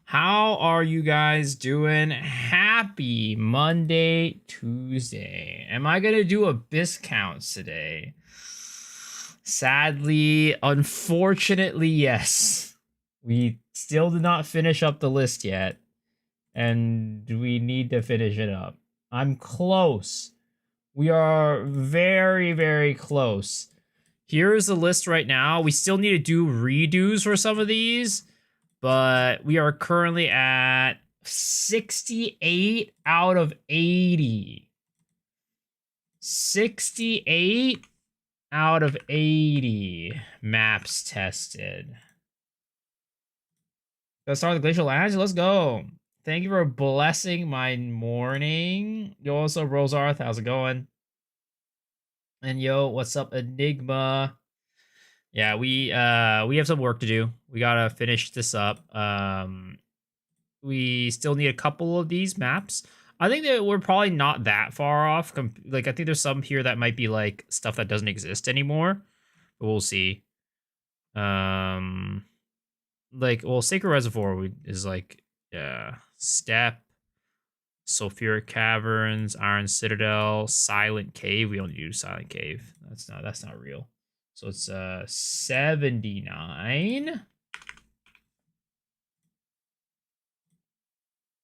How are you guys doing? Happy Monday, Tuesday. Am I going to do a bisc count today? Sadly, unfortunately, yes. We still did not finish up the list yet, and we need to finish it up. I'm close. We are very, very close. Here's the list right now. We still need to do redos for some of these, but we are currently at 68 out of 80. 68 out of 80 maps tested. Let's start with the Glacial Lounge. Let's go. Thank you for blessing my morning. Yo, also Rosarth, how's it going? And yo, what's up, Enigma? Yeah, we have some work to do. We gotta finish this up. We still need a couple of these maps. I think that we're probably not that far off. Like, I think there's some here that might be like stuff that doesn't exist anymore, but we'll see. Like, well, Sacred Reservoir is like, yeah, Steppe, Sulfuric Caverns, Iron Citadel, Silent Cave. We don't do Silent Cave. That's not real. So it's 79.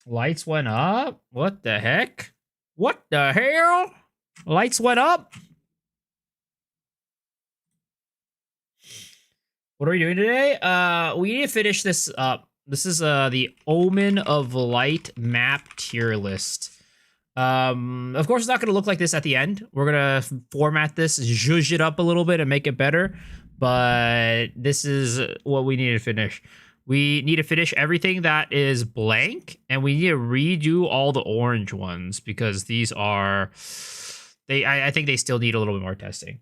Lights went up. What the heck? What the hell? Lights went up. What are we doing today? We need to finish this up. This is the Omen of Light map tier list. Of course, it's not going to look like this at the end. We're going to format this, zhuzh it up a little bit and make it better. But this is what we need to finish. We need to finish everything that is blank, and we need to redo all the orange ones because these are... I think they still need a little bit more testing.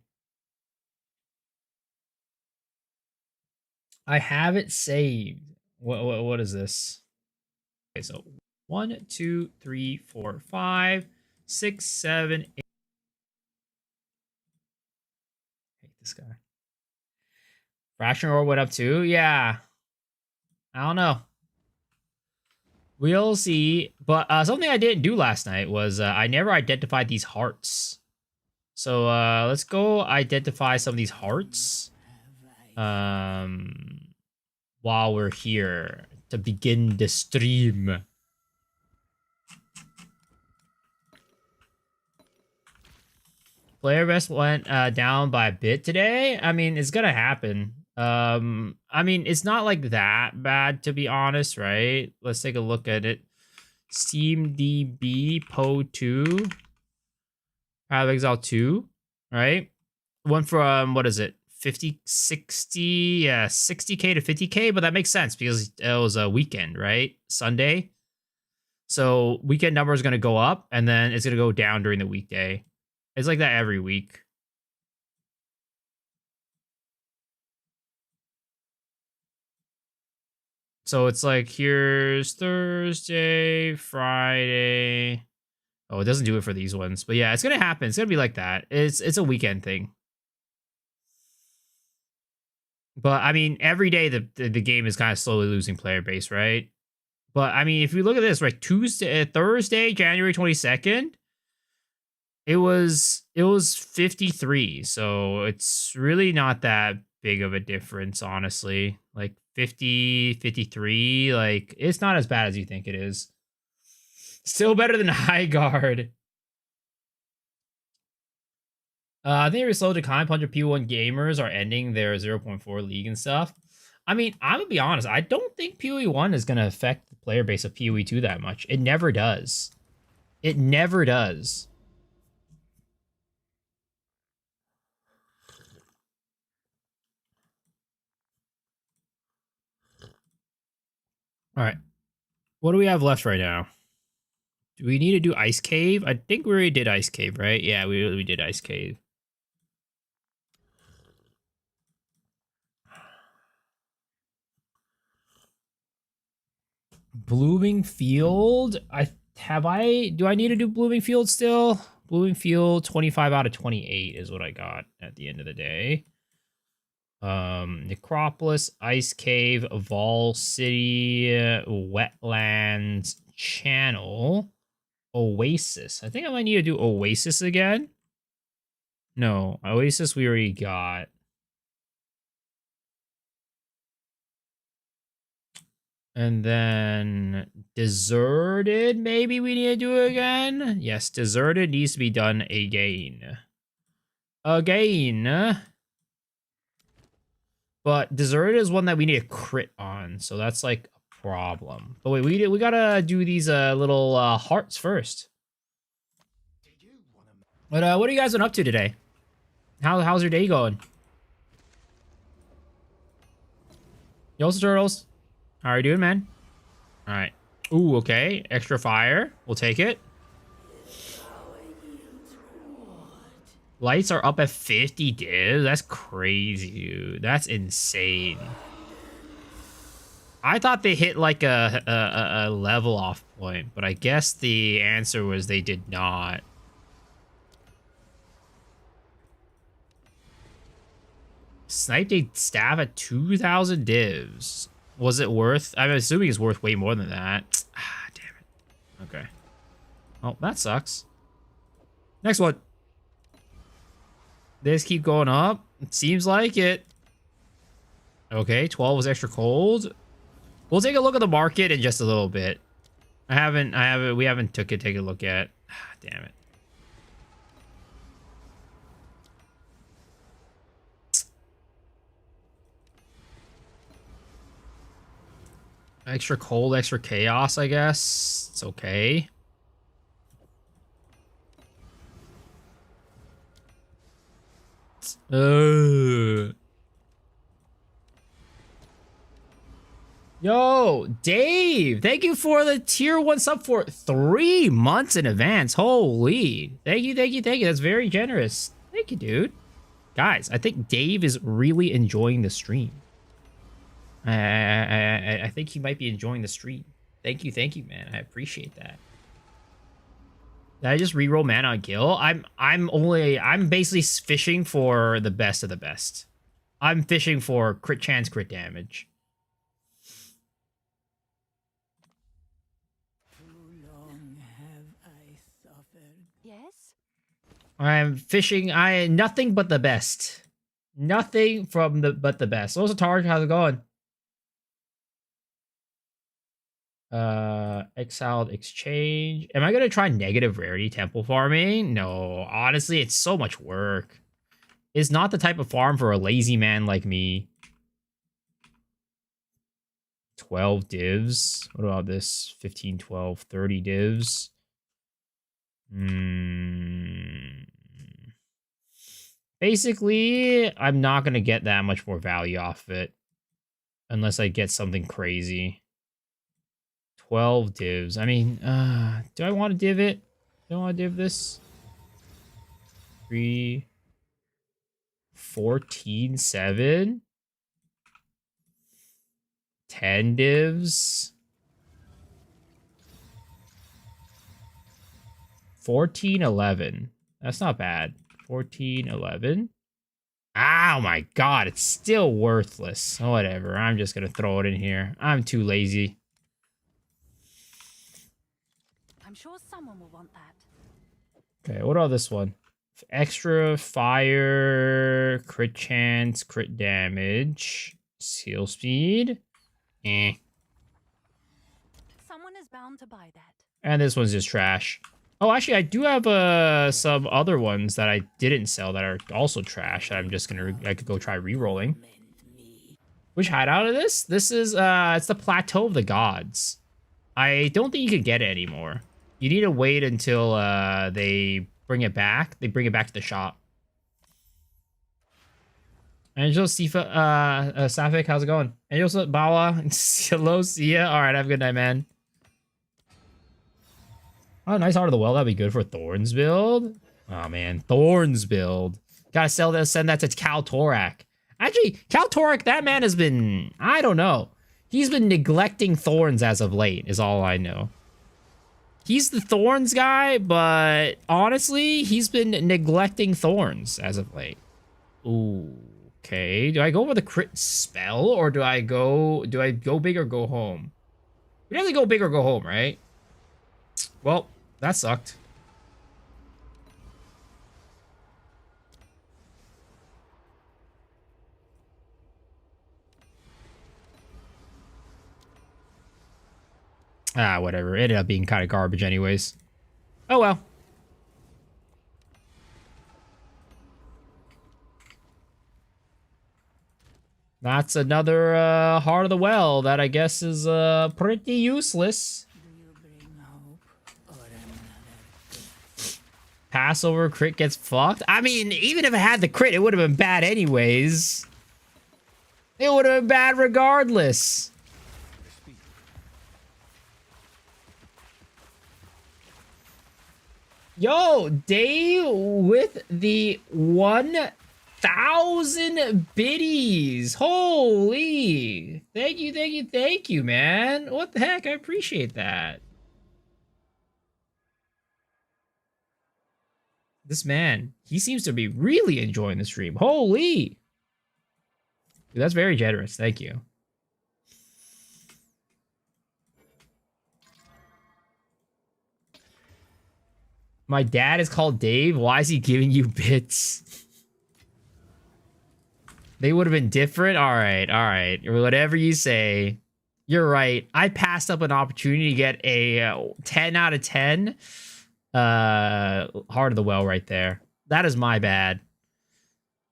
I have it saved. What is this? Okay, so 1, 2, 3, 4, 5, 6, 7, 8. I hate this guy. Fraction ore went up too? Yeah. I don't know. We'll see. But something I didn't do last night was I never identified these hearts. So let's go identify some of these hearts. While we're here to begin the stream. Player best went down by a bit today. I mean, it's gonna happen. I mean, it's not like that bad, to be honest, right? Let's take a look at it. SteamDB Po2, Path of Exile 2, right? Went from, what is it? 50, 60, yeah, 60k to 50k, but that makes sense because it was a weekend, right? Sunday. So weekend number is going to go up and then it's going to go down during the weekday. It's like that every week. So it's like, here's Thursday, Friday. Oh, it doesn't do it for these ones, but yeah, it's going to happen. It's going to be like that. It's a weekend thing. But I mean, every day the game is kind of slowly losing player base, right? But I mean, if we look at this, right, Thursday, January 22nd, it was 53. So it's really not that big of a difference, honestly. Like 50, 53, like it's not as bad as you think it is. Still better than High Guard. I think every slow decline, bunch of P1 gamers are ending their 0.4 league and stuff. I mean, I'm gonna be honest. I don't think PoE1 is gonna affect the player base of PoE2 that much. It never does. It never does. All right. What do we have left right now? Do we need to do Ice Cave? I think we already did Ice Cave, right? Yeah, we did Ice Cave. Blooming Field? Do I need to do Blooming Field still? Blooming Field 25 out of 28 is what I got at the end of the day. Necropolis, Ice Cave, Vol City, Wetlands, Channel, Oasis. I think I might need to do Oasis again. No, Oasis we already got. And then Deserted, maybe we need to do it again. Yes, Deserted needs to be done again. But Deserted is one that we need a crit on, so that's like a problem. But wait, we gotta do these little hearts first. But what are you guys been up to today? How's your day going? Yo, turtles. How are you doing, man? All right. Ooh, okay. Extra fire. We'll take it. Lights are up at 50 divs. That's crazy, dude. That's insane. I thought they hit like a level off point, but I guess the answer was they did not. Sniped a staff at 2,000 divs. Was it worth? I'm assuming it's worth way more than that. Ah, damn it. Okay. Well, that sucks. Next one. They just keep going up. It seems like it. Okay, 12 was extra cold. We'll take a look at the market in just a little bit. We haven't taken a look at. Ah, damn it. Extra cold, extra chaos, I guess. It's okay. Yo, Dave, thank you for the tier 1 sub for 3 months in advance. Holy. Thank you. That's very generous. Thank you, dude. Guys, I think Dave is really enjoying the stream. I think he might be enjoying the stream. Thank you, man. I appreciate that. Did I just reroll mana on kill? I'm basically fishing for the best of the best. I'm fishing for crit chance, crit damage. Too long have I suffered. Yes? I'm fishing. Nothing but the best. Nothing but the best. Also, Tarek, how's it going? Exiled exchange. Am I gonna try negative rarity temple farming? No, honestly, it's so much work. It's not the type of farm for a lazy man like me. 12 divs. What about this? 15, 12, 30 divs. Basically, I'm not gonna get that much more value off of it. Unless I get something crazy. 12 divs. I mean, do I want to div it? Do I want to div this? 3, 14, 7, 10 divs, 14, 11. That's not bad. 14, 11. Oh my god, it's still worthless. Whatever, I'm just gonna throw it in here. I'm too lazy. I'm sure someone will want that. Okay, what about this one? Extra fire, crit chance, crit damage, seal speed. Someone is bound to buy that. And this one's just trash. Oh, actually, I do have some other ones that I didn't sell that are also trash. That I could go try re-rolling. Which hideout is this? This is it's the Plateau of the Gods. I don't think you could get it anymore. You need to wait until they bring it back. They bring it back to the shop. Angel, Sifa, Safik, how's it going? Angel, Bawa, hello, see ya. All right, have a good night, man. Oh, nice Heart of the Well. That'd be good for Thorns build. Oh, man. Thorns build. Gotta send that to Cal Torak. Actually, Cal Torak, that man has been... I don't know. He's been neglecting Thorns as of late, is all I know. He's the Thorns guy, but honestly, he's been neglecting Thorns as of late. Ooh. Okay, do I go with a crit spell or do I go big or go home? We have to go big or go home, right? Well, that sucked. Ah, whatever. It ended up being kind of garbage anyways. Oh well. That's another Heart of the Well that I guess is pretty useless. Do you bring hope or another? Passover crit gets fucked. I mean, even if it had the crit, it would have been bad anyways. It would have been bad regardless. Yo, Dave with the 1,000 biddies. Holy. Thank you, thank you, thank you, man. What the heck? I appreciate that. This man, he seems to be really enjoying the stream. Holy. Dude, that's very generous. Thank you. My dad is called Dave. Why is he giving you bits? They would have been different. All right, all right. Whatever you say. You're right. I passed up an opportunity to get a 10 out of 10. Heart of the Well right there. That is my bad.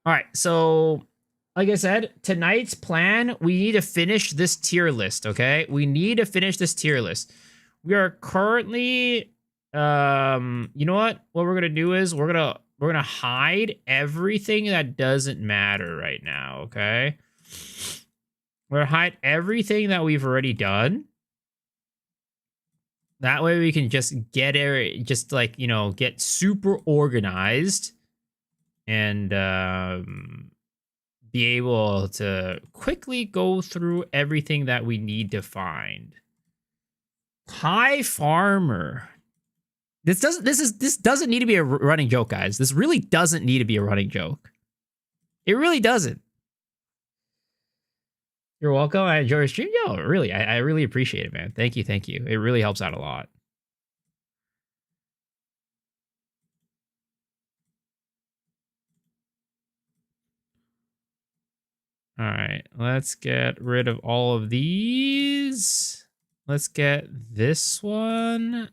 All right, so like I said, tonight's plan, we need to finish this tier list, okay? We need to finish this tier list. We are currently you know what? What we're going to do is we're going to hide everything that doesn't matter right now, okay? We're going to hide everything that we've already done. That way we can just get it, just like, you know, get super organized and be able to quickly go through everything that we need to find. High Farmer. This doesn't need to be a running joke, guys. This really doesn't need to be a running joke. It really doesn't. You're welcome. I enjoy your stream. Yo, really, I really appreciate it, man. Thank you, thank you. It really helps out a lot. All right, let's get rid of all of these. Let's get this one.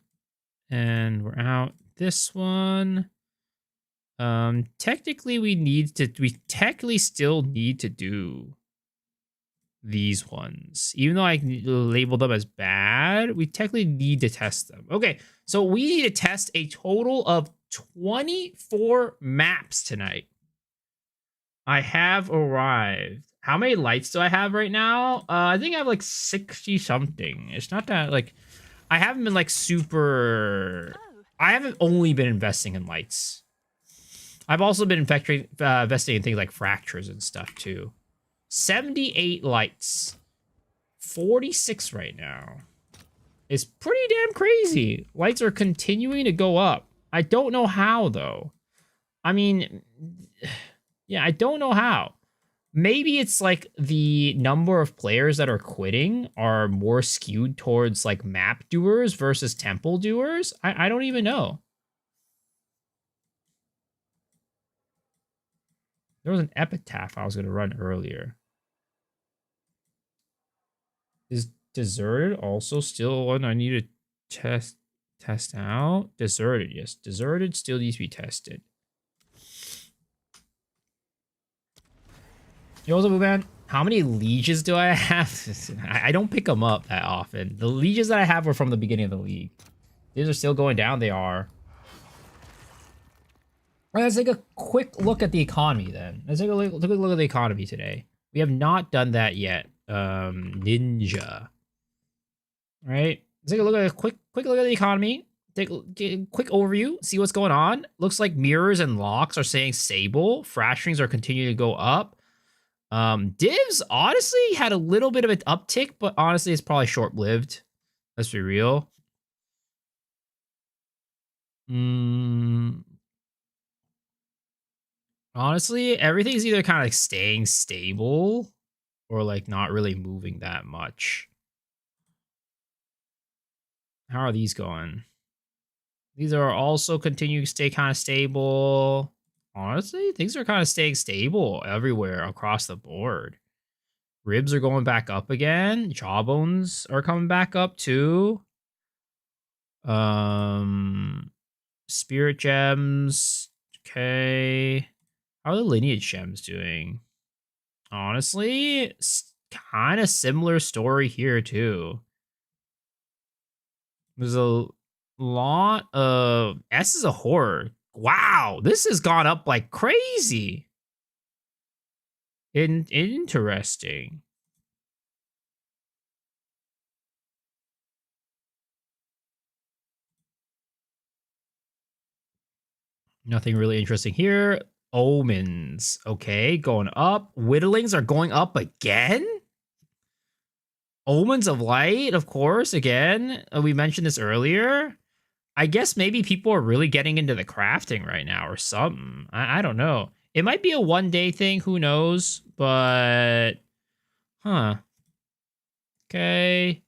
And we're out this one. Technically we technically still need to do these ones. Even though I labeled them as bad, we technically need to test them. Okay, so we need to test a total of 24 maps tonight. I have arrived. How many lights do I have right now? I think I have like 60 something. It's not that like I haven't been like super. I haven't only been investing in lights. I've also been investing in things like fractures and stuff too. 78 lights. 46 right now. It's pretty damn crazy. Lights are continuing to go up. I don't know how though. I mean, yeah, I don't know how. Maybe it's like the number of players that are quitting are more skewed towards like map doers versus temple doers. I don't even know. There was an epitaph I was going to run earlier. Is deserted also still one I need to test out? Deserted, yes. Deserted still needs to be tested. Yo, what's up, man? How many lieges do I have? I don't pick them up that often. The lieges that I have were from the beginning of the league. These are still going down. They are. All right, let's take a quick look at the economy then. Let's take a look at the economy today. We have not done that yet. Ninja. All right. Let's take a look at a quick look at the economy. Take a quick overview. See what's going on. Looks like mirrors and locks are staying stable. Fracturings are continuing to go up. Divs honestly had a little bit of an uptick, but honestly, it's probably short-lived. Let's be real. Honestly, everything's either kind of like staying stable or like not really moving that much. How are these going? These are also continuing to stay kind of stable. Honestly, things are kind of staying stable everywhere across the board. Ribs are going back up again. Jawbones are coming back up too. Spirit gems. Okay. How are the lineage gems doing? Honestly, kind of similar story here too. There's a lot of S is a horror. Wow, this has gone up like crazy. Interesting. Nothing really interesting here. Omens. Okay, going up. Whittlings are going up again? Omens of Light, of course, again. We mentioned this earlier. I guess maybe people are really getting into the crafting right now or something. I don't know. It might be a one-day thing, who knows? But, huh. Okay.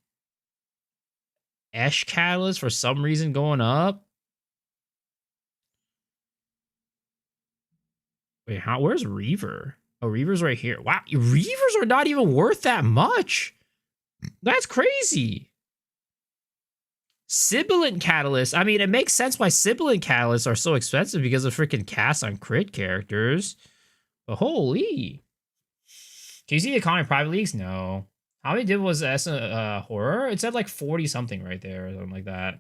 Esh Catalyst for some reason going up. Wait, where's Reaver? Oh, Reaver's right here. Wow, Reavers are not even worth that much. That's crazy. Sibilant Catalyst. I mean, it makes sense why Sibilant Catalysts are so expensive because of freaking cast on crit characters. But holy. Can you see the economy private leagues? No. How many did was S horror? It said like 40 something right there or something like that.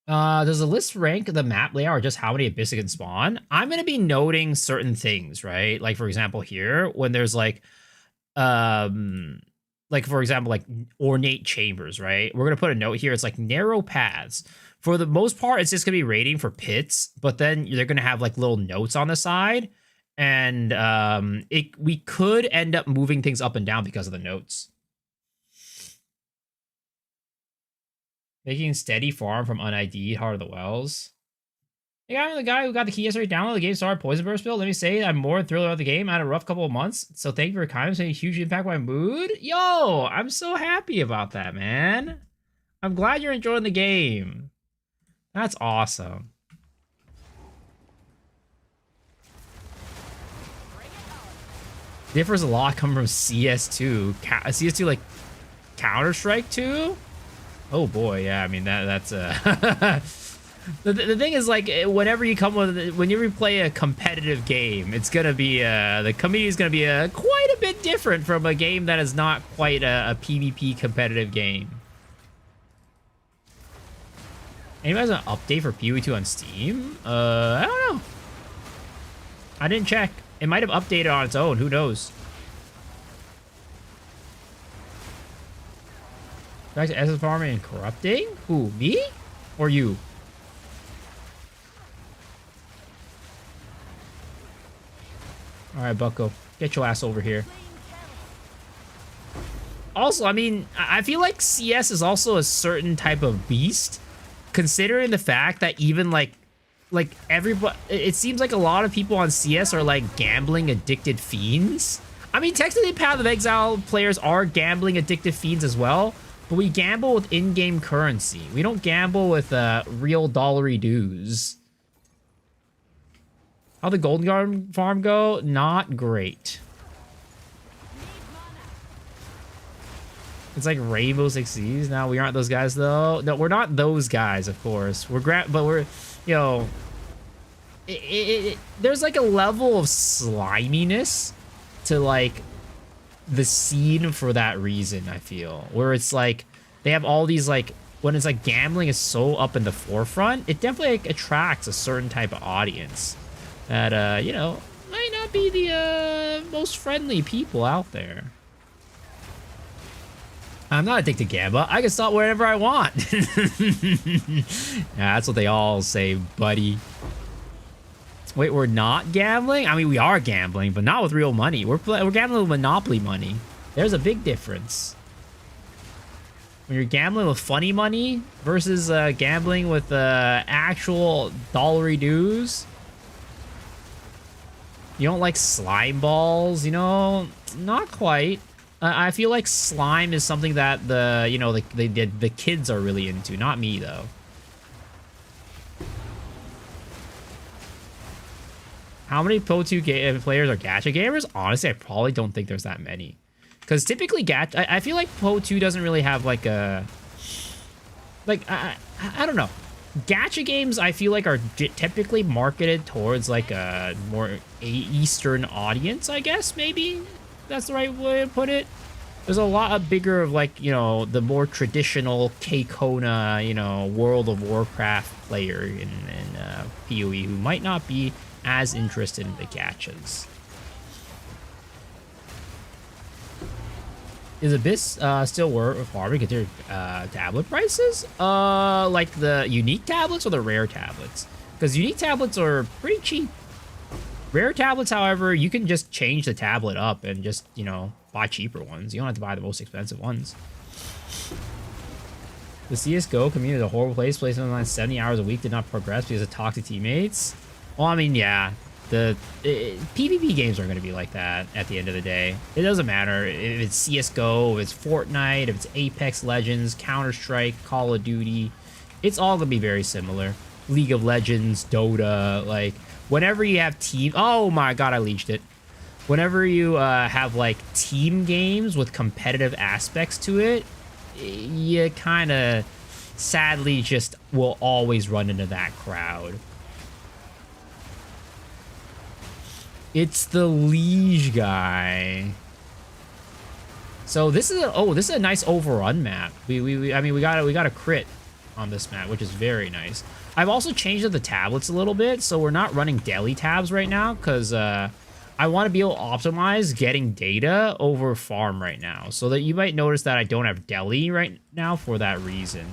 Does the list rank the map layout or just how many Abyssa can spawn? I'm gonna be noting certain things, right? Like for example, here when there's like for example, like ornate chambers, right? We're gonna put a note here. It's like narrow paths. For the most part, it's just gonna be rating for pits, but then they're gonna have like little notes on the side, and we could end up moving things up and down because of the notes. Making steady farm from un-ID'd Heart of the Wells. Hey, I'm the guy who got the key yesterday. Download the game, started Poison Burst build. Let me say I'm more thrilled about the game. I had a rough couple of months, so thank you for your kindness. A huge impact on my mood. Yo, I'm so happy about that, man. I'm glad you're enjoying the game. That's awesome. Differs a lot coming from CS2. CS2 like Counter-Strike 2? Oh boy, yeah. I mean that's the thing is, like, whenever you play a competitive game, it's gonna be the community is gonna be quite a bit different from a game that is not quite a PvP competitive game. Anybody has an update for PoE2 on Steam? I don't know. I didn't check. It might have updated on its own. Who knows? Back to SS farming and corrupting? Who, me? Or you? Alright, Bucko. Get your ass over here. Also, I mean, I feel like CS is also a certain type of beast, considering the fact that even like everybody, it seems like a lot of people on CS are like gambling addicted fiends. I mean, technically Path of Exile players are gambling addicted fiends as well, but we gamble with in-game currency. We don't gamble with real dollary dues. How'd the Golden Garden farm go? Not great. It's like Rainbow Six Siege. Now we aren't those guys though. No, we're not those guys, of course. But we're, you know, there's like a level of sliminess to like the scene for that reason, I feel, where it's like they have all these like, when it's like gambling is so up in the forefront, it definitely like attracts a certain type of audience that you know, might not be the most friendly people out there. I'm not addicted to gambling. I can stop wherever I want. Yeah, that's what they all say, buddy. Wait, we're not gambling? I mean, we are gambling, but not with real money. We're gambling with Monopoly money. There's a big difference. When you're gambling with funny money versus gambling with actual dollary dues. You don't like slime balls, you know? Not quite. I feel like slime is something that the kids are really into, not me though. How many Pro2 players are gacha gamers? Honestly, I probably don't think there's that many. Because typically I feel like Pro2 doesn't really have like a... Like, I don't know. Gacha games, I feel like, are typically marketed towards like a more Eastern audience, I guess, maybe? That's the right way to put it. There's a lot of bigger of like, you know, the more traditional K-Kona, you know, World of Warcraft player in PoE who might not be as interested in the gachas. Is Abyss still worth farming considered tablet prices? Like the unique tablets or the rare tablets? Because unique tablets are pretty cheap. Rare tablets, however, you can just change the tablet up and just, you know, buy cheaper ones. You don't have to buy the most expensive ones. The CSGO community is a horrible place. Placing online 70 hours a week did not progress because of toxic teammates. Well, I mean, yeah. PvP games are going to be like that at the end of the day. It doesn't matter if it's CSGO, if it's Fortnite, if it's Apex Legends, Counter-Strike, Call of Duty. It's all going to be very similar. League of Legends, Dota, like, whenever you have team... Oh my god, I leached it. Whenever you have, like, team games with competitive aspects to it, you kind of sadly just will always run into that crowd. It's the Liege guy. So this is a nice overrun map. I mean we got a crit on this map, which is very nice. I've also changed up the tablets a little bit, so we're not running daily tabs right now because I want to be able to optimize getting data over farm right now. So that you might notice that I don't have deli right now for that reason.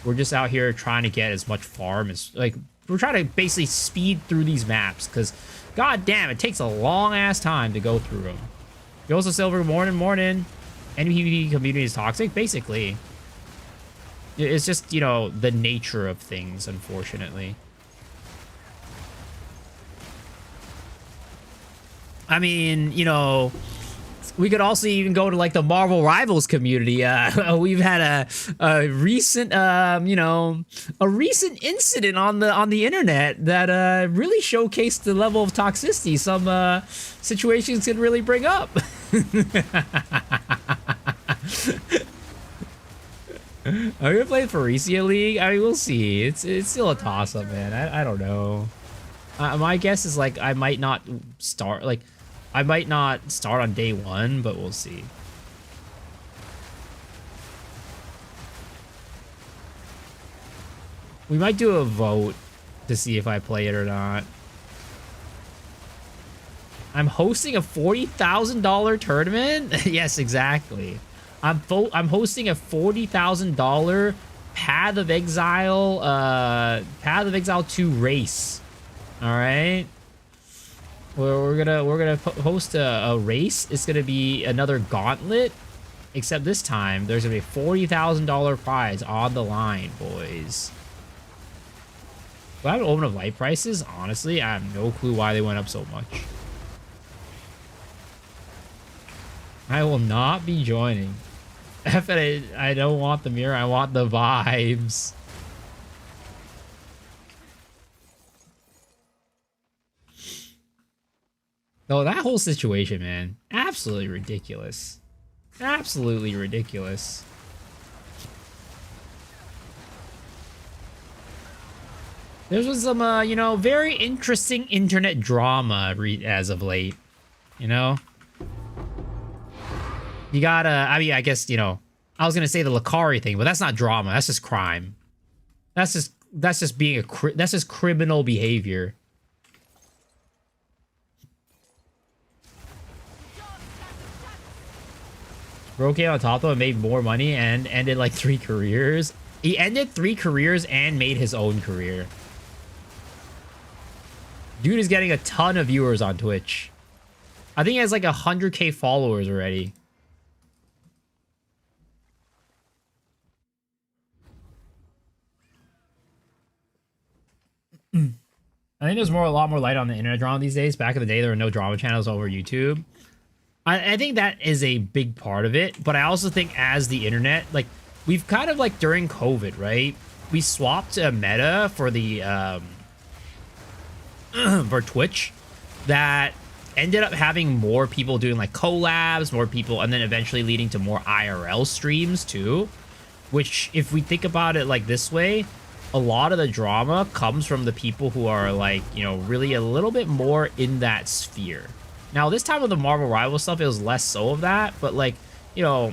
We're just out here trying to get as much farm as, like, we're trying to basically speed through these maps because god damn, it takes a long ass time to go through them. You also Silver, morning. Any PvP community is toxic, basically. It's just, you know, the nature of things, unfortunately. I mean, you know, we could also even go to like the Marvel Rivals community. We've had a recent, you know, a recent incident on the internet that really showcased the level of toxicity some situations can really bring up. Are you gonna play Pharesia League? I mean, we'll see. It's still a toss-up, man. I don't know. My guess is like I might not start on day one, but we'll see. We might do a vote to see if I play it or not. I'm hosting a $40,000 tournament? Yes, exactly. I'm hosting a $40,000 Path of Exile 2 race. All right. We're gonna host a race. It's gonna be another gauntlet, except this time there's gonna be a $40,000 prize on the line, boys. Do I have Omen of Light prices? Honestly, I have no clue why they went up so much. I will not be joining. I don't want the mirror. I want the vibes. No, that whole situation, man, absolutely ridiculous. Absolutely ridiculous. There's been some, you know, very interesting internet drama as of late. You know? You gotta, I mean, I guess, you know, I was gonna say the Lakari thing, but that's not drama. That's just crime. That's just being that's just criminal behavior. Bro came on top though and made more money and ended like 3 careers. He ended 3 careers and made his own career. Dude is getting a ton of viewers on Twitch. I think he has like 100K followers already. I think there's a lot more light on the internet drama these days. Back in the day, there were no drama channels over YouTube. I think that is a big part of it, but I also think as the internet, like, we've kind of like during COVID, right? We swapped a meta for the for Twitch that ended up having more people doing like collabs, more people, and then eventually leading to more IRL streams too. Which, if we think about it like this way, a lot of the drama comes from the people who are like, you know, really a little bit more in that sphere. Now, this time with the Marvel Rival stuff, it was less so of that, but like, you know,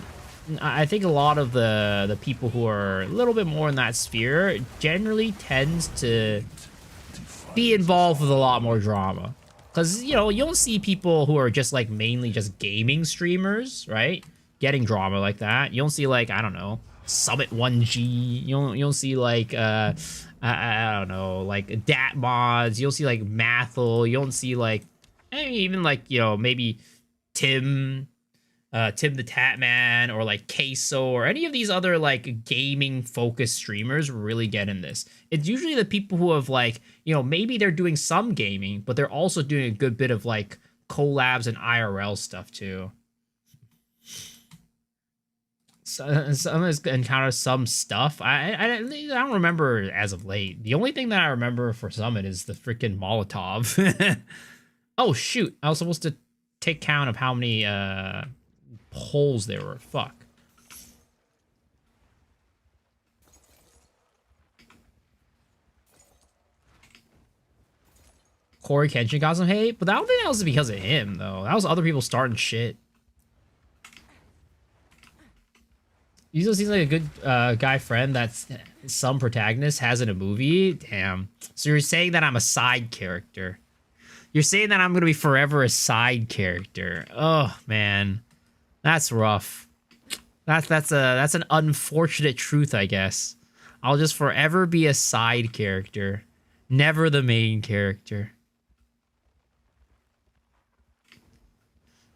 I think a lot of the people who are a little bit more in that sphere generally tends to be involved with a lot more drama. Because, you know, you don't see people who are just like mainly just gaming streamers, right? Getting drama like that. You don't see like, I don't know, Summit 1G. You don't see like I don't know, like Dat Mods. You don't see like Mathel. You don't see like even like, you know, maybe Tim Tim the Tatman or like Queso or any of these other like gaming focused streamers really get in this. It's usually the people who have like, you know, maybe they're doing some gaming, but they're also doing a good bit of like collabs and IRL stuff too. So, some has encountered some stuff. I don't remember as of late. The only thing that I remember for Summit is the freaking Molotov. Oh shoot! I was supposed to take count of how many holes there were. Fuck. Corey Kenshin got some hate, but I don't think that was because of him though. That was other people starting shit. He seems like a good guy friend that's some protagonist has in a movie. Damn. So you're saying that I'm a side character. You're saying that I'm gonna be forever a side character. Oh man, that's rough. That's an unfortunate truth, I guess. I'll just forever be a side character, never the main character.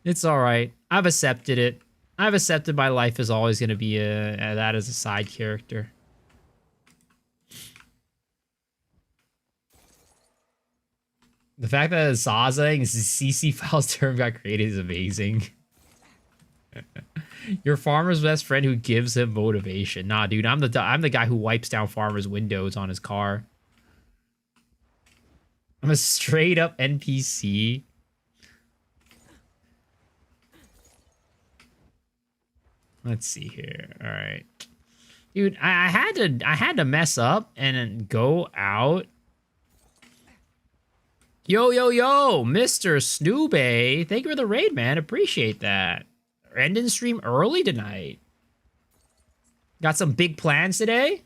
It's all right. I've accepted it. I've accepted my life is always gonna be that as a side character. The fact that Zaza and CC Files term got created is amazing. Your farmer's best friend who gives him motivation. Nah, dude, I'm the guy who wipes down farmer's windows on his car. I'm a straight up NPC. Let's see here. All right, dude, I had to mess up and go out. Yo, Mr. Snoobay. Thank you for the raid, man. Appreciate that. Ending stream early tonight. Got some big plans today.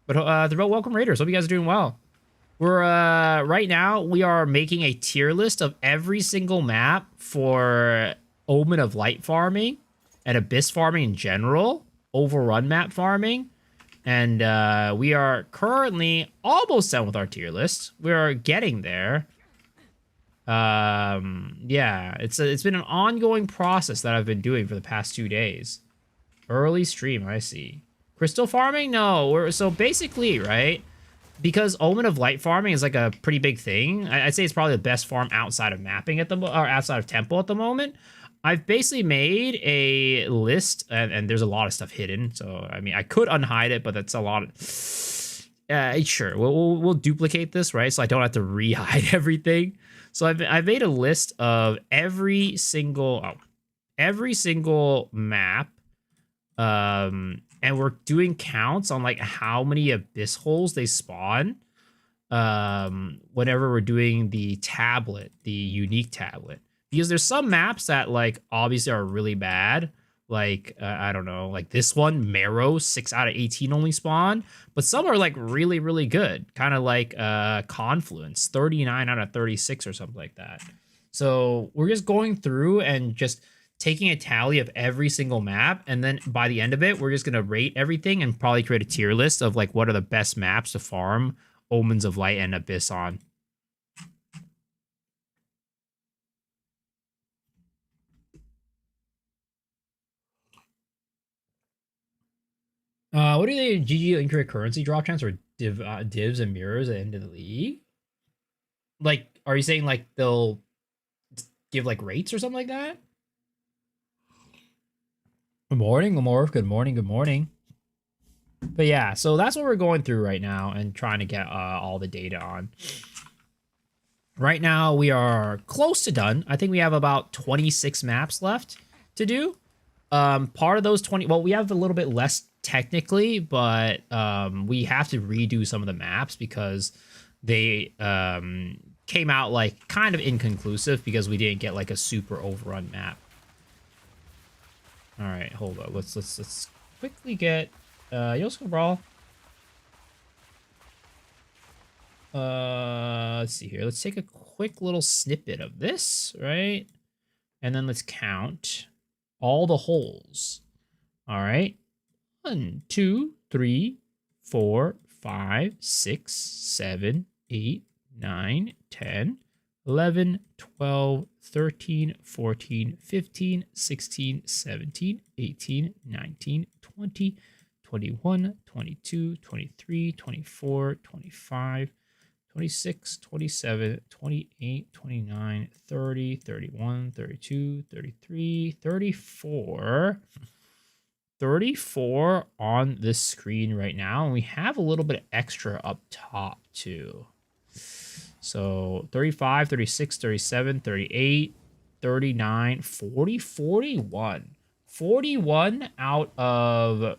But the real welcome raiders. Hope you guys are doing well. We're right now we are making a tier list of every single map for Omen of Light farming and Abyss farming in general, overrun map farming. And we are currently almost done with our tier list. We are getting there. Yeah, it's been an ongoing process that I've been doing for the past 2 days. Early stream, I see. Crystal farming? No, so basically, right? Because Omen of Light farming is like a pretty big thing. I'd say it's probably the best farm outside of mapping or outside of Temple at the moment. I've basically made a list, and there's a lot of stuff hidden. So I mean, I could unhide it, but that's a lot. Sure, we'll duplicate this, right? So I don't have to re-hide everything. So I've made a list of every single map, and we're doing counts on like how many abyss holes they spawn. Whenever we're doing the tablet, the unique tablet, because there's some maps that like obviously are really bad. Like, I don't know, like this one, Marrow, 6 out of 18 only spawn. But some are like really, really good. Kind of like Confluence, 39 out of 36 or something like that. So we're just going through and just taking a tally of every single map. And then by the end of it, we're just going to rate everything and probably create a tier list of like what are the best maps to farm Omens of Light and Abyss on. What do they GG incorrect currency drop chance or divs and mirrors at the end of the league? Like, are you saying like they'll give like rates or something like that? Good morning, Lamorph. Good morning. Good morning. But yeah, so that's what we're going through right now and trying to get all the data on. Right now, we are close to done. I think we have about 26 maps left to do. Part of those 20, well, we have a little bit less technically, but we have to redo some of the maps because they came out like kind of inconclusive because we didn't get like a super overrun map. All right, hold on. Let's quickly get Yosko Brawl. Let's see here. Let's take a quick little snippet of this, right? And then let's count all the holes. All right. 1, 2, 3, 4, 5, 6, 7, 8, 9, 10, 11, 12, 13, 14, 15, 16, 17, 18, 19, 20, 21, 22, 23, 24, 25, 26, 27, 28, 29, 30, 31, 32, 33, 34. 34 on this screen right now. And we have a little bit extra up top too. So 35, 36, 37, 38, 39, 40, 41. 41 out of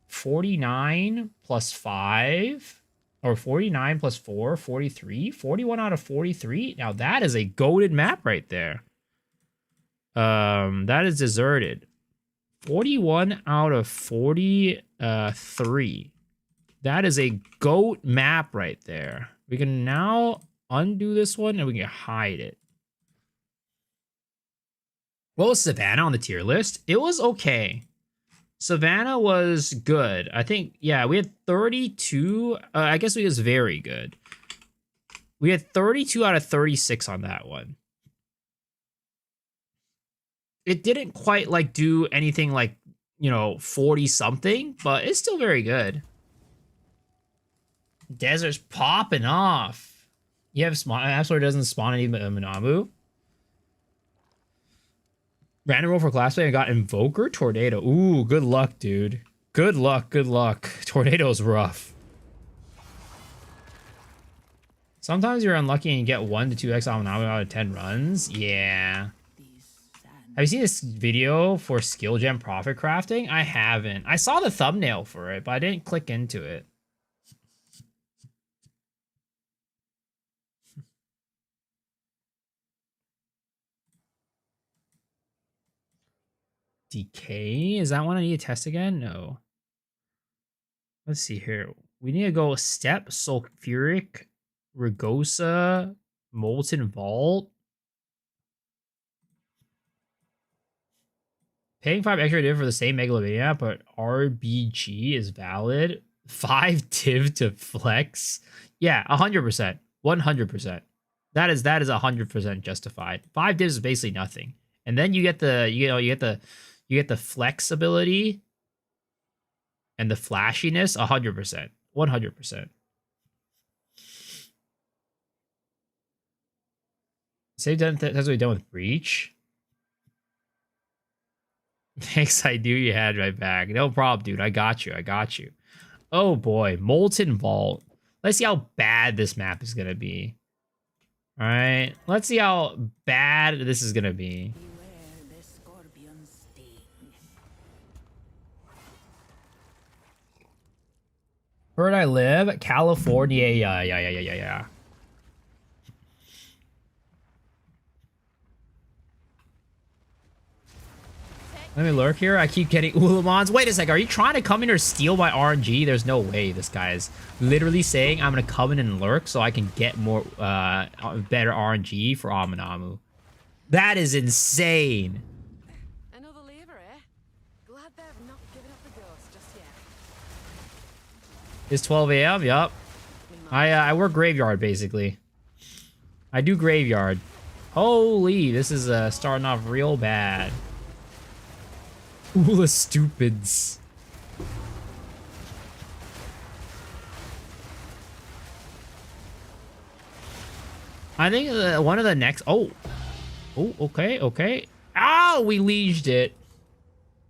49 plus 5. Or 49 plus 4, 43. 41 out of 43. Now that is a goated map right there. That is deserted. 41 out of 43. That is a GOAT map right there. We can now undo this one and we can hide it. What was Savannah on the tier list? It was okay. Savannah was good. I think, yeah, we had 32. I guess it was very good. We had 32 out of 36 on that one. It didn't quite like do anything like, 40 something, but it's still very good. Desert's popping off. You have absolutely doesn't spawn any Manabu. Random roll for class play and got Invoker Tornado. Ooh, good luck, dude. Good luck, good luck. Tornado's rough. Sometimes you're unlucky and you get 1 to 2x Manabu out of 10 runs. Yeah. Have you seen this video for skill gem profit crafting? I haven't. I saw the thumbnail for it, but I didn't click into it. Decay? Is that one I need to test again? No. Let's see here. We need to go Step, Sulfuric, Rugosa, Molten Vault. Paying 5 extra div for the same Megalomania, but RBG is valid. 5 div to flex. Yeah, 100%. 100%. That is 100% justified. 5 divs is basically nothing. And then you get the you get the flexibility and the flashiness 100%. 100%. Save done that's what we done with Breach. Thanks, I knew you had my back. No problem, dude. I got you. I got you. Oh boy, Molten Vault. Let's see how bad this map is gonna be. All right, let's see how bad this is gonna be. Where I live? California. Yeah. Let me lurk here. I keep getting Ulamons. Wait a sec. Are you trying to come in or steal my RNG? There's no way this guy is literally saying I'm going to come in and lurk so I can get more, better RNG for Amanamu. That is insane. Another lever, eh? Glad they've not given up the ghost just yet. It's 12 a.m. Yup. I work graveyard, basically. I do graveyard. Holy, this is starting off real bad. Ula stupids. I think one of the next... Oh, okay, okay. Oh, we lieged it.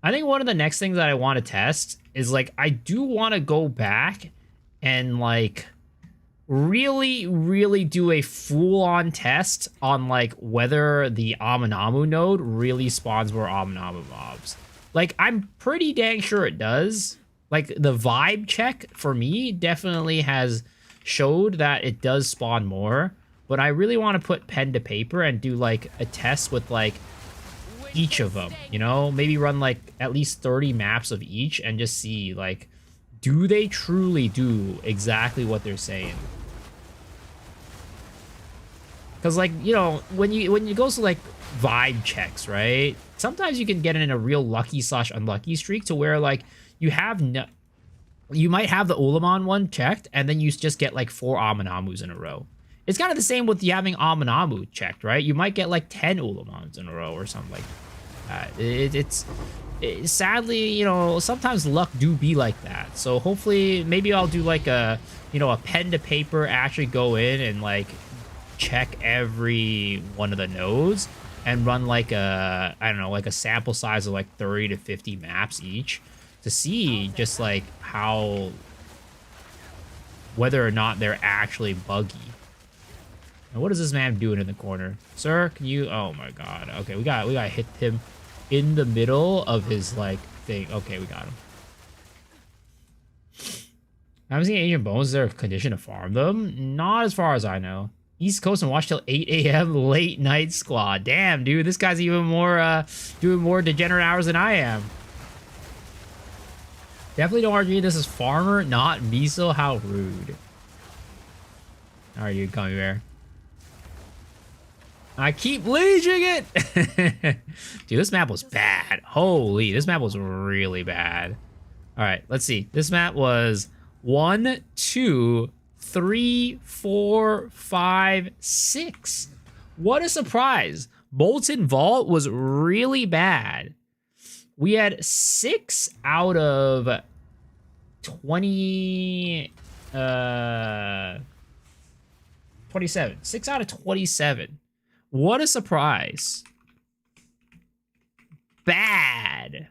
I think one of the next things that I want to test is, like, I do want to go back and, like, really do a full-on test on, like, whether the Aminamu node really spawns more Aminamu mobs. Like, I'm pretty dang sure it does. Like, the vibe check, for me, definitely has showed that it does spawn more. But I really want to put pen to paper and do, like, a test with, like, each of them, you know? Maybe run, like, at least 30 maps of each and just see, like, do they truly do exactly what they're saying? Because, like, you know, when you go to, like, vibe checks, right? Sometimes you can get in a real lucky/unlucky streak to where, like, you might have the Ulamon one checked, and then you just get, like, 4 Aminamus in a row. It's kind of the same with you having Aminamu checked, right? You might get, like, 10 Ulamons in a row or something like that. Sadly, you know, sometimes luck do be like that. So hopefully, maybe I'll do, like, a, you know, a pen to paper, actually go in and, like, check every one of the nodes and run, like, a, I don't know, like, a sample size of, like, 30 to 50 maps each to see just, like, how, whether or not they're actually buggy. And what is this man doing in the corner? Sir, can you... Oh, my God. Okay, we got to hit him in the middle of his, like, thing. Okay, we got him. I haven't seen Ancient Bones. Is there a condition to farm them? Not as far as I know. East Coast and watch till 8 a.m. late night squad. Damn, dude. This guy's even more, doing more degenerate hours than I am. Definitely don't argue this is farmer, not miso. How rude. Alright, you gummy bear. I keep leeching it! Dude, this map was bad. Holy, this map was really bad. Alright, let's see. This map was 1, 2, 3, 4, 5, 6. What a surprise. Molten Vault was really bad. We had 6 out of 20... 27. 6 out of 27. What a surprise. Bad.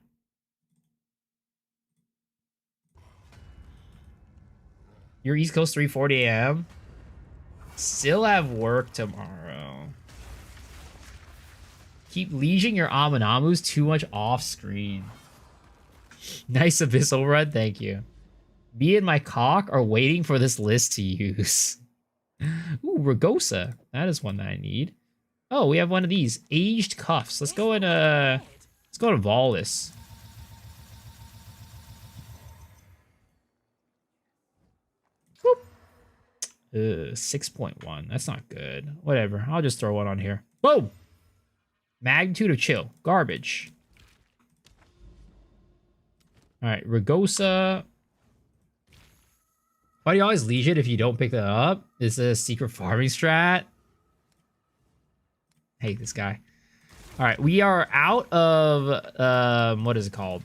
Your East Coast 3:40 a.m. Still have work tomorrow. Keep leeching your Aminamus too much off screen. Nice abyssal run, thank you. Me and my cock are waiting for this list to use. Ooh, Ragosa. That is one that I need. Oh, we have one of these. Aged cuffs. Let's go and let's go to Volus. 6.1. That's not good. Whatever. I'll just throw one on here. Whoa! Magnitude of chill. Garbage. Alright, Ragosa. Why do you always leech it if you don't pick that up? Is it a secret farming strat? Hate this guy. Alright, we are out of what is it called?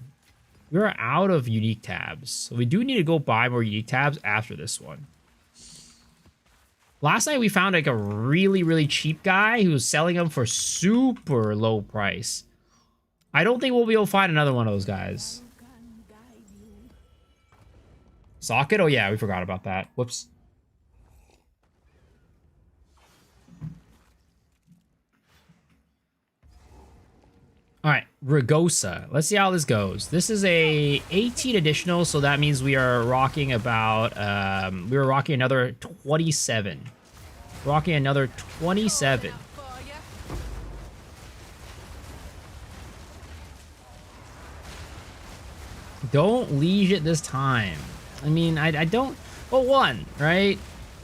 We're out of unique tabs. So we do need to go buy more unique tabs after this one. Last night we found like a really cheap guy who was selling them for super low price. I don't think we'll be able to find another one of those guys. Socket? Oh yeah, we forgot about that. Whoops. Alright, Ragosa. Let's see how this goes. This is a 18 additional, so that means we are rocking about, we were rocking another 27. Rocking another 27. Don't leech it this time. I mean, I don't... Well, one, right?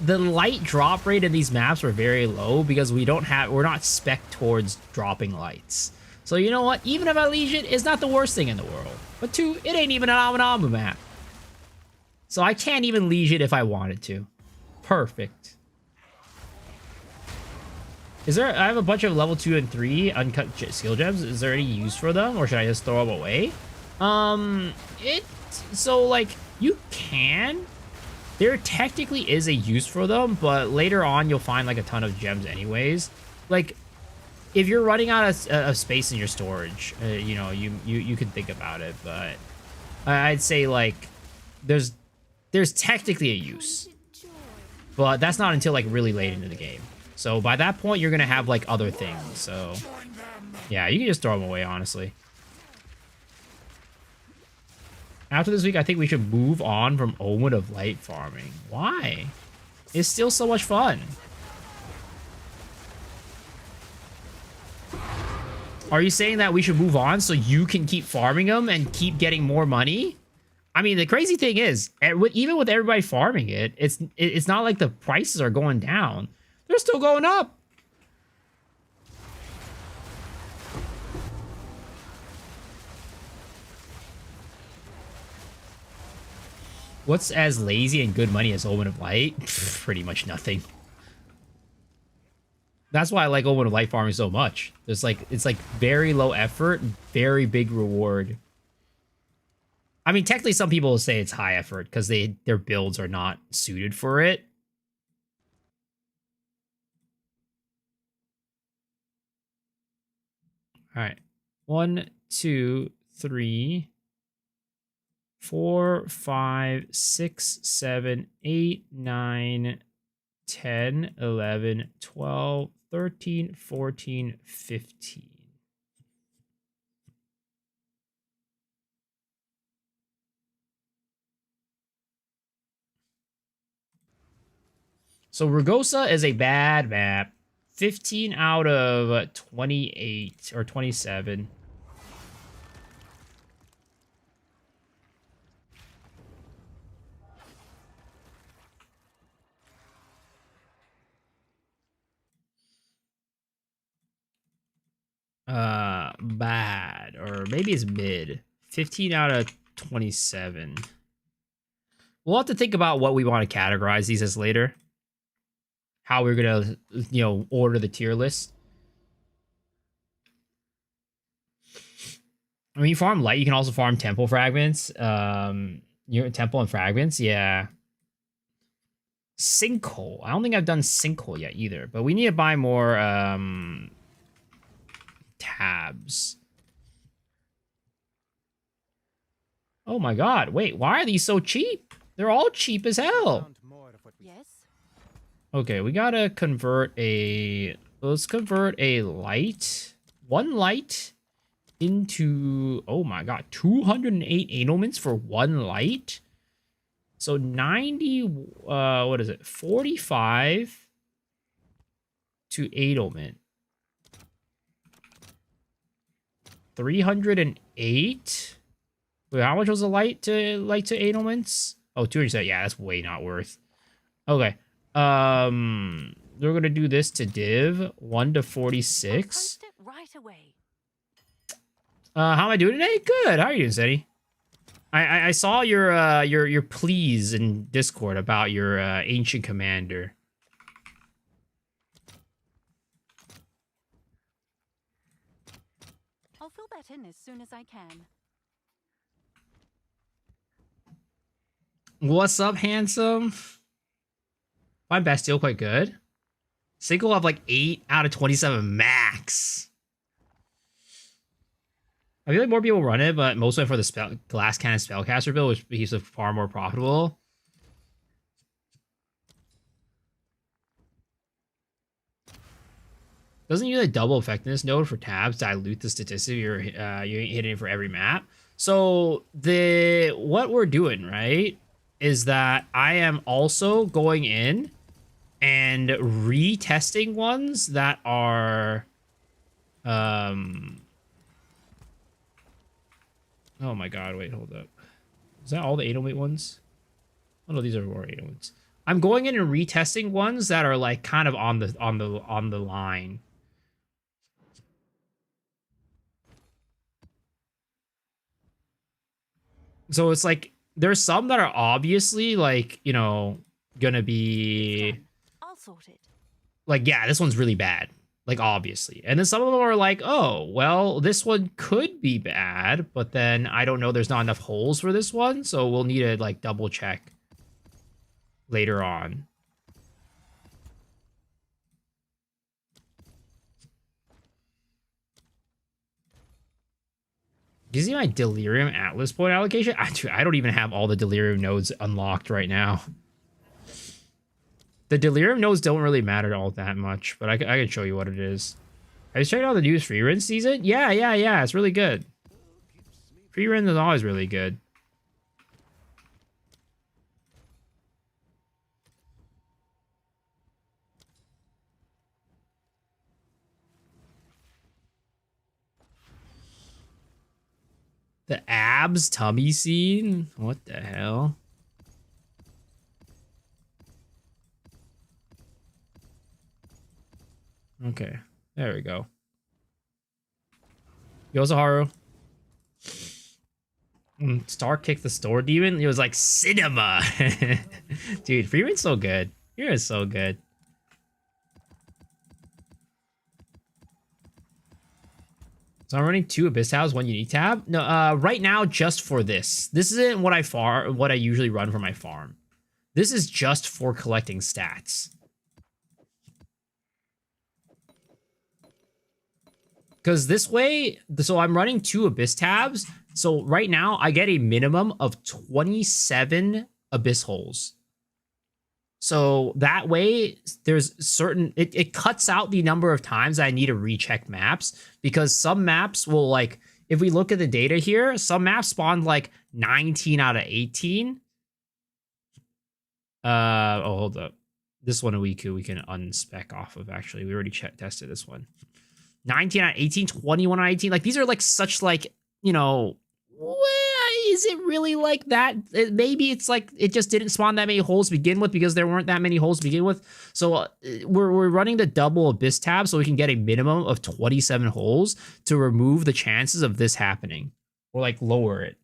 The light drop rate in these maps were very low because we're not spec towards dropping lights. So you know what? Even if I leech it, it's not the worst thing in the world. But 2, it ain't even an Aminamu map. So I can't even leech it if I wanted to. Perfect. Is there... I have a bunch of level 2 and 3 uncut skill gems. Is there any use for them? Or should I just throw them away? So, like, you can. there technically is a use for them, but later on you'll find like a ton of gems anyways. Like, if you're running out of space in your storage, you know, you can think about it, but I'd say like there's technically a use, but that's not until like really late into the game. So by that point, you're gonna have like other things. So yeah, you can just throw them away, honestly. After this week, I think we should move on from Omen of Light farming. Why? It's still so much fun. Are you saying that we should move on so you can keep farming them and keep getting more money? I mean, the crazy thing is, even with everybody farming it, it's not like the prices are going down. They're still going up. What's as lazy and good money as Omen of Light? Pretty much nothing. That's why I like Omen of Light farming so much. It's like very low effort, very big reward. I mean, technically some people will say it's high effort because their builds are not suited for it. All right. 1, 2, 3, 4, 5, 6, 7, 8, 9, 10, 11, 12, 13, 14, 15. So Rugosa is a bad map. 15 out of 28 or 27. Bad, or maybe it's mid. 15 out of 27. We'll have to think about what we want to categorize these as later. How we're gonna, you know, order the tier list. I mean, you farm light, you can also farm temple fragments. Your temple and fragments, yeah. Sinkhole. I don't think I've done sinkhole yet either, but we need to buy more tabs. Oh my god, wait, why are these so cheap? They're all cheap as hell. Yes. Okay, we gotta convert a... Let's convert a light. One light into... Oh my god, 208 Edelments for one light? So 90... what is it? 45 to Edelment. 308? Wait, how much was the light to Edelments? Oh, 200. Yeah, that's way not worth. Okay. We're gonna do this to div 1 to 46. Post it right away. How am I doing today? Good. How are you doing, Seti? I saw your pleas in Discord about your ancient commander. I'll fill that in as soon as I can. What's up, handsome? My Bastille quite good. Sync will have like 8 out of 27 max. I feel like more people run it, but most went for the glass cannon spellcaster build, which is far more profitable. Doesn't use a double effectiveness node for tabs dilute the statistic you're hitting for every map. So what we're doing, right, is that I am also going in and retesting ones that are oh my god, wait, hold up. Is that all the 808 ones? Oh no, these are more 808s. I'm going in and retesting ones that are like kind of on the line. So it's like there's some that are obviously like, you know, gonna be I'll sort it. like, yeah, this one's really bad. Like, obviously. And then some of them are like, oh, well, this one could be bad, but then I don't know, there's not enough holes for this one, so we'll need to like double check. later on. Do you see my Delirium Atlas point allocation? I don't even have all the Delirium nodes unlocked right now. The Delirium nodes don't really matter all that much, but I can show you what it is. Have you checked out the new free run season? Yeah. It's really good. Free run is always really good. The abs tummy scene? What the hell? Okay, there we go. Yosaharu. Star kicked the store demon. It was like cinema. Dude, Freeman's so good. Freeman's so good. So I'm running 2 Abyss tabs, 1 unique tab. No, right now just for this. This isn't what I usually run for my farm. This is just for collecting stats. Because this way, so I'm running 2 Abyss tabs. So right now, I get a minimum of 27 Abyss holes. So that way, there's certain... It cuts out the number of times I need to recheck maps. Because some maps will, like... If we look at the data here, some maps spawned, like, 19 out of 18. Oh, hold up. This one we can unspec off of, actually. We already tested this one. 19 out of 18, 21 out of 18. Like, these are, like, such, like, you know, is it really like that? Maybe it's like it just didn't spawn that many holes to begin with because there weren't that many holes to begin with. So we're running the double Abyss tab so we can get a minimum of 27 holes to remove the chances of this happening or, like, lower it.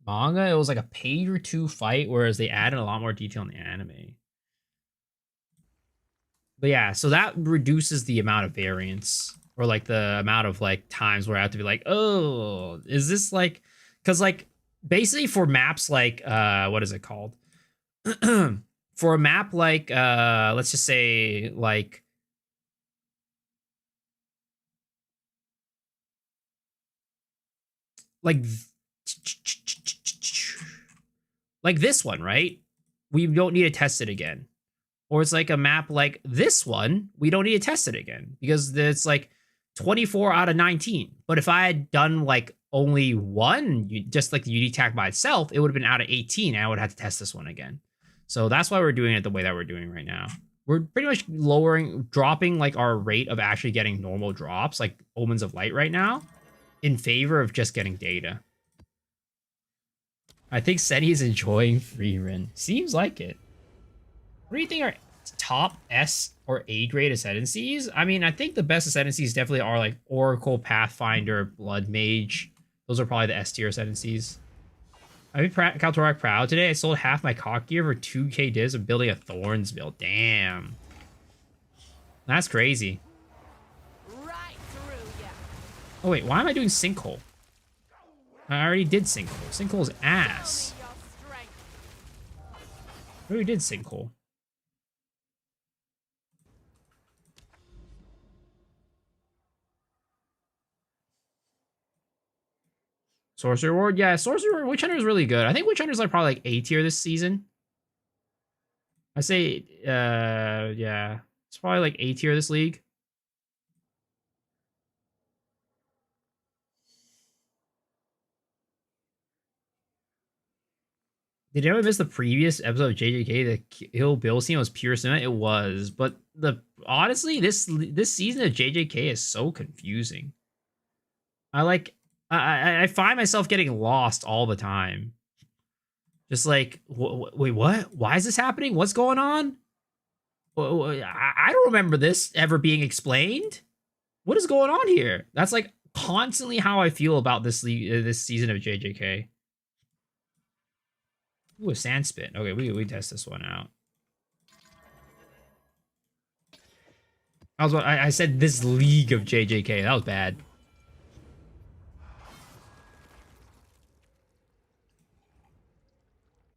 Manga, it was like a page or 2 fight, whereas they added a lot more detail in the anime. But yeah, so that reduces the amount of variance or like the amount of like times where I have to be like, oh, is this like, because like basically for maps like what is it called? For a map like let's just say like like this one, right? We don't need to test it again. Or it's like a map like this one, we don't need to test it again because it's like 24 out of 19. But if I had done like only one, just like the UD tag by itself, it would have been out of 18 and I would have to test this one again. So that's why we're doing it the way that we're doing right now. We're pretty much dropping like our rate of actually getting normal drops, like Omens of Light right now, in favor of just getting data. I think Seti is enjoying Freerin. Seems like it. What do you think are top S or A grade ascendancies? I mean, I think the best ascendancies definitely are like Oracle, Pathfinder, Blood Mage. Those are probably the S tier ascendancies. I made Kaltorak proud today. I sold half my cock gear for 2k divs of building a Thorns build. Damn. That's crazy. Right through ya. Oh wait, why am I doing Sinkhole? I already did Sinkhole. Sinkhole's ass. I already did Sinkhole. Sorcerer Ward, yeah, Sorcerer Witch Hunter is really good. I think Witch Hunter's like probably like A tier this season. I say, yeah, it's probably like A tier this league. Did anyone miss the previous episode of JJK? The Kill Bill scene was pure cinema. It was, but honestly, this season of JJK is so confusing. I find myself getting lost all the time. Just like, wait, what? Why is this happening? What's going on? I don't remember this ever being explained. What is going on here? That's like constantly how I feel about this season of JJK. Ooh, a sand spit. Okay, we test this one out. I said this league of JJK. That was bad.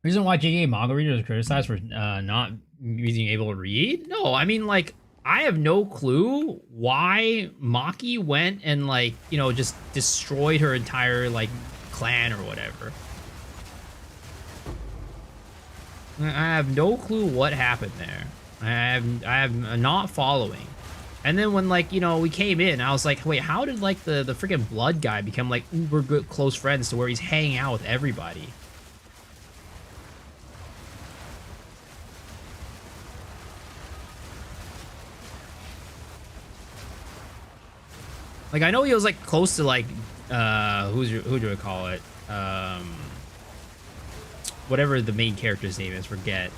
Reason why JK manga readers are criticized for not being able to read? No, I mean, like, I have no clue why Maki went and, like, you know, just destroyed her entire, like, clan or whatever. I have no clue what happened there. I have not following. And then when, like, you know, we came in, I was like, wait, how did, like, the freaking blood guy become, like, uber good close friends to where he's hanging out with everybody? Like, I know he was, like, close to, like, who do I call it? Whatever the main character's name is, forget.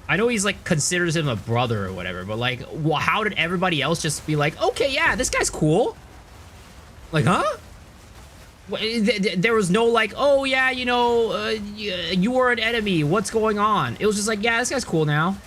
I know he's, like, considers him a brother or whatever, but, like, well, how did everybody else just be like, okay, yeah, this guy's cool? Like, huh? There was no, like, oh, yeah, you know, you were an enemy. What's going on? It was just like, yeah, this guy's cool now.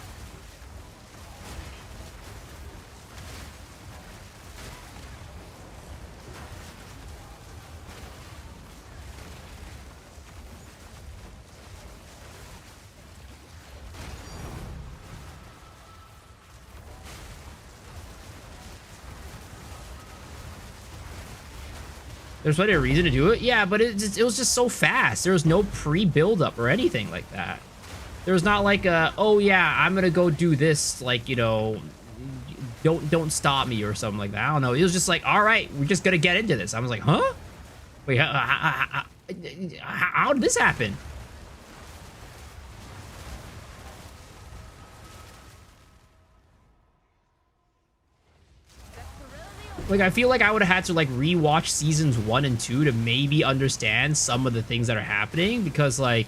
There's plenty of reason to do it. Yeah, but it was just so fast. There was no pre-build-up or anything like that. There was not like a, oh yeah, I'm gonna go do this, like, you know, don't stop me or something like that. I don't know. It was just like, all right, we're just gonna get into this. I was like, huh? Wait, how did this happen? Like, I feel like I would have had to, like, rewatch seasons 1 and 2 to maybe understand some of the things that are happening, because, like,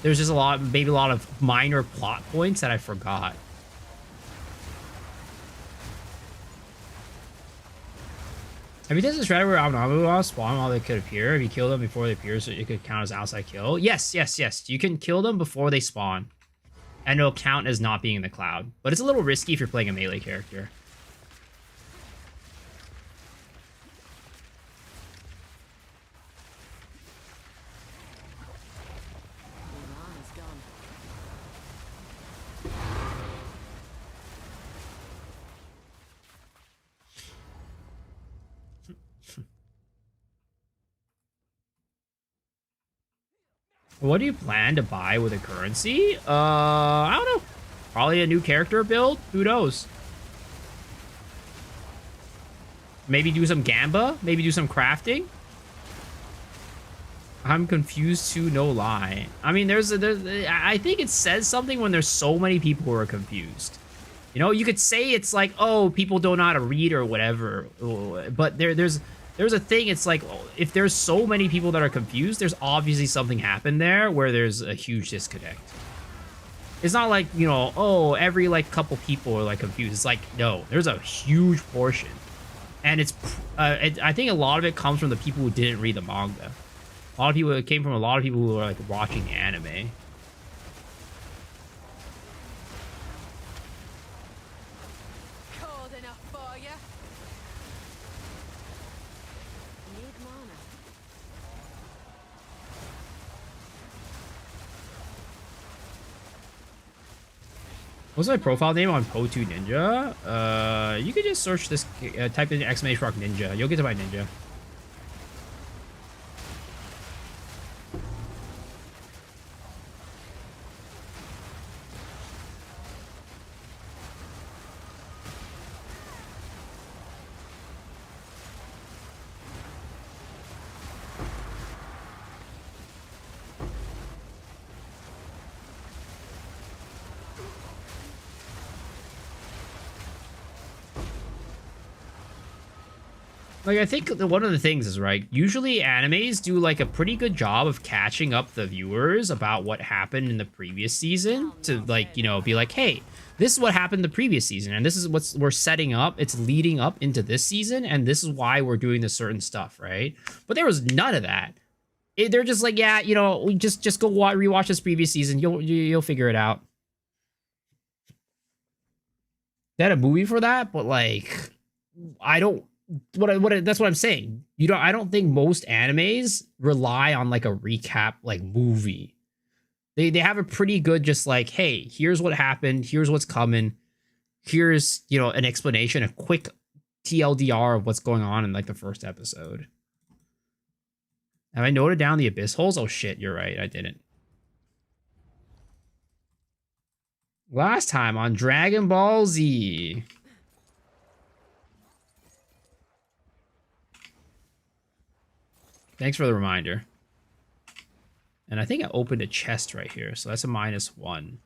there's just maybe a lot of minor plot points that I forgot. Have you tested the strategy where Aonamu spawn while they could appear? If you kill them before they appear, so it could count as outside kill? Yes. You can kill them before they spawn, and it'll count as not being in the cloud. But it's a little risky if you're playing a melee character. What do you plan to buy with a currency? I don't know. Probably a new character build? Who knows? Maybe do some Gamba? Maybe do some crafting? I'm confused too, no lie. I mean, I think it says something when there's so many people who are confused. You know, you could say it's like, oh, people don't know how to read or whatever. But there's a thing, it's like, if there's so many people that are confused, there's obviously something happened there where there's a huge disconnect. It's not like, you know, oh, every, like, couple people are, like, confused. It's like, no, there's a huge portion. And I think a lot of it comes from the people who didn't read the manga. A lot of people, it came from a lot of people who are, like, watching the anime. What's my profile name on Po2 Ninja? You could just search this, type in !rock ninja. You'll get to my ninja. Like, I think one of the things is, right, usually animes do, like, a pretty good job of catching up the viewers about what happened in the previous season to, like, you know, be like, hey, this is what happened the previous season, and this is what we're setting up. It's leading up into this season, and this is why we're doing this certain stuff, right? But there was none of that. They're just like, yeah, you know, we just go rewatch this previous season. You'll figure it out. They had a movie for that, but, like, I don't that's what I'm saying. I don't think most animes rely on like a recap like movie. They have a pretty good just like, hey, here's what happened, here's what's coming, here's, you know, an explanation, a quick TLDR of what's going on in like the first episode. Have I noted down the abyss holes? Oh shit, you're right, I didn't. Last time on Dragon Ball Z. Thanks for the reminder. And I think I opened a chest right here, so that's a -1.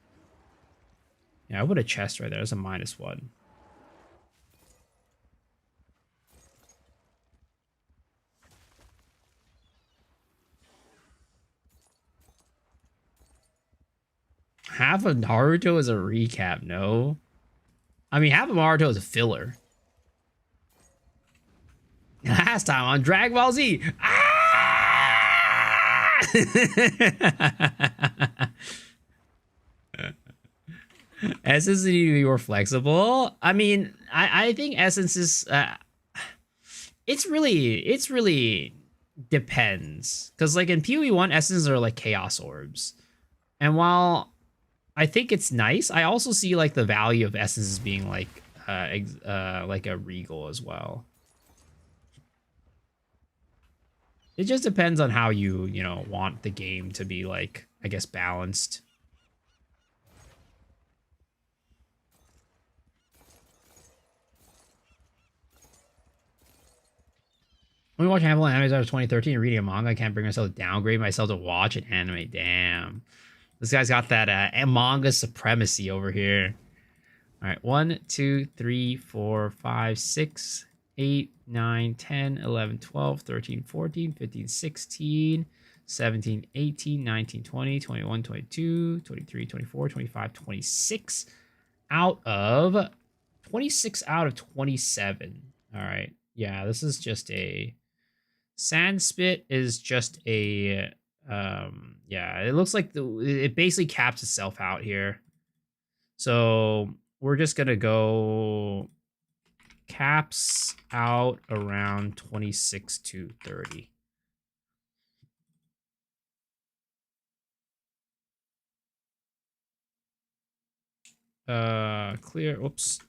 Yeah, I opened a chest right there. That's a -1. Half of Naruto is a recap, no? I mean, half of Naruto is a filler. Last time on Dragon Ball Z. Ah! Essence need to be more flexible. I mean, I think Essence is it's really depends. Because like in PoE1, Essences are like chaos orbs. And while I think it's nice, I also see like the value of Essences being like a regal as well. It just depends on how you know, want the game to be like, I guess, balanced. When we watch handful of animes out of 2013 and reading a manga, I can't bring myself to downgrade myself to watch an anime. Damn. This guy's got that manga supremacy over here. All right, 1, 2, 3, 4, 5, 6, 8, 9, 10, 11, 12, 13, 14, 15, 16, 17, 18, 19, 20, 21, 22, 23, 24, 25, 26 out of 26 out of 27. All right. Yeah, this is just a Sandspit is just a yeah, it looks like it basically caps itself out here. So we're just gonna go caps out around 26 to 30. Clear, oops.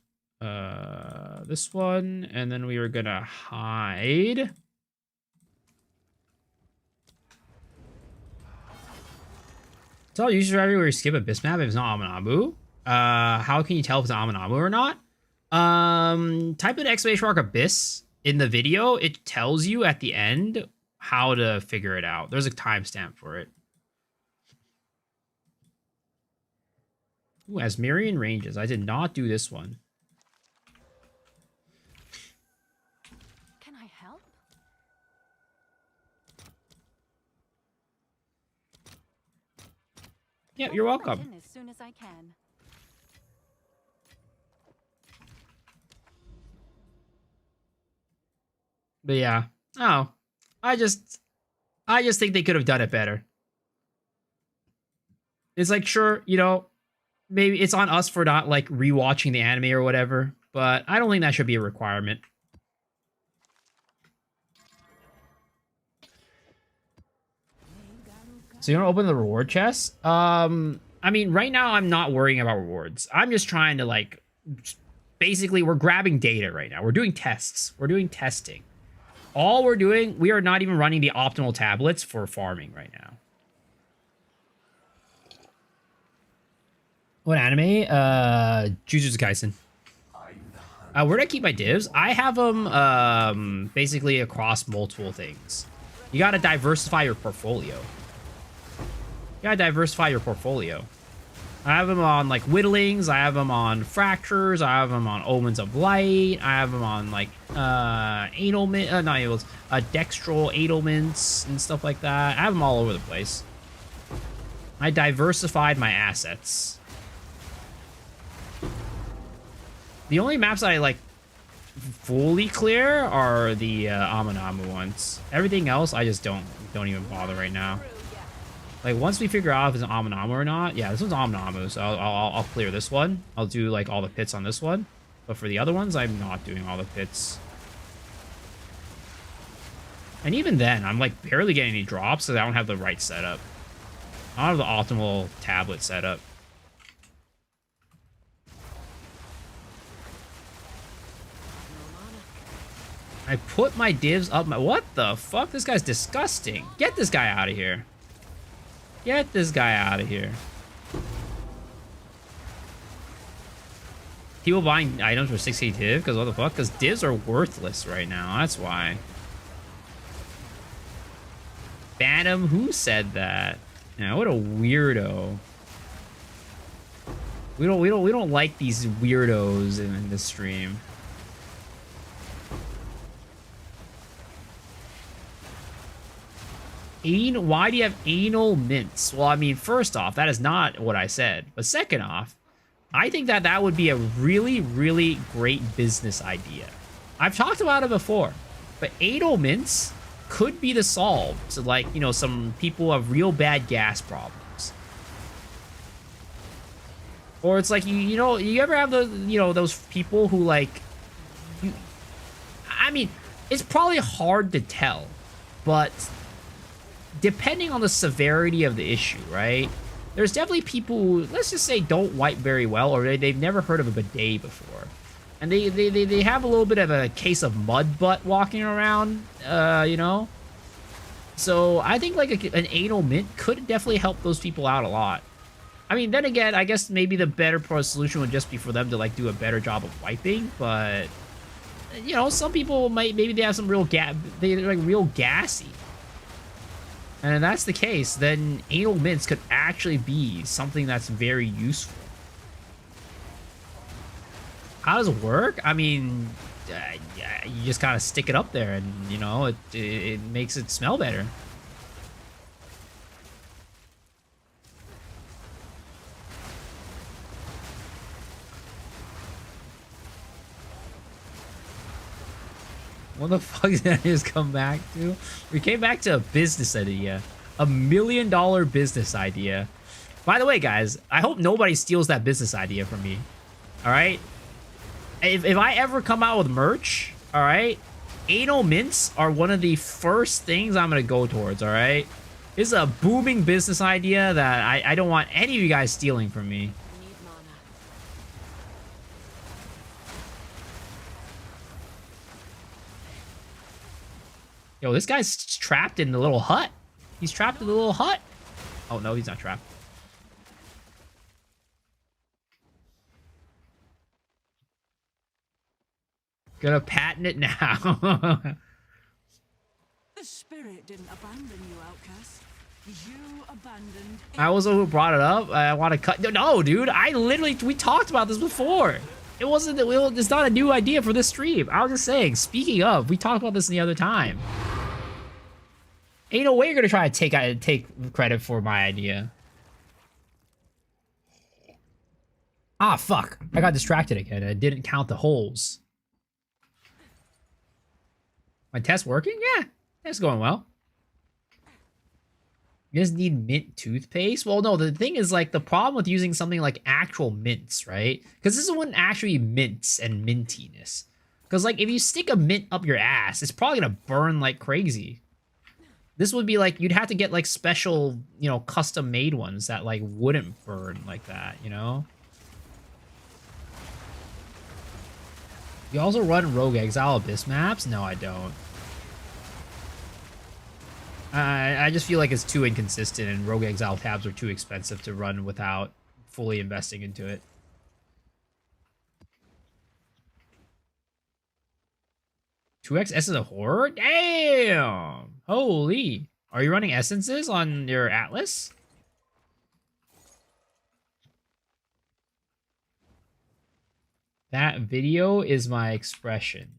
This one, and then we are gonna hide. Tell user everywhere you skip Abyss map if it's not Amanabu. How can you tell if it's Amanabu or not? Type in exclamation mark Abyss in the video. It tells you at the end how to figure it out. There's a timestamp for it. Ooh, Asmerian ranges. I did not do this one. Can I help? Yeah, you're welcome. As soon as I can. But yeah. Oh. I just think they could have done it better. It's like, sure, you know, maybe it's on us for not like rewatching the anime or whatever, but I don't think that should be a requirement. So you want to open the reward chest? I mean, right now I'm not worrying about rewards. I'm just trying to like, basically we're grabbing data right now. We're doing tests. We're doing testing. All we're doing, we are not even running the optimal tablets for farming right now. What anime? Jujutsu Kaisen. Where do I keep my divs? I have them basically across multiple things. You gotta diversify your portfolio. I have them on like whittlings, I have them on fractures, I have them on omens of light, I have them on like dextral edelments and stuff like that. I have them all over the place. I diversified my assets. The only maps that I like fully clear are the Amanamu ones. Everything else I just don't even bother right now. Like, once we figure out if it's an Amanamu or not, yeah, this one's Amanamu, so I'll clear this one. I'll do, like, all the pits on this one. But for the other ones, I'm not doing all the pits. And even then, I'm like barely getting any drops because I don't have the right setup. I don't have the optimal tablet setup. I put my divs up my... What the fuck? This guy's disgusting. Get this guy out of here. Get this guy out of here. People buying items for 6k div? Because what the fuck? Because divs are worthless right now. That's why. Phantom, who said that? Yeah, what a weirdo. We don't like these weirdos in this stream. Why do you have anal mints? Well, I mean, first off, that is not what I said. But second off, I think that that would be a really, really great business idea. I've talked about it before, but anal mints could be the solve to, like, you know, some people have real bad gas problems. Or it's like, you know, you ever have the, you know, those people who like, I mean, it's probably hard to tell, but depending on the severity of the issue, right? There's definitely people who, let's just say, don't wipe very well, or they've never heard of a bidet before. And they have a little bit of a case of mud butt walking around, you know? So I think like an anal mint could definitely help those people out a lot. I mean, then again, I guess maybe the better solution would just be for them to like do a better job of wiping, but you know, some people maybe they have some real they're like real gassy. And if that's the case, then anal mints could actually be something that's very useful. How does it work? I mean, you just kind of stick it up there and, you know, it makes it smell better. What the fuck did I just come back to? We came back to a business idea. $1 million business idea. By the way, guys, I hope nobody steals that business idea from me. All right? If I ever come out with merch, all right, anal mints are one of the first things I'm going to go towards, all right? This is a booming business idea that I don't want any of you guys stealing from me. Yo, this guy's trapped in the little hut. He's trapped in the little hut. Oh, no, he's not trapped. Gonna patent it now. The spirit didn't abandon you, outcast. You abandoned. I was the one who brought it up. I want to cut. No, dude. We talked about this before. It wasn't. It's not a new idea for this stream. I was just saying. Speaking of, we talked about this the other time. Ain't no way you're gonna try to take credit for my idea. Ah, fuck. I got distracted again. I didn't count the holes. My test working? Yeah, it's going well. You just need mint toothpaste? Well, no, the thing is, like, the problem with using something like actual mints, right? Because this wouldn't actually be mints and mintiness. Because, like, if you stick a mint up your ass, it's probably gonna burn like crazy. This would be like, you'd have to get like special, you know, custom made ones that like wouldn't burn like that, you know? You also run Rogue Exile Abyss maps? No, I don't. I just feel like it's too inconsistent and Rogue Exile tabs are too expensive to run without fully investing into it. 2x Essence of Horror? Damn! Holy. Are you running essences on your Atlas? That video is my expression.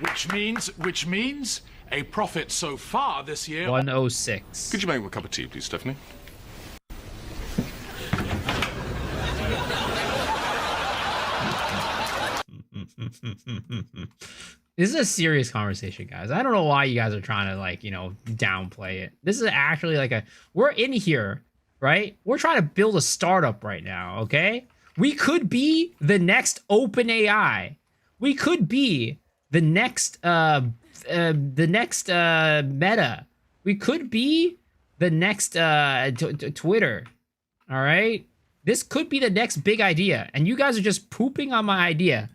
Which means a profit so far this year. 106. Could you make me a cup of tea, please, Stephanie? This is a serious conversation, guys. I don't know why you guys are trying to, like, you know, downplay it. This is actually like we're in here, right? We're trying to build a startup right now, okay? We could be the next OpenAI. We could be the next meta. We could be the next Twitter. All right? This could be the next big idea, and you guys are just pooping on my idea.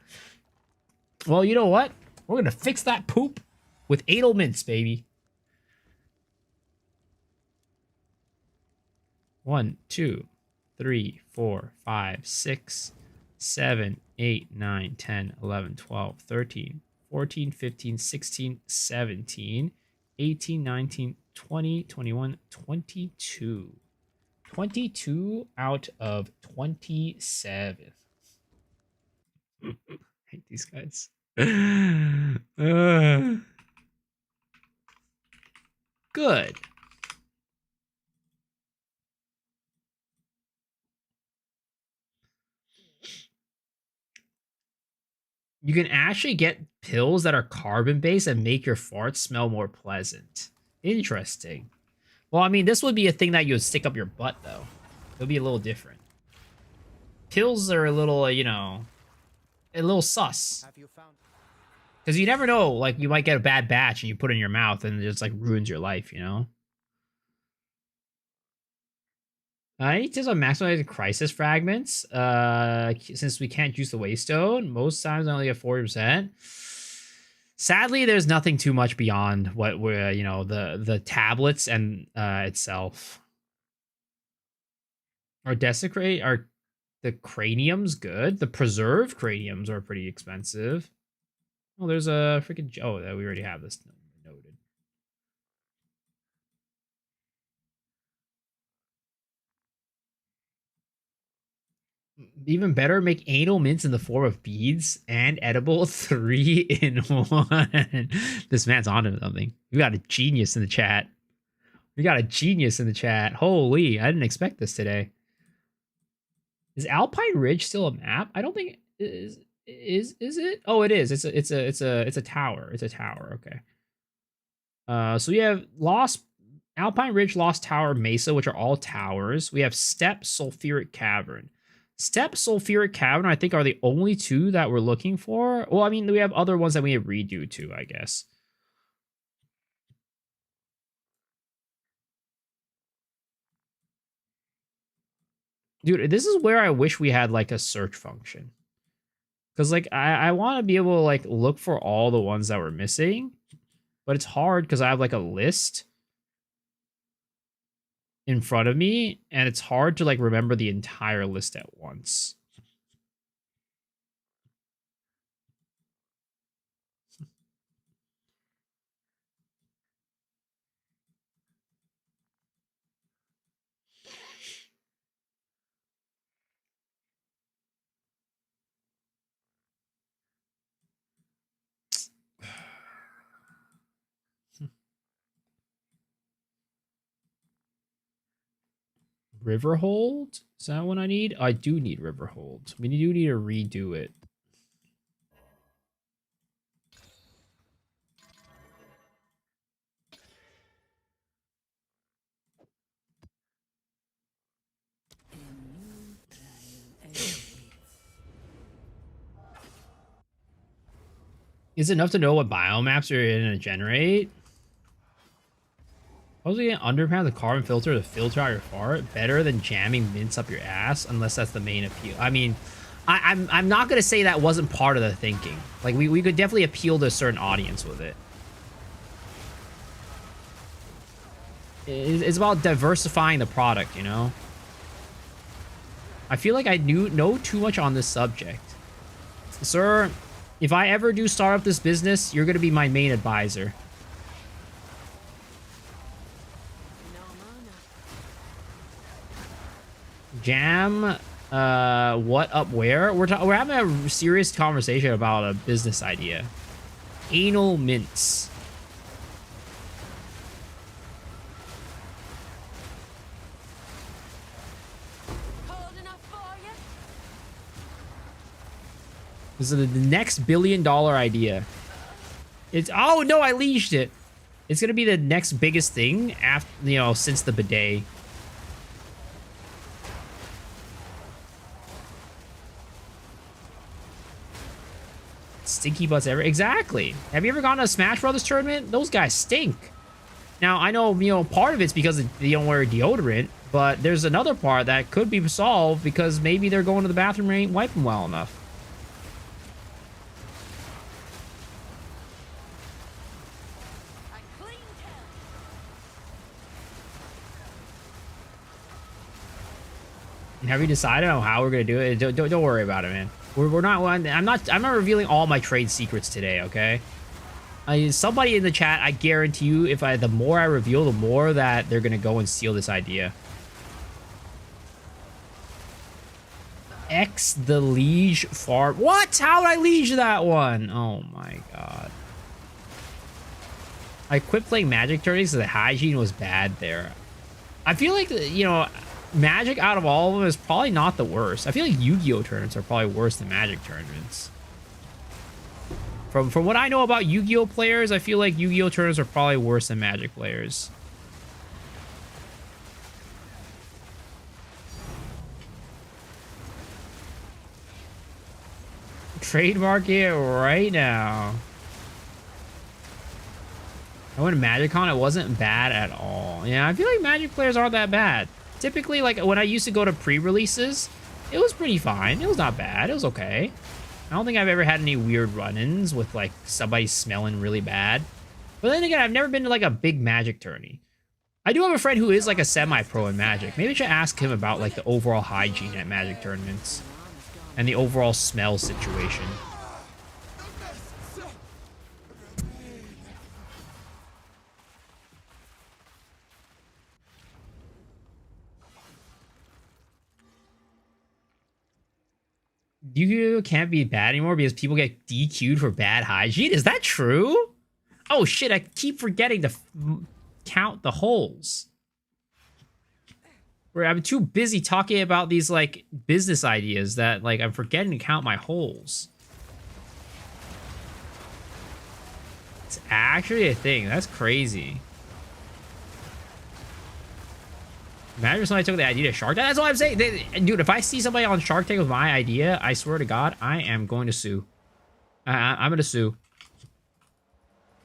Well, you know what? We're gonna fix that poop with anal mints, baby. 1, 2, 3, 4, 5, 6, 7, 8, 9, 10, 11, 12, 13, 14, 15, 16, 17, 18, 19, 20, 21, 22. 22 out of 27. I hate these guys. Good. You can actually get pills that are carbon based and make your farts smell more pleasant. Interesting. Well, I mean, this would be a thing that you would stick up your butt, though. It'll be a little different. Pills are a little, you know, a little sus. Because you never know, like, you might get a bad batch and you put it in your mouth and it just, like, ruins your life, you know? Any tips on maximizing crisis fragments? Since we can't use the waystone, most times I only get 40%. Sadly, there's nothing too much beyond what we're, you know, the tablets and itself. Are desecrate are the craniums good? The preserved craniums are pretty expensive. Oh, there's a freaking that we already have this noted. Even better, make anal mints in the form of beads and edible 3 in 1. This man's onto something. We got a genius in the chat. We got a genius in the chat. Holy, I didn't expect this today. Is Alpine Ridge still a map? I don't think it is. Is it? Oh, it is. It's a tower. It's a tower. Okay. So we have Alpine Ridge, Lost Tower, Mesa, which are all towers. We have Steppe, Sulfuric Cavern. Steppe, Sulfuric Cavern, I think, are the only two that we're looking for. Well, I mean, we have other ones that we have redo too, I guess. Dude, this is where I wish we had, like, a search function. Because, like, I want to be able to, like, look for all the ones that we're missing. But it's hard because I have, like, a list in front of me. And it's hard to, like, remember the entire list at once. Riverhold? Is that what I need? I do need Riverhold. We do need to redo it. Is it enough to know what biomaps are going to generate? I was getting underpants a carbon filter to filter out your fart better than jamming mints up your ass, unless that's the main appeal. I mean, I'm not gonna say that wasn't part of the thinking. Like we could definitely appeal to a certain audience with it. It's about diversifying the product, you know. I feel like I know too much on this subject, sir. If I ever do start up this business, you're gonna be my main advisor. Jam, what up where? We're having a serious conversation about a business idea. Anal mints. This is the next $1 billion idea. It's, oh no, I leashed it. It's gonna be the next biggest thing after, you know, since the bidet. Stinky butts ever. Exactly. Have you ever gone to a Smash Brothers tournament? Those guys stink. Now, I know, you know, part of it's because they don't wear deodorant, but there's another part that could be solved because maybe they're going to the bathroom and ain't wiping well enough. Have you decided on how we're gonna do it? Don't worry about it, man. We're not. I'm not revealing all my trade secrets today. Okay. Somebody in the chat, I guarantee you, the more I reveal, the more that they're gonna go and steal this idea. X the liege farm. What? How would I liege that one? Oh my god. I quit playing Magic tournaments because the hygiene was bad there. I feel like, you know, Magic out of all of them is probably not the worst. I feel like Yu-Gi-Oh tournaments are probably worse than Magic tournaments. From what I know about Yu-Gi-Oh players, I feel like Yu-Gi-Oh tournaments are probably worse than Magic players. Trademark it right now. I went to MagicCon, it wasn't bad at all. Yeah, I feel like Magic players aren't that bad. Typically, like, when I used to go to pre-releases, it was pretty fine. It was not bad. It was okay. I don't think I've ever had any weird run-ins with, like, somebody smelling really bad. But then again, I've never been to, like, a big Magic tourney. I do have a friend who is, like, a semi-pro in Magic. Maybe I should ask him about, like, the overall hygiene at Magic tournaments. And the overall smell situation. Yu-Gi-Oh can't be bad anymore because people get DQ'd for bad hygiene? Is that true? Oh shit, I keep forgetting to count the holes. Where I'm too busy talking about these, like, business ideas that, like, I'm forgetting to count my holes. It's actually a thing. That's crazy. Imagine if somebody took the idea to Shark Tank. That's what I'm saying. Dude, if I see somebody on Shark Tank with my idea, I swear to God, I am going to sue. I'm going to sue.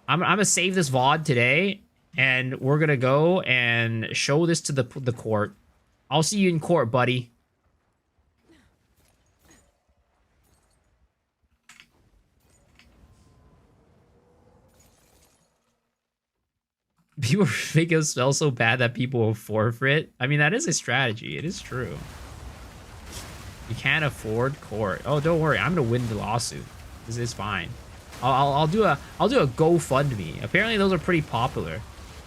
I'm going to save this VOD today, and we're going to go and show this to the court. I'll see you in court, buddy. People make us smell so bad that people will forfeit. I mean, that is a strategy. It is true. You can't afford court. Oh, don't worry. I'm gonna win the lawsuit. This is fine. I'll do a GoFundMe. Apparently, those are pretty popular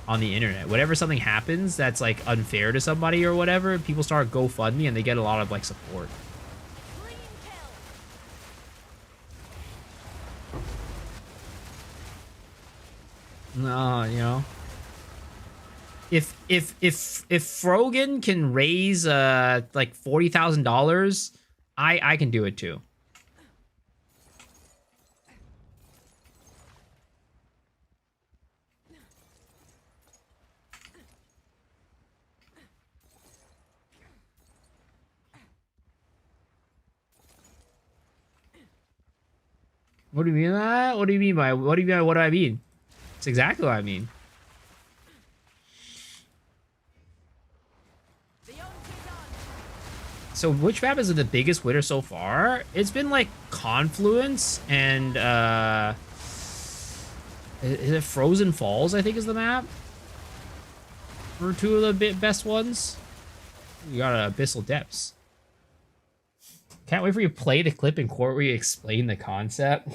on the internet. Whenever something happens that's, like, unfair to somebody or whatever, people start GoFundMe and they get a lot of, like, support. No, you know. If Frogan can raise like $40,000, I can do it too. What do you mean by that? What do you mean by what do you mean by what do I mean? It's exactly what I mean. So which map is the biggest winner so far? It's been like Confluence and is it Frozen Falls, I think is the map? Or two of the best ones. You got Abyssal Depths. Can't wait for you to play the clip in court where you explain the concept.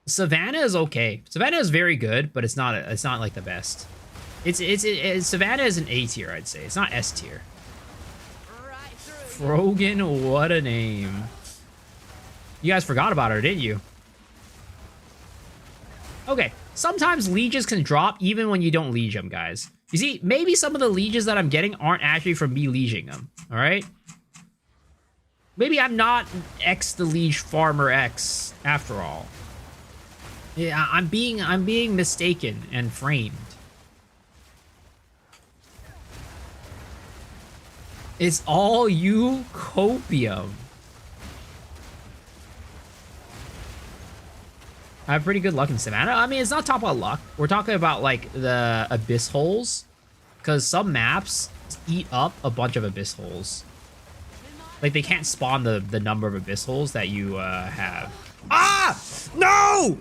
Savannah is okay. Savannah is very good, but it's not like the best. Savannah is an A tier, I'd say. It's not S tier. Frogan, what a name. You guys forgot about her, didn't you? Okay, sometimes lieges can drop even when you don't liege them, guys. You see, maybe some of the lieges that I'm getting aren't actually from me lieging them, all right? Maybe I'm not X the liege farmer X after all. Yeah, I'm being mistaken and framed. It's all you, copium. I have pretty good luck in Savannah. I mean, it's not talking about luck. We're talking about, like, the abyss holes. Because some maps eat up a bunch of abyss holes. Like, they can't spawn the number of abyss holes that you have. Ah! No!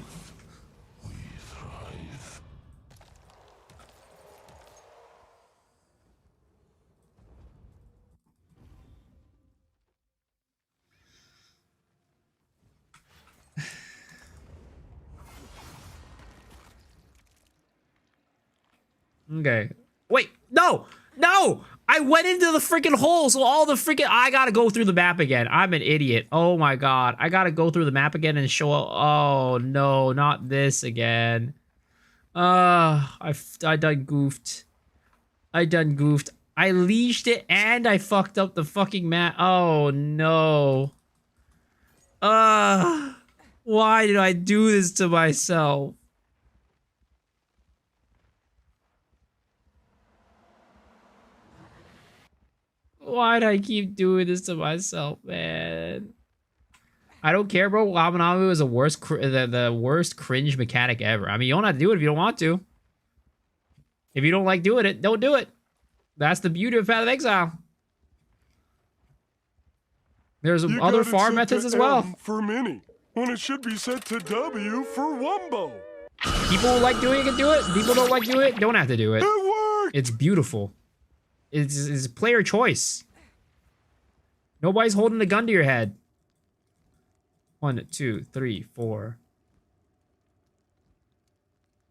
Okay. Wait, no! No! I went into the freaking hole, so all the freaking... I gotta go through the map again. I'm an idiot. Oh my god. I gotta go through the map again and show... Oh, no, not this again. I done goofed. I done goofed. I leashed it and I fucked up the fucking map. Oh, no. Why did I do this to myself? Why'd I keep doing this to myself, man? I don't care, bro. Wabanamu is the worst cringe mechanic ever. I mean, you don't have to do it if you don't want to. If you don't like doing it, don't do it. That's the beauty of Path of Exile. There's other farm methods as well. M for mini, when it should be set to W for Wumbo. People like doing it can do it. People don't like doing it, don't have to do it. It worked! It's beautiful. It's player choice. Nobody's holding a gun to your head. 1, 2, 3, 4,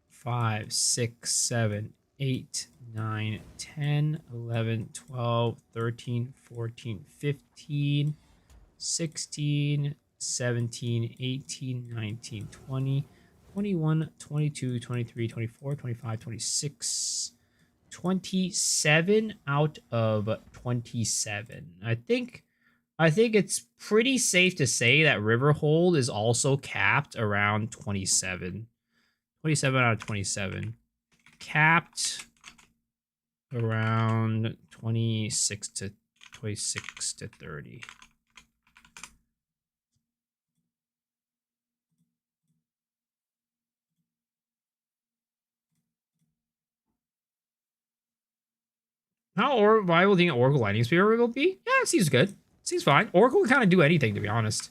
5, 6, 7, 8, 9, 10, 11, 12, 13, 14, 15, 16, 17, 18, 19, 20, 21, 22, 23, 24, 25, 26, 27 out of 27. I think it's pretty safe to say that Riverhold is also capped around 27. 27 out of 27. Capped around 26 to 30. How viable do you think Oracle Lightning Spear will be? Yeah, it seems good. Seems fine. Oracle can kind of do anything, to be honest.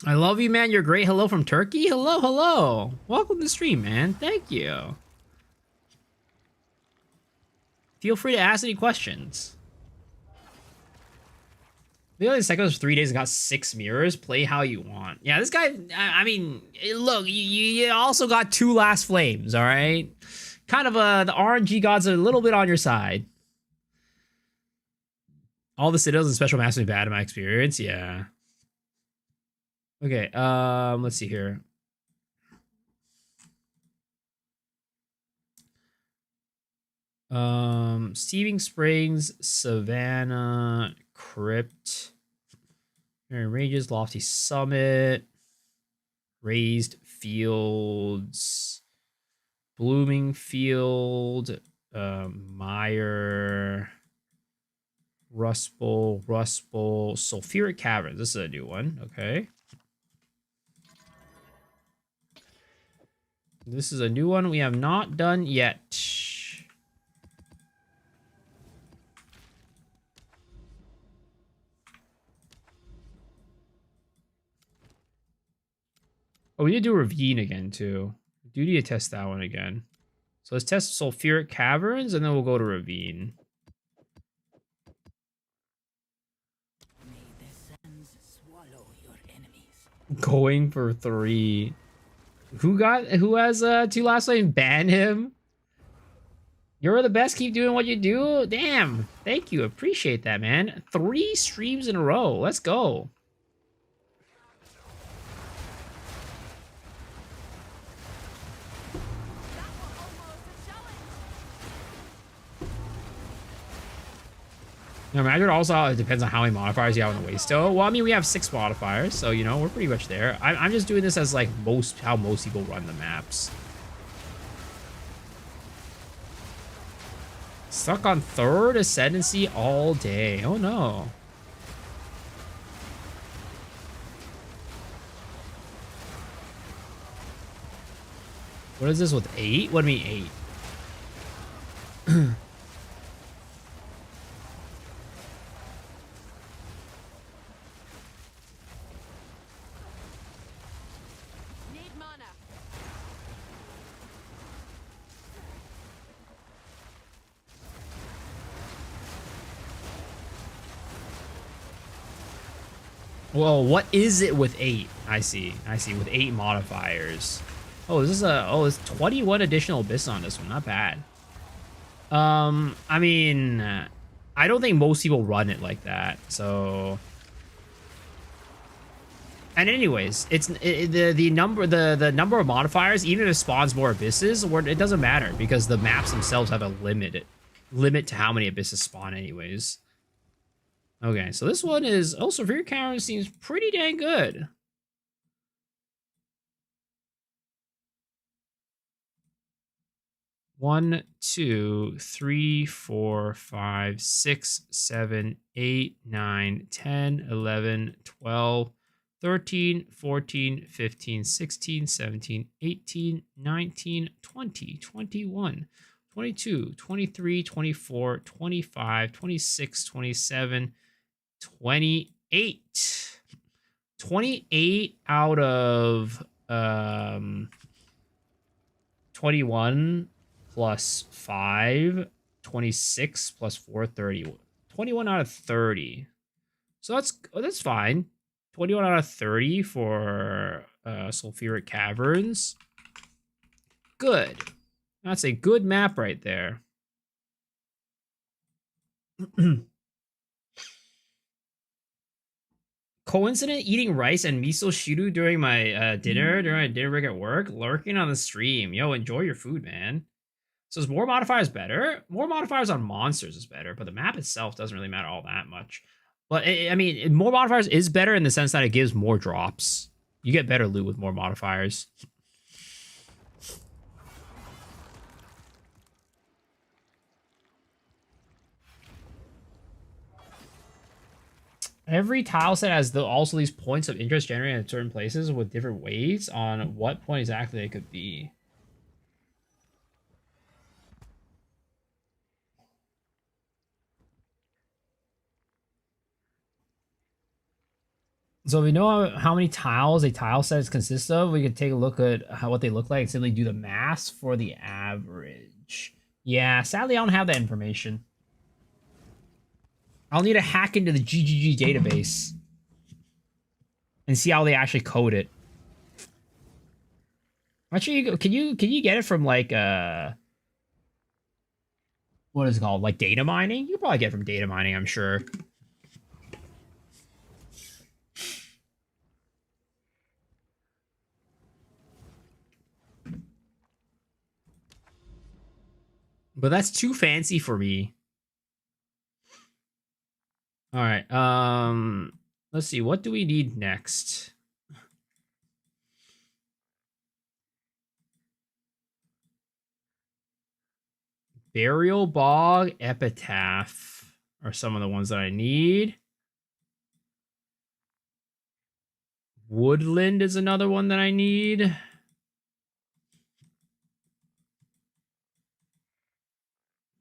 I love you, man. You're great. Hello from Turkey. Hello, hello. Welcome to the stream, man. Thank you. Feel free to ask any questions. The only second was 3 days and got 6 mirrors. Play how you want. Yeah, this guy, I mean, look, you also got 2 last flames, all right? Kind of the RNG gods are a little bit on your side. All the citadels and special masters are bad in my experience. Yeah. Okay, let's see here. Steaming Springs, Savannah, Crypt, Mary Ranges, Lofty Summit, Raised Fields, Blooming Field, Meyer, Rust Bowl, Sulfuric Caverns. This is a new one. Okay. This is a new one we have not done yet. Oh, we need to do Ravine again, too. We do need to test that one again. So let's test Sulfuric Caverns, and then we'll go to Ravine. May the sands swallow your enemies. Going for 3. Who has 2 last lane? Ban him. You're the best. Keep doing what you do. Damn. Thank you. Appreciate that, man. 3 streams in a row. Let's go. No, Magic also, it depends on how many modifiers you have on the Waysto. Well, I mean, we have 6 modifiers, so, you know, we're pretty much there. I'm just doing this as, like, how most people run the maps. Stuck on 3rd ascendancy all day. Oh no. What is this with 8? What do you mean 8? Need mana. Well, what is it with 8? I see. I see. With 8 modifiers. Oh, this is it's 21 additional abyss on this one. Not bad. I mean, I don't think most people run it like that. So, and anyways, the number of modifiers, even if it spawns more abysses, it doesn't matter because the maps themselves have a limit to how many abysses spawn anyways. Okay, so this one is also Severe Counter seems pretty dang good. One, 2, 3, 4, 5, 6, 7, 8, 9, 10, 11, 12, 13, 14, 15, 16, 17, 18, 19, 20, 21, 22, 23, 24, 25, 26, 27, 28. 28 out of 21 plus 5, 26 plus 4, 30. 21 out of 30. So that's fine. 21 out of 30 for Sulfuric Caverns. Good. That's a good map right there. Coincident eating rice and miso shiru during my dinner break at work, lurking on the stream. Yo, enjoy your food, man. So is more modifiers better? More modifiers on monsters is better, but the map itself doesn't really matter all that much. But I mean, more modifiers is better in the sense that it gives more drops. You get better loot with more modifiers. Every tile set has also these points of interest generated in certain places with different weights on what point exactly they could be. So if we know how many tiles a tile set consists of, we can take a look at what they look like and simply do the math for the average. Yeah, sadly, I don't have that information. I'll need to hack into the GGG database and see how they actually code it. Actually, can you get it from like what is it called? Like data mining? You can probably get it from data mining, I'm sure. But that's too fancy for me. All right. Let's see. What do we need next? Burial Bog, Epitaph are some of the ones that I need. Woodland is another one that I need.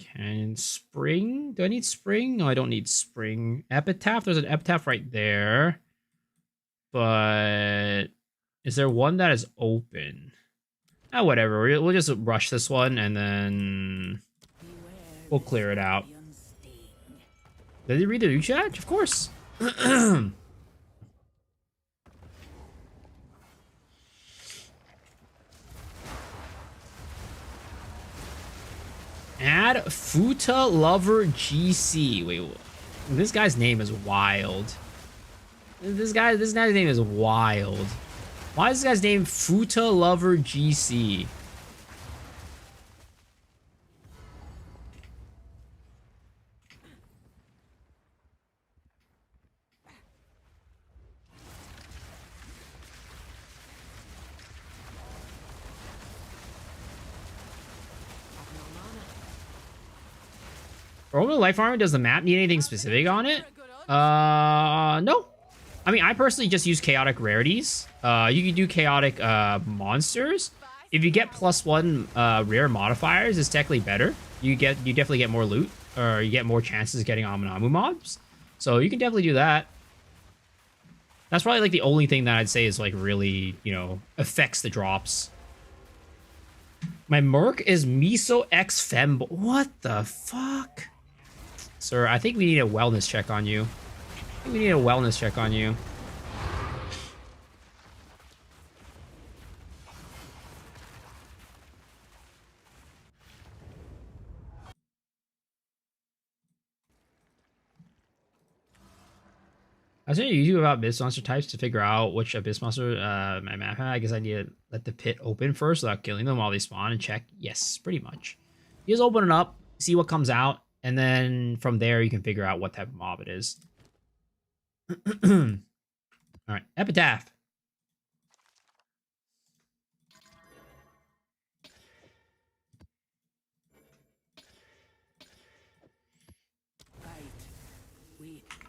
Canyon Spring? Do I need Spring? No, I don't need Spring. Epitaph? There's an Epitaph right there. But is there one that is open? Ah, whatever. We'll just rush this one and then we'll clear it out. Did you read the chat? Of course. Add Futa Lover GC. Wait, this guy's name is wild. This guy's name is wild. Why is this guy's name Futa Lover GC? For Omen of Life Armor, does the map need anything specific on it? No. I mean, I personally just use chaotic rarities. You can do chaotic monsters. If you get +1 rare modifiers, it's technically better. You definitely get more loot, or you get more chances of getting Aminamu mobs. So you can definitely do that. That's probably like the only thing that I'd say is like really, you know, affects the drops. My Merc is Miso X Fem. What the fuck? Sir, I think we need a wellness check on you. I think we need a wellness check on you. I was saying YouTube about Abyss Monster types to figure out which Abyss Monster my map had. I guess I need to let the pit open first without killing them while they spawn and check. Yes, pretty much. You just open it up, see what comes out, and then from there you can figure out what type of mob it is. Alright, Epitaph.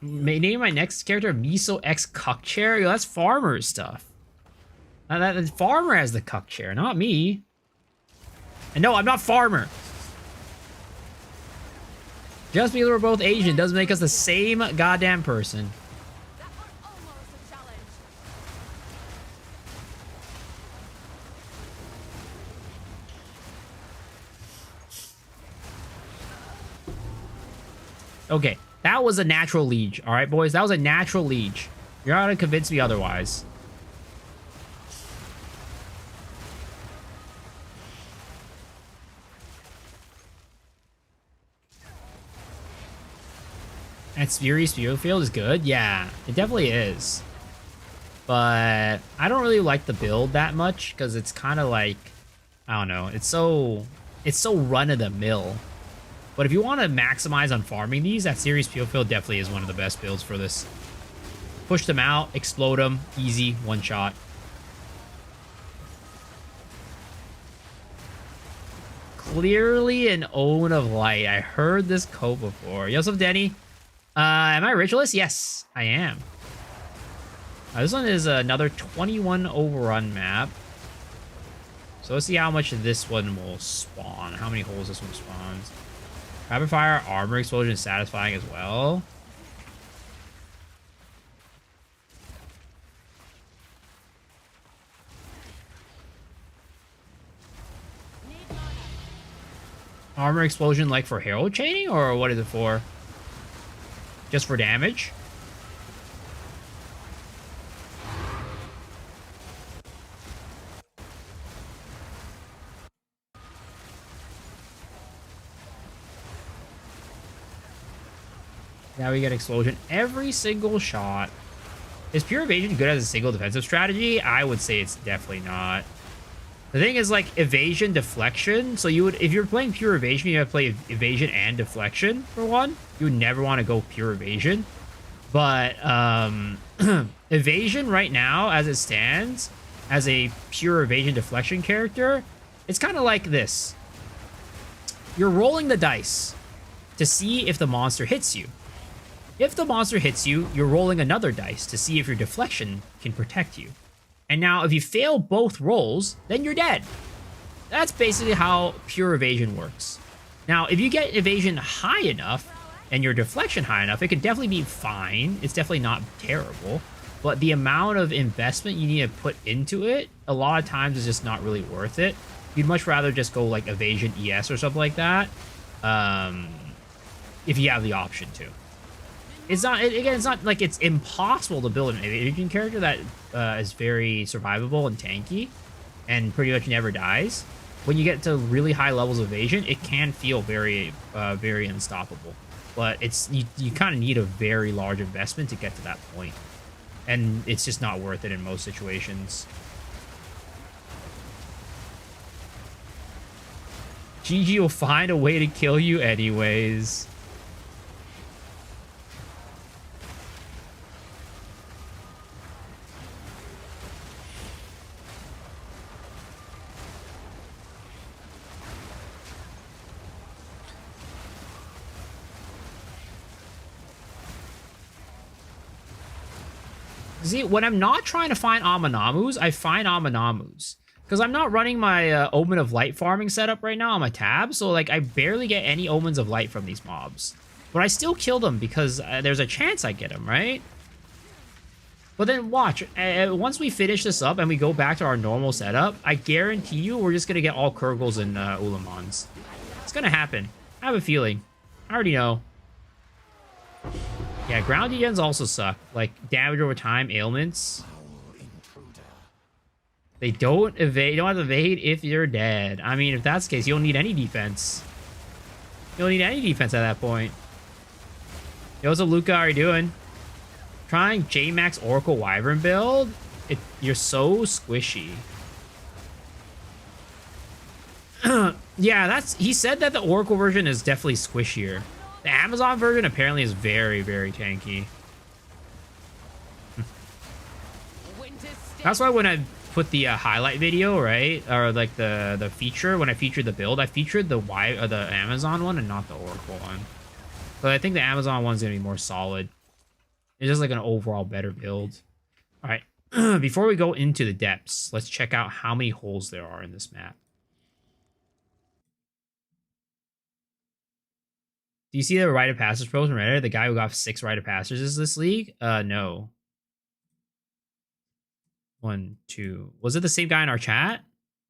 Name my next character Miso X Cuck Chair. Yo, that's Farmer's stuff. That Farmer has the Cuck Chair, not me. And no, I'm not Farmer. Just because we're both Asian doesn't make us the same goddamn person. That was almost a challenge. Okay, that was a natural liege. All right, boys, that was a natural liege. You're not gonna convince me otherwise. And Fury's Field is good. Yeah, it definitely is. But I don't really like the build that much because it's kind of like, I don't know. It's so run of the mill. But if you want to maximize on farming these, that Series Field definitely is one of the best builds for this. Push them out, explode them, easy, one shot. Clearly an Omen of Light. I heard this code before. Yosef Denny. Am I a Ritualist? Yes, I am. This one is another 21 overrun map. So let's see how much this one will spawn. How many holes this one spawns. Rapid fire, armor explosion is satisfying as well. Armor explosion like for hero chaining, or what is it for? Just for damage? Now we get explosion every single shot. Is pure evasion good as a single defensive strategy? I would say it's definitely not. The thing is, like, evasion, deflection. So you would, if you're playing pure evasion, you have to play evasion and deflection for one. You would never want to go pure evasion. But evasion right now, as it stands, as a pure evasion deflection character, it's kind of like this. You're rolling the dice to see if the monster hits you. If the monster hits you, you're rolling another dice to see if your deflection can protect you. And now, if you fail both rolls, then you're dead. That's basically how pure evasion works. Now, if you get evasion high enough, and your deflection high enough, it can definitely be fine. It's definitely not terrible. But the amount of investment you need to put into it, a lot of times is just not really worth it. You'd much rather just go like evasion ES or something like that. If you have the option to. It's not, again, it's not like it's impossible to build an evasion character that is very survivable and tanky and pretty much never dies. When you get to really high levels of evasion, it can feel very, very unstoppable. But it's you kind of need a very large investment to get to that point. And it's just not worth it in most situations. GG will find a way to kill you anyways. See, when I'm not trying to find Amanamus, I find Amanamus. Because I'm not running my Omen of Light farming setup right now on my tab, so like I barely get any Omens of Light from these mobs. But I still kill them because there's a chance I get them, right? But then watch, once we finish this up and we go back to our normal setup, I guarantee you we're just going to get all Kurgles and Ulamans. It's going to happen. I have a feeling. I already know. Yeah, ground degens also suck. Like, damage over time, ailments. They don't evade. You don't have to evade if you're dead. I mean, if that's the case, you don't need any defense. You don't need any defense at that point. Yo, what's up, Luca? How are you doing? Trying J-Max Oracle Wyvern build? You're so squishy. Yeah, he said that the Oracle version is definitely squishier. The Amazon version apparently is very, very tanky. That's why when I put the highlight video, right, or like the feature, when I featured the build, I featured the Amazon one and not the Oracle one. But I think the Amazon one's gonna be more solid. It's just like an overall better build. All right, before we go into the depths, let's check out how many holes there are in this map. Do you see the rite of passage pros from Reddit? The guy who got 6 rite of passages this league? No. 1, 2. Was it the same guy in our chat?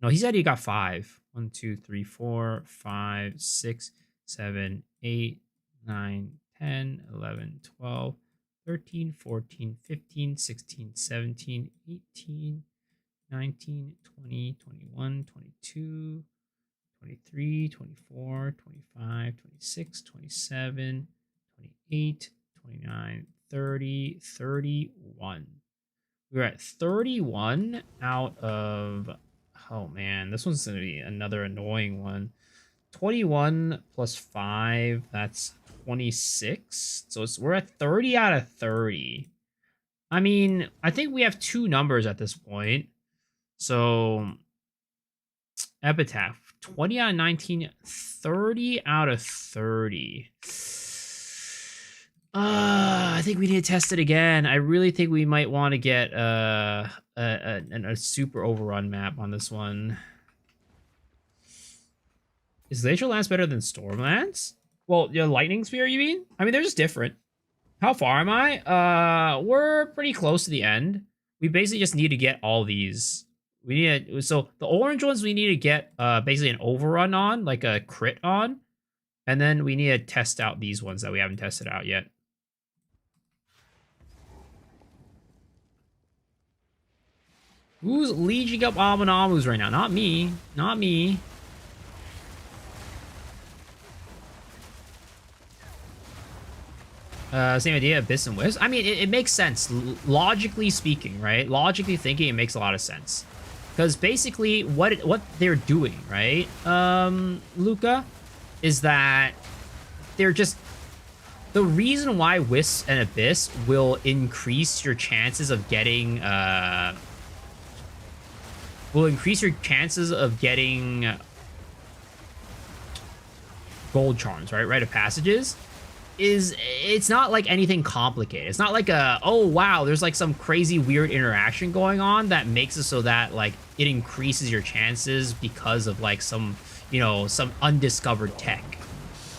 No, he said he got 5. 1, 2, 3, 4, 5, 6, 7, 8, 9, 10, 11, 12, 13, 14, 15, 16, 17, 18, 19, 20, 21, 22, 23, 24, 25, 26, 27, 28, 29, 30, 31. We're at 31 out of... Oh, man. This one's going to be another annoying one. 21 plus 5, that's 26. So we're at 30 out of 30. I mean, I think we have 2 numbers at this point. So, Epitaph. 20 out of 19, 30 out of 30. I think we need to test it again. I really think we might want to get a super overrun map on this one. Is Glacial Lance better than Stormlance? Well, your Lightning Spear, you mean? I mean, they're just different. How far am I? We're pretty close to the end. We basically just need to get all these. We need so the orange ones we need to get basically an overrun on, like a crit on, and then we need to test out these ones that we haven't tested out yet. Who's leeching up Amanamus right now? Not me. Not me. Same idea, Abyss and Wisp. I mean, it makes sense. Logically speaking, right? Logically thinking, it makes a lot of sense. Because basically, what they're doing, right, Luca, is that they're just... The reason why Wisp and Abyss will increase your chances of getting... gold charms, right? Rite of passages. It's not like anything complicated. It's not like oh wow, there's like some crazy weird interaction going on that makes it so that like it increases your chances because of like some, you know, some undiscovered tech.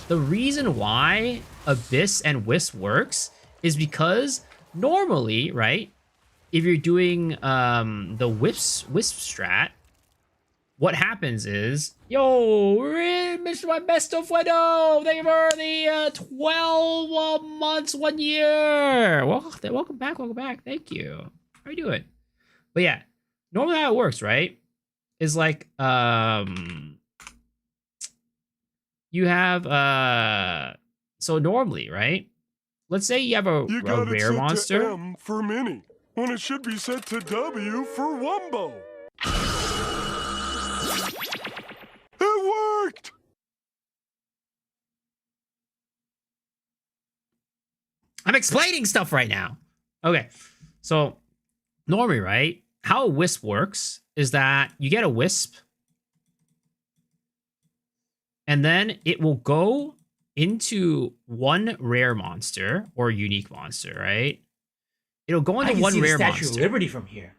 The reason why Abyss and Wisp works is because normally, right, if you're doing the Wisp strat, what happens is, yo, Mr. My best of Fuego, thank you for the 12 months, 1 year. Welcome back, thank you. How are you doing? But yeah, normally how it works, right, is like, you have, so normally, right, let's say you have a rare monster. To M for mini, when it should be set to W for Wumbo. It worked! I'm explaining stuff right now. Okay, so normally, right, how a Wisp works is that you get a Wisp, and then it will go into one rare monster or unique monster, right? It'll go I into can one see the rare Statue monster. of Liberty from here.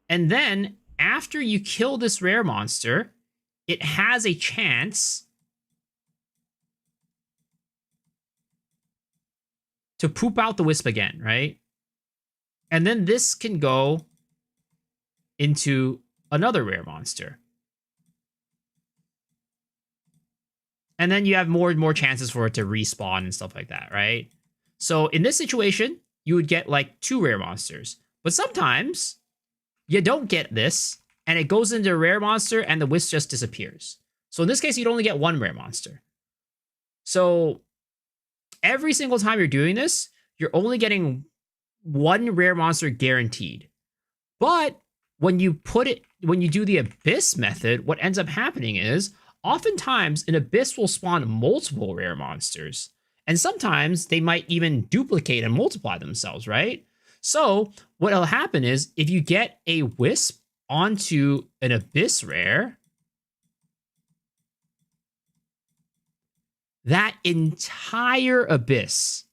And then after you kill this rare monster, it has a chance to poop out the wisp again, right? And then this can go into another rare monster. And then you have more and more chances for it to respawn and stuff like that, right? So in this situation, you would get like 2 rare monsters. But sometimes you don't get this, and it goes into a rare monster, and the wisp just disappears. So in this case, you'd only get 1 rare monster. So every single time you're doing this, you're only getting 1 rare monster guaranteed. But when you do the abyss method, what ends up happening is oftentimes an abyss will spawn multiple rare monsters. And sometimes they might even duplicate and multiply themselves, right? So what'll happen is if you get a wisp onto an abyss rare, that entire abyss,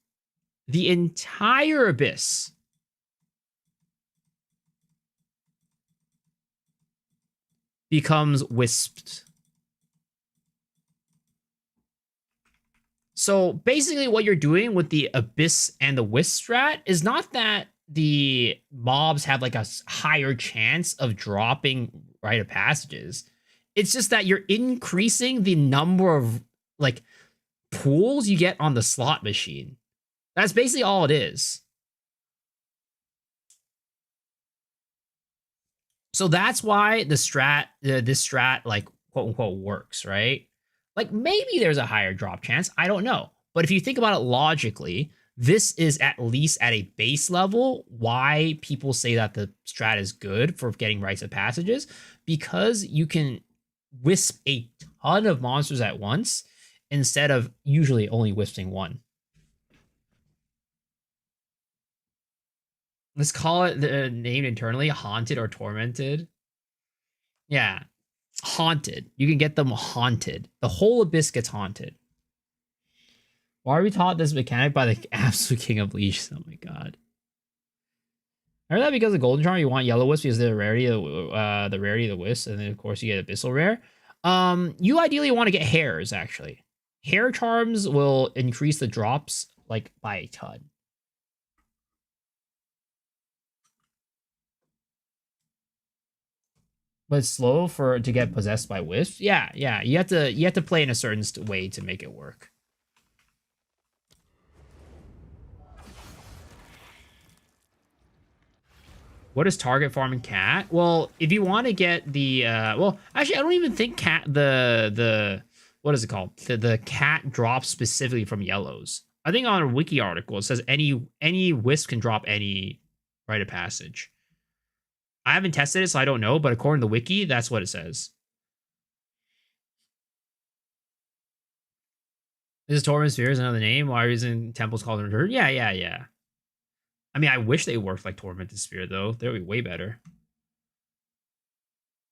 the entire abyss, becomes wisped. So basically what you're doing with the abyss and the wisp strat is not that the mobs have like a higher chance of dropping rite of passages. It's just that you're increasing the number of like pools you get on the slot machine. That's basically all it is. So that's why this strat like quote unquote works, right? Like maybe there's a higher drop chance, I don't know. But if you think about it logically, this is at least at a base level why people say that the strat is good for getting rites of passages, because you can wisp a ton of monsters at once instead of usually only wisping 1. Let's call it the name internally, haunted or tormented. Yeah, haunted. You can get them haunted. The whole abyss gets haunted. Why are we taught this mechanic by the absolute king of leashes? Oh my god. I heard that because of golden charm, you want yellow wisp because of the rarity of the wisp, and then of course you get abyssal rare. You ideally want to get hairs actually. Hair charms will increase the drops like by a ton. But it's slow to get possessed by wisps. Yeah. You have to play in a certain way to make it work. What is target farming cat? Well, if you want to get the well, actually, I don't even think cat the what is it called? The cat drops specifically from yellows. I think on a wiki article it says any wisp can drop any rite of passage. I haven't tested it, so I don't know, but according to the wiki, that's what it says. Is Torment Spheres another name? Why are you using temples called Return? Yeah. I mean, I wish they worked like Tormented Sphere, though. That would be way better.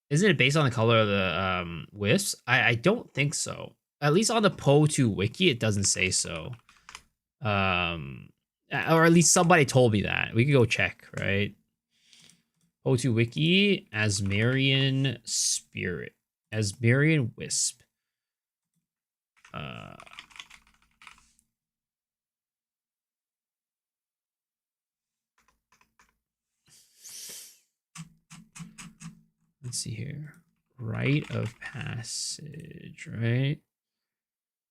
Isn't it based on the color of the wisps? I don't think so. At least on the Po2 wiki, it doesn't say so. Or at least somebody told me that. We could go check, right? Po2 wiki, Asmarian Spirit. Asmarian Wisp. Let's see here. Rite of passage, right?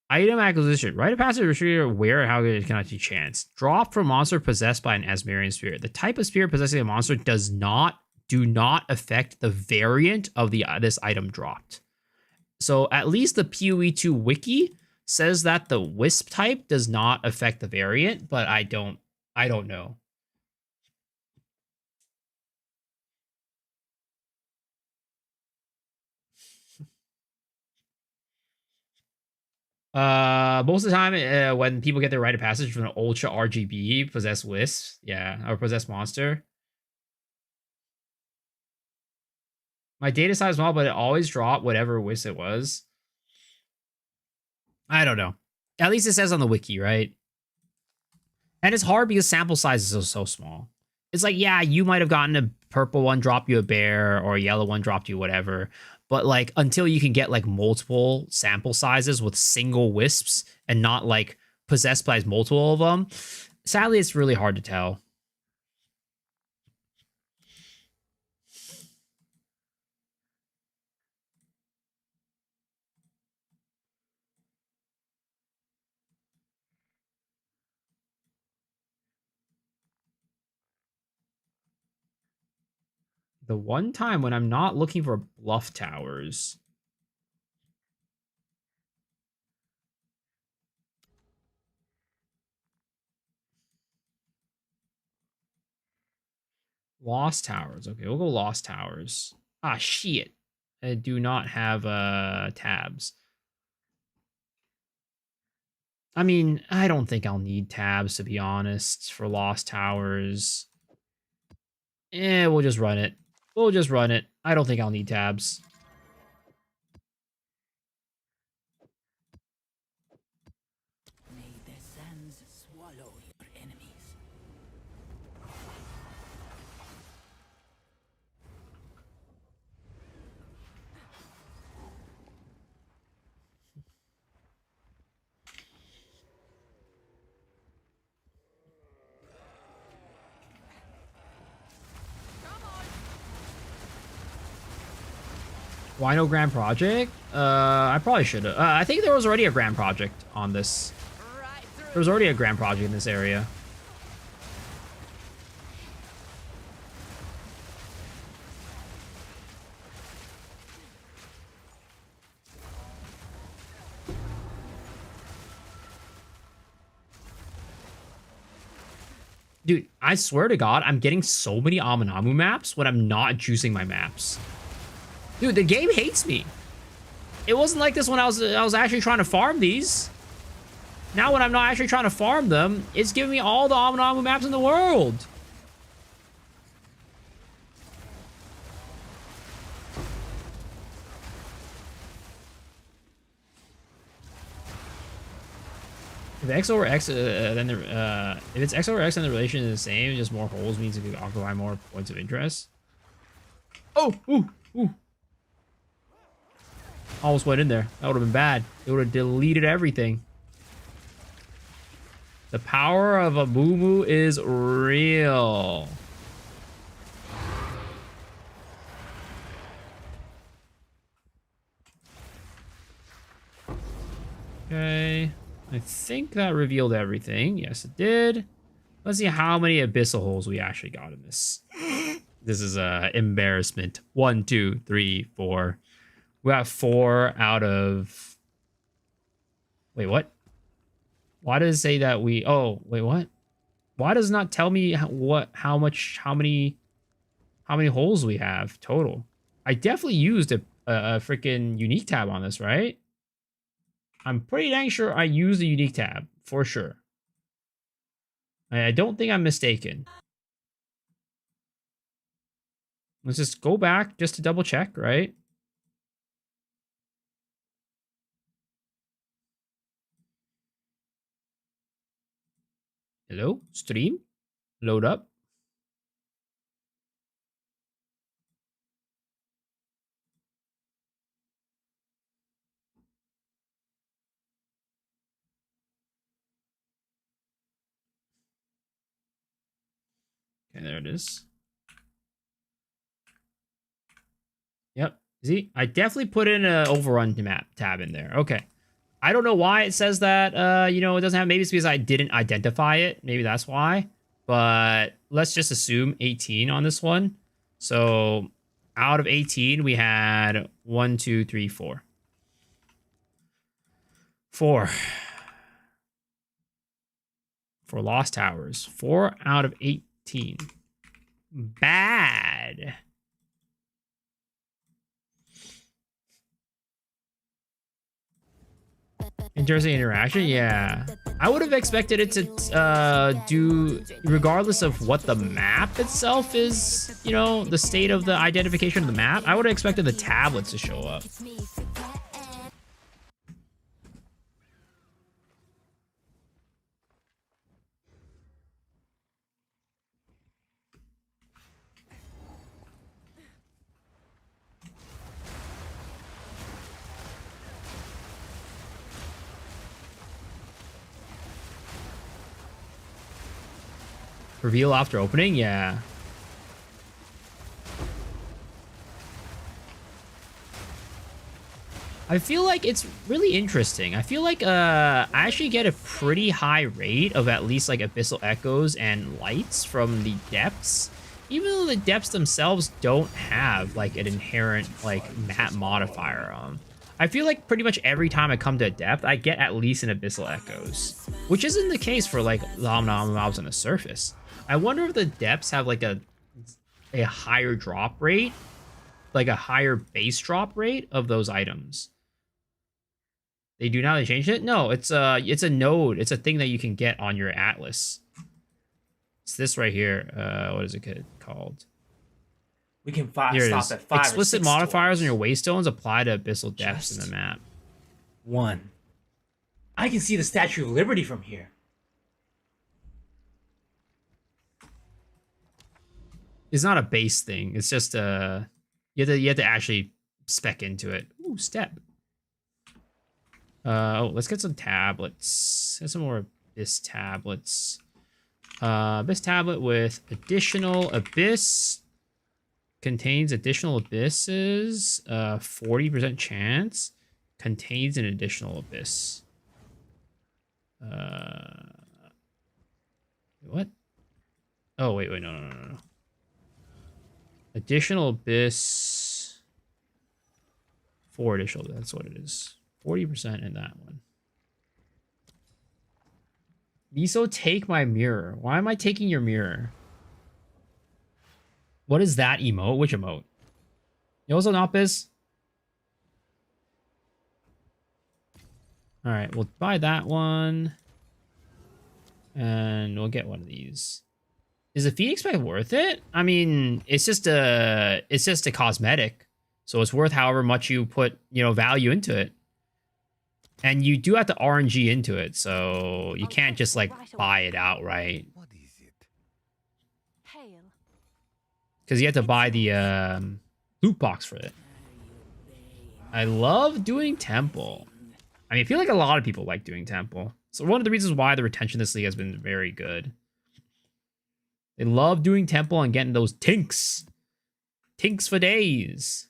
Item acquisition. Rite of passage restricted where and how good it cannot be chance. Drop from monster possessed by an Asmarian spirit. The type of spirit possessing a monster do not affect the variant of this item dropped. So at least the PoE2 wiki says that the wisp type does not affect the variant, but I don't know. Most of the time, when people get their rite of passage from an ultra RGB possessed wisp, yeah, or possessed monster. My data size small, but it always dropped whatever wisp it was. I don't know. At least it says on the wiki, right? And it's hard because sample size is so small. it's like, yeah, you might have gotten a purple one drop you a bear or a yellow one dropped you whatever. But like until you can get like multiple sample sizes with single wisps and not like possessed by multiple of them, sadly, it's really hard to tell. The one time when I'm not looking for bluff towers. Lost towers. Okay, we'll go lost towers. Ah, shit. I do not have tabs. I mean, I don't think I'll need tabs, to be honest, for lost towers. We'll just run it. We'll just run it. I don't think I'll need tabs. May the sands swallow your enemies. Why no grand project? I probably should have. I think there was already a grand project on this. There was already a grand project in this area. Dude, I swear to God, I'm getting so many Aminamu maps when I'm not juicing my maps. Dude, the game hates me. It wasn't like this when I was actually trying to farm these. Now when I'm not actually trying to farm them, it's giving me all the Aminamu maps in the world. If X over X, if it's X over X and the relation is the same, just more holes means it could occupy more points of interest. Oh, ooh. Almost went in there. That would have been bad. It would have deleted everything. The power of a moo is real. Okay. I think that revealed everything. Yes, it did. Let's see how many abyssal holes we actually got in this. This is a embarrassment. 1, 2, 3, 4. We got 4 out of... Wait, what? Why does it say that we... Oh, wait, what? Why does it not tell me how many holes we have total? I definitely used a freaking unique tab on this, right? I'm pretty dang sure I used the unique tab, for sure. I don't think I'm mistaken. Let's just go back just to double check, right? Hello? Stream? Load up. Okay, there it is. Yep. See, I definitely put in an overrun map tab in there. Okay. I don't know why it says that, you know, it doesn't have, maybe it's because I didn't identify it. Maybe that's why. But let's just assume 18 on this one. So out of 18, we had 1, 2, 3, 4. 4. For Lost Towers. 4 out of 18. Bad. Interesting interaction, yeah. I would have expected it to do, regardless of what the map itself is, you know, the state of the identification of the map, I would have expected the tablets to show up. Reveal after opening? Yeah. I feel like it's really interesting. I feel like I actually get a pretty high rate of at least like abyssal echoes and lights from the depths, even though the depths themselves don't have like an inherent like map modifier. I feel like pretty much every time I come to a depth, I get at least an abyssal echoes, which isn't the case for like the mobs on the surface. I wonder if the depths have like a higher drop rate, like a higher base drop rate of those items. They do now. They changed it. No, it's a node. It's a thing that you can get on your atlas. It's this right here. What is it called? We can Here it stop is. at 5 Explicit or 6 modifiers on stores. your waystones apply to abyssal depths in Just the map. 1. I can see the Statue of Liberty from here. It's not a base thing. It's just you have to actually spec into it. Ooh, step. Oh, let's get some tablets. Get some more Abyss tablets. Abyss tablet with additional Abyss. Contains additional Abysses. 40% chance. Contains an additional Abyss. What? Oh, wait, no. Additional Abyss. 4 additional, that's what it is. 40% in that one. Miso, take my mirror. Why am I taking your mirror? What is that emote? Which emote? Yozo Napis? Alright, we'll buy that one. And we'll get one of these. Is the Phoenix Spec worth it? I mean, it's just a cosmetic. So it's worth however much you put, value into it. And you do have to RNG into it, so you can't just like buy it outright. What is it? Pale. Because you have to buy the loot box for it. I love doing Temple. I mean, I feel like a lot of people like doing Temple. So one of the reasons why the retention of this league has been very good. They love doing Temple and getting those tinks. Tinks for days.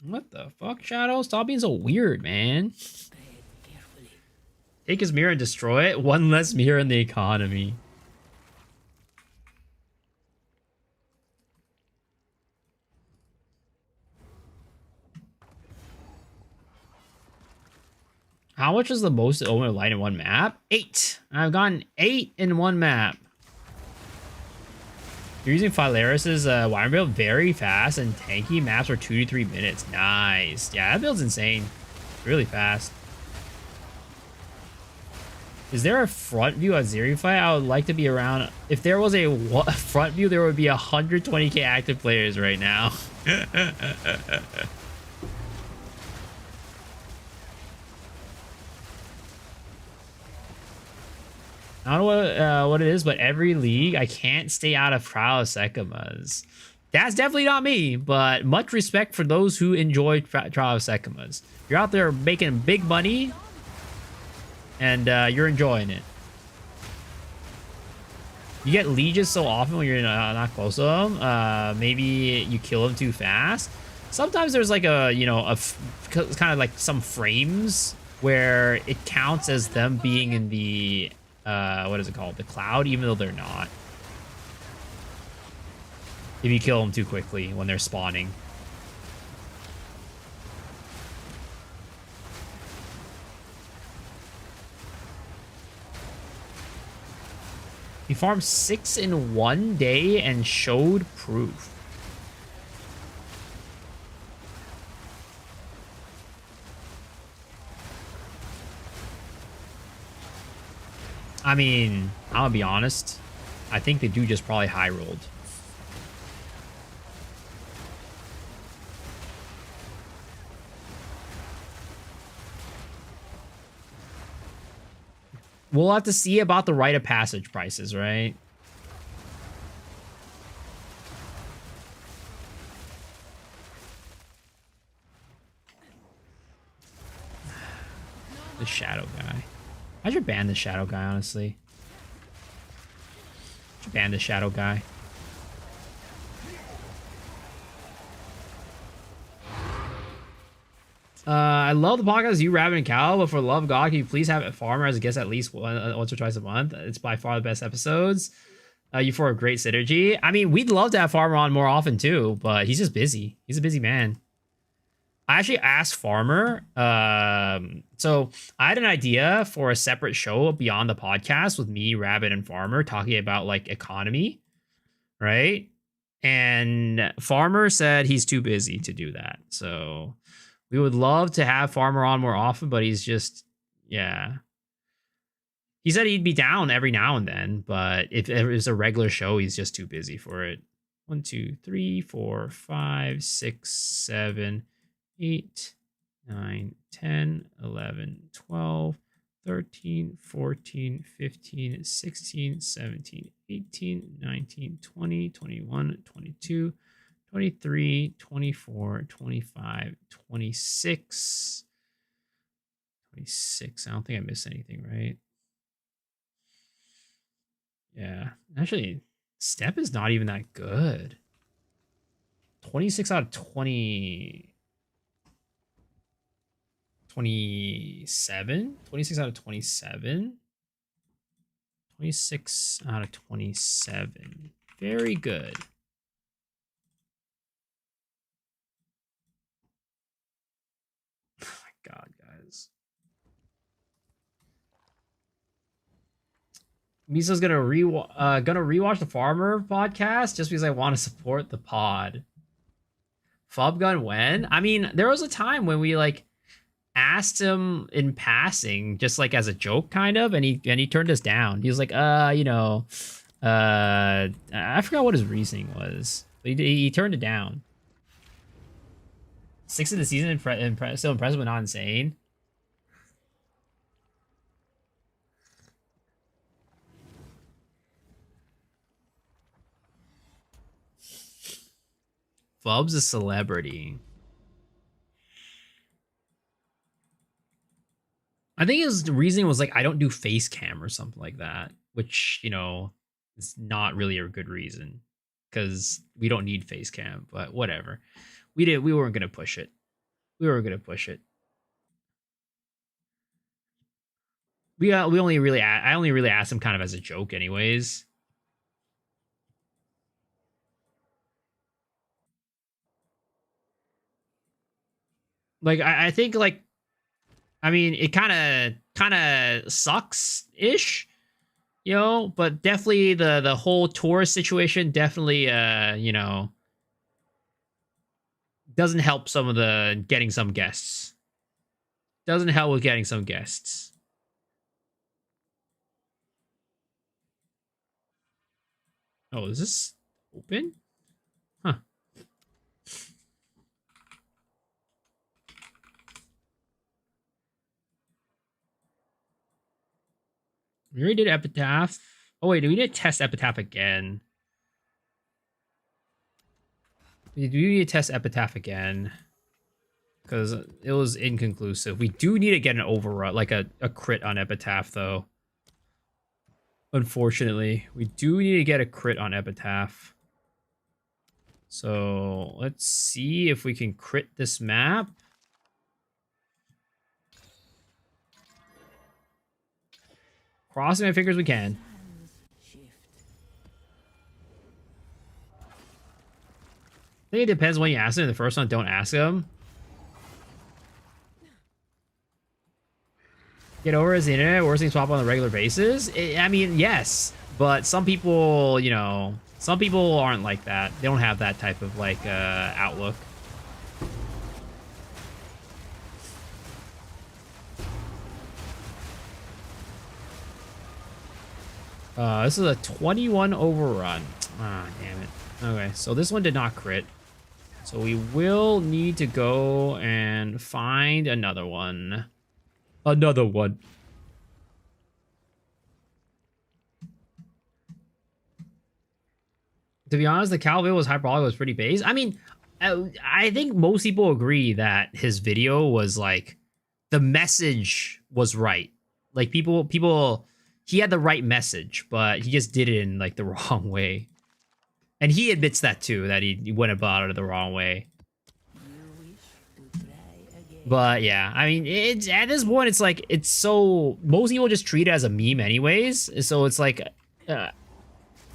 What the fuck, Shadow? Stop being so weird, man. Take his mirror and destroy it. One less mirror in the economy. How much is the most Omen of Light in one map? 8. I've gotten 8 in one map. You're using Philaris's wire build very fast and tanky maps are 2 to 3 minutes. Nice. Yeah, that build's insane. Really fast. Is there a front view at Zeri Fight? I would like to be around. If there was a front view, there would be 120k active players right now. I don't know what it is, but every league, I can't stay out of Trial of Sekimas. That's definitely not me, but much respect for those who enjoy Trial of Sekimas. You're out there making big money, and you're enjoying it. You get leeches so often when you're not close to them. Maybe you kill them too fast. Sometimes there's like a, kind of like some frames where it counts as them being in the... what is it called? The cloud, even though they're not. If you kill them too quickly when they're spawning. He farmed 6 in 1 day and showed proof. I mean, I'm gonna be honest. I think the dude just probably high rolled. We'll have to see about the rite of passage prices, right? The shadow guy. I should ban the shadow guy, honestly. Should ban the shadow guy. I love the podcast, you, Rabbit, and Cal, but for the love of God, can you please have Farmer as a guest at least once or twice a month? It's by far the best episodes. You for a great synergy. I mean, we'd love to have Farmer on more often too, but he's just busy. He's a busy man. I actually asked Farmer. So I had an idea for a separate show beyond the podcast with me, Rabbit, and Farmer talking about like economy, right? And Farmer said he's too busy to do that. So we would love to have Farmer on more often, but he's just, yeah. He said he'd be down every now and then, but if it was a regular show, he's just too busy for it. 1, 2, 3, 4, 5, 6, 7, 8, 9, 10, 11, 12, 13, 14, 15, 16, 17, 18, 19, 20, 21, 22, 23, 24, 25, 26. 26. I don't think I missed anything, right? Yeah. Actually, Step is not even that good. 26 out of 20. 27? 26 out of 27? 26 out of 27. Very good. Oh my God, guys. Miso's gonna rewatch the Farmer podcast just because I want to support the pod. Fob gun when? I mean, there was a time when we like asked him in passing, just like as a joke, kind of, and he turned us down. He was like, I forgot what his reasoning was, but he turned it down. 6 of the season, still impressive, but not insane. Fub's a celebrity. I think his reasoning was like, I don't do face cam or something like that, which, you know, is not really a good reason because we don't need face cam, but whatever. We weren't going to push it. We were going to push it. I only really asked him kind of as a joke anyways. Like, I think, like, I mean, it kind of sucks-ish, you know, but definitely the whole tourist situation definitely, you know, doesn't help some of the getting some guests. Doesn't help with getting some guests. Oh, is this open? Huh. We already did Epitaph. Oh, wait, do we need to test Epitaph again? We do need to test Epitaph again. Because it was inconclusive. We do need to get an overrun, like a crit on Epitaph, though. Unfortunately, we do need to get a crit on Epitaph. So let's see if we can crit this map. Crossing my fingers we can. I think it depends when you ask him. The first one, don't ask him. Get over his internet, worse things pop on a regular basis. I mean, yes, but some people, you know, some people aren't like that. They don't have that type of like outlook. This is a 21 overrun. Ah, damn it. Okay, so this one did not crit. So we will need to go and find another one. Another one. To be honest, the Calvillo's hyperbolic was pretty base. I mean, I think most people agree that his video was like the message was right. Like people, he had the right message, but he just did it in like the wrong way. And he admits that too, that he went about it the wrong way. But yeah, I mean, it's at this point, it's like it's so most people just treat it as a meme, anyways. So it's like,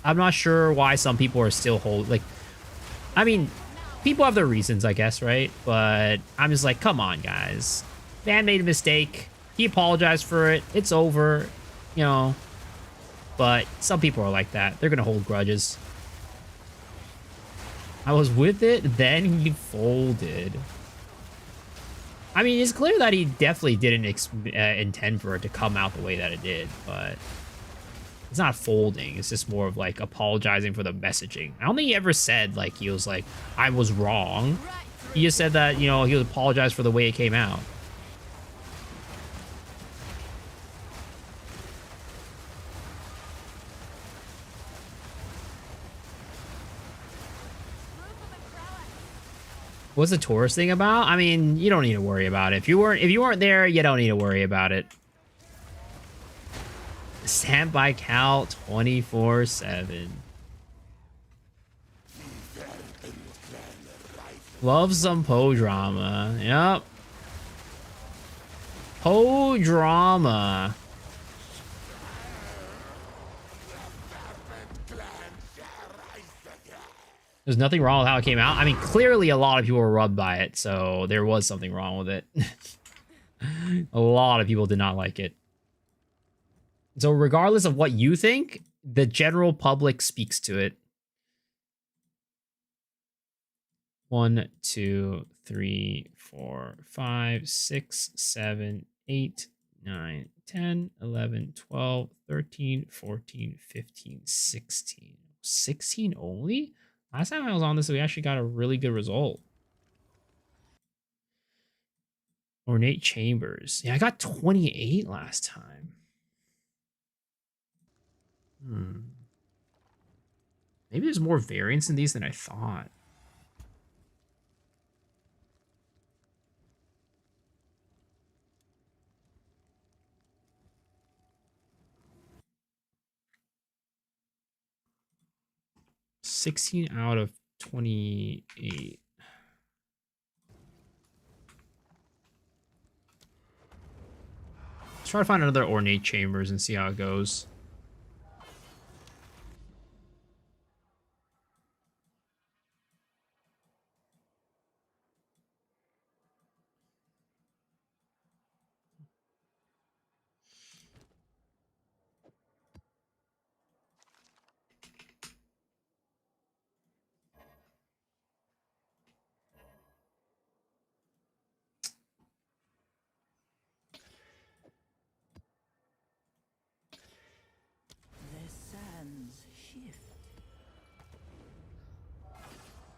I'm not sure why some people are still like. I mean, people have their reasons, I guess, right? But I'm just like, come on, guys. Man made a mistake. He apologized for it. It's over, you know. But some people are like that. They're gonna hold grudges. I was with it, then he folded. I mean, it's clear that he definitely didn't intend for it to come out the way that it did, but it's not folding. It's just more of like apologizing for the messaging. I don't think he ever said like he was like, I was wrong. He just said that, you know, he would apologize for the way it came out. What's the tourist thing about? I mean, you don't need to worry about it. If you weren't there, you don't need to worry about it. Stand by Cal 24/7. Love some Poe drama. Yep. Poe drama. There's nothing wrong with how it came out. I mean, clearly a lot of people were rubbed by it, so there was something wrong with it. A lot of people did not like it. So regardless of what you think, the general public speaks to it. 1, 2, 3, 4, 5, 6, 7, 8, 9, 10, 11, 12, 13, 14, 15, 16. 16 only? Last time I was on this, we actually got a really good result. Ornate chambers. Yeah, I got 28 last time. Maybe there's more variance in these than I thought. $16 out of 28. Let's try to find another ornate chambers and see how it goes.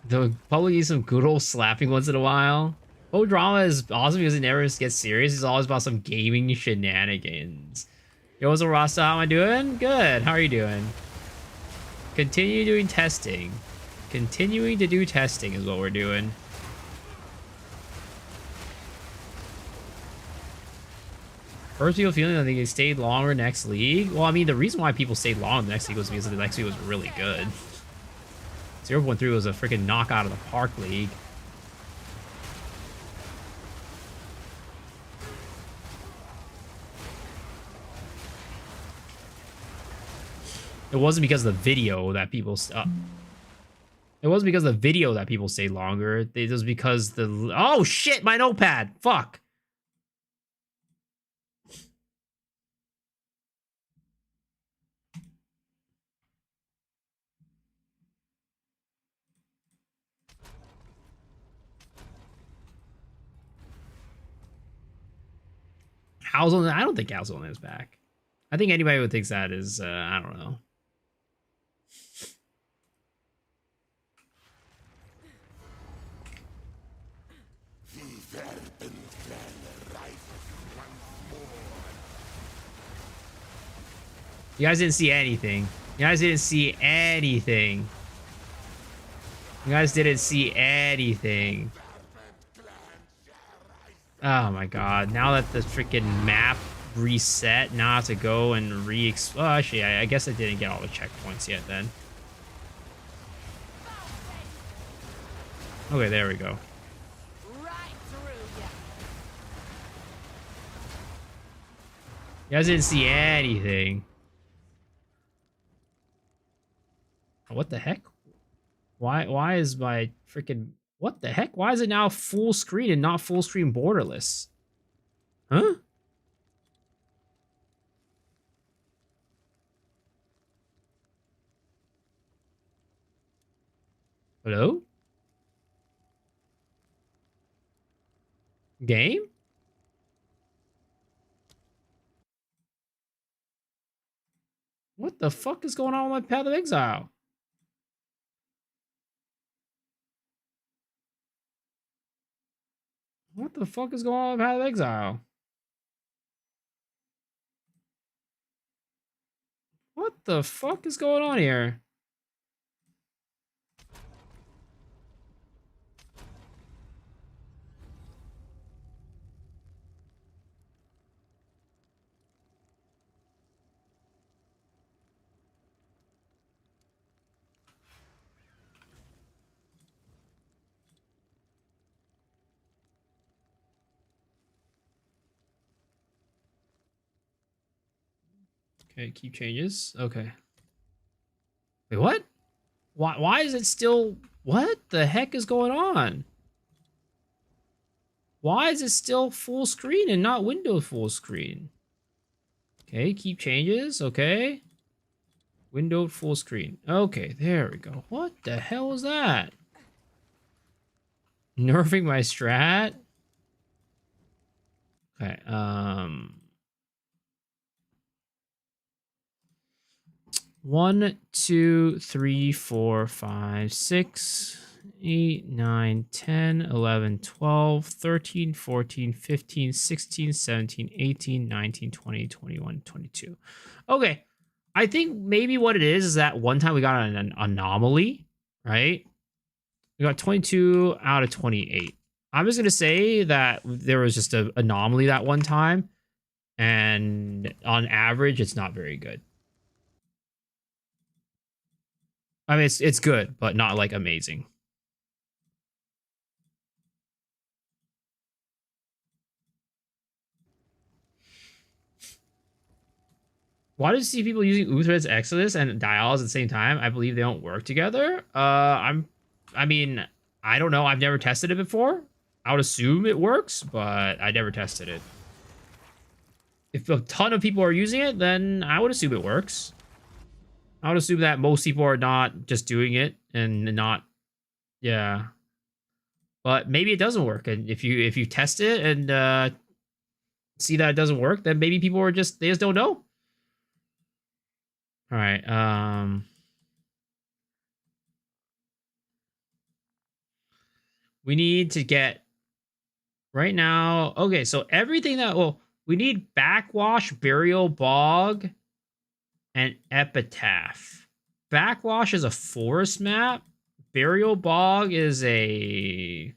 They'll probably use some good old slapping once in a while. Oh, drama is awesome because it never gets serious. It's always about some gaming shenanigans. Yo, what's up, Rasta? How am I doing? Good. How are you doing? Continue doing testing. Continuing to do testing is what we're doing. First people feeling that they stayed longer next league. Well, I mean, the reason why people stayed long in the next league was because the next league was really good. 0.3 was a freaking knockout of the Park League. It wasn't because of the video that people... it wasn't because of the video that people stayed longer. It was because the... Oh, shit! My notepad! Fuck! Howzone, I don't think Howzone is back. I think anybody who thinks that is, I don't know. You guys didn't see anything. You guys didn't see anything. You guys didn't see anything. Oh my god. Now that the freaking map reset, now I have to go and well, actually, I guess I didn't get all the checkpoints yet then. Okay, there we go. Right through ya. You guys didn't see anything. What the heck? Why is my freaking... What the heck? Why is it now full screen and not full screen borderless? Huh? Hello? Game? What the fuck is going on with my Path of Exile? What the fuck is going on with Path of Exile? What the fuck is going on here? Okay, keep changes. Okay. Wait, what? Why is it still... What the heck is going on? Why is it still full screen and not Windows full screen? Okay, keep changes. Okay. Windowed full screen. Okay, there we go. What the hell is that? Nerfing my strat? Okay, 1, 2, 3, 4, 5, 6, 8, 9, 10, 11, 12, 13, 14, 15, 16, 17, 18, 19, 20, 21, 22. Okay. I think maybe what it is that one time we got an anomaly, right? We got 22 out of 28. I'm just going to say that there was just an anomaly that one time. And on average, it's not very good. I mean, it's good, but not like amazing. Why do you see people using Uthred's Exodus and Dials at the same time? I believe they don't work together. I mean, I don't know. I've never tested it before. I would assume it works, but I never tested it. If a ton of people are using it, then I would assume it works. I would assume that most people are not just doing it and not, yeah. But maybe it doesn't work, and if you test it and see that it doesn't work, then maybe people are just they just don't know. All right. We need to get right now. Okay, so everything that we need backwash, burial bog, and epitaph. Backwash is a forest map. Burial bog is a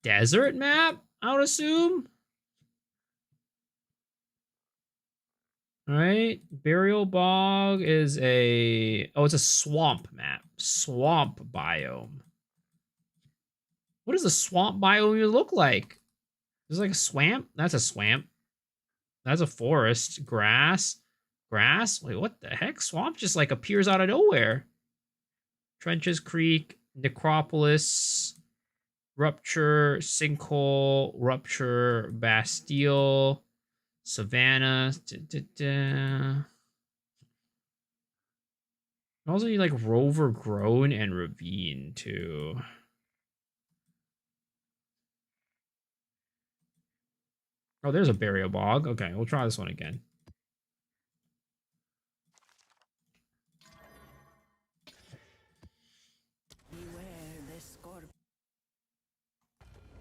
desert map, I would assume. All right. Burial bog is it's a swamp map. Swamp biome. What does a swamp biome even look like? Is it like a swamp? That's a swamp. That's a forest. Grass. Grass? Wait, what the heck? Swamp just like appears out of nowhere. Trenches Creek, Necropolis, Rupture, Sinkhole, Rupture, Bastille, Savannah. Also need like Rover Grown and Ravine too. Oh, there's a burial bog. Okay, we'll try this one again.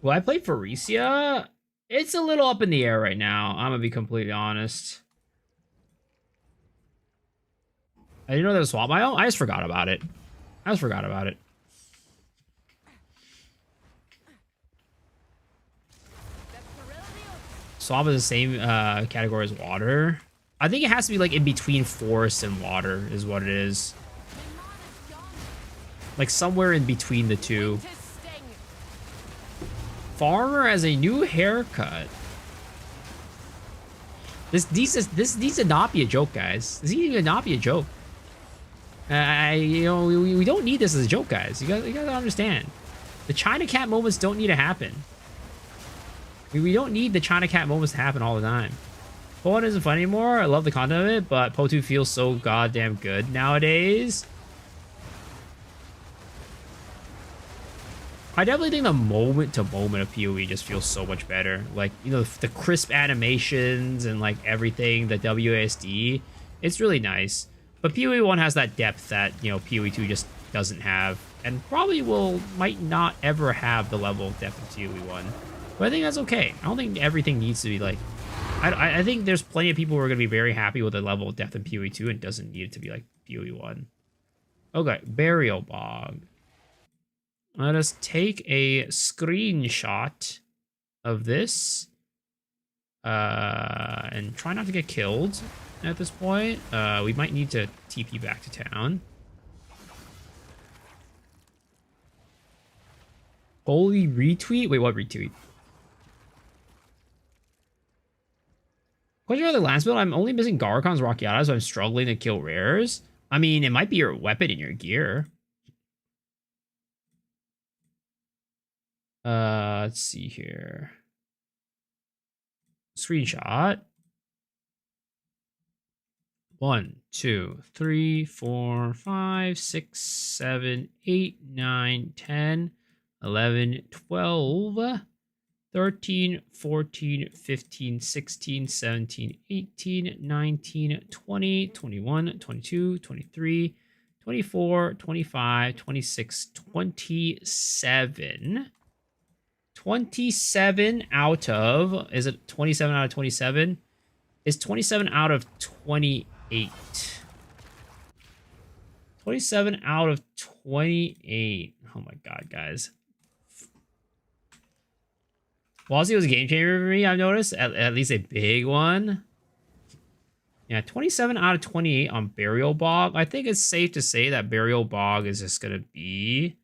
Will I play Pharesia? It's a little up in the air right now. I'm gonna be completely honest. I didn't know there was swamp biome. I just forgot about it. I just forgot about it. Swamp is the same category as water. I think it has to be like in between forest and water is what it is. Like somewhere in between the two. Farmer has a new haircut. This needs to not be a joke, guys. This needs to not be a joke. You know, we don't need this as a joke, guys. You gotta understand. The China Cat moments don't need to happen. We don't need the China Cat moments to happen all the time. Po1 isn't fun anymore. I love the content of it, but Po2 feels so goddamn good nowadays. I definitely think the moment to moment of PoE just feels so much better. Like, you know, the crisp animations and like everything, the WASD, it's really nice. But PoE 1 has that depth that, you know, PoE 2 just doesn't have, and probably might not ever have the level of depth of PoE 1. But I think that's okay. I don't think everything needs to be like, I think there's plenty of people who are going to be very happy with the level of depth in PoE 2 and doesn't need it to be like PoE 1. Okay, Burial Bog. Let us take a screenshot of this. And try not to get killed at this point. We might need to TP back to town. Holy retweet? Wait, what retweet? Question about the last build. I'm only missing Garcon's Rockiata, so I'm struggling to kill rares. I mean, it might be your weapon in your gear. Let's see here. Screenshot. 1, 2, 3, 4, 5, 6, 7, 8, 9, 10, 11, 12, 13, 14, 15, 16, 17, 18, 19, 20, 21, 22, 23, 24, 25, 26, 27. 27 out of, is it 27 out of 27? Is 27 out of 28. 27 out of 28. Oh my god, guys. Wazzy was a game changer for me, I've noticed. At least a big one. Yeah, 27 out of 28 on Burial Bog. I think it's safe to say that Burial Bog is just going to be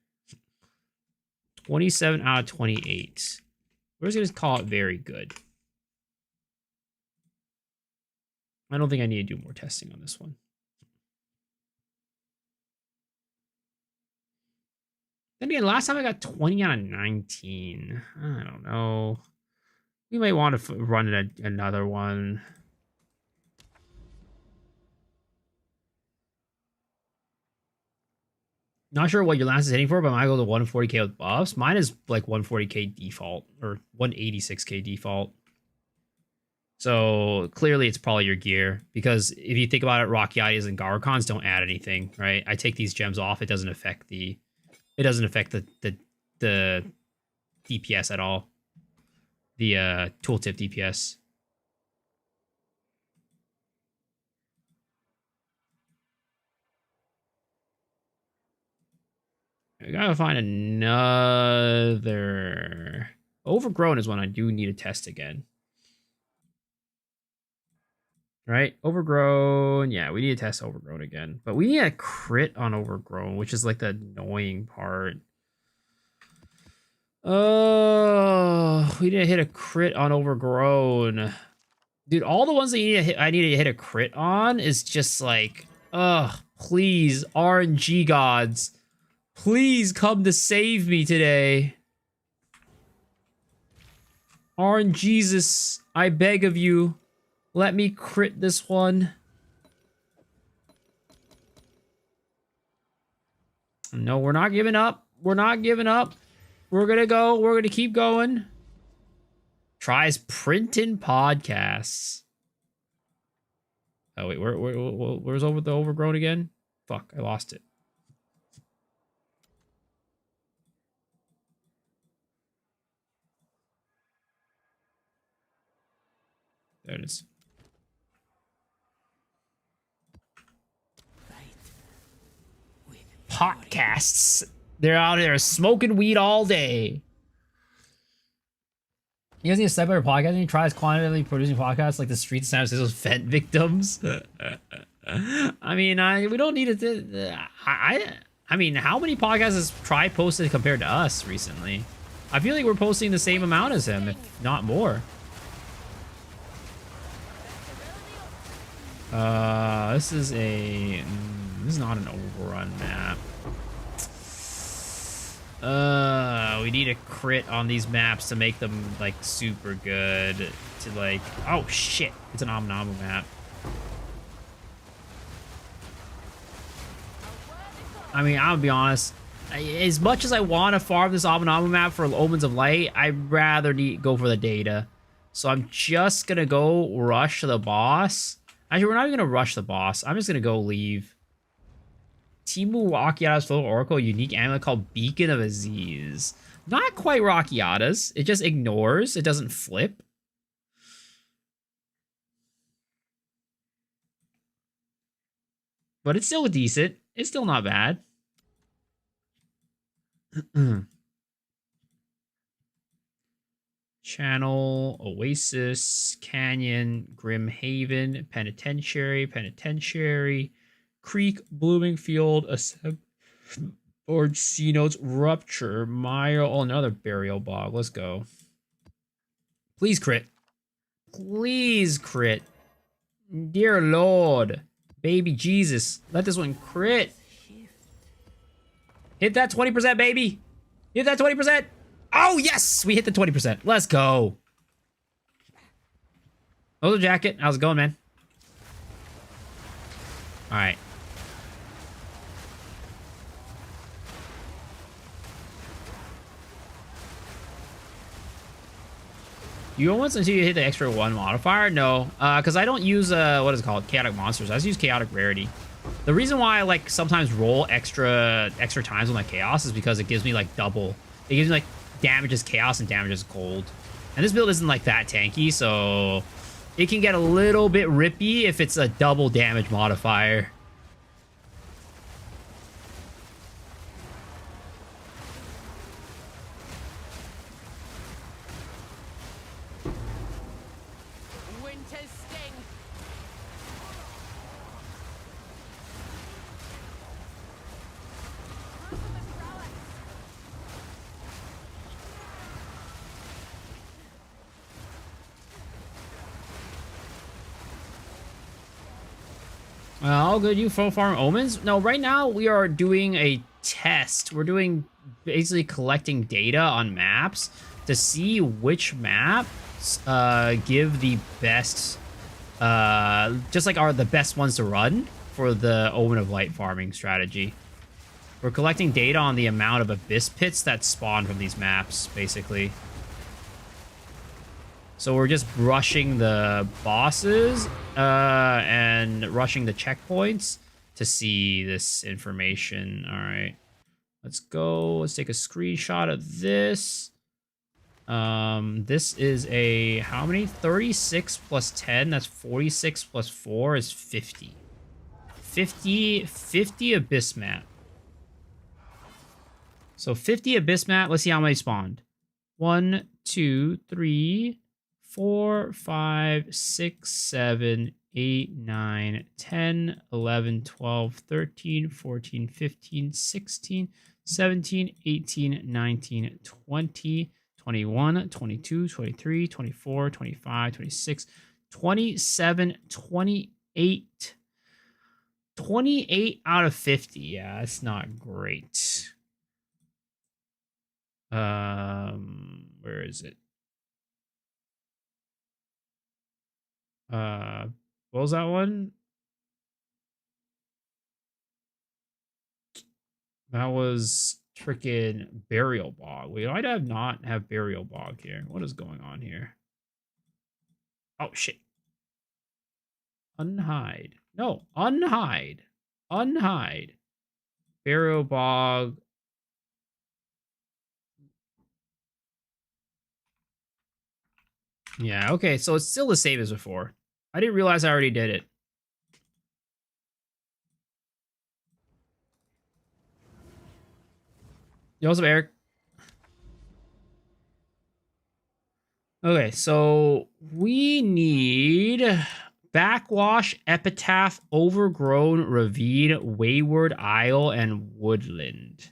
27 out of 28. We're just going to call it very good. I don't think I need to do more testing on this one. Then again, last time I got 20 out of 19. I don't know. We might want to run another one. Not sure what your last is hitting for, but I go to 140k with buffs. Mine is like 140k default or 186k default. So clearly it's probably your gear, because if you think about it, Rockiatis and Garcons don't add anything, right? I take these gems off, it doesn't affect the DPS at all. The tooltip DPS. I gotta find another. Overgrown is one I do need to test again. Right? Overgrown. Yeah, we need to test Overgrown again. But we need a crit on Overgrown, which is like the annoying part. Oh, we need to hit a crit on Overgrown. Dude, all the ones that I need to hit a crit on is just like, ugh, please, RNG gods. Please come to save me today. RNGesus, I beg of you. Let me crit this one. No, we're not giving up. We're not giving up. We're gonna go. We're gonna keep going. Tries printing podcasts. Oh wait, where's over the Overgrown again? Fuck, I lost it. There it is. podcasts. They're out there smoking weed all day. You guys need to step better podcasting. He tries quantitatively producing podcasts like the Street of San Francisco's Fent victims. I mean, we don't need it. I mean, how many podcasts has Try posted compared to us recently? I feel like we're posting the same amount as him, if not more. This is not an overrun map. We need a crit on these maps to make them like super good. To like, oh shit, it's an Omnamu map. I mean, I'll be honest. As much as I want to farm this Omnamu map for Omens of Light, I'd rather go for the data. So I'm just gonna go rush the boss. Actually, we're not even gonna rush the boss. I'm just gonna go leave. Timu Rakiata's Flow Oracle, unique amulet called Beacon of Aziz. Not quite Rakiata's. It just ignores. It doesn't flip. But it's still decent. It's still not bad. Channel, Oasis, Canyon, Grim Haven, Penitentiary, Creek, Bloomingfield, Forge, C Notes, Rupture, Mile, oh, another Burial Bog. Let's go. Please crit. Please crit. Dear Lord. Baby Jesus. Let this one crit. Hit that 20%, baby. Hit that 20%. Oh, yes. We hit the 20%. Let's go. Hello, Jacket. How's it going, man? All right. You go once until you hit the extra 1 modifier? No, because I don't use, what is it called? Chaotic Monsters. I just use Chaotic Rarity. The reason why I, like, sometimes roll extra times with my Chaos is because it gives me, like, double. It gives me, like, damages Chaos and damages Gold. And this build isn't, like, that tanky, so it can get a little bit rippy if it's a double damage modifier. All good, you full farm Omens? No, right now we are doing a test. We're doing basically collecting data on maps to see which maps give the best, just like are the best ones to run for the Omen of Light farming strategy. We're collecting data on the amount of abyss pits that spawn from these maps, basically. So we're just rushing the bosses and rushing the checkpoints to see this information. All right, let's go. Let's take a screenshot of this. This is a, how many? 36 plus 10. That's 46 plus 4 is 50. 50 abyss map. So 50 abyss map. Let's see how many spawned. 1, 2, 3, 4, 5, 6, 7, 8, 9, 10, 11, 12, 13, 14, 15, 16, 17, 18, 19, 20, 21, 22, 23, 24, 25, 26, 27, 28. 28 out of 50. Yeah, that's not great. Where is it? What was that one? That was freaking Burial Bog. We might have not have Burial Bog here. What is going on here? Oh shit. Unhide. No, unhide. Unhide. Burial Bog. Yeah, okay, so it's still the same as before. I didn't realize I already did it. Yo, what's up, Eric? Okay, so we need backwash, epitaph, overgrown, ravine, wayward isle, and woodland.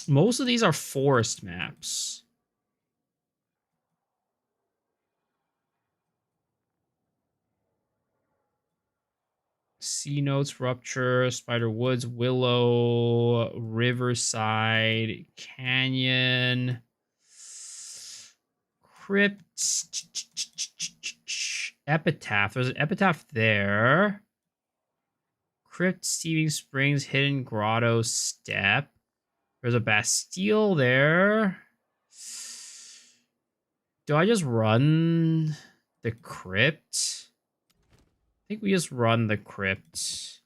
Most of these are forest maps. Sea Notes, Rupture, Spider Woods, Willow, Riverside, Canyon, Crypt, Epitaph. There's an Epitaph there. Crypt, Steaming Springs, Hidden Grotto, Step. There's a Bastille there. Do I just run the Crypt? I think we just run the Crypt.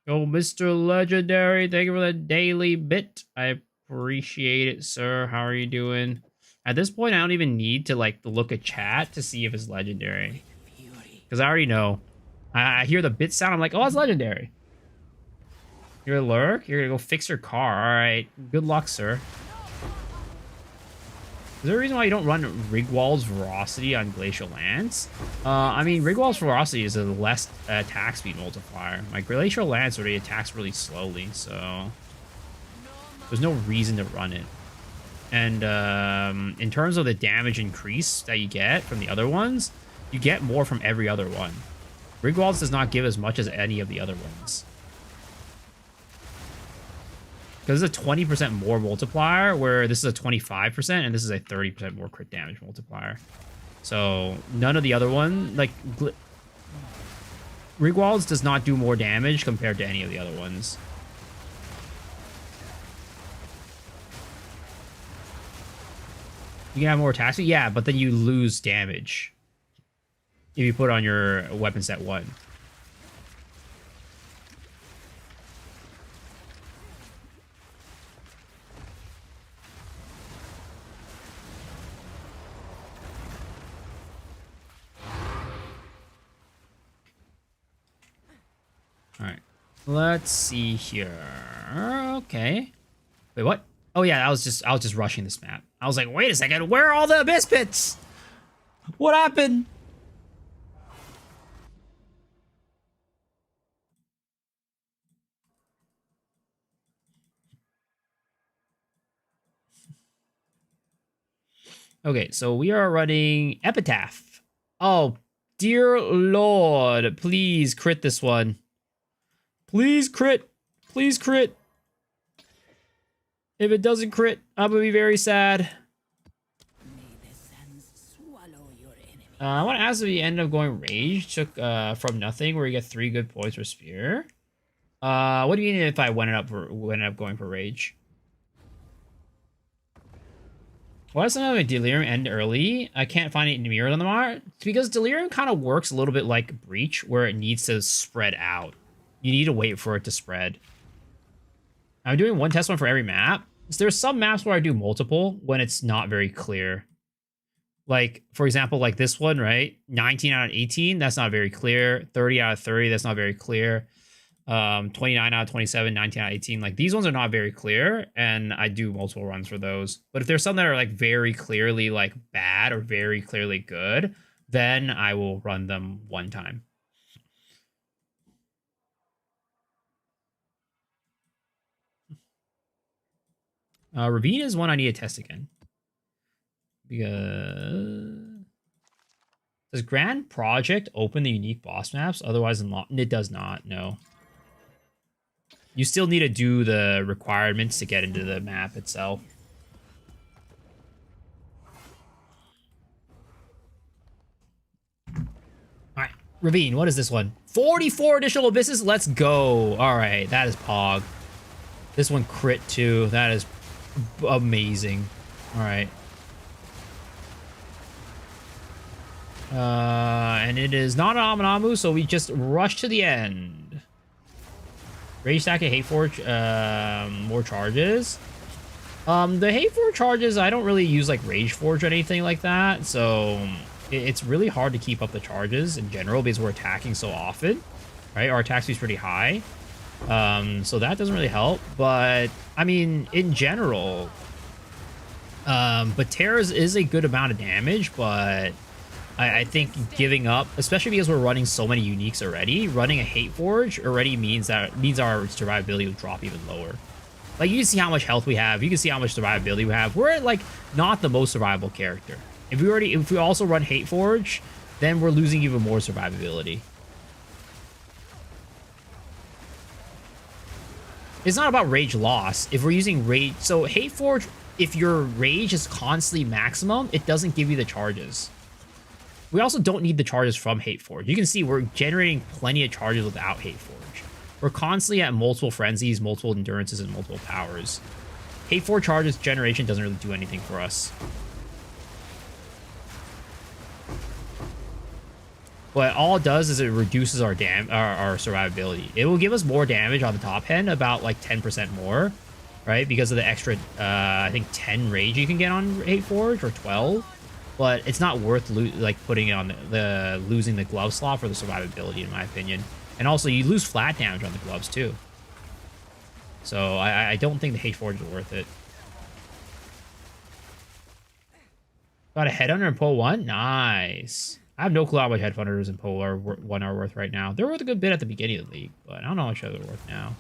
Yo, Mr. Legendary, thank you for the daily bit. I appreciate it, sir. How are you doing? At this point, I don't even need to like look at chat to see if it's legendary. Because I already know. I hear the bit sound, I'm like, oh, it's legendary. You're a lurk? You're gonna go fix your car. Alright. Good luck, sir. Is there a reason why you don't run Rigwald's Ferocity on Glacial Lance? I mean, Rigwald's Ferocity is a less attack speed multiplier. My Glacial Lance already attacks really slowly, so there's no reason to run it. And in terms of the damage increase that you get from the other ones, you get more from every other one. Rigwald's does not give as much as any of the other ones. Because it's a 20% more multiplier, where this is a 25%, and this is a 30% more crit damage multiplier. So, none of the other one, like, Rigwald's does not do more damage compared to any of the other ones. You can have more attack speed? Yeah, but then you lose damage if you put on your weapon set 1. Alright. Let's see here. Okay. Wait, what? Oh yeah, I was just rushing this map. I was like, wait a second, where are all the abyss pits? What happened? Okay, so we are running Epitaph. Oh, dear Lord. Please crit this one. Please crit. Please crit. If it doesn't crit, I'm gonna be very sad. I want to ask if you end up going Rage. Took from nothing, where you get 3 good points for Spear. What do you mean if I went up going for Rage? Why does something like Delirium end early? I can't find it in mirrors on the mart. It's because Delirium kind of works a little bit like Breach, where it needs to spread out. You need to wait for it to spread. I'm doing one test one for every map. So there's some maps where I do multiple when it's not very clear. Like, for example, like this one, right? 19 out of 18, that's not very clear. 30 out of 30, that's not very clear. 29 out of 27, 19 out of 18. Like, these ones are not very clear, and I do multiple runs for those. But if there's some that are like very clearly like bad or very clearly good, then I will run them one time. Ravine is one I need to test again. Because does Grand Project open the unique boss maps? Otherwise, it does not. No. You still need to do the requirements to get into the map itself. All right, Ravine. What is this one? 44 additional abysses. Let's go. All right, that is Pog. This one crit too. That is amazing. All right. And it is not an Aminamu, so we just rush to the end. Rage stack at Hate Forge, more charges. The Hate Forge charges, I don't really use like Rage Forge or anything like that, so it's really hard to keep up the charges in general because we're attacking so often, right? Our attack speed's pretty high. So that doesn't really help. But, I mean, in general, but Terra's is a good amount of damage, but I think giving up, especially because we're running so many uniques already, running a Hate Forge already means our survivability will drop even lower. Like, you can see how much health we have. You can see how much survivability we have. We're, like, not the most survivable character. If we also run Hate Forge, then we're losing even more survivability. It's not about rage loss. If we're using rage... So, Hate Forge, if your rage is constantly maximum, it doesn't give you the charges. We also don't need the charges from Hate Forge. You can see we're generating plenty of charges without Hate Forge. We're constantly at multiple frenzies, multiple endurances, and multiple powers. Hate Forge charges generation doesn't really do anything for us. But all it does is it reduces our survivability. It will give us more damage on the top end, about like 10% more, right? Because of the extra, I think 10 rage you can get on Hate Forge, or 12. But it's not worth putting it on losing the glove slot for the survivability, in my opinion. And also, you lose flat damage on the gloves too. So I don't think the Hate Forge is worth it. Got a Headhunter in Poe 1? Nice. I have no clue how much Headhunters in Poe 1 are worth right now. They're worth a good bit at the beginning of the league, but I don't know how much they're worth now.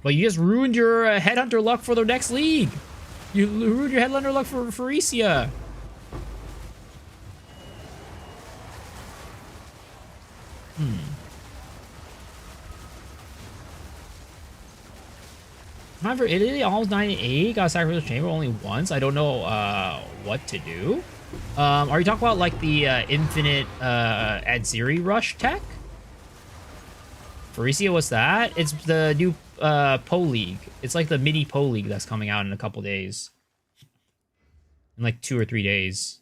But you just ruined your Headhunter luck for the next league. You ruined your Headhunter luck for Pharesia. Time for Italy, almost 98. Got a Sacrificial Chamber only once. I don't know what to do. Are you talking about like the infinite Adziri rush tech? Pharesia, what's that? It's the new Poe League. It's like the mini Poe League that's coming out in a couple days. In like 2 or 3 days.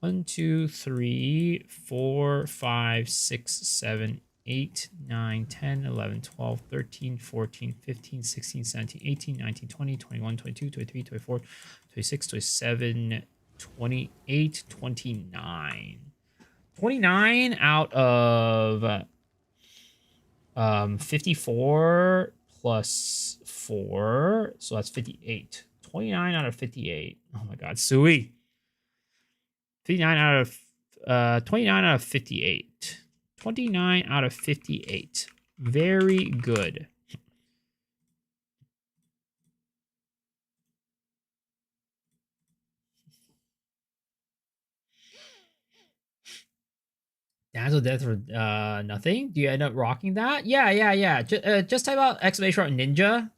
1, 2, 3, 4, 5, 6, 7, 8, 9, 10, 11, 12, 13, 14, 15, 16, 17, 18, 19, 20, 21, 22, 23, 24, 26, 27, 28, 29. 29 out of 54 plus 4. So that's 58. 29 out of 58. Oh my god, Sui. 29 out of 29 out of 58. 29 out of 58. Very good. Dazzle Death for nothing? Do you end up rocking that? Yeah. Just type out exclamation mark ninja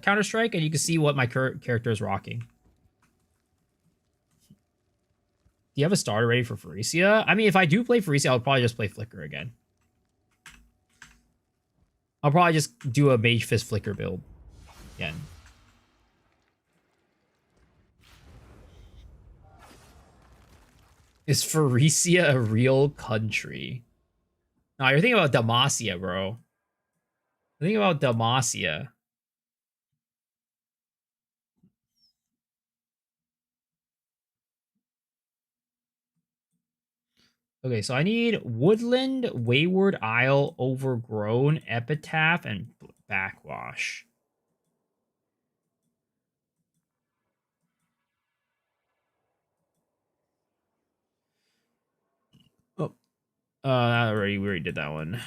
Counter-Strike and you can see what my character is rocking. Do you have a starter ready for Pharesia? I mean, if I do play Pharesia, I'll probably just play Flicker again. I'll probably just do a Mage Fist Flicker build again. Is Pharesia a real country? No, you're thinking about Demacia, bro. You're thinking about Demacia. Okay, so I need Woodland, Wayward Isle, Overgrown, Epitaph, and Backwash. Oh, we already did that one.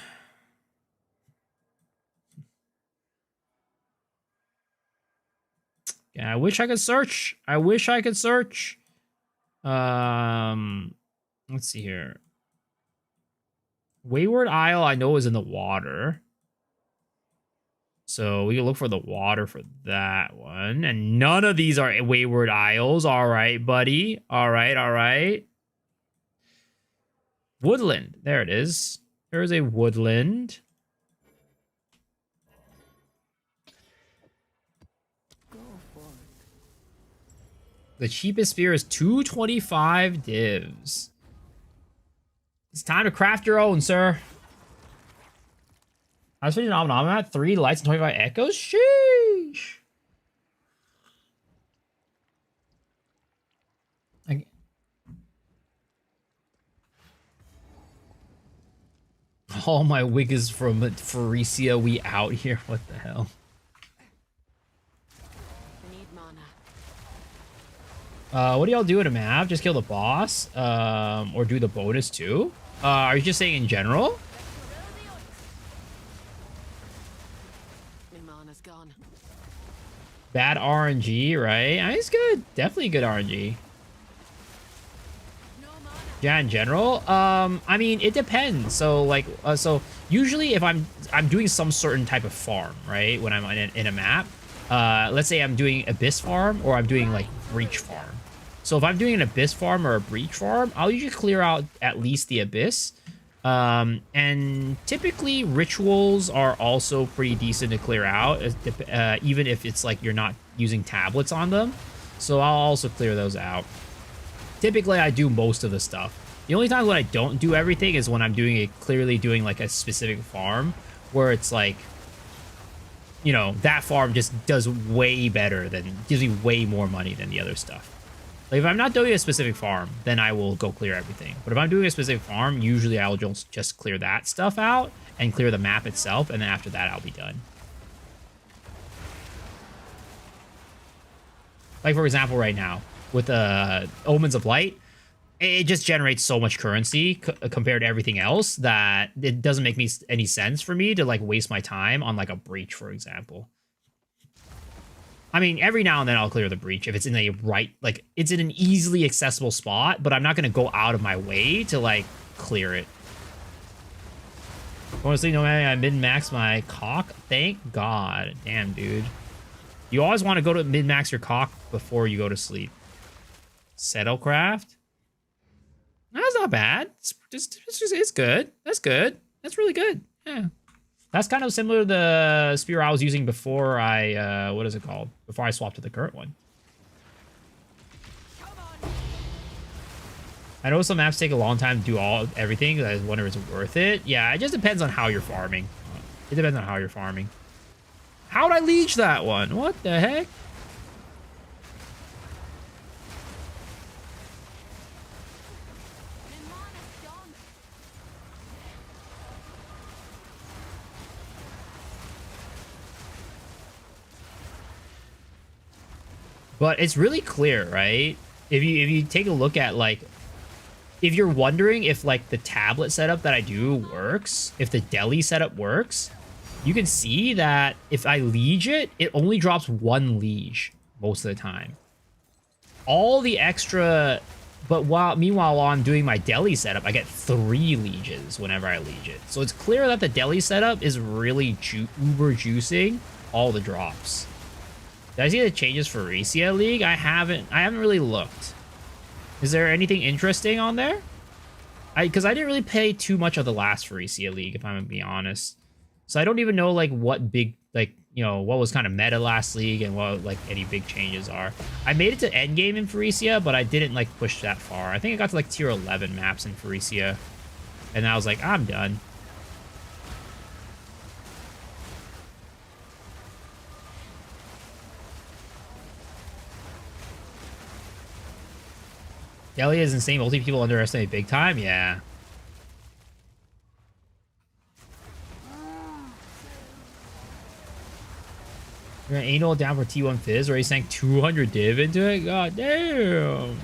Yeah, I wish I could search. Let's see here. Wayward Isle, I know, is in the water. So we can look for the water for that one. And none of these are Wayward Isles. All right, buddy. All right. Woodland. There it is. There's a woodland. The cheapest spear is 225 divs. It's time to craft your own, sir. I was thinking I'm at 3 lights and 25 echoes. Sheesh. All my wiggers from Pharesia, we out here. What the hell? I need mana. What do y'all do in a map? Just kill the boss? Or do the bonus too? Are you just saying in general? My mana's gone. Bad RNG, right? I mean, it's good. Definitely good RNG. No mana. Yeah, in general, I mean, it depends. So like, so usually if I'm doing some certain type of farm, right? When I'm in a map, let's say I'm doing Abyss farm or I'm doing like Breach farm. So if I'm doing an Abyss farm or a Breach farm, I'll usually clear out at least the Abyss. And typically rituals are also pretty decent to clear out, even if it's like you're not using tablets on them. So I'll also clear those out. Typically, I do most of the stuff. The only times when I don't do everything is when I'm clearly doing like a specific farm where it's like, you know, that farm just does way better gives me way more money than the other stuff. Like if I'm not doing a specific farm, then I will go clear everything. But if I'm doing a specific farm, usually I'll just clear that stuff out and clear the map itself. And then after that, I'll be done. Like for example, right now with Omens of Light, it just generates so much currency compared to everything else that it doesn't make any sense for me to like waste my time on like a Breach, for example. I mean, every now and then I'll clear the Breach if it's in it's in an easily accessible spot, but I'm not going to go out of my way to like clear it. Honestly, no man, I min-max my cock. Thank God. Damn, dude. You always want to go to min-max your cock before you go to sleep. Settlecraft? That's not bad. It's good. That's good. That's really good. Yeah. That's kind of similar to the spear I was using before I, what is it called? Before I swapped to the current one. I know some maps take a long time to do everything. I wonder if it's worth it. Yeah, it just depends on how you're farming. It depends on how you're farming. How'd I leech that one? What the heck? But it's really clear, right? If you take a look at like, if you're wondering if like the tablet setup that I do works, if the deli setup works, you can see that if I liege it, it only drops 1 liege most of the time. All the extra, but meanwhile while I'm doing my deli setup, I get 3 lieges whenever I liege it. So it's clear that the deli setup is really uber juicing all the drops. Did I see the changes for Pharesia League? I haven't really looked. Is there anything interesting on there? Because I didn't really pay too much of the last Pharesia League, if I'm gonna be honest. So I don't even know like what big, like, you know, what was kind of meta last league and what like any big changes are. I made it to endgame in Pharesia, but I didn't like push that far. I think I got to like tier 11 maps in Pharesia, and I was like, I'm done. Delia is insane. Multi people underestimate big time. Yeah. You're gonna anal down for T1 Fizz, where he sank 200 div into it. God damn.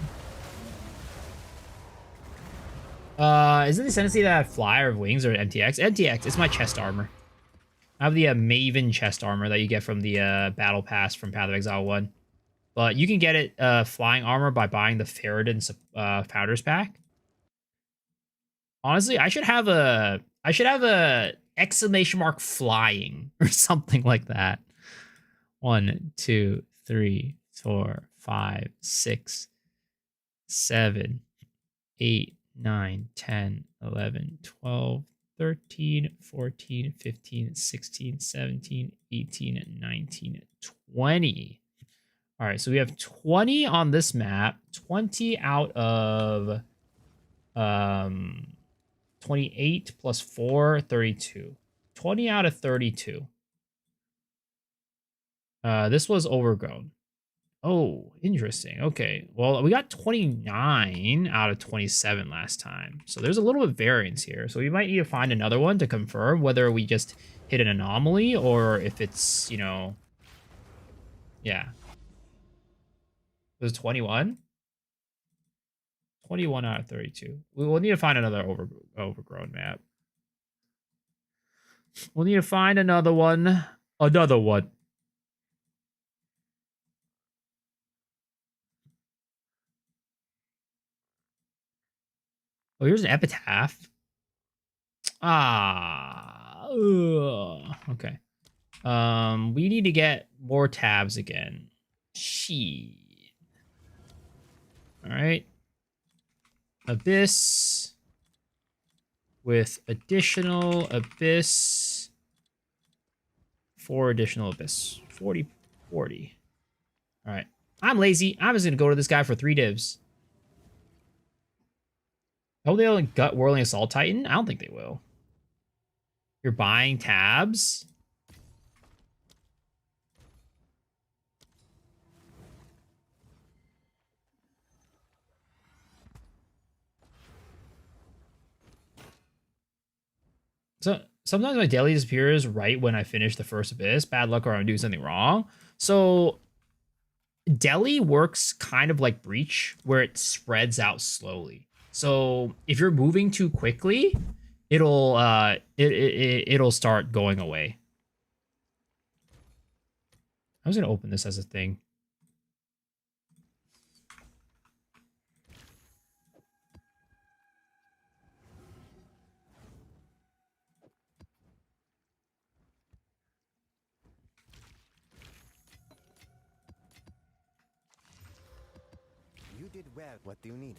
Isn't the Sentency that Flyer of Wings or MTX? MTX. It's my chest armor. I have the Maven chest armor that you get from the Battle Pass from Path of Exile 1. But you can get it flying armor by buying the Ferrodin Founders Pack. Honestly, I should have a exclamation mark flying or something like that. 1, 2, 3, 4, 5, 6, 7, 8, 9, 10, 11, 12, 13, 14, 15, 16, 17, 18, 19, 20. All right, so we have 20 on this map, 20 out of 28 plus 4, 32. 20 out of 32. This was overgrown. Oh, interesting. Okay. Well, we got 29 out of 27 last time. So there's a little bit of variance here. So we might need to find another one to confirm whether we just hit an anomaly or if it's, you know, yeah. It was 21? 21 out of 32. We will need to find another overgrown map. We'll need to find another one. Another one. Oh, here's an epitaph. Ah. Ugh. Okay. We need to get more tabs again. Shit. All right. Abyss with additional abyss. 4 additional abyss. 40. All right. I'm lazy. I'm just going to go to this guy for 3 divs. Oh, they'll gut Whirling Assault Titan? I don't think they will. You're buying tabs? So sometimes my daily disappears right when I finish the first abyss. Bad luck or I'm doing something wrong. So Deli works kind of like Breach, where it spreads out slowly. So if you're moving too quickly, it'll it'll start going away. I was gonna open this as a thing. You did well. What do you need?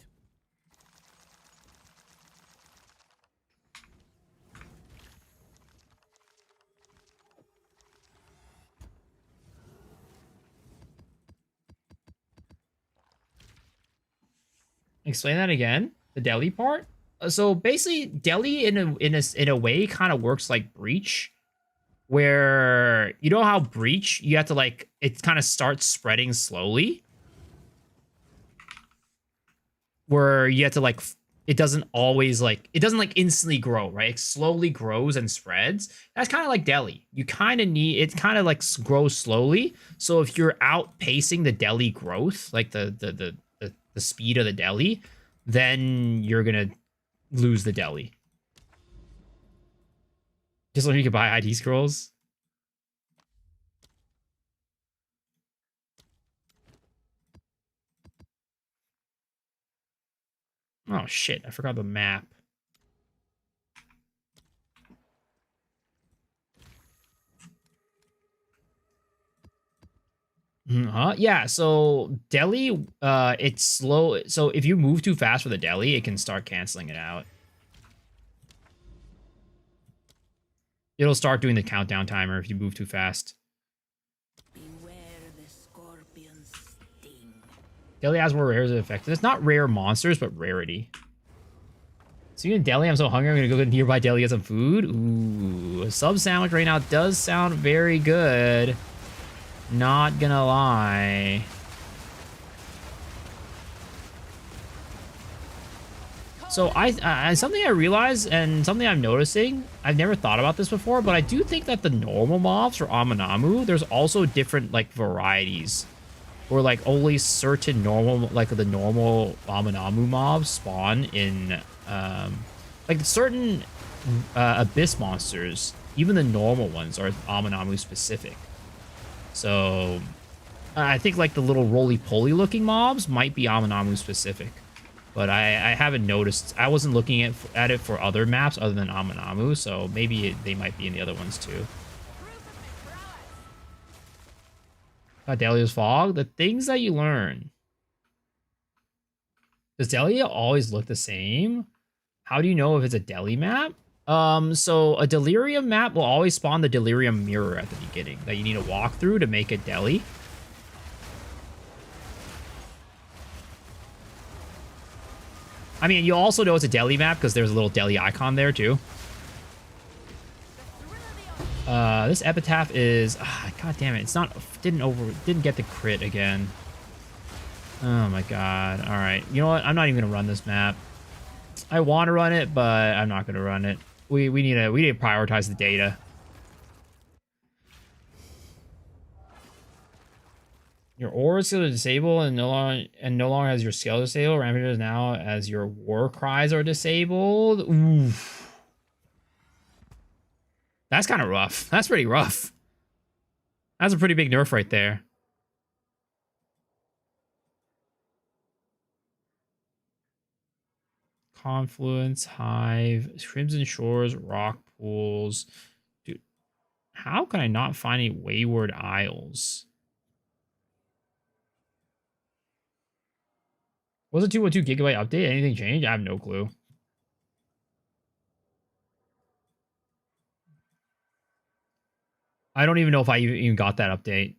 Explain that again. The Deli part. So basically, Deli in a way kind of works like Breach, where you know how Breach you have to like it kind of starts spreading slowly, where you have to like it doesn't always like it doesn't like instantly grow, right? It slowly grows and spreads. That's kind of like Deli. You kind of need it kind of like grows slowly. So if you're outpacing the Deli growth, like the speed of the Deli, then you're gonna lose the Deli. Just so you can buy ID scrolls. Oh shit, I forgot the map. Yeah, so Deli, it's slow. So if you move too fast for the Deli, it can start canceling it out. It'll start doing the countdown timer if you move too fast. Beware the scorpion's sting. Deli has more rares of effect. It's not rare monsters, but rarity. So in Deli, I'm so hungry, I'm gonna go to nearby Deli get some food. Ooh, a sub sandwich right now does sound very good. Not gonna lie. So I something I realized and something I'm noticing, I've never thought about this before, but I do think that the normal mobs for Amanamu, there's also different like varieties. Or like only certain normal, like the normal Amanamu mobs spawn in like certain abyss monsters, even the normal ones are Amanamu specific. So I think like the little roly-poly looking mobs might be Amanamu specific. But I haven't noticed. I wasn't looking at it for other maps other than Amanamu, so maybe they might be in the other ones too. Delia's Fog? The things that you learn. Does Delia always look the same? How do you know if it's a Deli map? So a Delirium map will always spawn the Delirium mirror at the beginning that you need to walk through to make it Deli. I mean, you also know it's a Deli map because there's a little Deli icon there too. This epitaph is god damn it, it's not didn't get the crit again. Oh my god. All right. You know what? I'm not even gonna run this map. I want to run it, but I'm not gonna run it. We need to prioritize the data. Your aura is still disabled and no longer has your skill disabled. Rampages now as your war cries are disabled. Oof. That's kind of rough. That's pretty rough. That's a pretty big nerf right there. Confluence, Hive, Crimson Shores, Rock Pools. Dude, how can I not find any Wayward Isles? Was it 212 gigabyte update? Anything changed? I have no clue. I don't even know if I even got that update.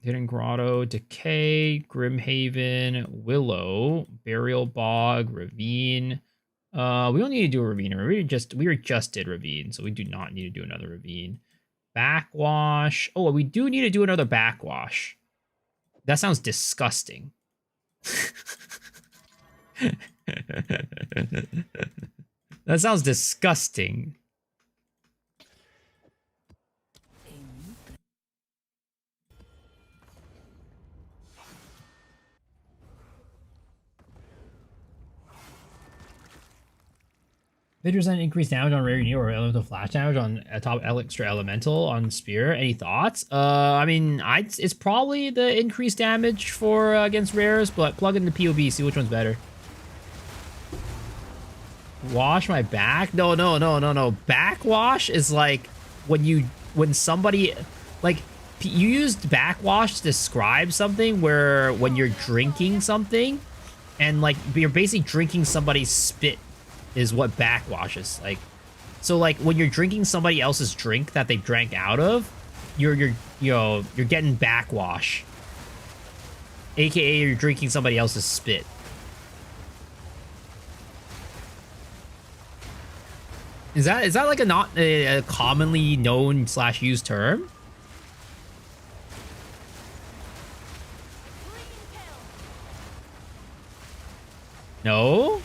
Hidden Grotto, Decay, Grimhaven, Willow, Burial Bog, Ravine. We don't need to do a ravine. We just did ravine, so we do not need to do another ravine. Backwash. Oh, we do need to do another backwash. That sounds disgusting. That sounds disgusting. Vidras and increased damage on rare unit or elemental flash damage on a top extra elemental on spear. Any thoughts? I mean, it's probably the increased damage for against rares, but plug in the POB, see which one's better. Wash my back? No. Backwash is like when somebody like you used backwash to describe something where when you're drinking something and like you're basically drinking somebody's spit is what backwash is like. So like when you're drinking somebody else's drink that they drank out of, you're getting backwash. AKA you're drinking somebody else's spit. Is that like a not a commonly known / used term? No?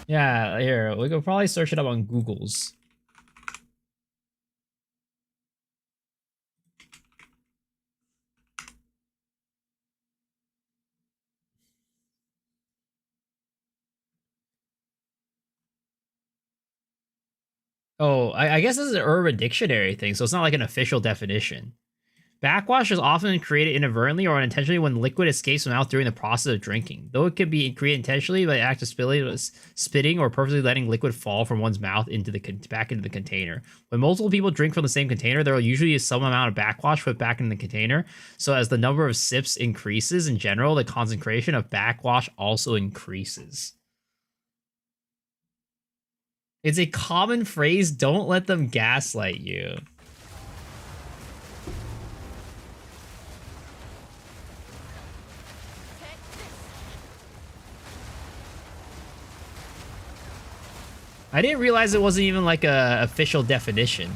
Yeah, here, we could probably search it up on Google's. Oh, I guess this is an Urban Dictionary thing, so it's not like an official definition. Backwash is often created inadvertently or unintentionally when liquid escapes from the mouth during the process of drinking. Though it can be created intentionally by the act of spitting or purposely letting liquid fall from one's mouth back into the container. When multiple people drink from the same container, there will usually be some amount of backwash put back in the container. So as the number of sips increases in general, the concentration of backwash also increases. It's a common phrase, don't let them gaslight you. I didn't realize it wasn't even like a official definition.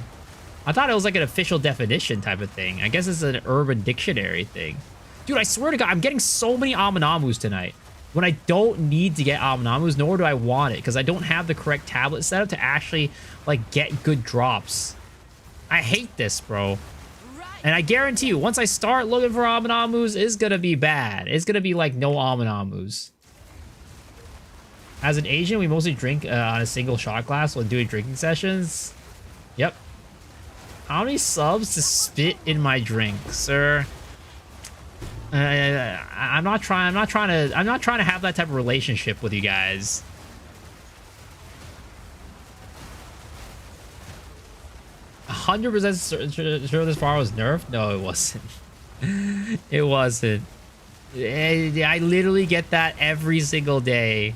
I thought it was like an official definition type of thing. I guess it's an Urban Dictionary thing. Dude, I swear to God, I'm getting so many Aminamus tonight. When I don't need to get Aminamus, nor do I want it, because I don't have the correct tablet setup to actually, like, get good drops. I hate this, bro. And I guarantee you, once I start looking for Aminamus, it's gonna be bad. It's gonna be like no Aminamus. As an Asian, we mostly drink on a single shot glass when doing drinking sessions. Yep. How many subs to spit in my drink, sir? I'm not trying to have that type of relationship with you guys. %, sure this bar was nerfed? No, it wasn't. It wasn't. I literally get that every single day.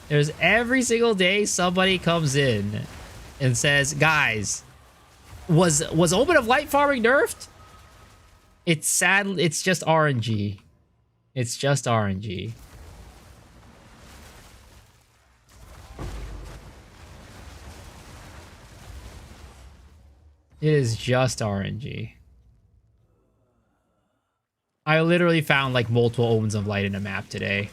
There's every single day somebody comes in and says, guys, was Omen of Light farming nerfed? It's sad. It's just RNG. It's just RNG. It is just RNG. I literally found like multiple Omens of Light in a map today.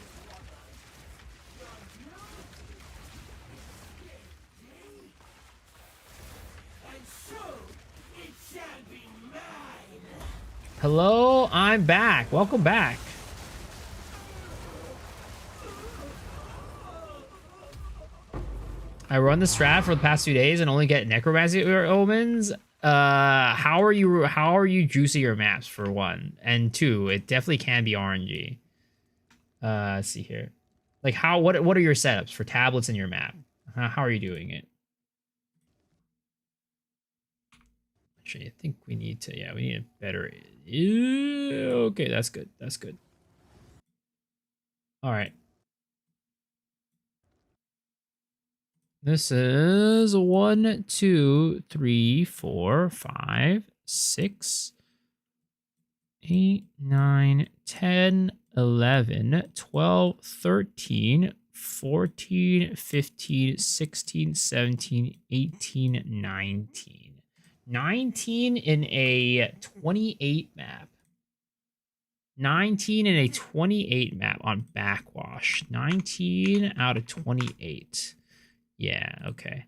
Hello, I'm back. Welcome back. I run the strat for the past 2 days and only get necromancy omens. How are you juicing your maps for one? And two, it definitely can be RNG. Let's see here. Like what are your setups for tablets in your map? How are you doing it? Actually, I think we need to, yeah, we need a better, okay, that's good. That's good. All right. This is 1, 2, 3, 4, 5, 6, 8, 9, 10, 11, 12, 13, 14, 15, 16, 17, 18, 19. 19 in a 28 map. 19 in a 28 map on backwash. 19 out of 28. Yeah, okay.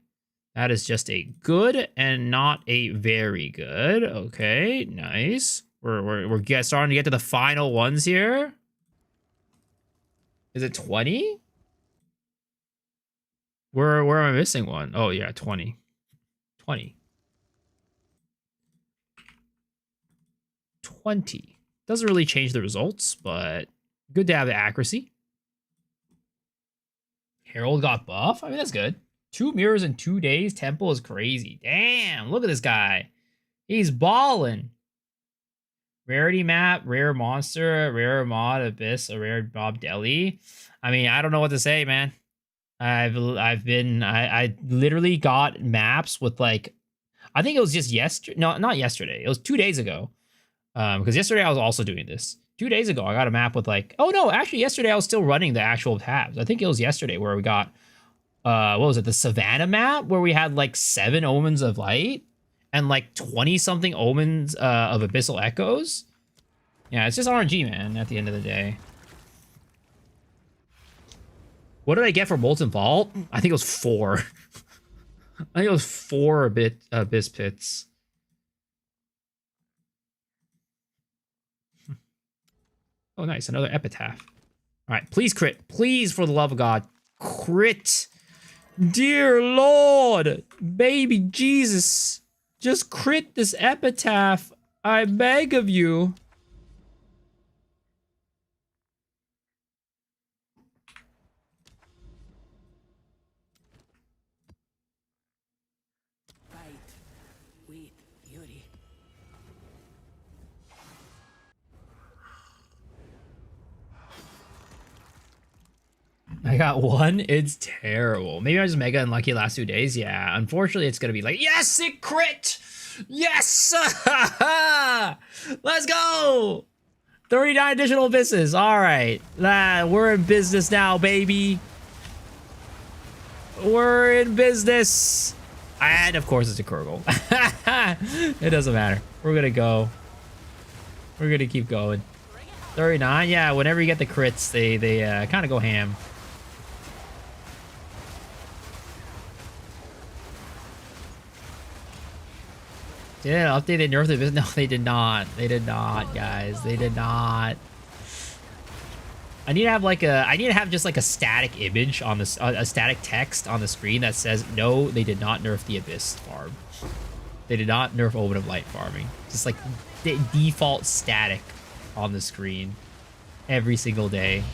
That is just a good and not a very good. Okay, nice. We're starting to get to the final ones here. Is it 20? Where am I missing one? Oh yeah, 20. 20. 20. Doesn't really change the results, but good to have the accuracy. Herald got buff? I mean, that's good. 2 mirrors in 2 days. Temple is crazy. Damn, look at this guy. He's balling. Rarity map, rare monster, rare mod, abyss, a rare Bob Deli. I mean, I don't know what to say, man. I literally got maps with like, I think it was just yesterday. No, not yesterday. It was 2 days ago. Because yesterday I was also doing this. 2 days ago, I got a map with like, oh no, actually yesterday I was still running the actual tabs. I think it was yesterday where we got, what was it? The Savannah map where we had like 7 Omens of Light and like 20 something Omens of Abyssal Echoes. Yeah, it's just RNG, man, at the end of the day. What did I get for Molten Vault? I think it was 4. I think it was 4 Abyss Pits. Oh, nice. Another Epitaph. All right, please crit. Please, for the love of God, crit. Dear Lord, baby Jesus, just crit this Epitaph. I beg of you. I got 1. It's terrible. Maybe I was mega unlucky last 2 days. Yeah, unfortunately, it's gonna be like, yes, it crit. Yes, let's go. 39 additional abysses. All right, we're in business now, baby. We're in business. And of course, it's a Kurgle. It doesn't matter. We're gonna go. We're gonna keep going. 39. Yeah, whenever you get the crits, they kind of go ham. Yeah, update they nerfed the no, they did not. They did not, guys. They did not. I need to have just like a static image on this, a static text on the screen that says, no, they did not nerf the Abyss farm. They did not nerf Omen of Light farming. Just like default static on the screen every single day.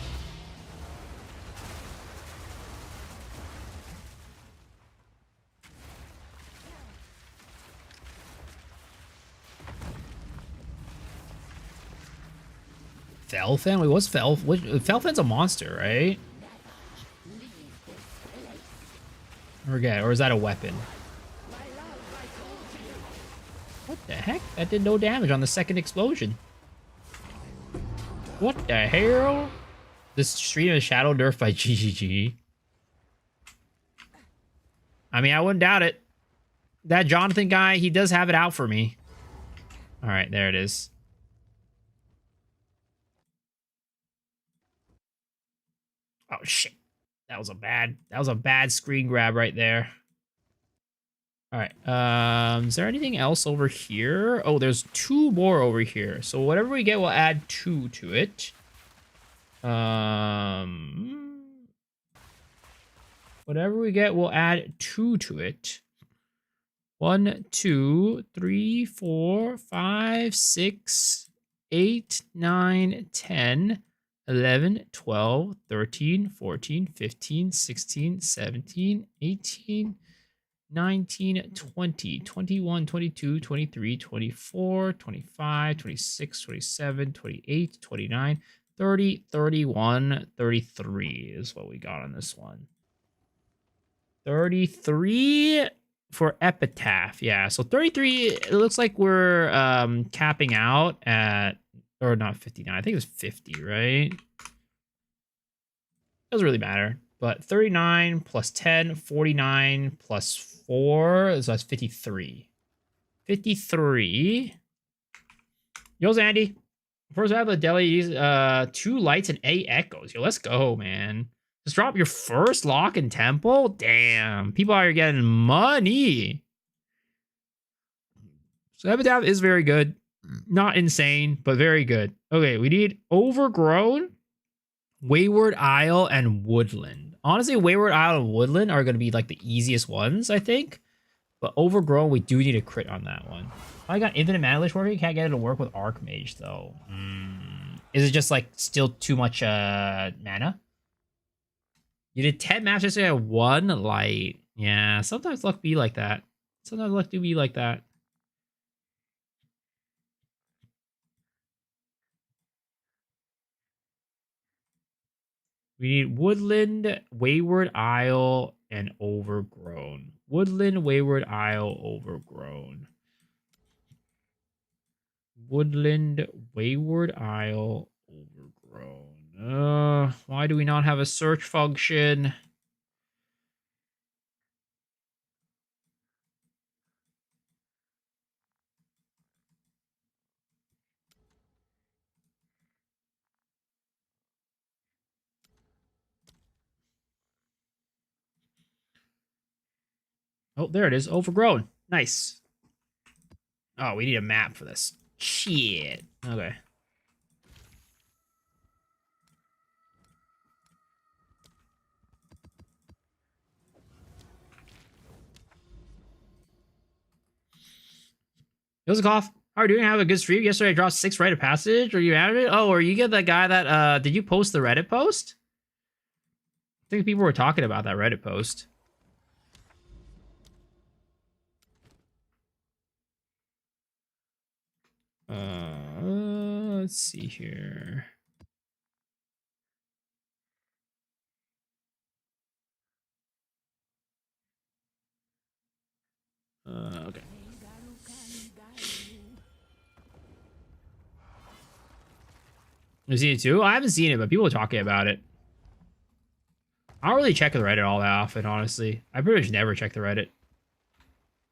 Felfan? Wait, what's Felfan's a monster, right? Or is that a weapon? What the heck? That did no damage on the second explosion. What the hell? This Stream of Shadow nerfed by GGG. I mean, I wouldn't doubt it. that Jonathan guy, he does have it out for me. All right, there it is. Oh shit. That was a bad screen grab right there. All right. Is there anything else over here? Oh, there's 2 more over here. So whatever we get, we'll add 2 to it. Whatever we get, we'll add 2 to it. 1, 2, 3, 4, 5, 6, 8, 9, 10, 11, 12, 13, 14, 15, 16, 17, 18, 19, 20, 21, 22, 23, 24, 25, 26, 27, 28, 29, 30, 31, 33 is what we got on this one. 33 for Epitaph. Yeah, so 33, it looks like we're capping out at, or not 59, I think it's 50, right? Doesn't really matter. But 39 plus 10, 49 plus 4, so that's 53. 53. Yo's Andy. First I have the deli, 2 lights and 8 echoes. Yo, let's go, man. Just drop your first lock in temple? Damn. People are getting money. So Epitaph is very good. Not insane, but very good. Okay, we need Overgrown, Wayward Isle, and Woodland. Honestly, Wayward Isle and Woodland are going to be like the easiest ones, I think. But Overgrown, we do need a crit on that one. I got Infinite Mana Lich working. Can't get it to work with Archmage, though. Is it just like still too much mana? You did 10 maps yesterday at 1 light. Yeah, sometimes luck be like that. Sometimes luck do be like that. We need Woodland, Wayward Isle, and Overgrown. Woodland, Wayward Isle, Overgrown. Woodland, Wayward Isle, Overgrown. Why do we not have a search function? Oh, there it is. Overgrown. Nice. Oh, we need a map for this. Shit. Okay. Yosakov, how are you doing? Have a good stream. Yesterday I dropped 6 Reddit passage. Are you out of it? Oh, or you get that guy that did you post the Reddit post? I think people were talking about that Reddit post. Let's see here. Okay. You seen it too? I haven't seen it, but people are talking about it. I don't really check the Reddit all that often, honestly. I pretty much never check the Reddit.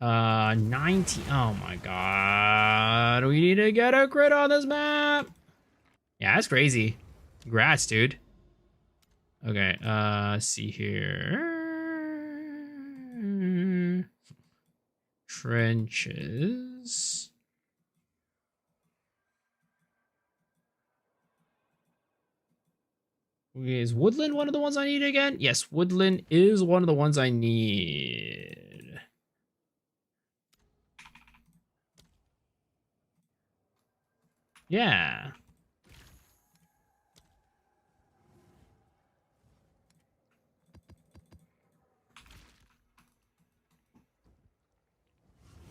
19. Oh my god. We need to get a crit on this map. Yeah, that's crazy. Congrats, dude. Okay, let's see here. Trenches. Okay, is Woodland one of the ones I need again? Yes, Woodland is one of the ones I need. Yeah.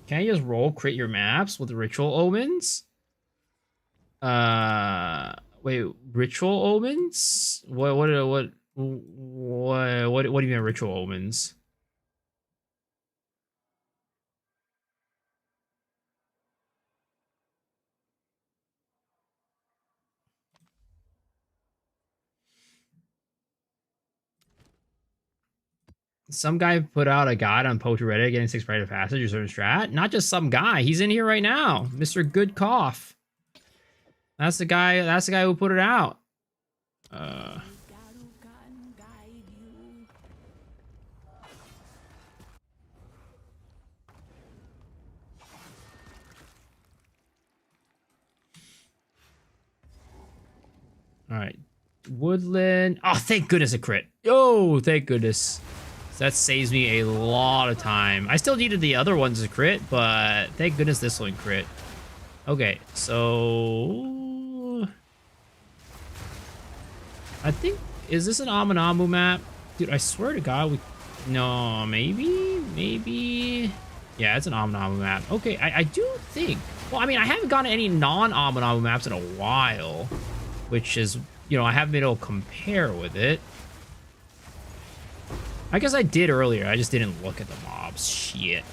Can you just roll crit your maps with ritual omens? Wait, ritual omens? What do you mean ritual omens? Some guy put out a guide on Poetry Reddit getting 6 rite of passage or certain strat. Not just some guy. He's in here right now. Mr. Good Cough. That's the guy. That's the guy who put it out. All right. Woodland. Oh, thank goodness a crit. Oh, thank goodness. That saves me a lot of time. I still needed the other ones to crit, but thank goodness this one crit. Okay, so... I think... Is this an Aminamu map? Dude, I swear to God, we... No, maybe? Maybe... Yeah, it's an Aminamu map. Okay, I do think... Well, I mean, I haven't gotten any non-Aminamu maps in a while. Which is... You know, I haven't been able to compare with it. I guess I did earlier. I just didn't look at the mobs. Shit.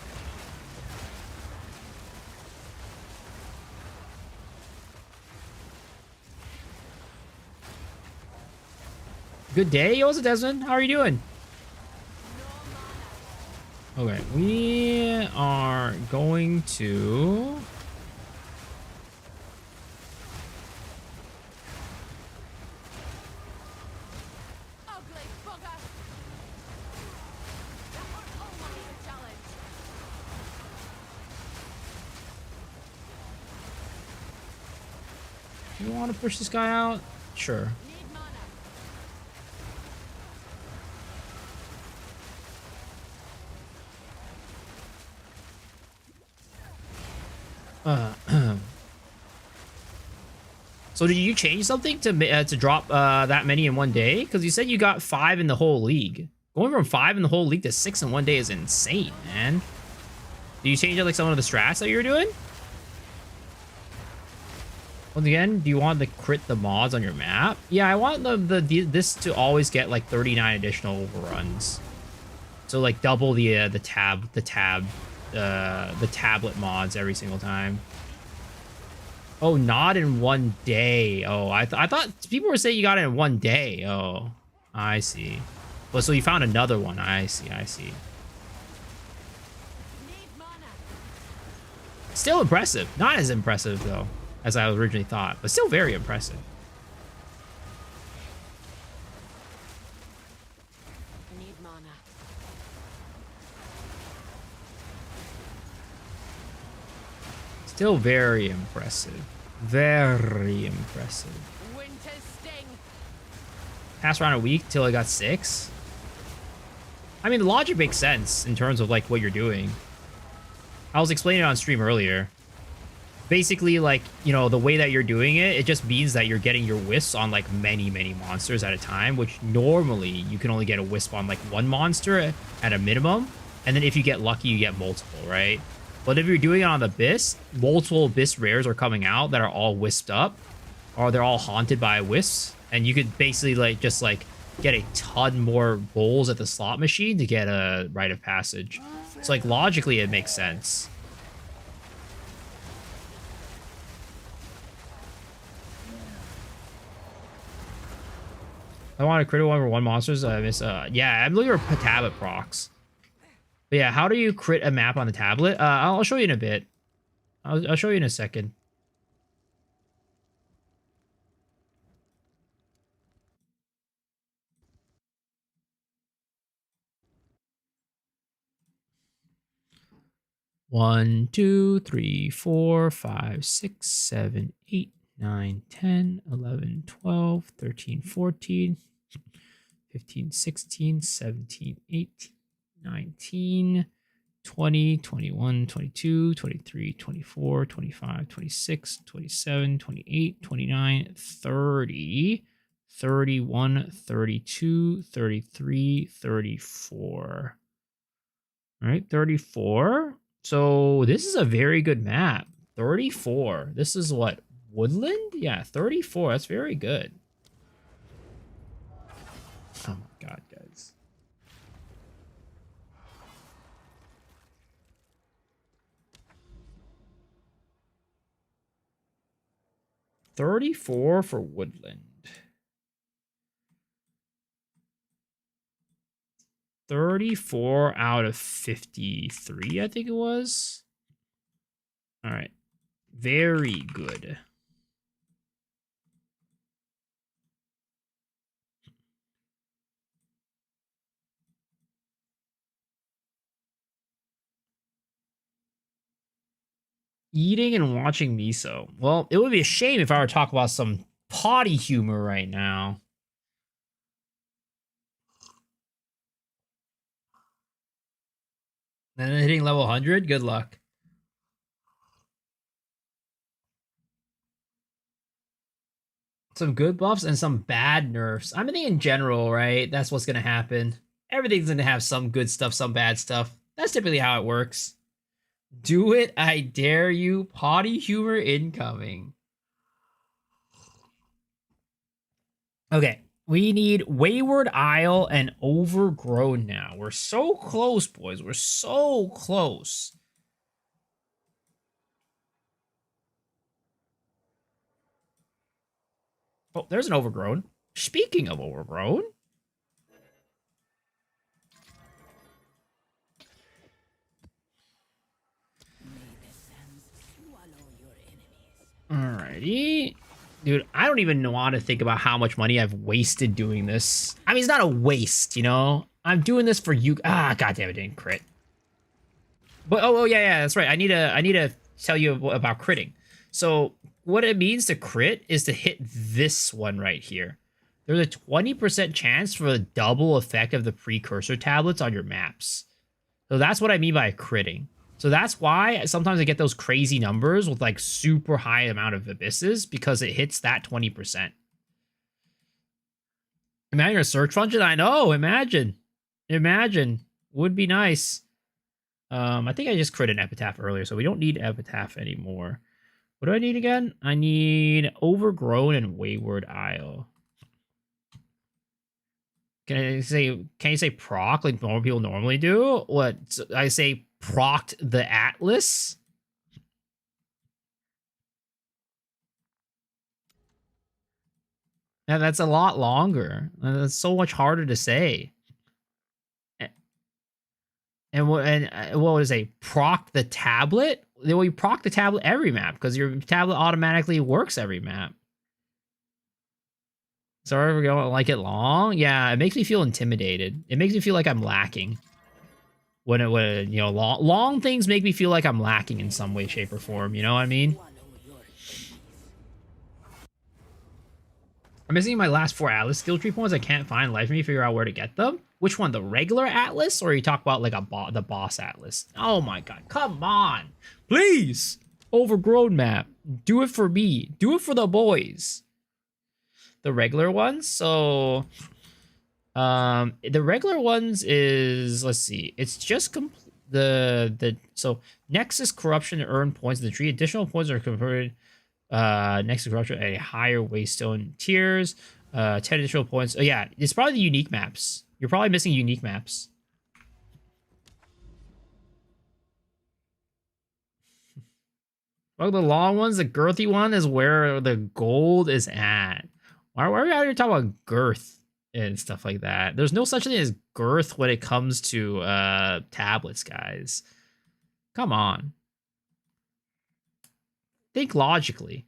Good day, what's it, Desmond? How are you doing? Okay, we are going to... Ugly bugger! That was almost a challenge. You want to push this guy out? Sure. Need mana. So did you change something to drop that many in one day? Because you said you got 5 in the whole league. Going from 5 in the whole league to 6 in one day is insane, man. Did you change like some of the strats that you were doing? Once again, do you want to crit the mods on your map? Yeah, I want this to always get like 39 additional overruns. So like double the tablet mods every single time. Oh, not in one day. Oh, I thought people were saying you got it in one day. Oh, I see. Well, so you found another one. I see. I see. Need mana. Still impressive. Not as impressive though as I originally thought, but still very impressive. Need mana. Still very impressive. Very impressive. Winter sting. Pass around a week till I got 6. I mean, the logic makes sense in terms of like what you're doing. I was explaining it on stream earlier. Basically, like, you know, the way that you're doing it, it just means that you're getting your wisps on like many monsters at a time, which normally you can only get a wisp on like one monster at a minimum. And then if you get lucky, you get multiple, right? But if you're doing it on the Abyss, multiple Abyss rares are coming out that are all wisped up, or they're all haunted by wisps, and you could basically like just like get a ton more bowls at the slot machine to get a rite of passage. So like logically it makes sense. I want a critical one for one monsters. I miss yeah, I'm looking for tablet procs. But yeah, how do you crit a map on the tablet? I'll show you in a bit. I'll show you in a second. One, 2, 3, 4, 5, 6, 7, 8, 9, 10, 11, 12, 13, 14, 15, 16, 17, 18, 19, 20, 21, 22, 23, 24, 25, 26, 27, 28, 29, 30, 31, 32, 33, 34. All right, 34. So this is a very good map. 34. This is what? Woodland? Yeah, 34. That's very good. Oh my god, guys. $34 for Woodland. 34 out of 53, I think it was. All right. Very good. Eating and watching miso. Well, it would be a shame if I were to talk about some potty humor right now. And then hitting level 100, good luck. Some good buffs and some bad nerfs. I mean, in general, right? That's what's going to happen. Everything's going to have some good stuff, some bad stuff. That's typically how it works. Do it, I dare you. Potty humor incoming. Okay, we need Wayward Isle and Overgrown now. We're so close, boys. We're so close. Oh, there's an Overgrown. Speaking of Overgrown. Alrighty. Dude, I don't even know how to think about how much money I've wasted doing this. I mean, it's not a waste, you know? I'm doing this for you. Ah, goddamn it, didn't crit. But oh yeah, that's right. I need to tell you about critting. So what it means to crit is to hit this one right here. There's a 20% chance for the double effect of the precursor tablets on your maps. So that's what I mean by critting. So that's why sometimes I get those crazy numbers with like super high amount of abysses, because it hits that 20%. Imagine a search function. I know. Imagine. Would be nice. I think I just crit an epitaph earlier, so we don't need epitaph anymore. What do I need again? I need Overgrown and Wayward Isle. Can you say proc like normal people normally do? What I say procced the Atlas? Yeah, that's a lot longer. That's so much harder to say. And what is a proc the tablet? Well, you proc the tablet every map because your tablet automatically works every map. Sorry if we don't like it long. Yeah, it makes me feel intimidated. It makes me feel like I'm lacking. When you know, long things make me feel like I'm lacking in some way, shape, or form. You know what I mean? I'm missing my last 4 Atlas skill tree points. I can't find. Life me figure out where to get them. Which one? The regular Atlas, or you talk about like the boss Atlas? Oh my god! Come on, please. Overgrown map. Do it for me. Do it for the boys. The regular ones. So, the regular ones is, let's see. It's just so Nexus corruption to earn points in the tree. Additional points are converted. Next to corruption at a higher waystone tiers. 10 additional points. Oh yeah, it's probably the unique maps. You're probably missing unique maps. Well, the long ones, the girthy one is where the gold is at. Why are we out here talking about girth and stuff like that? There's no such thing as girth when it comes to tablets, guys. Come on. Think logically.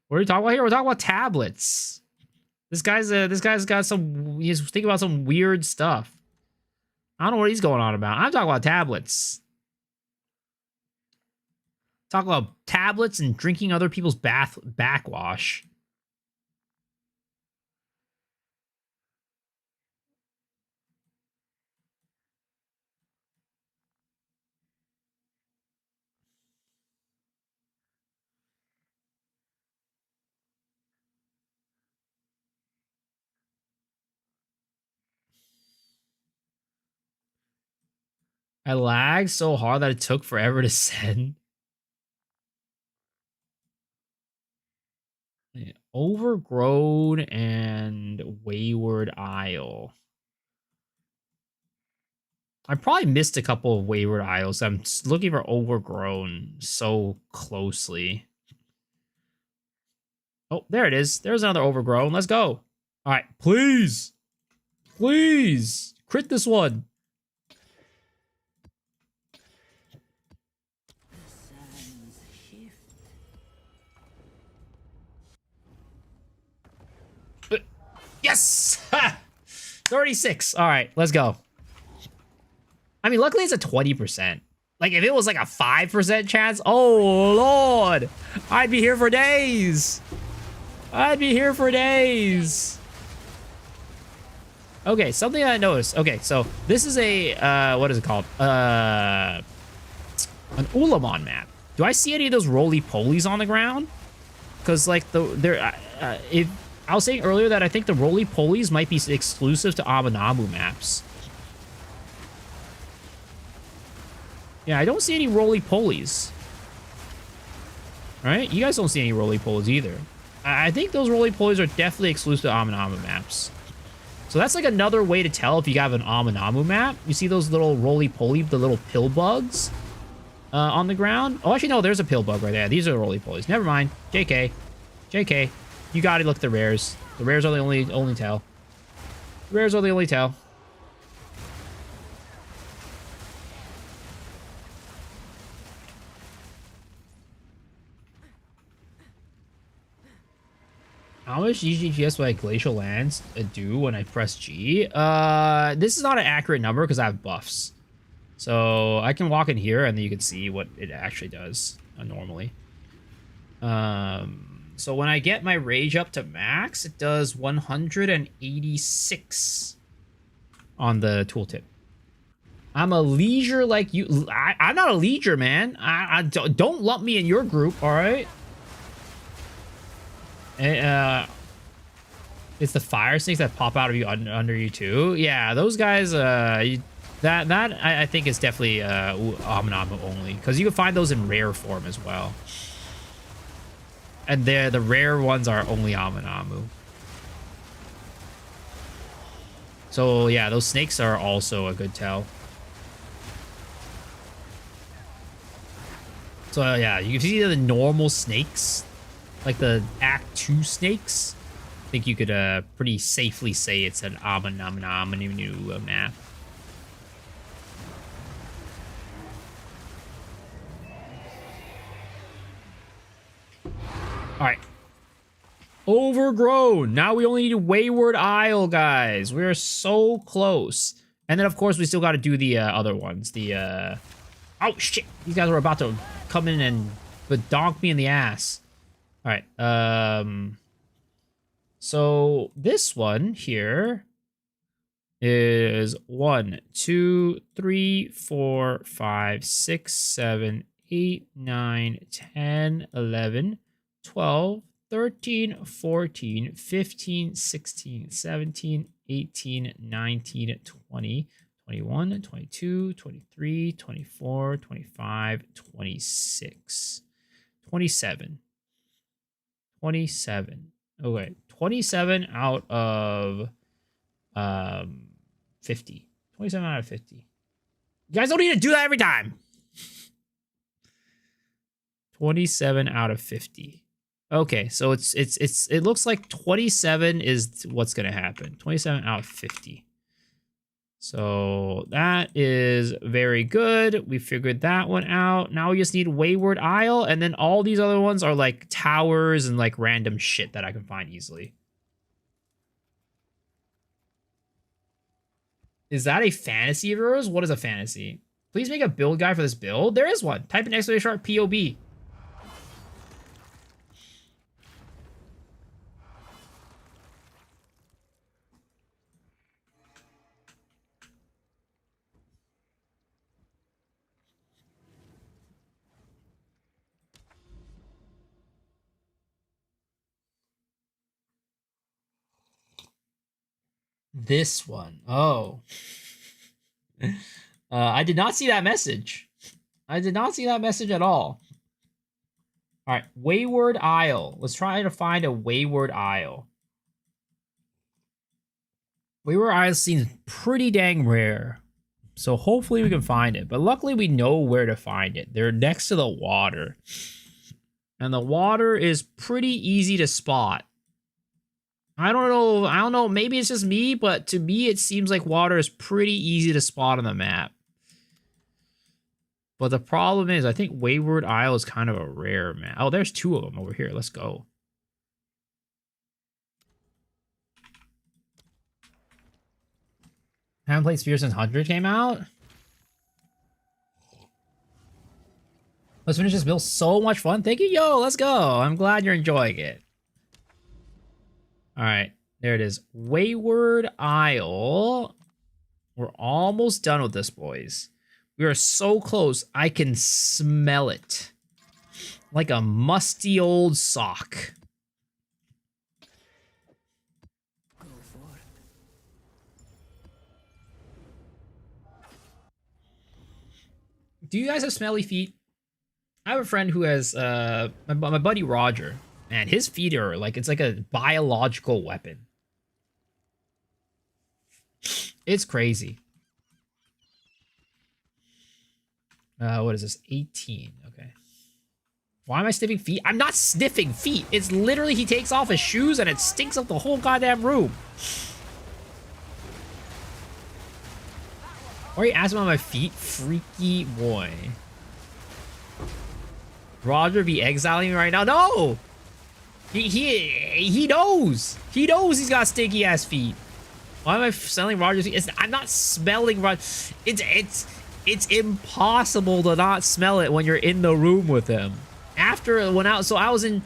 What are we talking about here? We're talking about tablets. This guy's got some. He's thinking about some weird stuff. I don't know what he's going on about. I'm talking about tablets. Talk about tablets and drinking other people's backwash. I lagged so hard that it took forever to send. Overgrown and Wayward Isle. I probably missed a couple of Wayward Isles. I'm looking for Overgrown so closely. Oh, there it is. There's another overgrown. Let's go. All right, please. Please. Crit this one. Yes! Ha! 36. All right, let's go. I mean, luckily it's a 20%. Like, if it was like a 5% chance, oh, Lord. I'd be here for days. I'd be here for days. Okay, something I noticed. Okay, so this is a, what is it called? An Ulamon map. Do I see any of those roly-polies on the ground? Because, like, I was saying earlier that I think the roly-polies might be exclusive to Amanamu maps. Yeah, I don't see any roly-polies. Right? You guys don't see any roly-polies either. I think those roly-polies are definitely exclusive to Amanamu maps. So that's like another way to tell if you have an Amanamu map. You see those little roly-poly, the little pill bugs on the ground? Oh, actually, no, there's a pill bug right there. These are roly-polies. Never mind. JK. JK. You gotta look at the rares. The rares are the only tell. The rares are the only tell. How much GGGS by glacial lands do when I press G? This is not an accurate number because I have buffs. So I can walk in here and then you can see what it actually does normally. So when I get my rage up to max, it does 186 on the tooltip. I'm a leisure like you. I'm not a leisure, man. Don't lump me in your group, all right? It's the fire snakes that pop out of you under you too. Yeah, those guys. I think is definitely Amanamu only because you can find those in rare form as well. And the rare ones are only Amanamu. So yeah, those snakes are also a good tell. So yeah, you can see the normal snakes, like the Act 2 snakes. I think you could pretty safely say it's an Amanamu map. All right. Overgrown. Now we only need Wayward Isle, guys. We're so close. And then, of course, we still got to do the other ones. The, oh, shit. These guys were about to come in and donk me in the ass. All right. So this one here is 1, 2, 3, 4, 5, 6, 7, 8, 9, 10, 11, 12, 13, 14, 15, 16, 17, 18, 19, 20, 21, 22, 23, 24, 25, 26, 27. 27. Okay, 27 out of 50. 27 out of 50. You guys don't need to do that every time. 27 out of 50. Okay, so it looks like 27 is what's gonna happen. 27 out of 50. So that is very good. We figured that one out. Now we just need Wayward Isle, and then all these other ones are like towers and like random shit that I can find easily. Is that a fantasy of yours? What is a fantasy? Please make a build guide for this build. There is one. Type in exclamation mark POB. This one. Oh. I did not see that message. I did not see that message at all. All right, Wayward Isle. Let's try to find a Wayward Isle. Wayward Isle seems pretty dang rare. So hopefully we can find it. But luckily we know where to find it. They're next to the water. And the water is pretty easy to spot. I don't know, maybe it's just me, but to me it seems like water is pretty easy to spot on the map. But the problem is, I think Wayward Isle is kind of a rare map. Oh, there's 2 of them over here. Let's go. Haven't played Sphere since 100 came out? Let's finish this build. So much fun. Thank you. Yo, let's go. I'm glad you're enjoying it. All right. There it is. Wayward Isle. We're almost done with this, boys. We are so close. I can smell it. Like a musty old sock. Do you guys have smelly feet? I have a friend who has my buddy Roger, and his feet are like, it's like a biological weapon. It's crazy. What is this? 18. Okay. Why am I sniffing feet? I'm not sniffing feet. It's literally he takes off his shoes and it stinks up the whole goddamn room. Why are you asking about my feet? Freaky boy. Roger be exiling me right now? No! He knows. He knows he's got stinky ass feet. Why am I smelling Roger's feet? I'm not smelling Roger. It's impossible to not smell it when you're in the room with him. After when I was in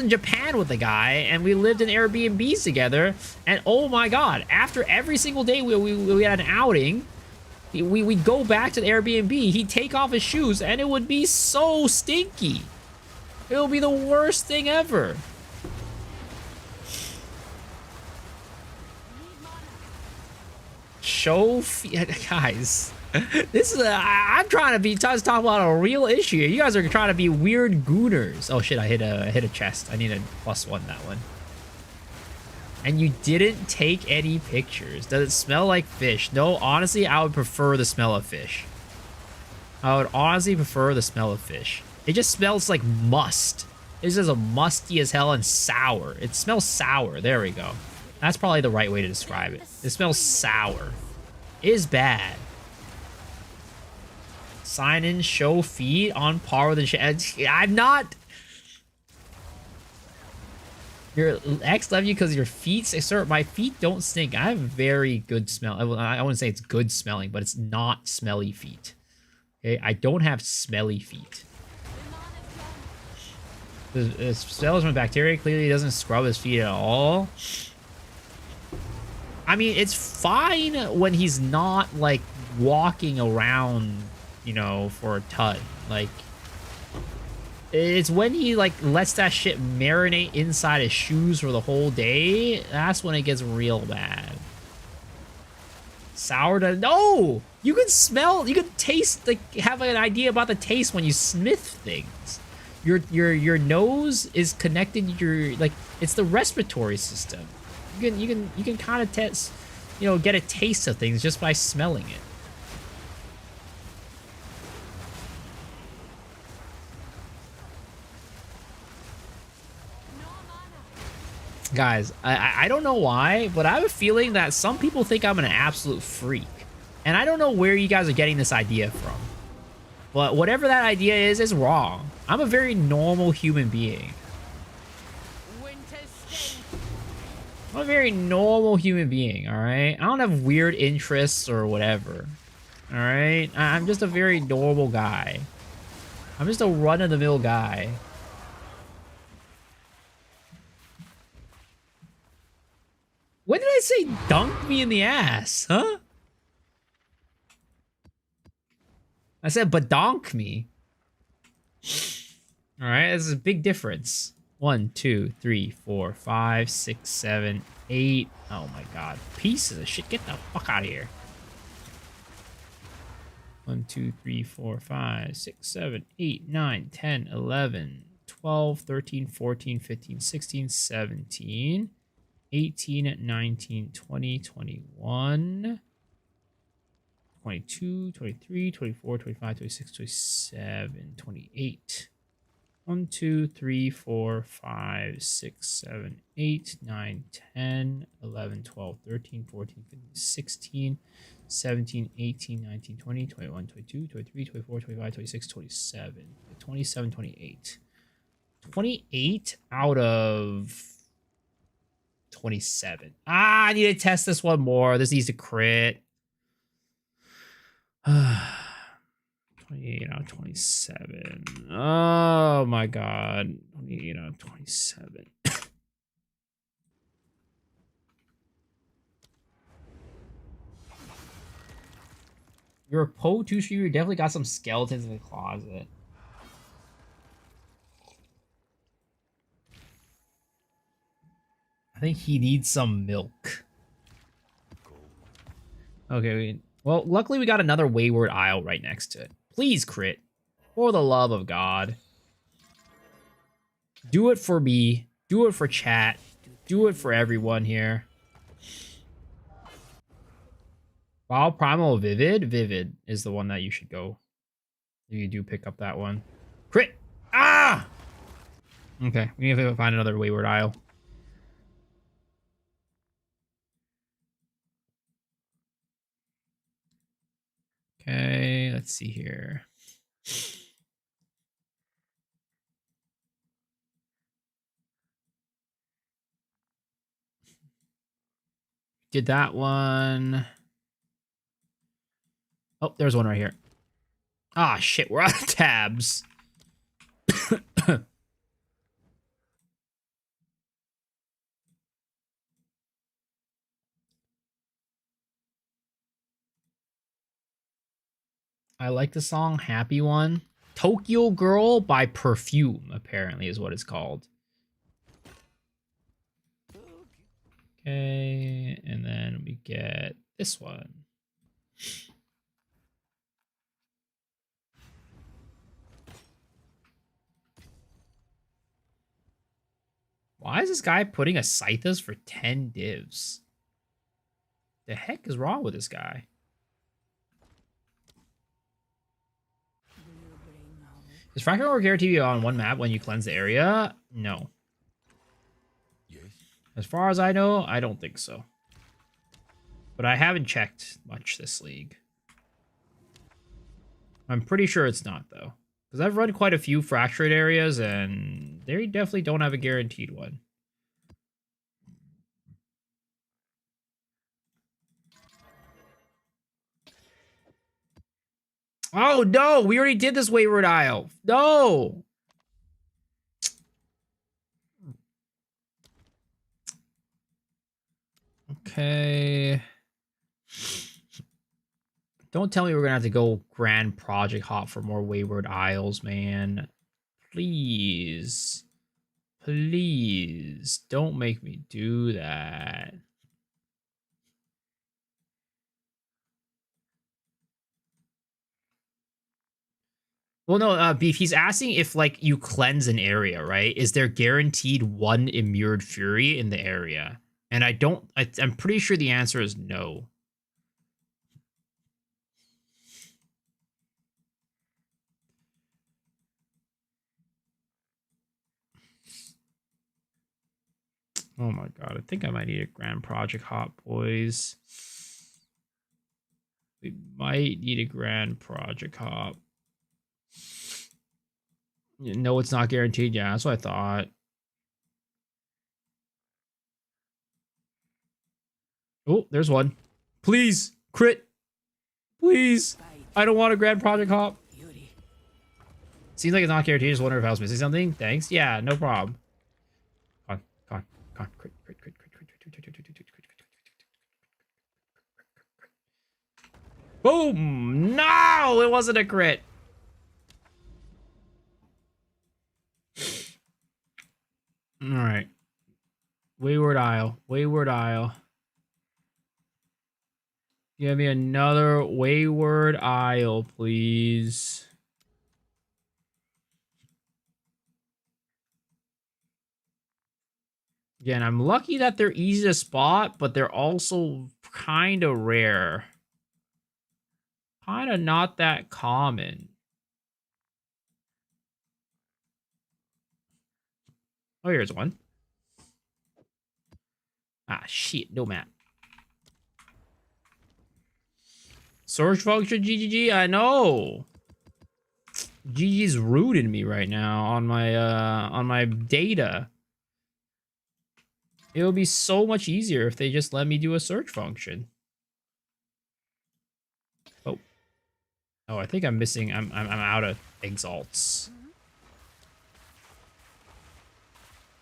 Japan with the guy and we lived in Airbnbs together, and oh my god, after every single day we had an outing, we'd go back to the Airbnb, he'd take off his shoes and it would be so stinky. It would be the worst thing ever. Guys, this is I'm trying to be talking about a real issue. You guys are trying to be weird gooners. Oh shit, I hit a chest. I need a +1 that one. And you didn't take any pictures. Does it smell like fish? No, honestly, I would prefer the smell of fish. I would honestly prefer the smell of fish. It just smells like must. It's just a musty as hell and sour. It smells sour. There we go. That's probably the right way to describe it. It smells sour. It is bad. Sign in, show feet on par with the I'm not. Your ex love you because your feet. Sir, my feet don't stink. I have very good smell. I wouldn't say it's good smelling, but it's not smelly feet. Okay, I don't have smelly feet. The smell is from bacteria. Clearly, he doesn't scrub his feet at all. I mean, it's fine when he's not like walking around, you know, for a ton. Like, it's when he like lets that shit marinate inside his shoes for the whole day. That's when it gets real bad. Sourdough. No, you can smell. You can taste. Like, have an idea about the taste when you sniff things. Your nose is connected to your, like, it's the respiratory system. You can kind of test, you know, get a taste of things just by smelling it. Guys, I don't know why, but I have a feeling that some people think I'm an absolute freak. And I don't know where you guys are getting this idea from. But whatever that idea is wrong. I'm a very normal human being. I'm a very normal human being, alright? I don't have weird interests or whatever. Alright? I'm just a very normal guy. I'm just a run-of-the-mill guy. When did I say dunk me in the ass? Huh? I said badonk me. Alright, there's a big difference. 1, 2, 3, 4, 5, 6, 7, 8. Oh my god. Pieces of shit. Get the fuck out of here. 1, 2, 3, 4, 5, 6, 7, 8, 9, 10, 11, 12, 13, 14, 15, 16, 17, 18, 19, 20, 21, 22, 23, 24, 25, 26, 27, 28. 1, 2, 3, 4, 5, 6, 7, 8, 9, 10, 11, 12, 13, 14, 15, 16, 17, 18, 19, 20, 21, 22, 23, 24, 25, 26, 27, 27, 28. 28 out of 27. Ah, I need to test this one more. This needs to crit. 28 out of 27. Oh my god. 28 out of 27. You're a Poe 2 streamer. You definitely got some skeletons in the closet. I think he needs some milk. Okay, well, luckily we got another Wayward Isle right next to it. Please crit. For the love of God. Do it for me. Do it for chat. Do it for everyone here. Wow, Primal Vivid? Vivid is the one that you should go. If you do pick up that one. Crit! Ah! Okay, we need to find another Wayward Isle. Okay, let's see here. Did that one. Oh, there's one right here. Ah, shit, we're out of tabs. I like the song Happy One. Tokyo Girl by Perfume, apparently, is what it's called. Okay, and then we get this one. Why is this guy putting a Scythus for 10 divs? The heck is wrong with this guy? Is Fractal or guaranteed on one map when you cleanse the area? No. Yes. As far as I know, I don't think so. But I haven't checked much this league. I'm pretty sure it's not, though. Because I've run quite a few fractured areas, and they definitely don't have a guaranteed one. Oh, no! We already did this Wayward Isle. No! Okay. Don't tell me we're gonna have to go Grand Project Hop for more Wayward Isles, man. Please. Please. Don't make me do that. Well, no, Beef, he's asking if, like, you cleanse an area, right? Is there guaranteed one Immured Fury in the area? And I'm pretty sure the answer is no. Oh my god, I think I might need a Grand Project Hop, boys. We might need a Grand Project Hop. No, it's not guaranteed. Yeah, that's what I thought. Oh, there's one. Please, crit. Please. I don't want a Grand Project Hop. Seems like it's not guaranteed. Just wonder if I was missing something. Thanks. Yeah, no problem. Con, crit, crit, crit, crit, crit, crit, crit, crit, crit, crit, crit, crit. Boom! No, it wasn't a crit. All right. Wayward Isle. Wayward Isle. Give me another Wayward Isle, please. Again, I'm lucky that they're easy to spot, but they're also kind of rare. Kind of not that common. Oh, here's one. Ah, shit. No map. Search function GGG. I know. GG's rooting me right now on my data. It would be so much easier if they just let me do a search function. Oh. Oh, I think I'm missing. I'm out of exalts.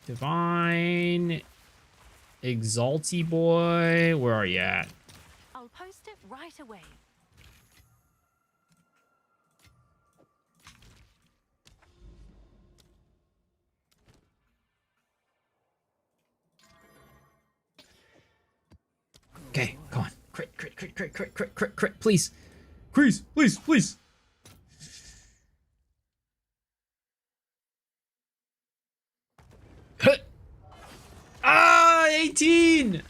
Divine Exalty boy. Where are you at? I'll post it right away. Okay, come on. Crit, crit, crit, crit, crit, crit, crit, crit, please. Please, please, please. Ah, 18!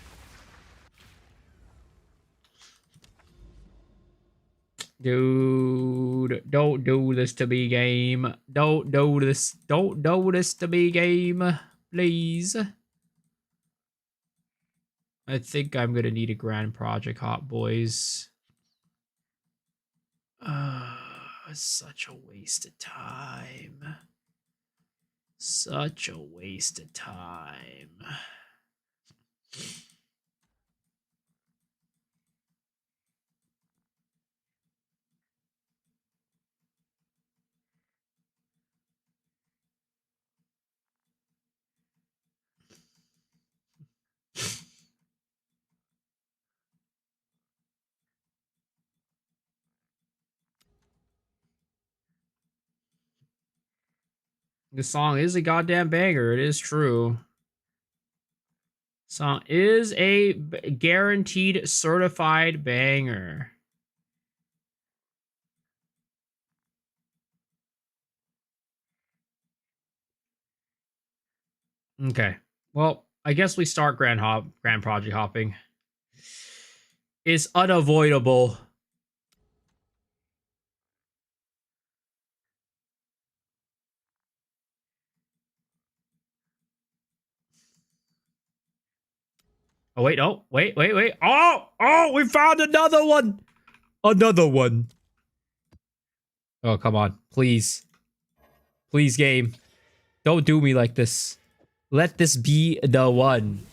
Dude, don't do this to me, game. Don't do this. Don't do this to me, game. Please. I think I'm gonna need a grand project hop, boys. Such a waste of time. Such a waste of time. The song is a goddamn banger. It is true. Song is a guaranteed certified banger. Okay. Well, I guess we start grand project hopping. It's unavoidable. Oh wait, oh, wait. Oh, we found another one. Another one. Oh, come on. Please. Please, game. Don't do me like this. Let this be the one.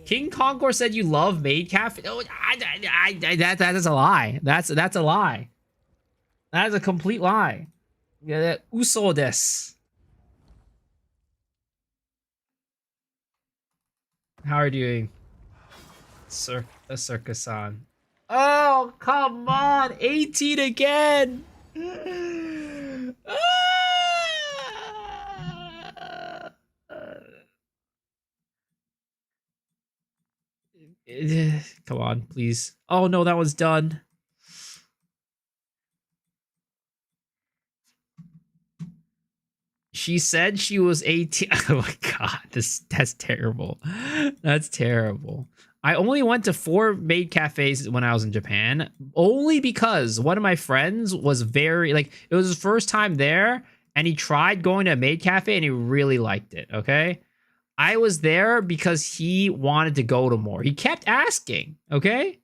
King Concord said you love Maid Cafe. Oh, that is a lie. That's a lie. That is a complete lie. Yeah, uso desu. How are you doing, Circus-san? Oh, come on. 18 again. Come on, please. Oh, no, that was done. She said she was 18. Oh my god, that's terrible. That's terrible. I only went to 4 maid cafes when I was in Japan, only because one of my friends was very like it was his first time there, and he tried going to a maid cafe and he really liked it. Okay, I was there because he wanted to go to more. He kept asking. Okay,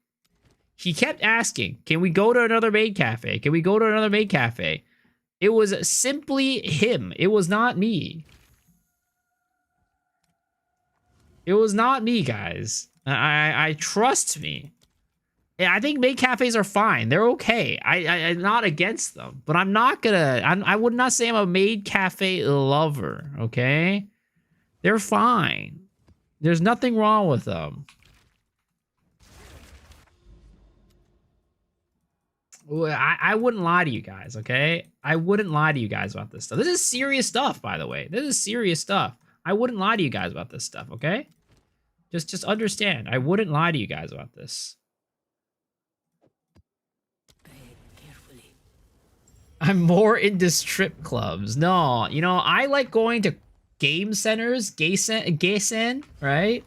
he kept asking, "Can we go to another maid cafe? Can we go to another maid cafe?" It was simply him. It was not me. It was not me, guys. I trust me. Yeah, I think maid cafes are fine. They're okay. I'm not against them, but I'm not gonna. I would not say I'm a maid cafe lover. Okay, they're fine. There's nothing wrong with them. I wouldn't lie to you guys, okay? I wouldn't lie to you guys about this stuff. This is serious stuff, by the way. This is serious stuff. I wouldn't lie to you guys about this stuff, okay? Just understand. I wouldn't lie to you guys about this. I'm more into strip clubs. No, you know, I like going to game centers, gaysen, right?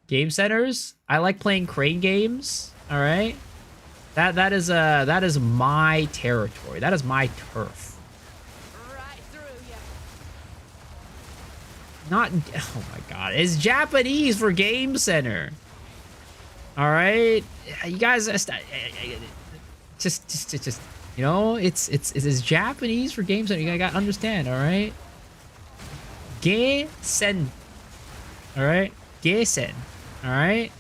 Game centers. I like playing crane games, all right? That is my territory. That is my turf. Right through ya. Not, oh my god, it's Japanese for Game Center. All right, you guys, just, you know, it's Japanese for Game Center. You gotta understand, all right? Geisen, all right? Geisen, all right?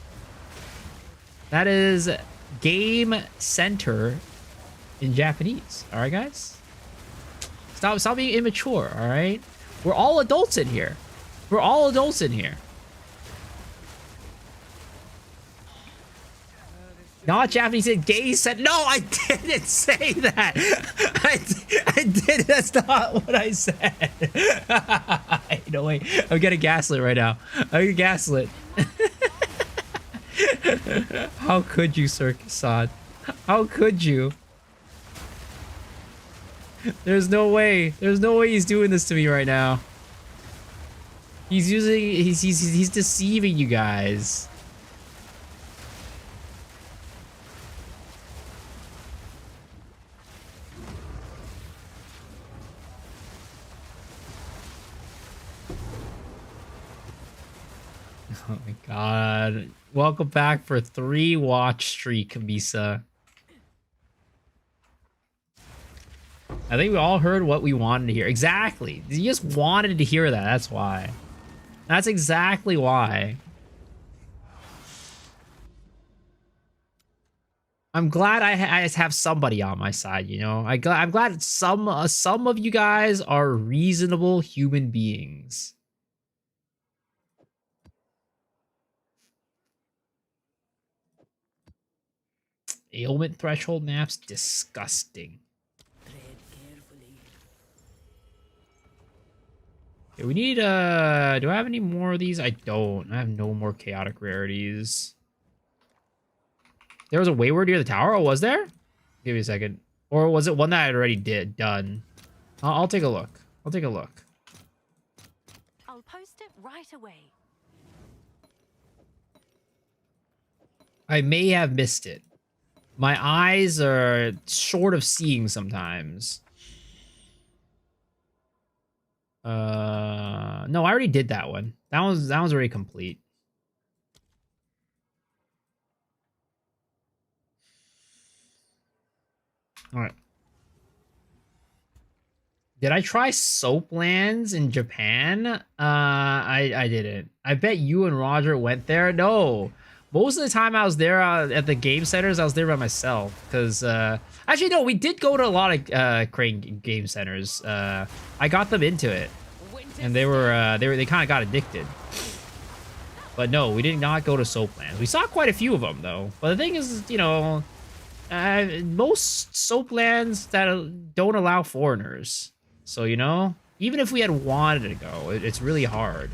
That is Game Center in Japanese, all right, guys? Stop being immature, all right? We're all adults in here. We're all adults in here. Not Japanese, gay said. No, I didn't say that. I did. That's not what I said. No, wait. I'm getting gaslit right now. I'm getting gaslit. How could you, Sir Kasad? How could you? There's no way. There's no way he's doing this to me right now. He's deceiving you guys. Oh my god. Welcome back for 3 watch streak, Misa. I think we all heard what we wanted to hear. Exactly. You just wanted to hear that. That's why. That's exactly why. I'm glad I have somebody on my side, you know? I'm glad some of you guys are reasonable human beings. Ailment threshold maps, disgusting. Okay, we need, do I have any more of these? I don't. I have no more chaotic rarities. There was a wayward near the tower? Oh, was there? Give me a second. Or was it one that I had already done? I'll take a look. I'll take a look. I'll post it right away. I may have missed it. My eyes are short of seeing sometimes. No, I already did that one. That one's already complete. All right. Did I try Soaplands in Japan? I didn't. I bet you and Roger went there. No. Most of the time I was there at the game centers, I was there by myself. Because, actually, no, we did go to a lot of Crane game centers. I got them into it. And they kind of got addicted. But no, we did not go to Soaplands. We saw quite a few of them, though. But the thing is, you know, most Soaplands that don't allow foreigners. So, you know, even if we had wanted to go, it's really hard.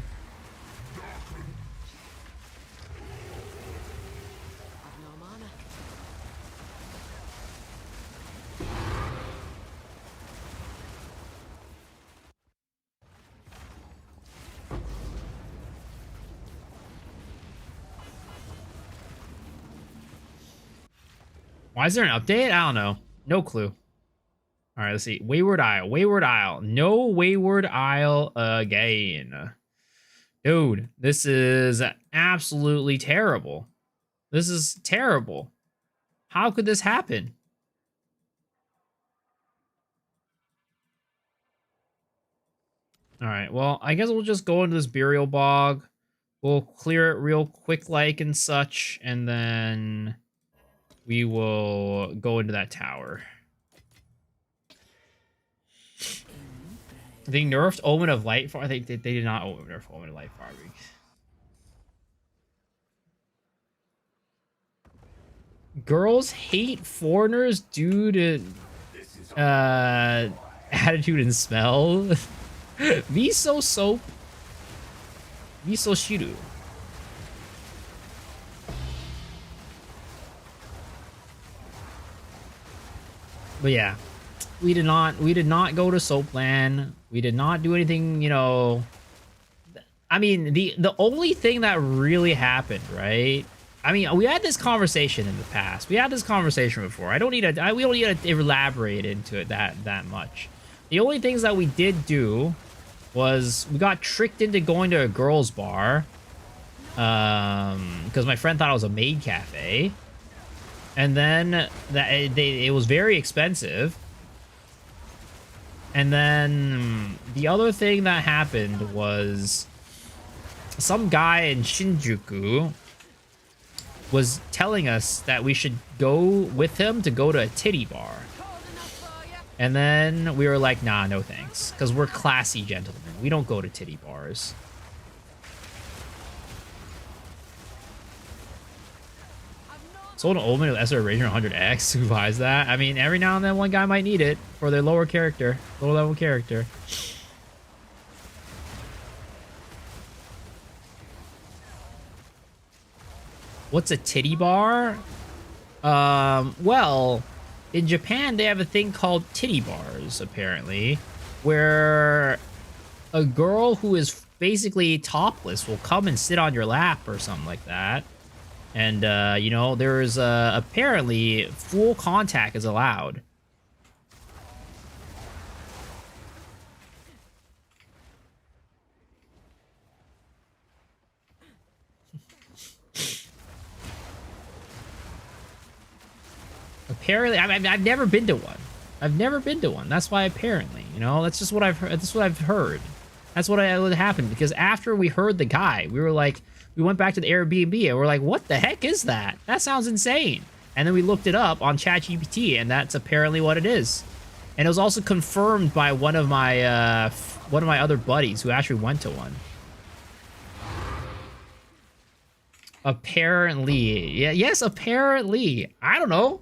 Why is there an update? I don't know. No clue. All right, let's see. Wayward Isle. Wayward Isle. No Wayward Isle again. Dude, this is absolutely terrible. This is terrible. How could this happen? All right, well, I guess we'll just go into this burial bog. We'll clear it real quick like and such, and then we will go into that tower. They nerfed Omen of Light Farming. I think they did not nerf Omen of Light Farming. Girls hate foreigners due to attitude and smell. Miso soap. Miso shiru. But yeah, we did not go to Soapland. We did not do anything, you know. I mean, the only thing that really happened, right? I mean, we had this conversation in the past. We had this conversation before. We don't need to elaborate into it that much. The only things that we did do was we got tricked into going to a girls' bar because my friend thought it was a maid cafe, and then it was very expensive. And then the other thing that happened was some guy in Shinjuku was telling us that we should go with him to go to a titty bar. And then we were like, nah, no thanks. Because we're classy gentlemen. We don't go to titty bars. Sold an Omen with SR Ranger 100X. Who buys that? I mean, every now and then one guy might need it for their lower character. Lower level character. What's a titty bar? Well, in Japan, they have a thing called titty bars, apparently, where a girl who is basically topless will come and sit on your lap or something like that. And, you know, there's apparently full contact is allowed. Apparently, I've never been to one. I've never been to one. That's why apparently, you know, that's just what I've heard. That's what I've heard. That's what happened. Because after we heard the guy, we were like, we went back to the Airbnb and we're like, what the heck is that? That sounds insane. And then we looked it up on ChatGPT, and that's apparently what it is. And it was also confirmed by one of my other buddies who actually went to one. Apparently, yeah, yes, apparently. I don't know.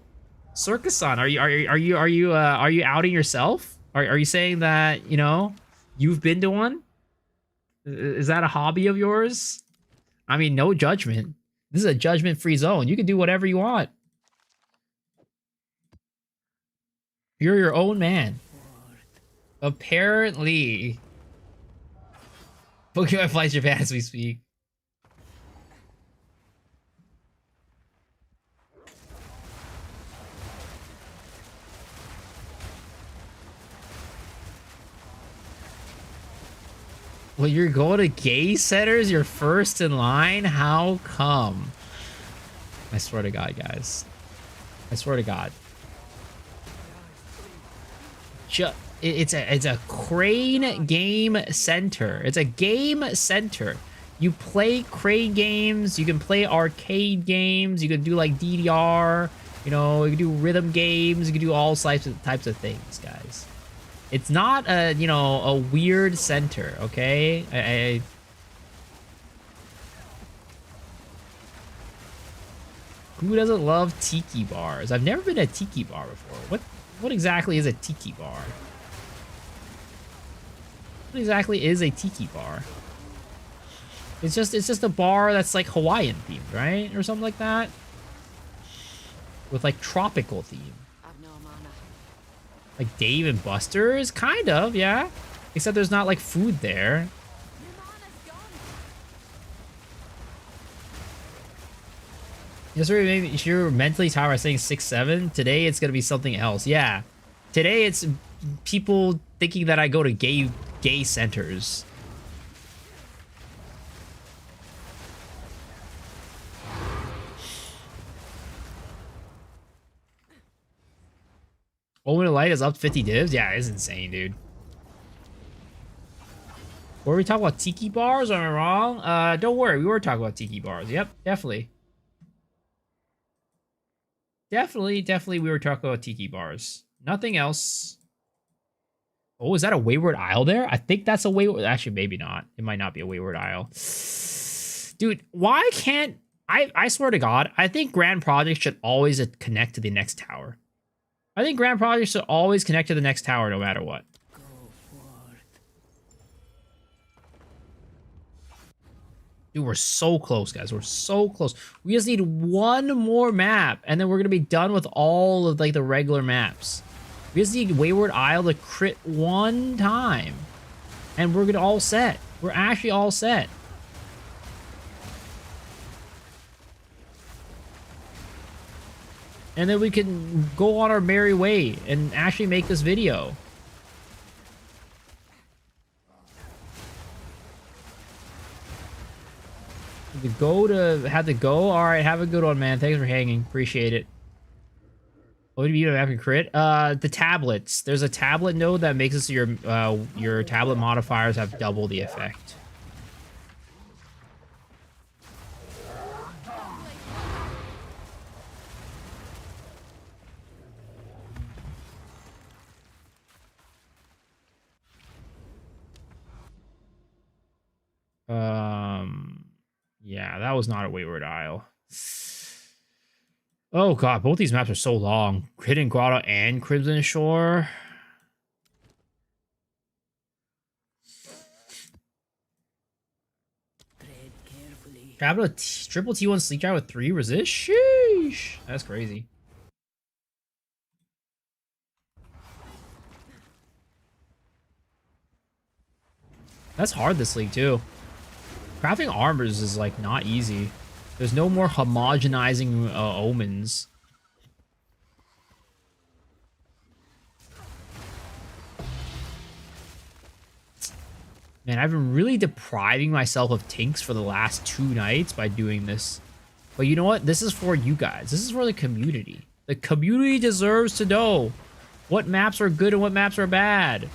Circus-san, are you outing yourself? Are you saying that, you know, you've been to one? Is that a hobby of yours? I mean, no judgment. This is a judgment-free zone. You can do whatever you want. You're your own man. Apparently. Pokemon flies Japan as we speak. Well, you're going to gay centers? You're first in line? How come? I swear to God, guys. I swear to God. It's a crane game center. It's a game center. You play crane games. You can play arcade games. You can do like DDR. You know, you can do rhythm games. You can do all types of things, guys. It's not a, you know, a weird center, okay? Who doesn't love tiki bars? I've never been to a tiki bar before. What exactly is a tiki bar? What exactly is a tiki bar? It's just a bar that's like Hawaiian themed, right? Or something like that? With like tropical theme. Like Dave and Buster's? Kind of, yeah. Except there's not like food there. Yesterday, maybe you're mentally tired by saying 6'7". Today it's gonna be something else. Yeah. Today it's people thinking that I go to gay centers. Omen Light is up 50 divs? Yeah, it's insane, dude. Were we talking about tiki bars? Am I wrong? Don't worry, we were talking about tiki bars. Yep, definitely. Definitely we were talking about tiki bars. Nothing else. Oh, is that a Wayward Isle there? I think that's a Wayward... Actually, maybe not. It might not be a Wayward Isle. Dude, why can't... I swear to God, I think Grand Project should always connect to the next tower. I think Grand Project should always connect to the next tower no matter what. Dude, we're so close, guys. We're so close. We just need one more map, and then we're gonna be done with all of like the regular maps. We just need Wayward Isle to crit one time, and we're gonna all set. We're actually all set. And then we can go on our merry way and actually make this video. Had to go. All right, have a good one, man. Thanks for hanging. Appreciate it. What do you mean after crit? The tablets. There's a tablet node that makes it so your tablet modifiers have double the effect. Yeah, that was not a Wayward Isle. Oh god, both these maps are so long. Hidden Grotto and Crimson Shore. Tread carefully. Triple T1 Sleep Drive with 3 resist? Sheesh. That's crazy. That's hard this league too. Crafting armors is like not easy. There's no more homogenizing omens. Man, I've been really depriving myself of tinks for the last 2 nights by doing this. But you know what? This is for you guys. This is for the community. The community deserves to know what maps are good and what maps are bad.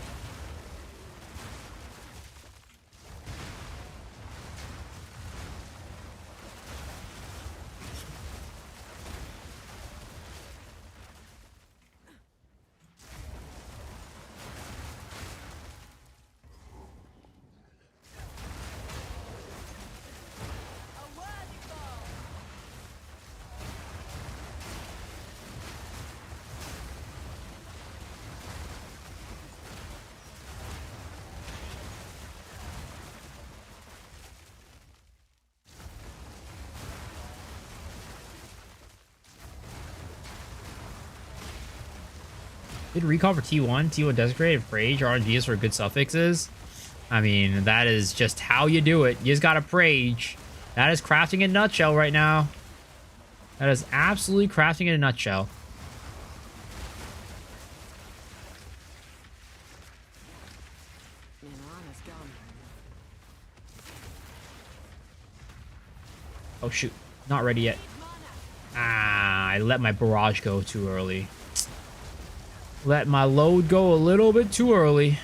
Did recall for T1, T1 Desecrated, Rage, RNGs for good suffixes. I mean, that is just how you do it. You just gotta Prage. That is crafting in a nutshell right now. That is absolutely crafting in a nutshell. Milana's gone. Oh shoot, not ready yet. Ah, I let my barrage go too early. Let my load go a little bit too early.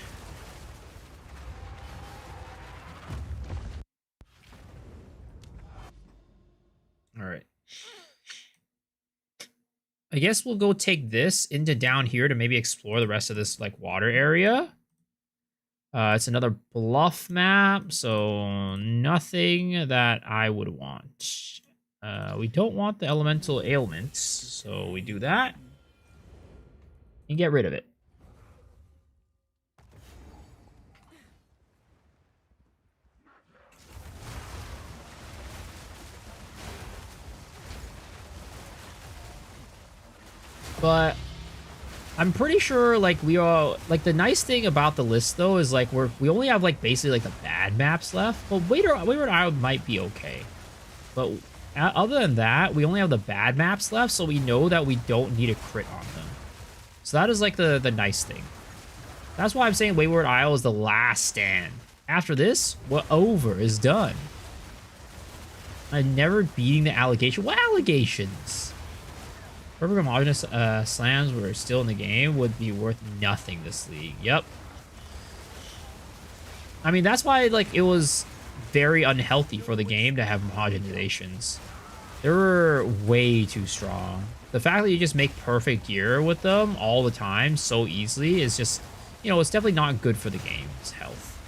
All right. I guess we'll go take this into down here to maybe explore the rest of this like water area. It's another bluff map, so nothing that I would want. We don't want the elemental ailments, so we do that. And get rid of it. But I'm pretty sure like we are like the nice thing about the list though is like we only have like basically like the bad maps left. But Wayward Isle might be okay. But other than that, we only have the bad maps left, so we know that we don't need a crit on them. So that is like the nice thing. That's why I'm saying Wayward Isle is the last stand. After this, what over is done. I'm never beating the allegation. What allegations? Perfect homogenous slams were still in the game would be worth nothing this league. Yep. I mean, that's why like it was very unhealthy for the game to have homogenizations. They were way too strong. The fact that you just make perfect gear with them all the time so easily is just, you know, it's definitely not good for the game's health.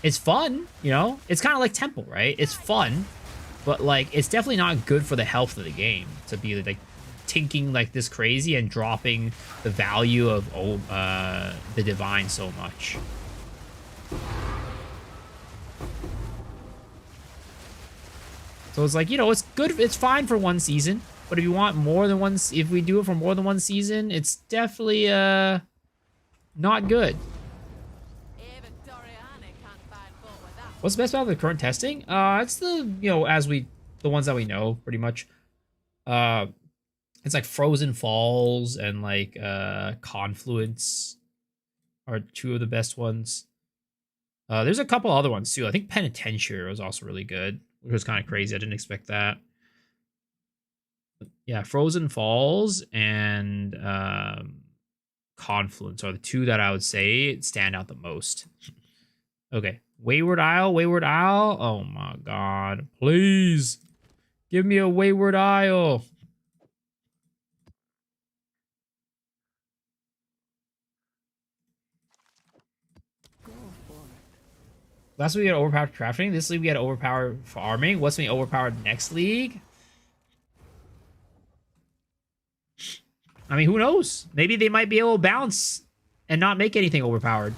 It's fun, you know? It's kind of like Temple, right? It's fun, but like it's definitely not good for the health of the game to be like tinking like this crazy and dropping the value of the Divine so much. So it's like, you know, it's good, it's fine for one season, but if you want more than one, if we do it for more than one season, it's definitely not good. What's the best about the current testing? It's the, you know, the ones that we know pretty much. It's like Frozen Falls and like Confluence are 2 of the best ones. There's a couple other ones too. I think Penitentiary was also really good. which was kind of crazy. I didn't expect that. But yeah, Frozen Falls and Confluence are the two that I would say stand out the most. Okay, Wayward Isle, Wayward Isle. Oh my god, please give me a Wayward Isle. Last week we had overpowered crafting. This league we had overpowered farming. What's gonna be overpowered next league? I mean, who knows? Maybe they might be able to bounce and not make anything overpowered.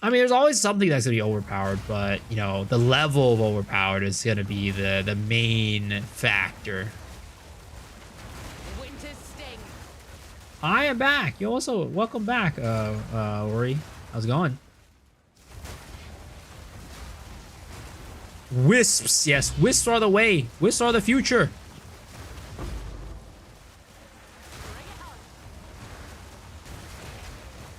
I mean, there's always something that's gonna be overpowered, but you know, the level of overpowered is gonna be the main factor. Winter's sting. I am back. Yo, also welcome back, Ori. How's it going? Wisps, yes, wisps are the way. Wisps are the future.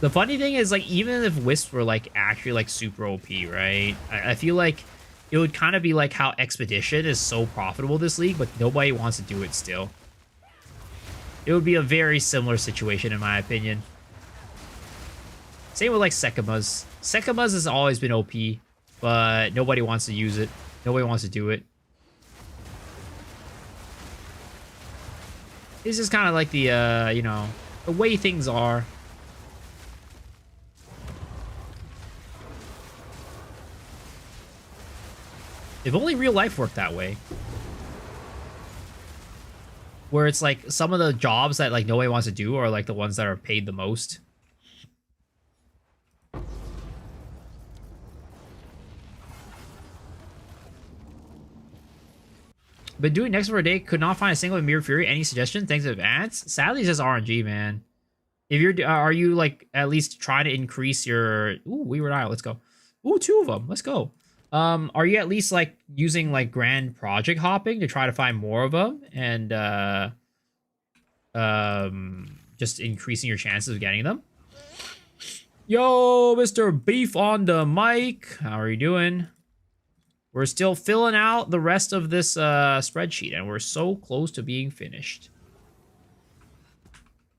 The funny thing is, like, even if wisps were like actually like super OP, right? I feel like it would kind of be like how Expedition is so profitable this league, but nobody wants to do it still. It would be a very similar situation in my opinion. Same with like Sekima's. Sekima's has always been OP, but nobody wants to use it. Nobody wants to do it. This is kind of like the, you know, the way things are. If only real life worked that way. Where it's like some of the jobs that like nobody wants to do are like the ones that are paid the most. Been doing next for a day, could not find a single Mirror Fury. Any suggestion? Thanks in advance. Sadly, it's just RNG, man. If you're, are you like at least trying to increase your? Ooh, Wayward Isle. Let's go. Ooh, 2 of them. Let's go. Are you at least like using like grand project hopping to try to find more of them and just increasing your chances of getting them? Yo, Mr. Beef on the mic. How are you doing? We're still filling out the rest of this spreadsheet, and we're so close to being finished.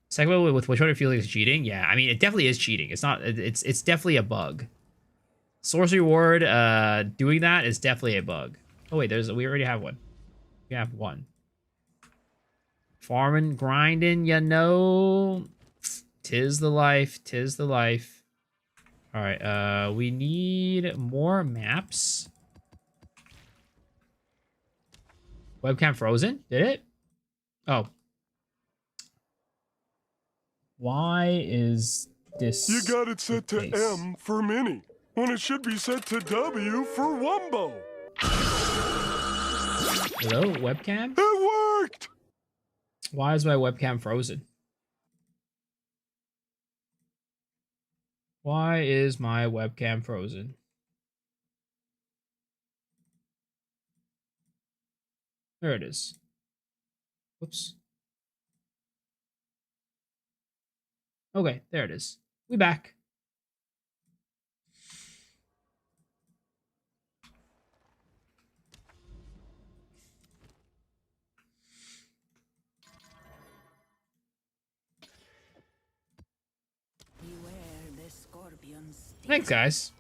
Second with which one I feel like is cheating? Yeah, I mean, it definitely is cheating. It's not. It's definitely a bug. Source reward doing that is definitely a bug. Oh wait, we already have one. We have one. Farming, grinding, you know. Tis the life. Tis the life. All right. We need more maps. Webcam frozen? Did it? Oh. Why is this? You got it set to M for mini, when it should be set to W for Wumbo. Hello, webcam? It worked! Why is my webcam frozen? Why is my webcam frozen? There it is. Whoops. Okay, there it is. We back. Beware the scorpions. Thanks, guys.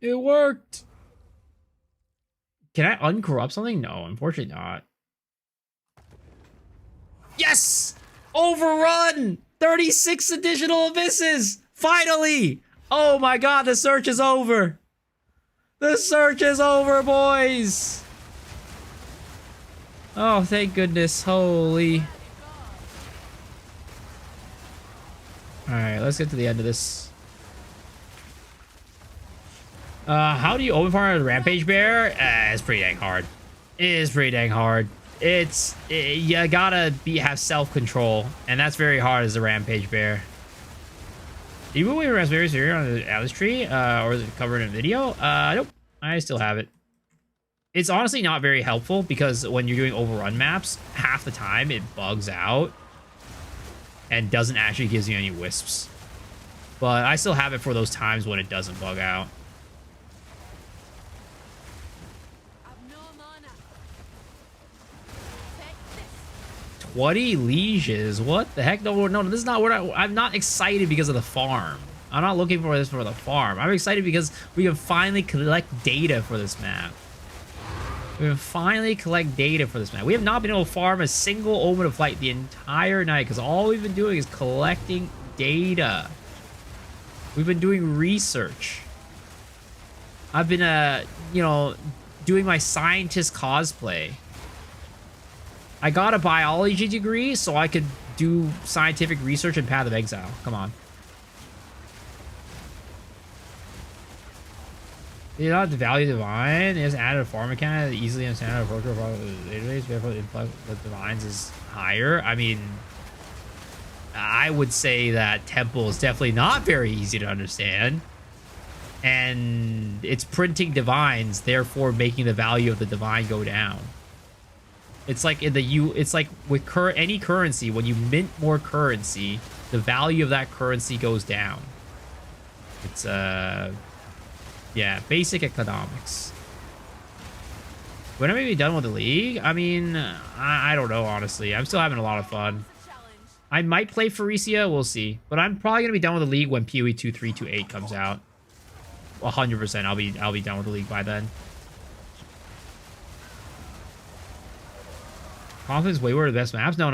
It worked. Can I uncorrupt something? No, unfortunately not. Yes! Overrun! 36 additional abysses! Finally! Oh my god, the search is over! The search is over, boys! Oh, thank goodness. Holy. Alright, let's get to the end of this. How do you open farm a Rampage Bear? It's pretty dang hard. It is pretty dang hard. You gotta have self-control, and that's very hard as a Rampage Bear. Did you move your Raspberry here on the Alice tree, or is it covered in a video? Nope. I still have it. It's honestly not very helpful because when you're doing overrun maps, half the time it bugs out. and doesn't actually give you any wisps. But I still have it for those times when it doesn't bug out. I've no mana. Take this. 20 lieges. What the heck? No, this is not what I'm not excited because of the farm. I'm not looking for this for the farm. I'm excited because we can finally collect data for this map. We can finally collect data for this map. We have not been able to farm a single Omen of Light the entire night because all we've been doing is collecting data. We've been doing research. I've been, you know, doing my scientist cosplay. I got a biology degree so I could do scientific research in Path of Exile. Come on. You know, the value divine is added a farm mechanic that easily understand approach of the database. Therefore, the influx of divines is higher. I mean, I would say that temple is definitely not very easy to understand, and it's printing divines, therefore making the value of the divine go down. It's like in the it's like with any currency, when you mint more currency, the value of that currency goes down. It's yeah, basic economics. When am I be done with the league? I mean, I don't know, honestly. I'm still having a lot of fun. I might play Pharesia, we'll see. But I'm probably gonna be done with the league when PoE 2328 comes out. 100%, I'll be done with the league by then. Confidence Wayward are the best maps? No.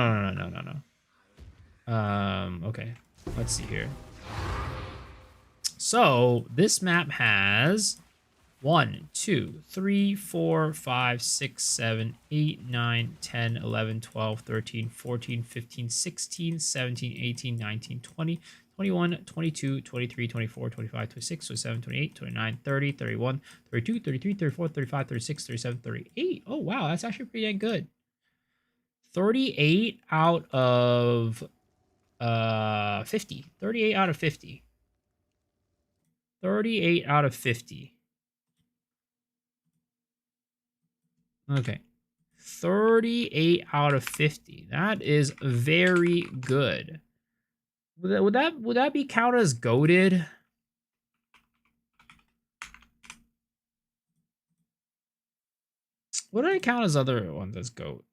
Okay. Let's see here. So this map has 1, 2, 3, 4, 5, 6, 7, 8, 9, 10, 11, 12, 13, 14, 15, 16, 17, 18, 19, 20, 21, 22, 23, 24, 25, 26, 27, 28, 29, 30, 31, 32, 33, 34, 35, 36, 37, 38. Oh, wow. That's actually pretty dang good. 38 out of 50. 38 out of 50. 38 out of 50. Okay. 38 out of 50. That is very good. Would that be counted as goated? What did I count as other ones as goat?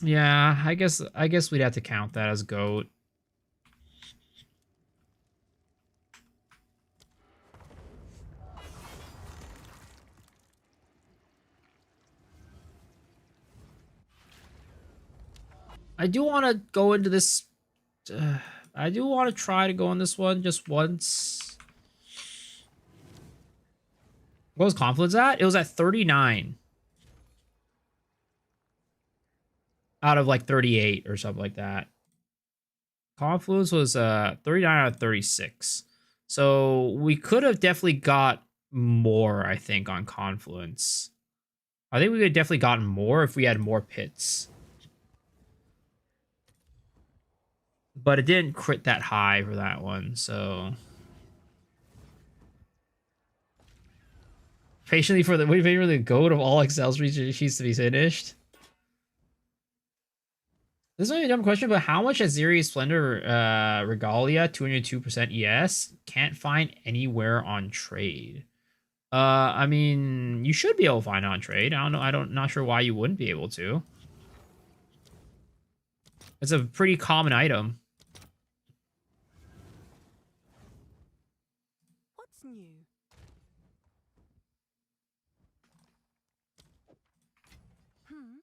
Yeah, I guess we'd have to count that as GOAT. I do want to go into this. I do want to try to go on this one just once. What was Confluence at? It was at 39. Out of like 38 or something like that. Confluence was 39 out of 36. So we could have definitely got more, I think, on Confluence. I think we could have definitely gotten more if we had more pits. But it didn't crit that high for that one, so... Patiently for the goat of all Excel sheets to be finished. This is only a dumb question, but how much Azirius Splendor Regalia 202% ES can't find anywhere on trade? I mean, you should be able to find it on trade. I don't know. Not sure why you wouldn't be able to. It's a pretty common item. What's new? Hmm.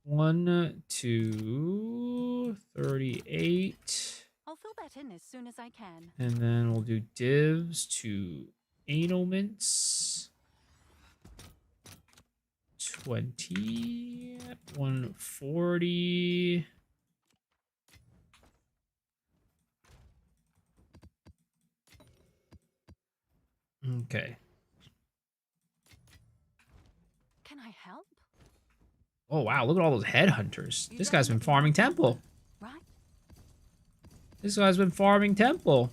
1, 2, 38. I'll fill that in as soon as I can. And then we'll do divs to annulments. 20, 140. Okay. Can I help? Oh, wow. Look at all those headhunters. This guy's been farming temple. Right? This guy's been farming temple.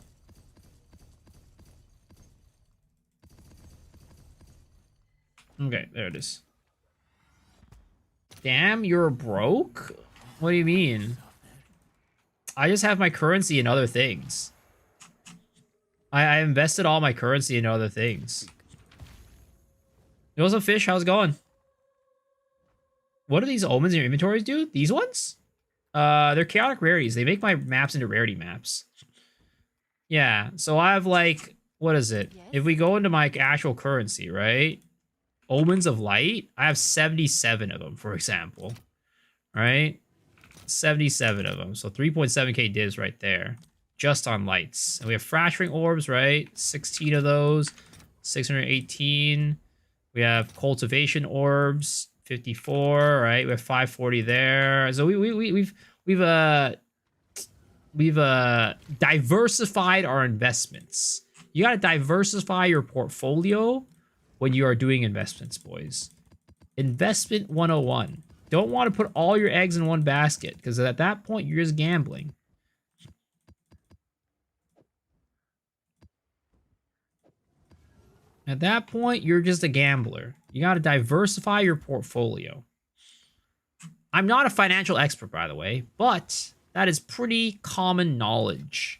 it is. Damn, you're broke? What do you mean? I just have my currency in other things. I invested all my currency in other things. What's up, Fish? How's it going? What do these omens in your inventories do? These ones? They're chaotic rarities. They make my maps into rarity maps. Yeah, so I have like, what is it? If we go into my actual currency, right? Omens of Light, I have 77 of them, for example. Right? 77 of them. So 3.7k divs right there. Just on lights. And we have fracturing orbs, right? 16 of those. 618. We have cultivation orbs. 54, right? We have 540 there. So we've diversified our investments. You gotta diversify your portfolio when you are doing investments, boys. Investment 101. Don't want to put all your eggs in one basket, because at that point, you're just gambling. At that point, you're just a gambler. You got to diversify your portfolio. I'm not a financial expert, by the way, but that is pretty common knowledge.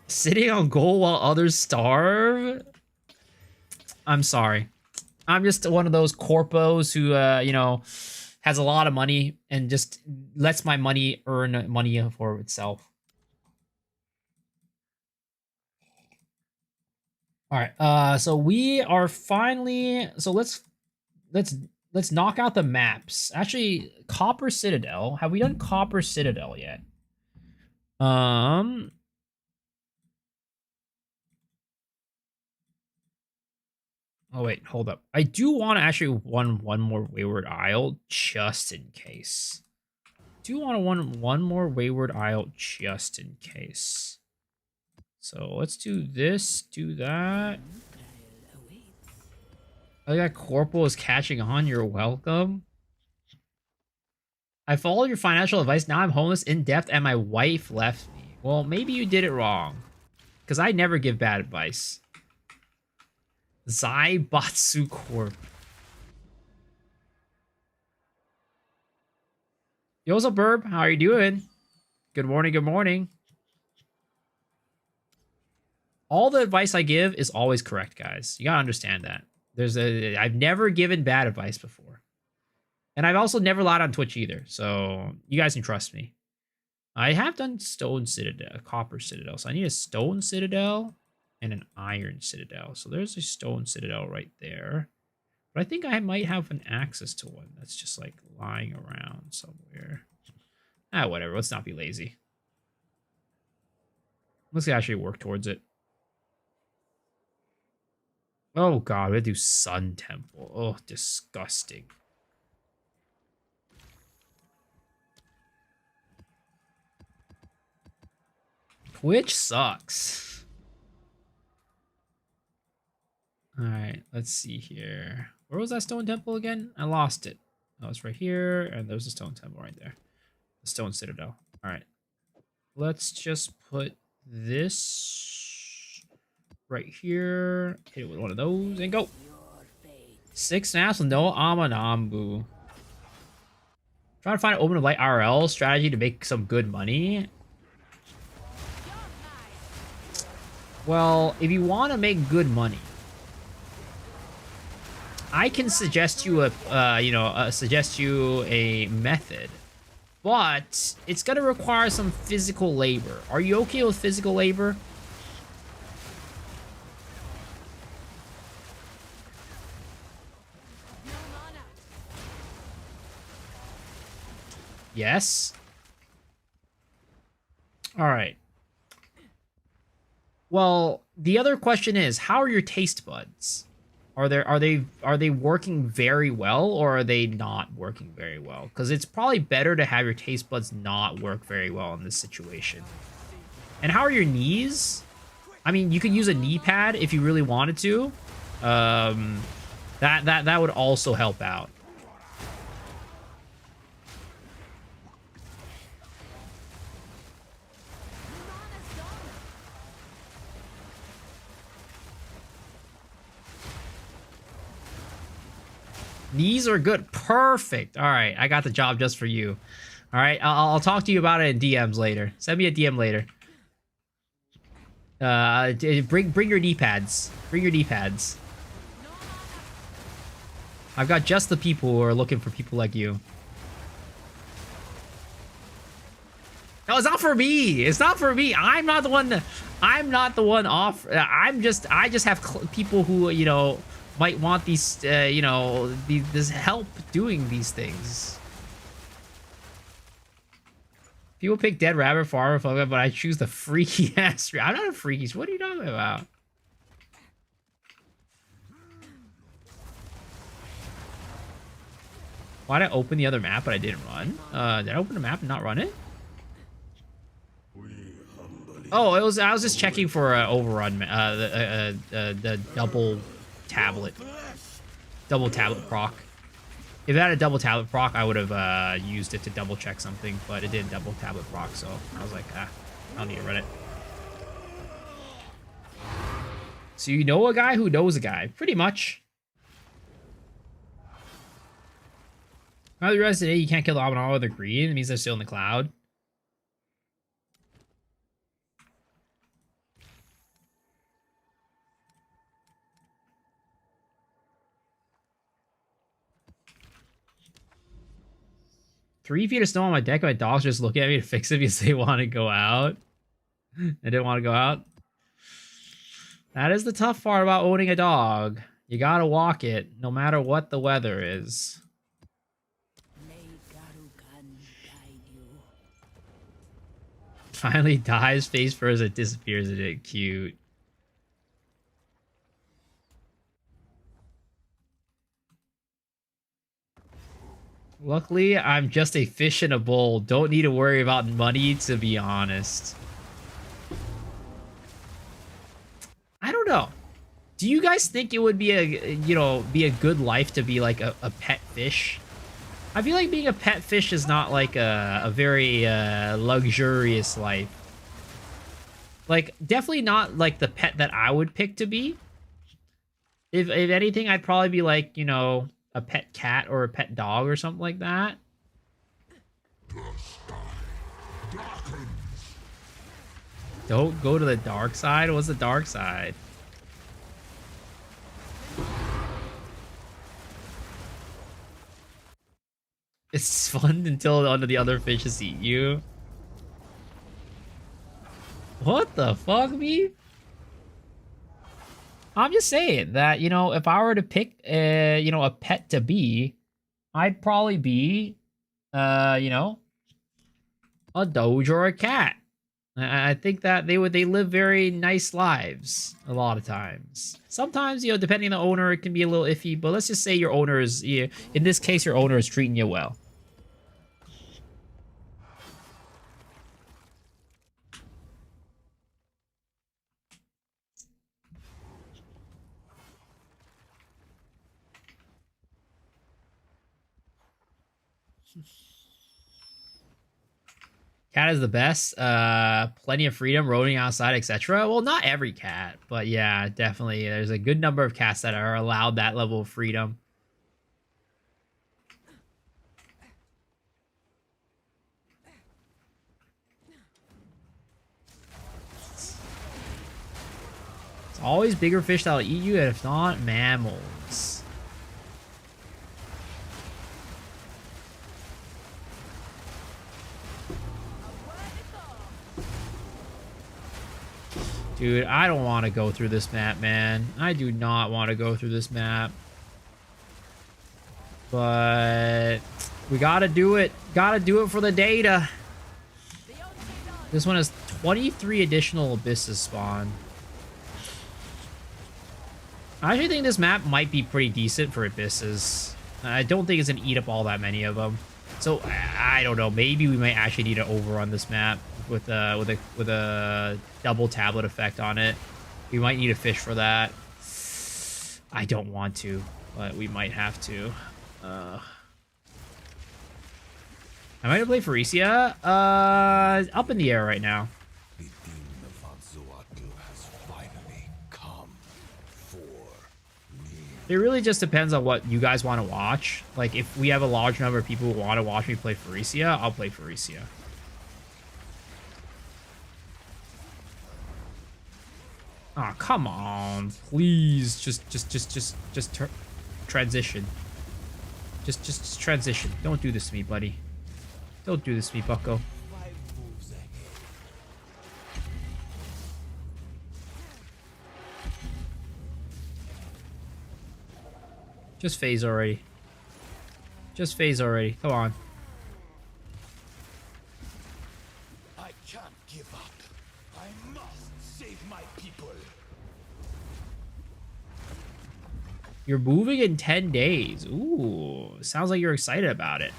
Sitting on gold while others starve? I'm sorry. I'm just one of those corpos who, you know, has a lot of money and just lets my money earn money for itself. All right. So we are finally. So let's knock out the maps. Actually, Copper Citadel. Have we done Copper Citadel yet? Oh wait, hold up. I do want to actually one more Wayward Isle just in case. Do want to one more Wayward Isle just in case. So let's do this, do that. Oh, that Corporal is catching on. You're welcome. I followed your financial advice. Now I'm homeless, in debt, and my wife left me. Well, maybe you did it wrong. Because I never give bad advice. Zaibatsu Corp. Yo, what's up, Burb? How are you doing? Good morning, good morning. All the advice I give is always correct, guys. You gotta understand that. I've never given bad advice before. And I've also never lied on Twitch either, so you guys can trust me. I have done Stone Citadel, Copper Citadel, so I need a Stone Citadel and an Iron Citadel. So there's a Stone Citadel right there. But I think I might have an access to one that's just like lying around somewhere. Ah, whatever. Let's not be lazy. Let's actually work towards it. Oh god, we have to do Sun Temple. Oh, disgusting. Twitch sucks. Alright, let's see here. Where was that Stone Temple again? I lost it. Oh, it's right here, and there's a Stone Temple right there. The Stone Citadel. Alright. Let's just put this right here. Hit it with one of those, and go! 6 snaps with no Amanambu. Trying to find an Omen of Light RL strategy to make some good money. Well, if you want to make good money, I can suggest you a method, but it's gonna require some physical labor. Are you okay with physical labor? Yes. All right. Well, the other question is, how are your taste buds? Are they working very well, or are they not working very well? Because it's probably better to have your taste buds not work very well in this situation. And how are your knees? I mean, you could use a knee pad if you really wanted to. That would also help out. These are good. Perfect. All right, I got the job just for you. All right, I'll talk to you about it in DMs later. Send me a DM later. Bring your D-pads. Bring your D-pads. I've got just the people who are looking for people like you. No, it's not for me. It's not for me. I'm not the one. I'm not the one off. I just have people who, you know, might want these, you know, this help doing these things. People pick Dead Rabbit Farm, but I choose the freaky ass. I'm not a freaky. What are you talking about? Why'd I open the other map but I didn't run? Did I open the map and not run it? Oh, I was just checking for an overrun. The double tablet proc. If it had a double tablet proc, I would have used it to double check something, but it didn't double tablet proc, so I was like, I don't need to run it. So you know a guy who knows a guy, pretty much. Now the rest of the day, you can't kill the Omen with the green. It means they're still in the cloud. Three feet of snow on my deck. My dogs just looking at me to fix it because they want to go out. They didn't want to go out. That is the tough part about owning a dog. You gotta walk it, no matter what the weather is. Finally dies face first, it disappears, and it cute. Luckily, I'm just a fish in a bowl. Don't need to worry about money, to be honest. I don't know. Do you guys think it would be a good life to be like a pet fish? I feel like being a pet fish is not like a very luxurious life. Like, definitely not like the pet that I would pick to be. If anything, I'd probably be like, you know, a pet cat or a pet dog or something like that. Don't go to the dark side? What's the dark side? It's fun until one of the other fishes eat you. What the fuck, me? I'm just saying that, you know, if I were to pick, you know, a pet to be, I'd probably be, you know, a doge or a cat. I think that they live very nice lives a lot of times. Sometimes, you know, depending on the owner, it can be a little iffy, but let's just say your owner is, in this case, your owner is treating you well. Cat is the best. Plenty of freedom, roaming outside, etc. Well, not every cat, but yeah, definitely. There's a good number of cats that are allowed that level of freedom. It's always bigger fish that'll eat you, and if not, mammals. Dude, I don't want to go through this map, man. I do not want to go through this map. But we gotta do it. Gotta do it for the data. This one has 23 additional abysses spawn. I actually think this map might be pretty decent for abysses. I don't think it's gonna eat up all that many of them. So I don't know. Maybe we might actually need to overrun this map with a double tablet effect on it. We might need a fish for that. I don't want to, but we might have to. I might play Faricia. Up in the air right now. The demon of Anzuatu has finally come for me. It really just depends on what you guys want to watch. Like, if we have a large number of people who want to watch me play Faricia, I'll play Faricia. Oh, come on. Please. Just transition. Just transition. Don't do this to me, buddy. Don't do this to me, bucko. Just phase already. Just phase already. Come on. I can't give up. I must save my people. You're moving in 10 days. Ooh, sounds like you're excited about it.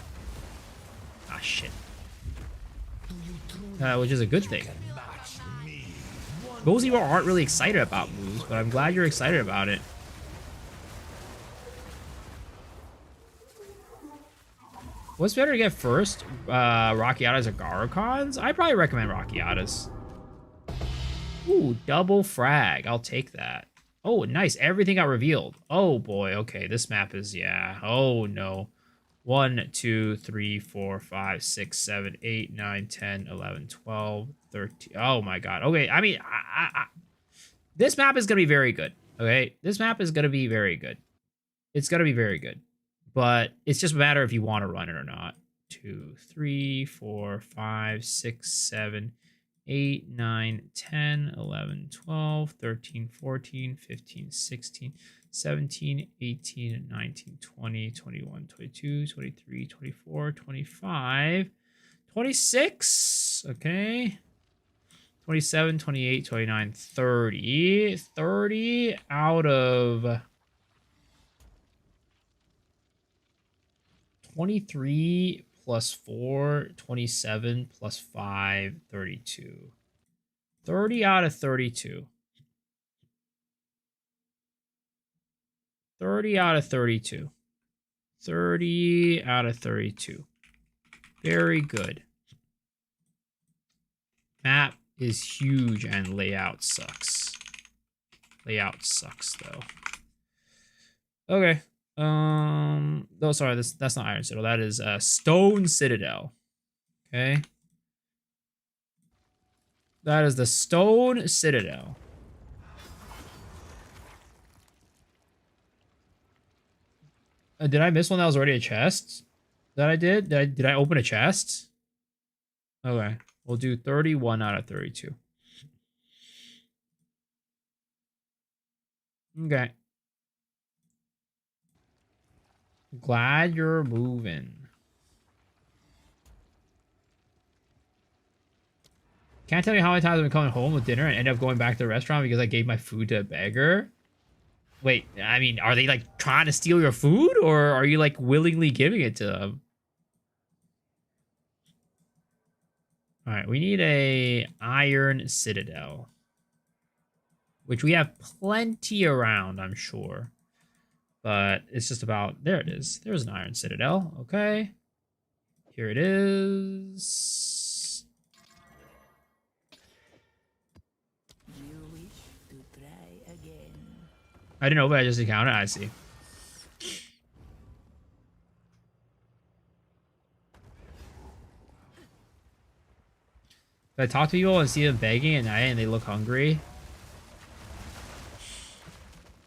Ah, shit. Which is a good thing. Most people aren't really excited about moves, but I'm glad you're excited about it. What's better to get first? Rakiatas or Garokons? I'd probably recommend Rakiatas. Ooh, double frag. I'll take that. Oh, nice. Everything got revealed. Oh, boy. Okay, this map is, yeah. Oh, no. 1, 2, 3, 4, 5, 6, 7, 8, 9, 10, 11, 12, 13. Oh, my God. Okay, I mean, this map is going to be very good. Okay, this map is going to be very good. It's going to be very good. But it's just a matter if you want to run it or not. 2, 3, 4, 5, 6, 7, 8, 9, 10, 11, 12, 13, 14, 15, 16, 17, 18, 19, 20, 21, 22, 23, 24, 25, 26. Okay. 27, 28, 29, 30. 30 out of 23 plus 4, 27 plus 5, 32. 30 out of 32. 30 out of 32. 30 out of 32. Very good. Map is huge and layout sucks. Layout sucks though. Okay. Oh, sorry, that's not Iron Citadel. That is Stone Citadel. Okay. That is the Stone Citadel. Did I miss one that was already a chest? That I did? Did I open a chest? Okay. We'll do 31 out of 32. Okay. Glad you're moving. Can't tell you how many times I've been coming home with dinner and end up going back to the restaurant because I gave my food to a beggar. Wait, I mean, are they like trying to steal your food or are you like willingly giving it to them? All right, we need a Iron Citadel, which we have plenty around, I'm sure. But it's just about, there it is. There's an Iron Citadel. Okay. Here it is. You wish to try again. I didn't know, but I just encountered it. I see. If I talk to people and see them begging at night and they look hungry.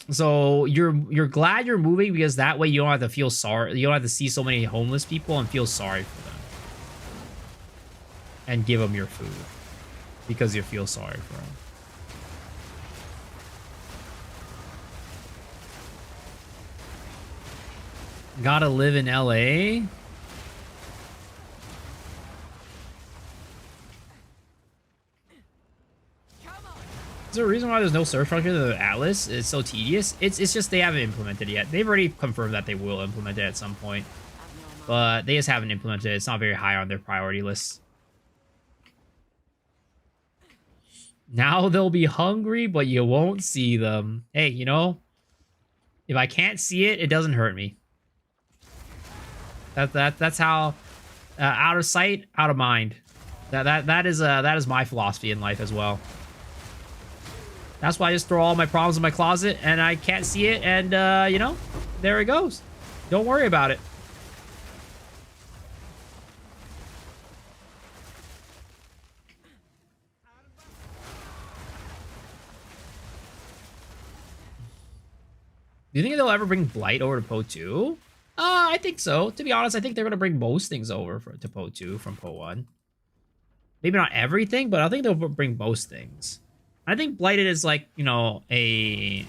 So you're glad you're moving because that way you don't have to feel sorry. You don't have to see so many homeless people and feel sorry for them. And give them your food because you feel sorry for them. Gotta live in LA? Is there a reason why there's no search function in the Atlas? It's so tedious. It's just they haven't implemented it yet. They've already confirmed that they will implement it at some point. But they just haven't implemented it. It's not very high on their priority list. Now they'll be hungry, but you won't see them. Hey, you know, if I can't see it, it doesn't hurt me. That's how out of sight, out of mind. That is my philosophy in life as well. That's why I just throw all my problems in my closet and I can't see it. And, you know, there it goes. Don't worry about it. Do you think they'll ever bring Blight over to Poe 2? I think so. To be honest, I think they're going to bring most things over to Poe 2 from Poe 1. Maybe not everything, but I think they'll bring most things. I think Blighted is like, you know, a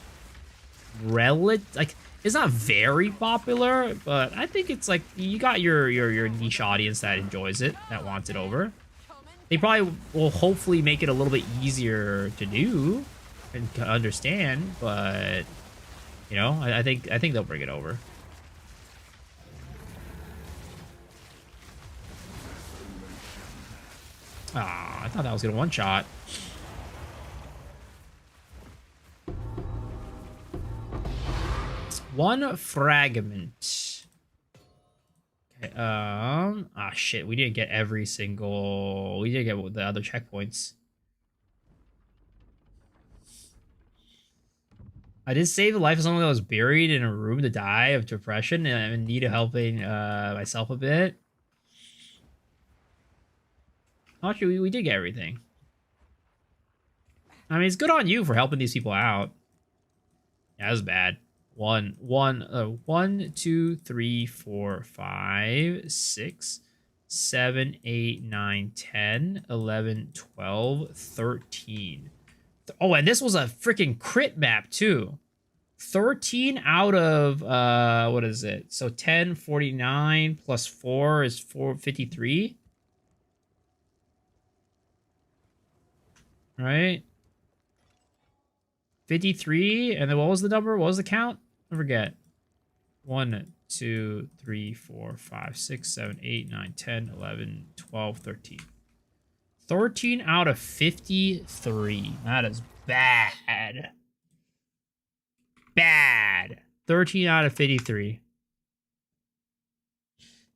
relative, like, it's not very popular, but I think it's like you got your niche audience that enjoys it, that wants it over. They probably will hopefully make it a little bit easier to do and to understand, but you know, I think they'll bring it over. Ah, I thought that was gonna one shot. One fragment. Okay, ah shit, we didn't get every single, we didn't get the other checkpoints. I did save the life of someone that was buried in a room to die of depression, and I'm in need of helping myself a bit. Actually, we did get everything. I mean, it's good on you for helping these people out. Yeah, that was bad. 1, 2, 3, 4, 5, 6, 7, 8, 9, 10, 11, 12, 13. Oh, and this was a freaking crit map too. 13 out of what is it? So 10, 49 plus 4 is 453. Right? 53, and then what was the number? What was the count? I forget. 1, 2, 3, 4, 5, 6, 7, 8, 9, 10, 11, 12, 13. 13 out of 53. That is bad. Bad. 13 out of 53.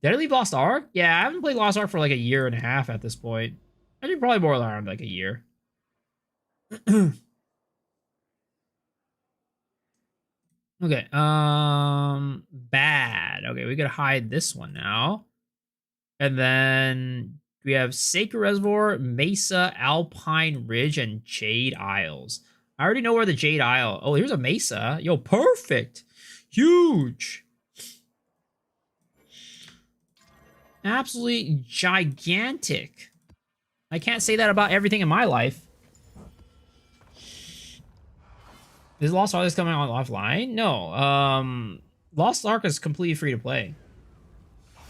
Did I leave Lost Ark? Yeah, I haven't played Lost Ark for like a year and a half at this point. I think probably more around like a year. Okay, bad. Okay, we gotta hide this one now. And then we have Sacred Reservoir, Mesa, Alpine Ridge, and Jade Isles. I already know where the Jade Isle. Oh, here's a Mesa. Yo, perfect. Huge. Absolutely gigantic. I can't say that about everything in my life. Is Lost Ark coming on offline? No. Lost Ark is completely free to play.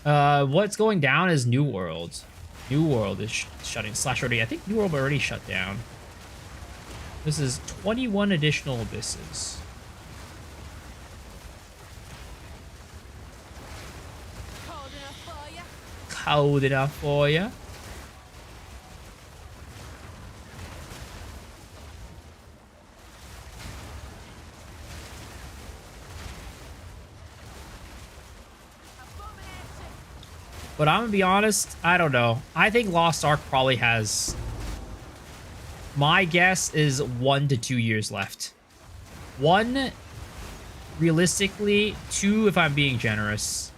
What's going down is New World. New World is shutting slash already. I think New World already shut down. This is 21 additional abysses. Cold enough for you? Cold enough for you. But I'm gonna be honest, I don't know. I think Lost Ark probably has... My guess is 1 to 2 years left. 1, realistically. 2, if I'm being generous.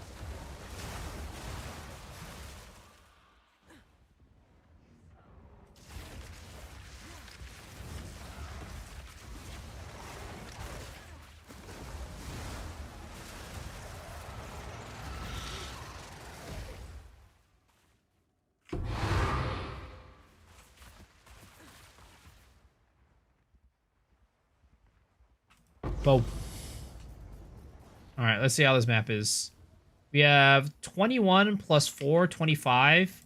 Boom. All right, let's see how this map is. We have 21 plus 4, 25.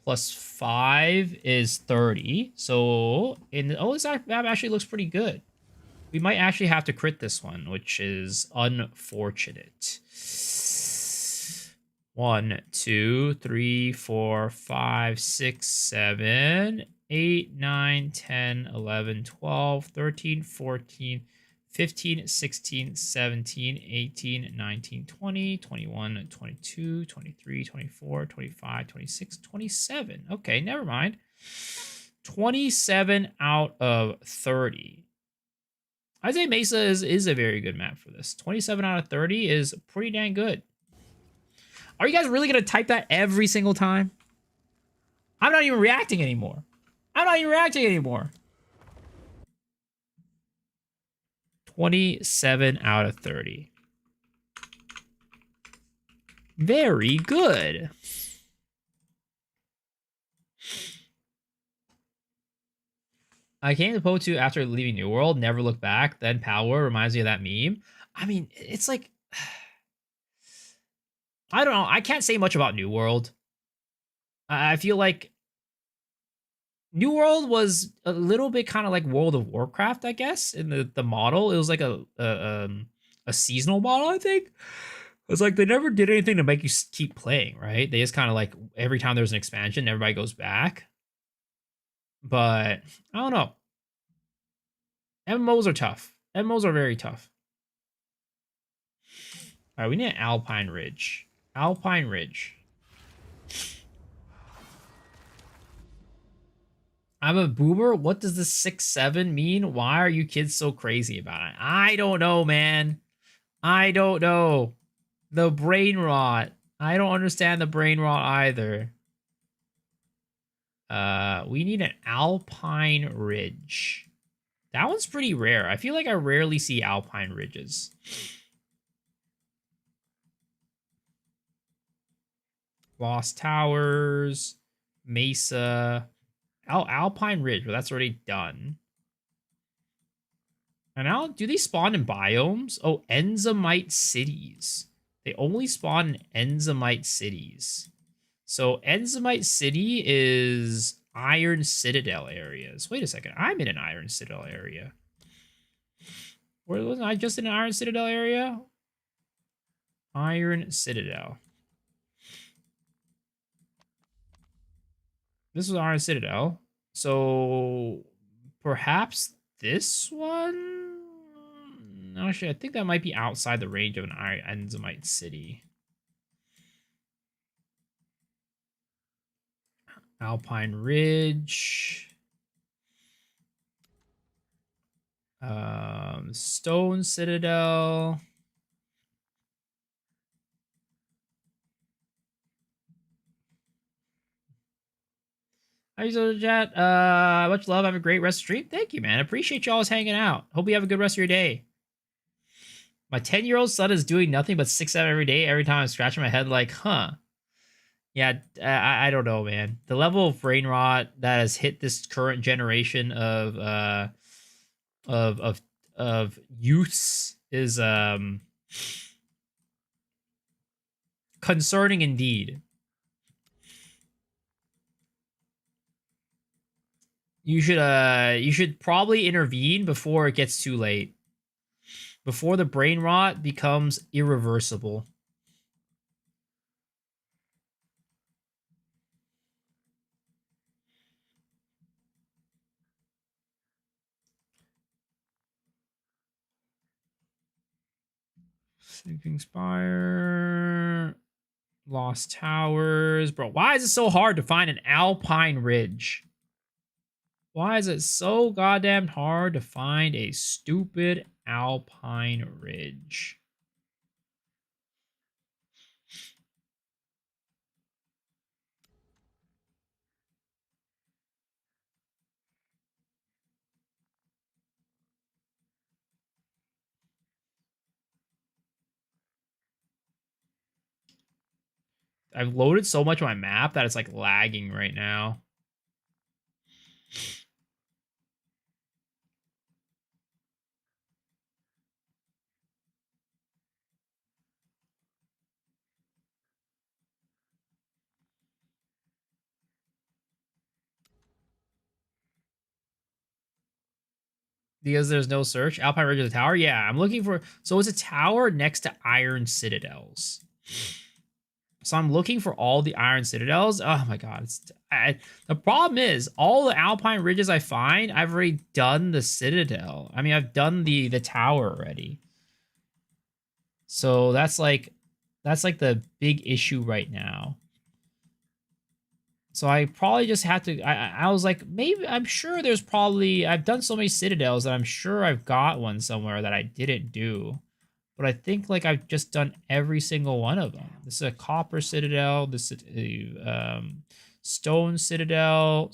Plus 5 is 30. So, this map actually looks pretty good. We might actually have to crit this one, which is unfortunate. 1, 2, 3, 4, 5, 6, 7, 8, 9, 10, 11, 12, 13, 14, 15, 16, 17, 18, 19, 20, 21, 22, 23, 24, 25, 26, 27. Okay, never mind. 27 out of 30. I'd say Mesa is a very good map for this. 27 out of 30 is pretty dang good. Are you guys really going to type that every single time? I'm not even reacting anymore. I'm not even reacting anymore. 27 out of 30. Very good. I came to Poe after leaving New World, never look back, then Power reminds me of that meme. I mean, it's like, I don't know. I can't say much about New World. I feel like New World was a little bit kind of like World of Warcraft, I guess, in the model. It was like a seasonal model, I think. It's like they never did anything to make you keep playing, right? They just kind of like every time there's an expansion, everybody goes back. But I don't know. MMOs are tough. MMOs are very tough. All right, we need an Alpine Ridge. Alpine Ridge. I'm a boomer. What does the 6-7 mean? Why are you kids so crazy about it? I don't know, man. I don't know. The brain rot. I don't understand the brain rot either. We need an Alpine Ridge. That one's pretty rare. I feel like I rarely see Alpine Ridges. Lost Towers, Mesa, Alpine Ridge, but that's already done. And now, do they spawn in biomes? Oh, Enzymite cities. They only spawn in Enzymite cities. So Enzymite City is Iron Citadel areas. Wait a second. I'm in an Iron Citadel area. Where wasn't I just in an Iron Citadel area? Iron Citadel. This was Iron Citadel. So perhaps this one? Actually, I think that might be outside the range of an Iron Enzymite City. Alpine Ridge. Stone Citadel. How you doing, chat? Much love. Have a great rest of the stream. Thank you, man. Appreciate y'all hanging out. Hope you have a good rest of your day. My 10-year-old son is doing nothing but 6-7 every day. Every time I'm scratching my head, like, huh? Yeah, I don't know, man. The level of brain rot that has hit this current generation of youths is concerning indeed. You should probably intervene before it gets too late. Before the brain rot becomes irreversible. Sleeping Spire. Lost Towers. Bro, why is it so hard to find an Alpine Ridge? Why is it so goddamn hard to find a stupid Alpine Ridge? I've loaded so much on my map that it's like lagging right now. Because there's no search. Alpine Ridge of the tower? Yeah, I'm looking for... So it's a tower next to Iron Citadels. So I'm looking for all the Iron Citadels. Oh my god. The problem is, all the Alpine Ridges I find, I've already done the Citadel. I mean, I've done the tower already. So that's like the big issue right now. So I probably just had to, I was like, maybe, I'm sure there's probably, I've done so many citadels that I'm sure I've got one somewhere that I didn't do. But I think like I've just done every single one of them. This is a copper citadel, this is a stone citadel,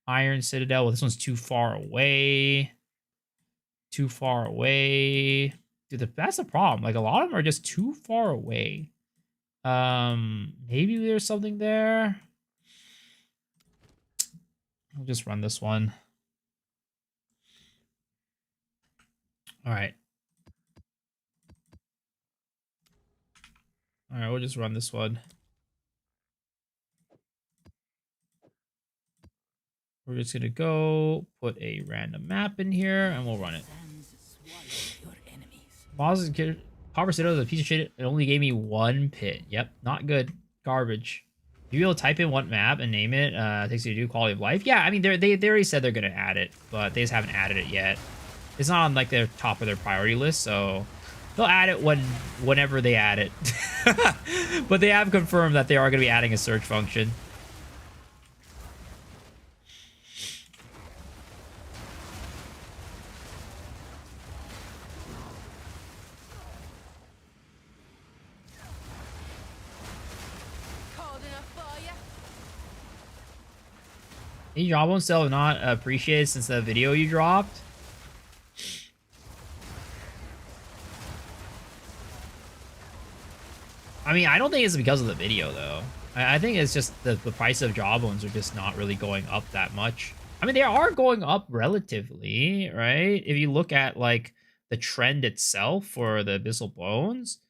iron citadel. Well, this one's too far away. Too far away. Dude, that's the problem. Like a lot of them are just too far away. Maybe there's something there. I'll just run this one. All right. All right, we'll just run this one. We're just gonna go put a random map in here and we'll run it. Copper Citadel is a piece of shit. It only gave me one pit. Yep, not good. Garbage. You be able to type in what map and name it. Takes you to do quality of life. Yeah, I mean they already said they're gonna add it, but they just haven't added it yet. It's not on like their top of their priority list, so they'll add it whenever they add it. But they have confirmed that they are gonna be adding a search function. Any job on sale not appreciated since the video you dropped? I mean, I don't think it's because of the video, though. I think it's just the price of jawbones are just not really going up that much. I mean, they are going up relatively, right? If you look at, like, the trend itself for the abyssal bones,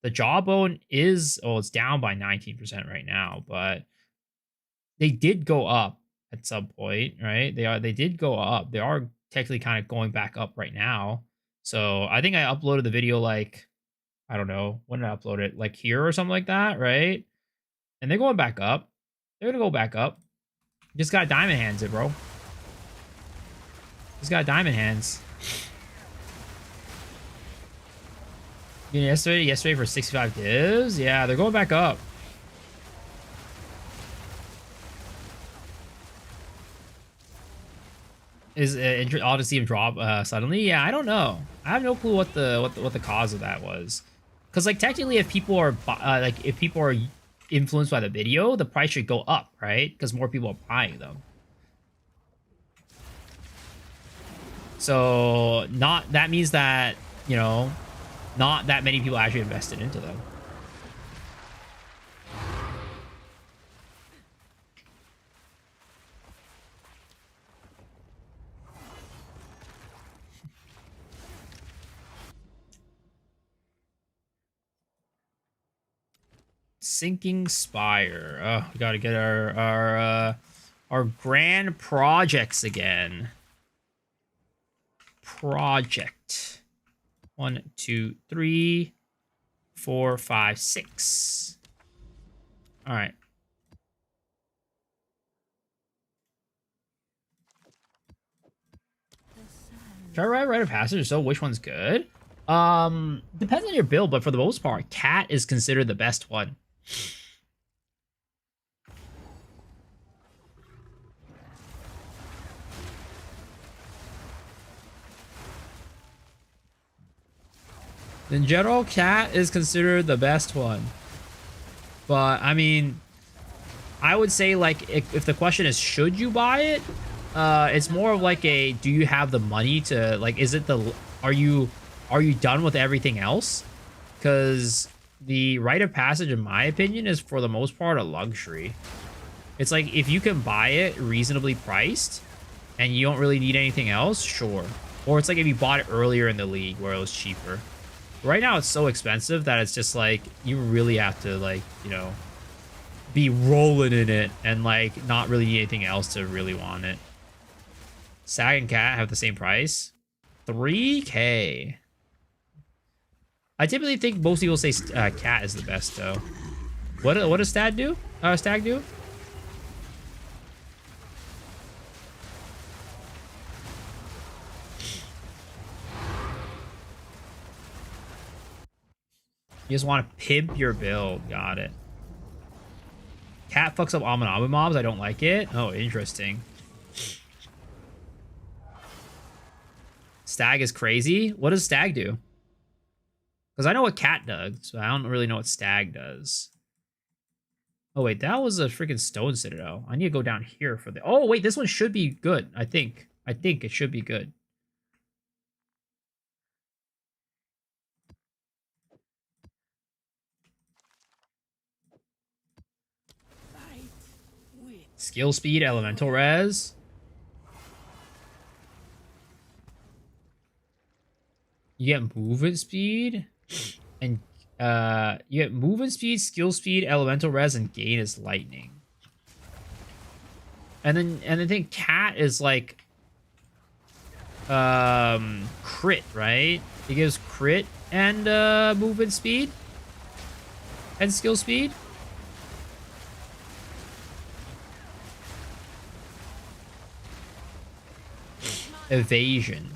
the jawbone is... Oh, it's down by 19% right now, but they did go up at some point, right? They did go up. They are technically kind of going back up right now. So I think I uploaded the video like, I don't know, when did I upload it? Like here or something like that, right? And they're going back up. They're gonna go back up. Just got diamond hands it, bro. Just got diamond hands. You know, yesterday for 65 divs? Yeah, they're going back up. Is odd to see him drop suddenly? Yeah, I don't know. I have no clue what the cause of that was. Because like technically, if people are influenced by the video, the price should go up, right? Because more people are buying them. So that means that, you know, not that many people actually invested into them. Sinking Spire. Oh, we gotta get our grand projects again. Project 1, 2, 3, 4, 5, 6. All right. Try Rite of Passage. So which one's good? Depends on your build, but for the most part, Cat is considered the best one. In general, Cat is considered the best one. But, I mean, I would say, like, if the question is, should you buy it? It's more of like a, do you have the money to, like, is it the, are you done with everything else? Because the Rite of Passage, in my opinion, is for the most part a luxury. It's like, if you can buy it reasonably priced and you don't really need anything else, sure. Or it's like if you bought it earlier in the league where it was cheaper. Right now it's so expensive that it's just like, you really have to, like, you know, be rolling in it and like not really need anything else to really want it. Sag and Cat have the same price. 3K. I typically think most people say Cat is the best though. What does Stag do? Stag do? You just want to pimp your build. Got it. cat fucks up Amanami mobs. I don't like it. Oh, interesting. Stag is crazy. What does stag do? Because I know what cat does, but I don't really know what stag does. Oh, wait, that was a freaking stone citadel. I need to go down here for the... Oh, wait, this one should be good, I think. I think it should be good. Skill speed, elemental res. You get movement speed, and you get movement speed, skill speed, elemental res, and gain is lightning. And I think cat is like crit, right? It gives crit and movement speed and skill speed. Evasion.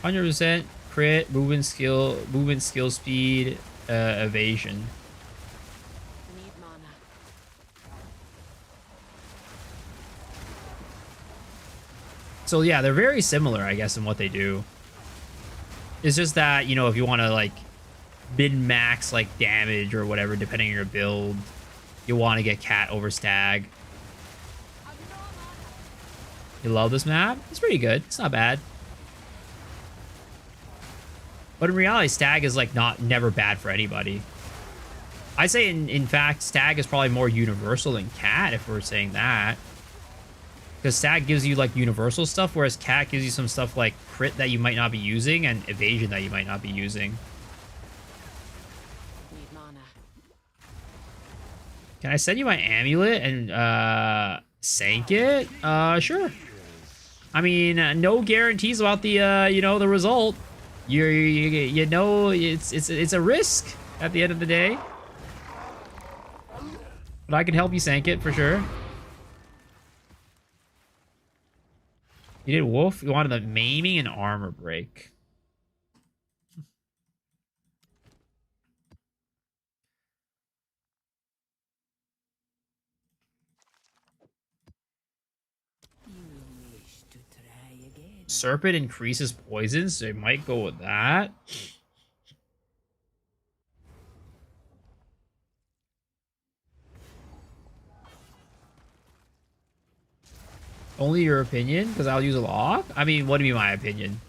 100% crit, movement skill speed, evasion. Need mana. So yeah, they're very similar, I guess, in what they do. It's just that, you know, if you want to like min-max like damage or whatever, depending on your build, you want to get cat over stag. You love this map? It's pretty good. It's not bad. But in reality, stag is like never bad for anybody. I say in fact, stag is probably more universal than cat if we're saying that. Because stag gives you like universal stuff, whereas cat gives you some stuff like crit that you might not be using and evasion that you might not be using. Need mana. Can I send you my amulet and sank it? Sure. I mean, no guarantees about the you know, the result. You know, it's a risk at the end of the day. But I can help you sank it for sure. You did wolf. You wanted the maiming and armor break. Serpent increases poison, so you might go with that. Only your opinion? Because I'll use a lock? I mean, what do you mean my opinion?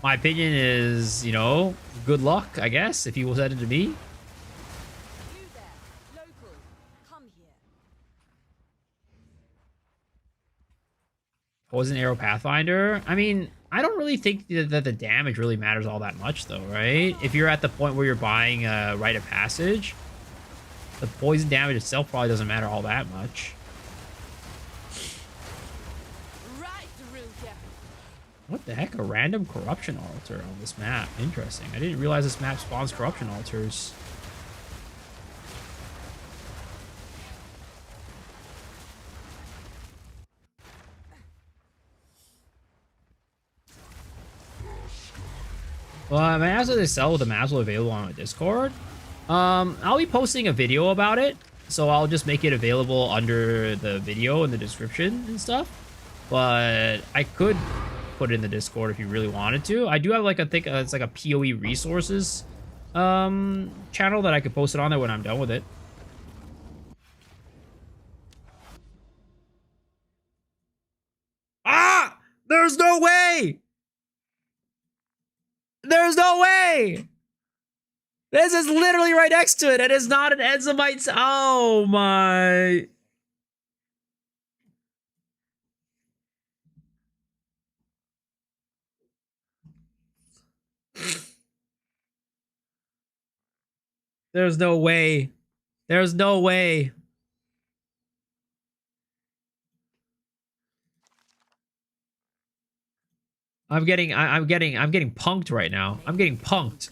My opinion is, you know, good luck, I guess, if you will send it to me. You there, local. Come here. Poison Arrow Pathfinder. I mean, I don't really think that the damage really matters all that much, though, right? If you're at the point where you're buying a Rite of Passage, the poison damage itself probably doesn't matter all that much. Right, Ruka. What the heck? A random corruption altar on this map. Interesting. I didn't realize this map spawns corruption altars. Well, I might as well they sell with the maps available on my Discord. I'll be posting a video about it, so I'll just make it available under the video in the description and stuff. But I could put it in the Discord if you really wanted to. I do have like it's like a PoE resources channel that I could post it on there when I'm done with it. Ah! There's no way! There's no way! This is literally right next to it. It is not an Enzymite. Oh my. There's no way. There's no way. I'm getting punked right now. I'm getting punked.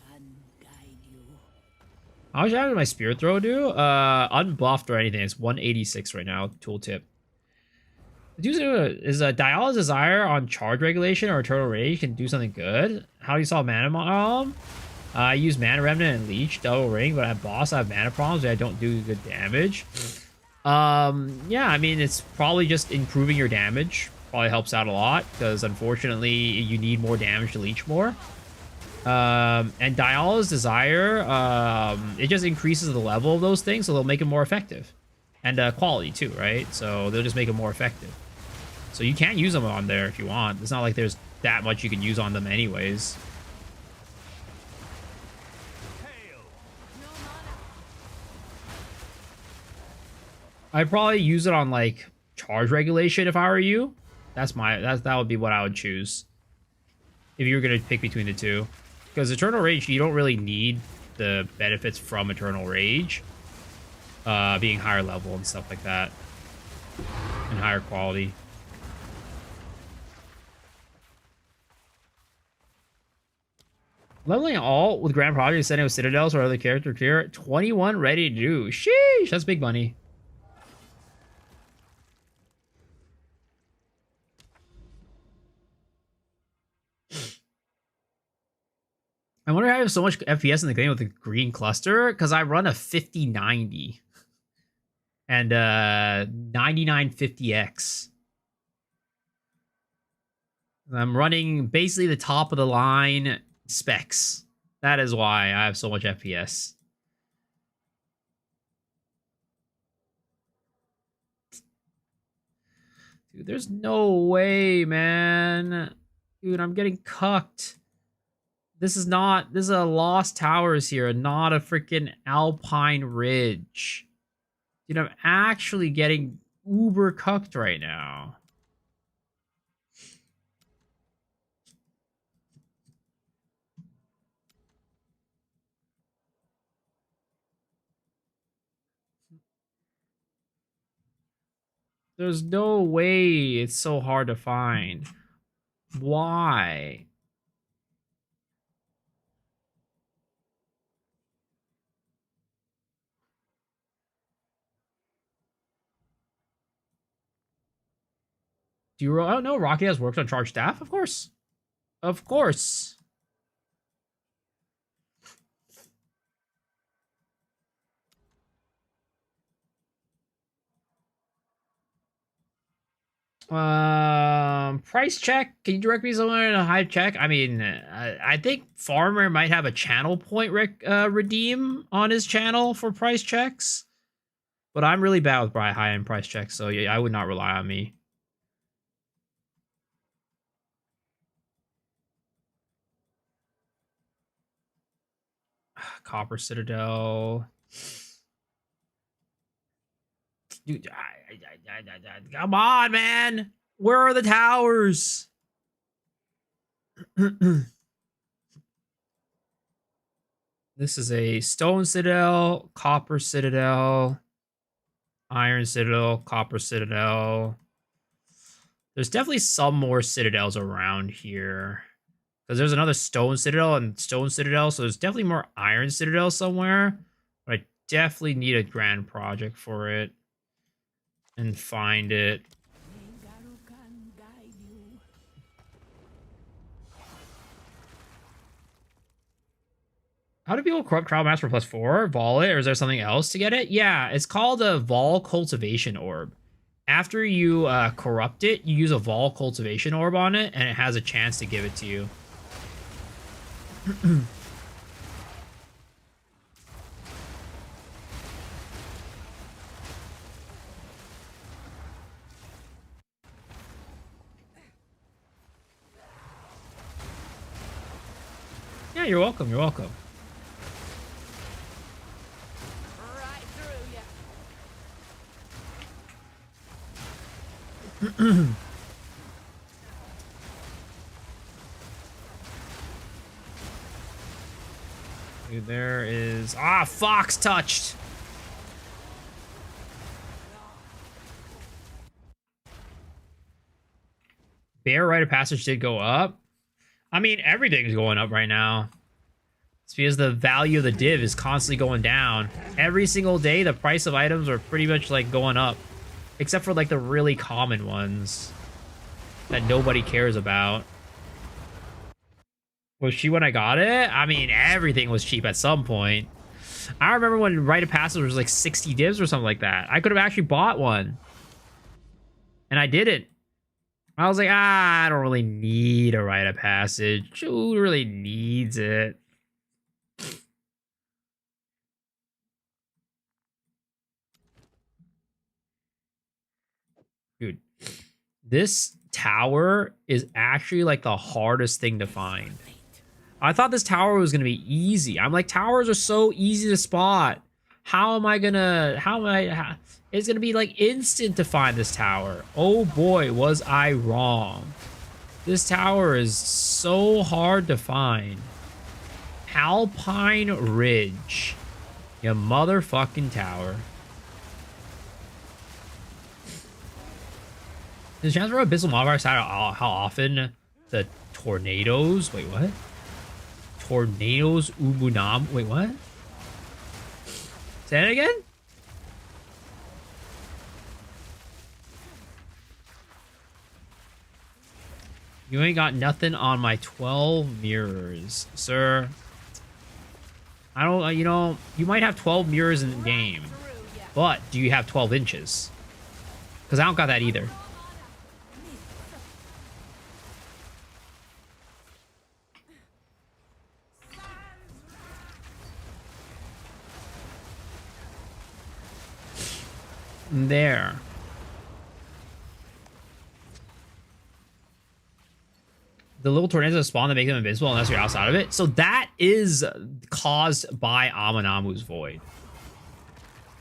How much damage did my spirit throw do? Unbuffed or anything. It's 186 right now. Tooltip. Is a Dial's Desire on charge regulation or eternal rage can do something good? How do you solve mana? I use Mana Remnant and Leech, double ring, but at boss I have mana problems and I don't do good damage. Yeah, I mean, it's probably just improving your damage. Probably helps out a lot, because unfortunately you need more damage to leech more. And Diala's Desire, it just increases the level of those things, so they'll make it more effective. And quality too, right? So they'll just make it more effective. So you can use them on there if you want. It's not like there's that much you can use on them anyways. I'd probably use it on like charge regulation if I were you. That would be what I would choose if you were gonna pick between the two. Because Eternal Rage, you don't really need the benefits from Eternal Rage, being higher level and stuff like that, and higher quality. Leveling all with Grand Project, sending with Citadels or other character tier, 21 ready to do. Sheesh, that's big money. I wonder how I have so much FPS in the game with the green cluster, because I run a 5090 and 9950X. I'm running basically the top of the line specs. That is why I have so much FPS. Dude, there's no way, man. Dude, I'm getting cucked. This is a Lost Towers here, not a freaking Alpine Ridge. Dude, I'm actually getting uber cucked right now. There's no way it's so hard to find. Why? Do you? Oh no, Rocky has worked on charge staff. Of course, of course. Price check. Can you direct me somewhere in a high check? I mean, I think Farmer might have a channel point redeem on his channel for price checks, but I'm really bad with high end price checks, so yeah, I would not rely on me. Copper Citadel. Dude, come on, man. Where are the towers? This is a Stone Citadel, Copper Citadel, Iron Citadel, Copper Citadel. There's definitely some more Citadels around here. Because there's another Stone Citadel and Stone Citadel, so there's definitely more Iron Citadel somewhere. But I definitely need a grand project for it. And find it. How do people corrupt Trial Master +4? Vol it, or is there something else to get it? Yeah, it's called a Vol Cultivation Orb. After you corrupt it, you use a Vol Cultivation Orb on it, and it has a chance to give it to you. Yeah, you're welcome. You're welcome. Right through you. Dude, there is... Ah, Fox touched! Bear Rite of Passage did go up. I mean, everything's going up right now. It's because the value of the div is constantly going down. Every single day, the price of items are pretty much, like, going up. Except for, like, the really common ones that nobody cares about. Was she when I got it? I mean, everything was cheap at some point. I remember when Rite of Passage was like 60 divs or something like that. I could have actually bought one. And I didn't. I was like, I don't really need a Rite of Passage. Who really needs it? Dude, this tower is actually like the hardest thing to find. I thought this tower was going to be easy. I'm like, towers are so easy to spot. How am I going to... It's going to be like instant to find this tower. Oh boy, was I wrong. This tower is so hard to find. Alpine Ridge. You motherfucking tower. Does chance for Abyssal Modifier side how often the tornadoes... Wait, what? Tornadoes Ubunam... Wait, what? Say it again? You ain't got nothing on my 12 mirrors, sir. I don't... You know, you might have 12 mirrors in the game. But do you have 12 inches? Because I don't got that either. There. The little tornadoes spawn that make them invincible unless you're outside of it. So that is caused by Aminamu's Void.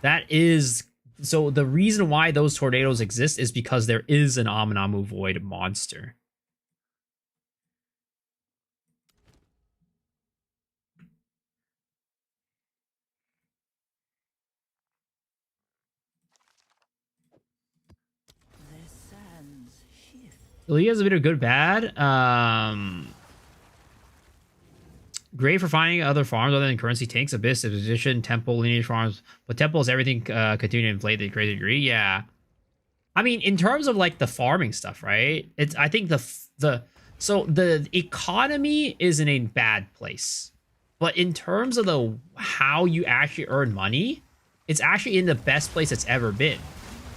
That is... So the reason why those tornadoes exist is because there is an Aminamu Void monster. He has a bit of good bad. Great for finding other farms other than currency tanks, abyss, position, temple, lineage farms. But temple is everything continue to inflate the crazy degree. Yeah. I mean, in terms of like the farming stuff, right? It's I think the economy is in a bad place. But in terms of the how you actually earn money, it's actually in the best place it's ever been.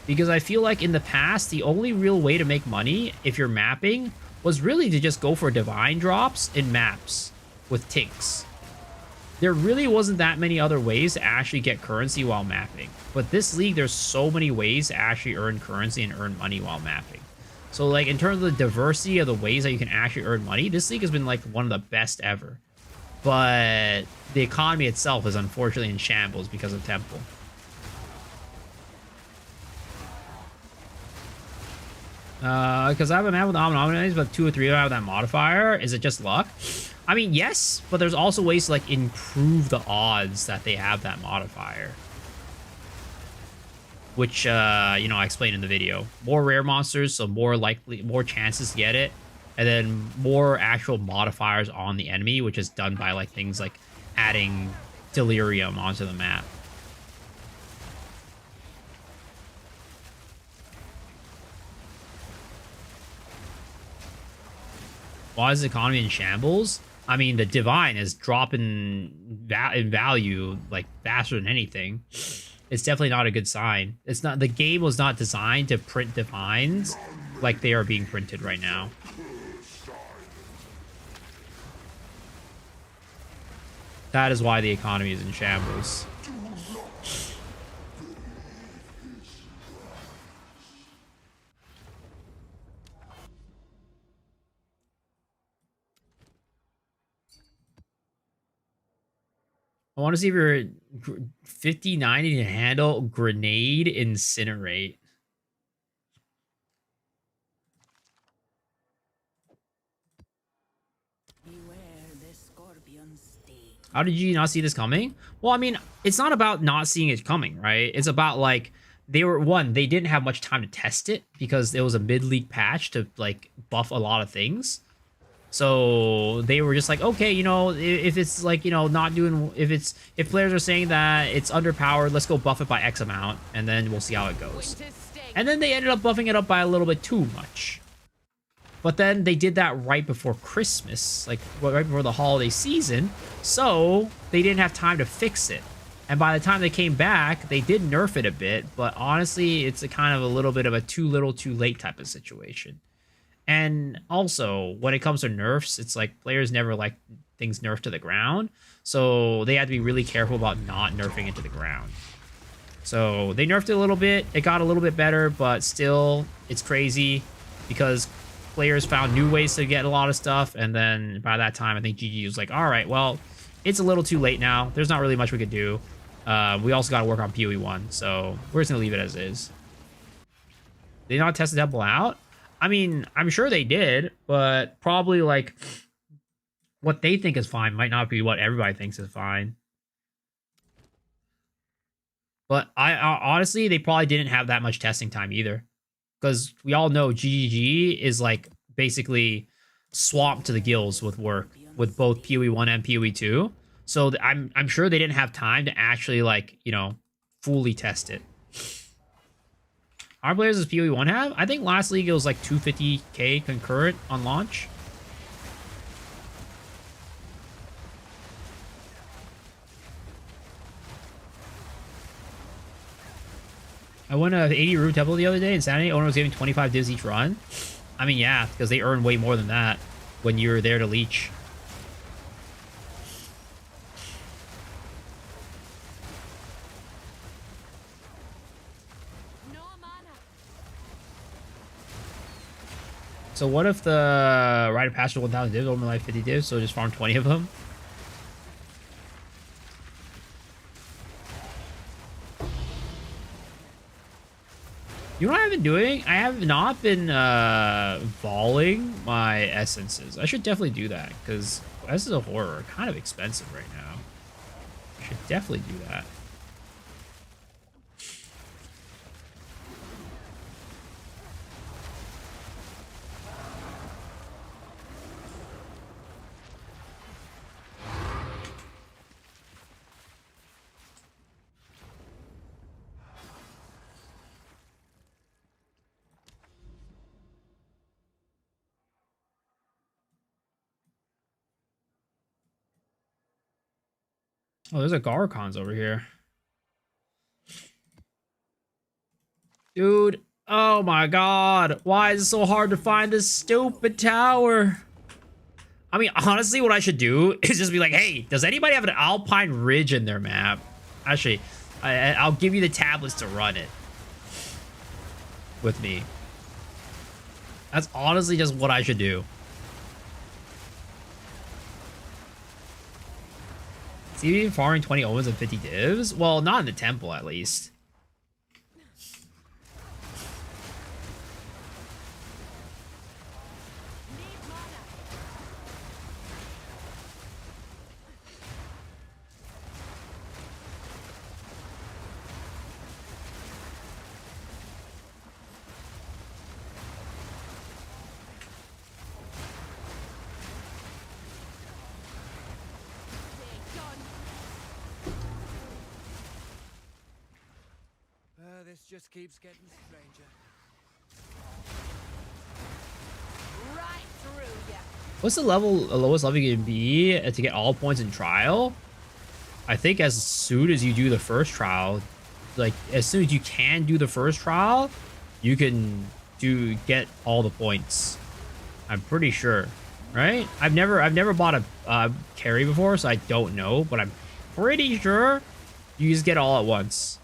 Because I feel like in the past, the only real way to make money, if you're mapping, was really to just go for divine drops in maps with tinks. There really wasn't that many other ways to actually get currency while mapping. But this league, there's so many ways to actually earn currency and earn money while mapping. So like in terms of the diversity of the ways that you can actually earn money, this league has been like one of the best ever. But the economy itself is unfortunately in shambles because of Temple. Because I have a map with Omen, but 2 or 3 out of that modifier. Is it just luck? I mean, yes, but there's also ways to like improve the odds that they have that modifier. Which, you know, I explained in the video. More rare monsters, so more likely, more chances to get it. And then more actual modifiers on the enemy, which is done by like things like adding delirium onto the map. Why is the economy in shambles? I mean, the divine is dropping in value like faster than anything. It's definitely not a good sign. It's not. The game was not designed to print divines like they are being printed right now. That is why the economy is in shambles. I want to see if you're 50-90 to handle grenade incinerate. How did you not see this coming? Well, I mean, it's not about not seeing it coming, right? It's about like they didn't have much time to test it because it was a mid-league patch to like buff a lot of things. So they were just like, okay, you know, if it's like, you know, not doing, if players are saying that it's underpowered, let's go buff it by X amount, and then we'll see how it goes. And then they ended up buffing it up by a little bit too much. But then they did that right before Christmas, like right before the holiday season. So they didn't have time to fix it. And by the time they came back, they did nerf it a bit. But honestly, it's a kind of a little bit of a too little, too late type of situation. And also, when it comes to nerfs, it's like players never like things nerfed to the ground. So they had to be really careful about not nerfing it to the ground. So they nerfed it a little bit. It got a little bit better, but still, it's crazy because players found new ways to get a lot of stuff. And then by that time, I think GG was like, all right, well, it's a little too late now. There's not really much we could do. We also got to work on PoE 1. So we're just going to leave it as is. Did they not test the temple out? I mean, I'm sure they did, but probably like what they think is fine might not be what everybody thinks is fine. But I honestly, they probably didn't have that much testing time either. Because we all know GGG is like basically swamped to the gills with work with both PoE 1 and PoE 2. So I'm sure they didn't have time to actually like, you know, fully test it. How many players does PoE 1 have? I think last league it was like 250k concurrent on launch. I won a 80 root temple the other day. Insanity. Owner was giving 25 divs each run. I mean, yeah, because they earn way more than that when you're there to leech. No mana. So what if the Rite of Passage 1,000 divs, Omen Life 50 divs, so just farm 20 of them? You know what I've been doing? I have not been voling my essences. I should definitely do that because Essences of Horror are kind of expensive right now. I should definitely do that. Oh, there's a Garcons over here. Dude, oh my god. Why is it so hard to find this stupid tower? I mean, honestly, what I should do is just be like, hey, does anybody have an Alpine Ridge in their map? Actually, I'll give you the tablets to run it with me. That's honestly just what I should do. See, farming 20 omens and 50 divs? Well, not in the temple, at least. This just keeps getting stranger. Right through ya. What's the lowest level you can be to get all points in trial? I think as soon as you do the first trial, like as soon as you can do the first trial, you can get all the points. I'm pretty sure, right? I've never bought a carry before, so I don't know, but I'm pretty sure you just get all at once.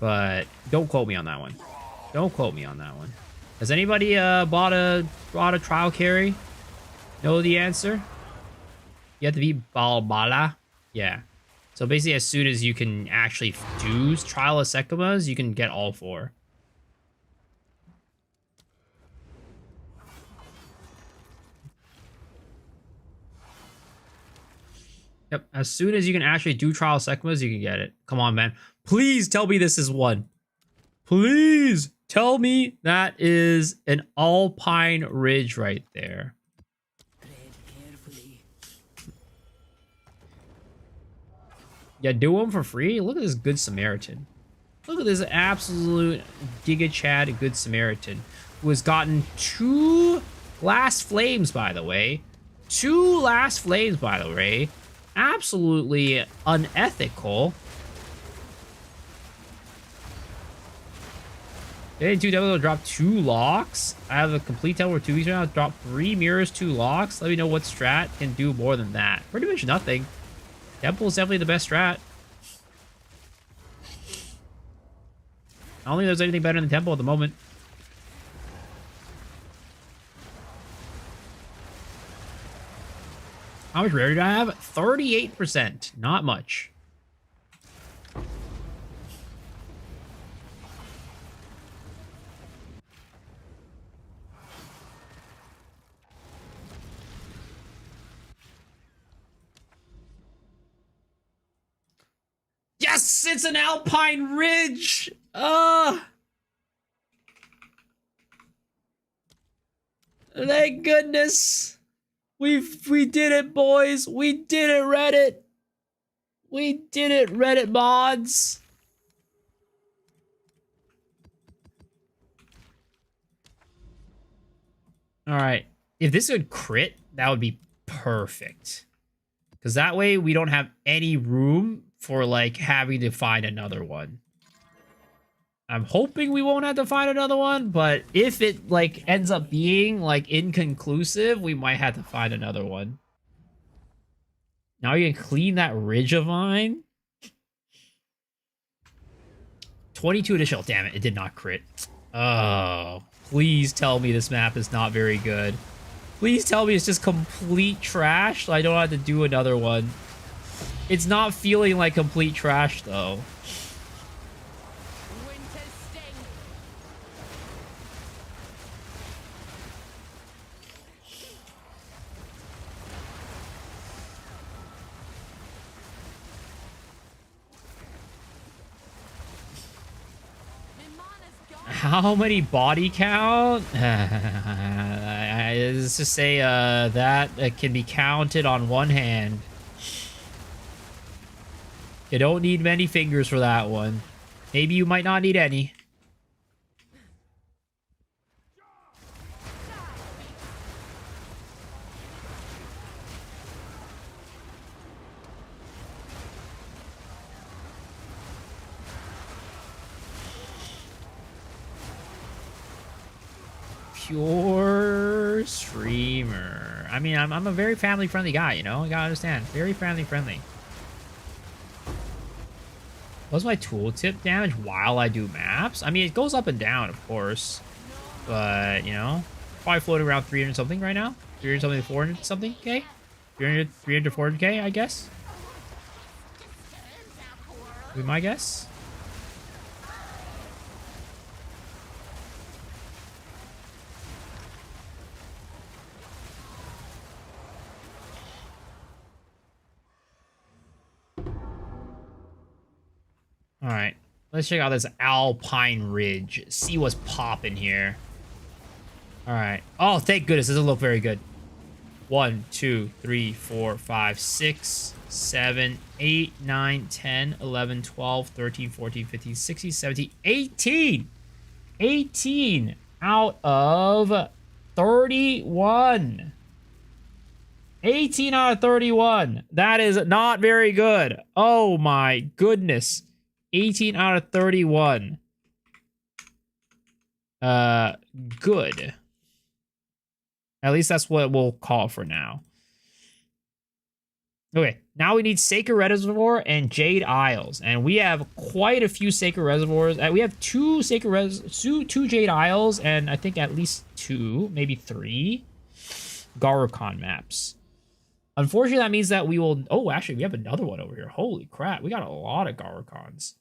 But don't quote me on that one. Don't quote me on that one. Has anybody bought a trial carry? Know the answer? You have to be Balbala. Yeah. So basically, as soon as you can actually do trial of Sekimas, you can get all 4. Yep. As soon as you can actually do trial of Sekimas, you can get it. Come on, man. Please tell me this is one. Please tell me that is an Alpine Ridge right there. Tread carefully. You do them for free? Look at this Good Samaritan. Look at this absolute Giga Chad Good Samaritan who has gotten 2 last flames, by the way. 2 last flames, by the way. Absolutely unethical. They did 2 devils, drop 2 locks. I have a complete temple for 2 weeks right now. Drop 3 mirrors, 2 locks. Let me know what strat can do more than that. Pretty much nothing. Temple is definitely the best strat. I don't think there's anything better than Temple at the moment. How much rarity do I have? 38%. Not much. Yes, it's an Alpine Ridge. Thank goodness. We did it, boys. We did it, Reddit. We did it, Reddit mods. All right. If this would crit, that would be perfect. Because that way we don't have any room for, like, having to find another one. I'm hoping we won't have to find another one, but if it, like, ends up being, like, inconclusive, we might have to find another one. Now you can clean that Ridgevine. 22 additional. Damn it, it did not crit. Oh, please tell me this map is not very good. Please tell me it's just complete trash so I don't have to do another one. It's not feeling like complete trash, though. Winter's sting. My mana's gone. How many body count? Let's just say that can be counted on one hand. You don't need many fingers for that one. Maybe you might not need any. Pure streamer. I mean, I'm a very family-friendly guy, you know? You gotta understand. Very family-friendly. What's my tooltip damage while I do maps? I mean, it goes up and down, of course. But, you know, probably floating around 300 something right now. 300 something to 400 something K? 300, 400K, I guess? Would be my guess. All right, let's check out this Alpine Ridge. See what's popping here. All right. Oh, thank goodness. This doesn't look very good. 1, 2, 3, 4, 5, 6, 7, 8, 9, 10, 11, 12, 13, 14, 15, 16, 17, 18. 18 out of 31. 18 out of 31. That is not very good. Oh my goodness. 18 out of 31. Good. At least that's what we'll call for now. Okay, now we need Sacred Reservoir and Jade Isles, and we have quite a few Sacred Reservoirs. We have two Jade Isles, and I think at least 2, maybe 3 Garukon maps. Unfortunately, that means that we will... Oh, actually, we have another one over here. Holy crap, we got a lot of Garukons.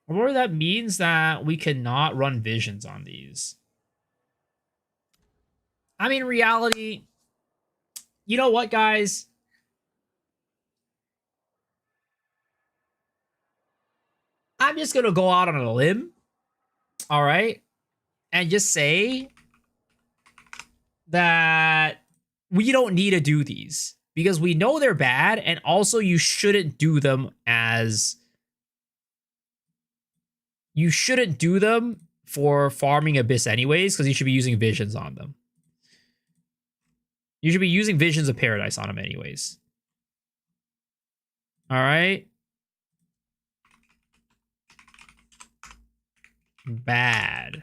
Or that means that we cannot run visions on these. I mean, in reality, you know what, guys? I'm just going to go out on a limb, all right, and just say that we don't need to do these. because we know they're bad, and also you shouldn't do them for farming Abyss anyways, because you should be using Visions on them. You should be using Visions of Paradise on them anyways. All right. Bad.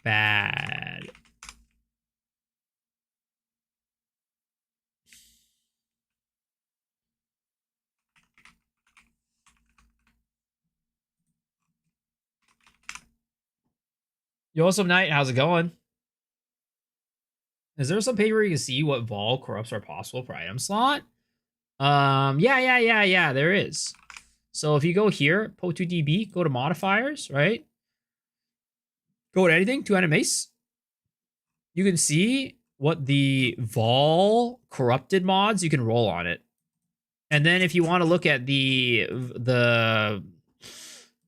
Bad. Yo, what's up, Knight? How's it going? Is there some page where you can see what vol corrupts are possible per item slot? Yeah, there is. So if you go here, Po2DB, go to modifiers, right? Go to anything, 2-handed mace. You can see what the vol corrupted mods you can roll on it. And then if you want to look at the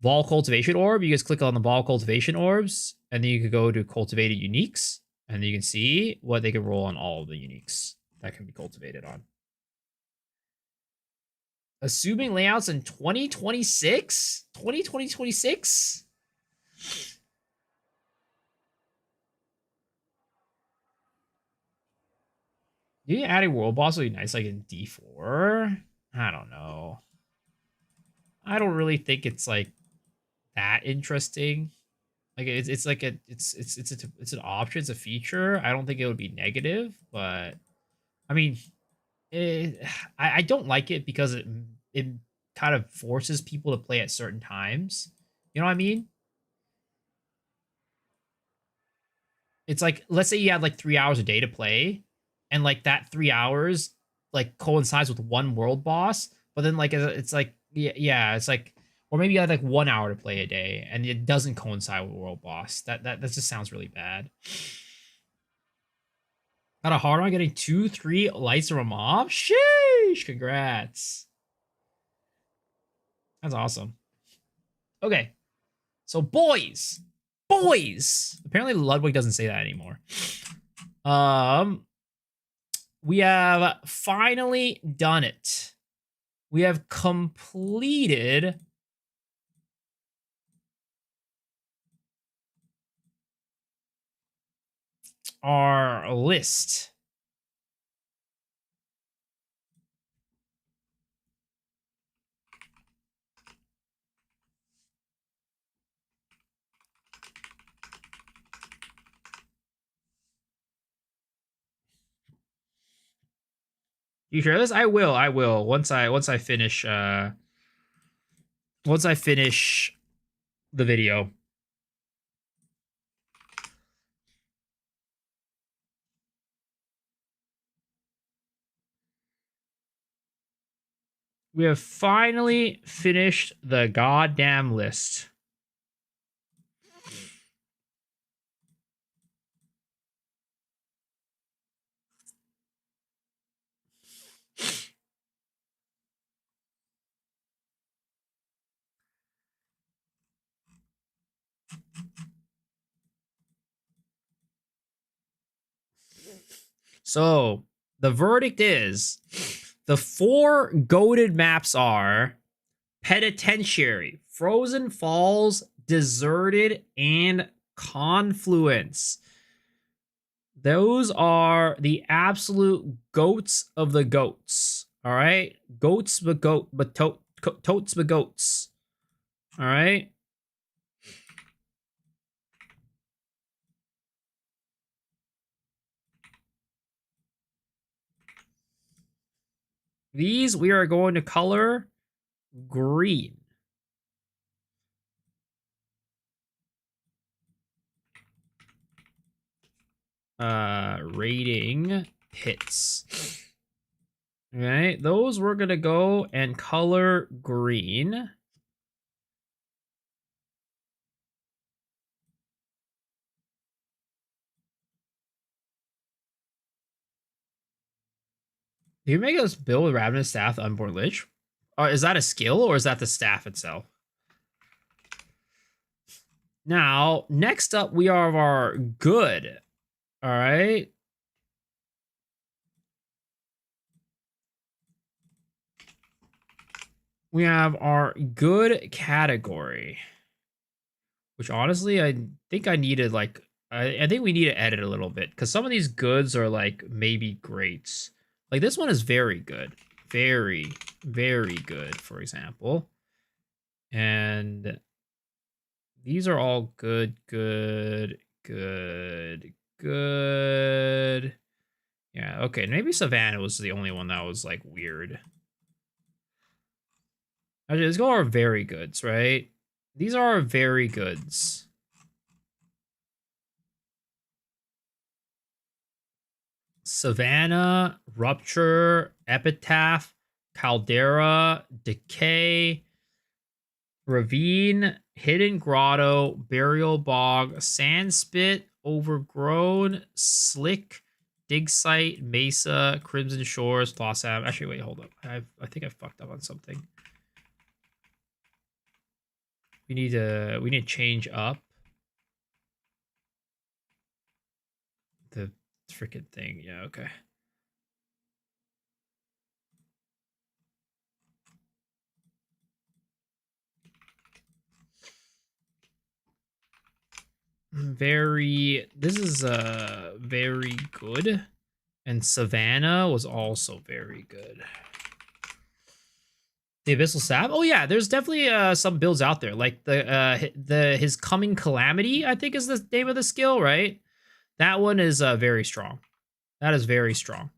vol cultivation orb, you just click on the vol cultivation orbs, and then you could go to cultivated uniques, and then you can see what they can roll on all of the uniques that can be cultivated on. Assuming layouts in 2026? 2026? Yeah, adding world boss would be nice, like in D4. I don't know. I don't really think it's like that interesting. Like it's like it's an option, it's a feature. I don't think it would be negative, but I mean, I don't like it because it kind of forces people to play at certain times. You know what I mean? It's like, let's say you had like 3 hours a day to play, and like that 3 hours like coincides with one world boss, but then like it's like yeah, it's like, or maybe you had like 1 hour to play a day and it doesn't coincide with world boss. That just sounds really bad. Got a hard on getting 2-3 lights from a mob. Sheesh! Congrats. That's awesome. Okay, so boys. Apparently Ludwig doesn't say that anymore. We have finally done it. We have completed our list. You share this? I will. Once I finish the video. We have finally finished the goddamn list. So the verdict is the 4 goated maps are Penitentiary, Frozen Falls, Deserted, and Confluence. Those are the absolute goats of the goats. All right, goats but totes but goats. All right. These we are going to color green. Rating hits. All right, those we're gonna go and color green. Do you make us build Ravenous Staff Unborn Lich? Or is that a skill, or is that the staff itself? Now, next up, we have our good. All right. We have our good category, which honestly, I think I needed like, I think we need to edit a little bit because some of these goods are like maybe greats. Like this one is very good. Very, very good, for example. And these are all good, good, good, good. Yeah, okay. Maybe Savannah was the only one that was like weird. Actually, let's go our very goods, right? These are our very goods. Savannah, Rupture, Epitaph, Caldera, Decay, Ravine, Hidden Grotto, Burial Bog, Sandspit, Overgrown, Slick, Dig Site, Mesa, Crimson Shores, Flossam. Actually, wait, hold up. I think I fucked up on something. We need to change up the freaking thing. Yeah, okay. This is very good. And Savannah was also very good. The Abyssal Sap? Oh yeah, there's definitely some builds out there. Like his Coming Calamity, I think is the name of the skill, right? That one is very strong. That is very strong.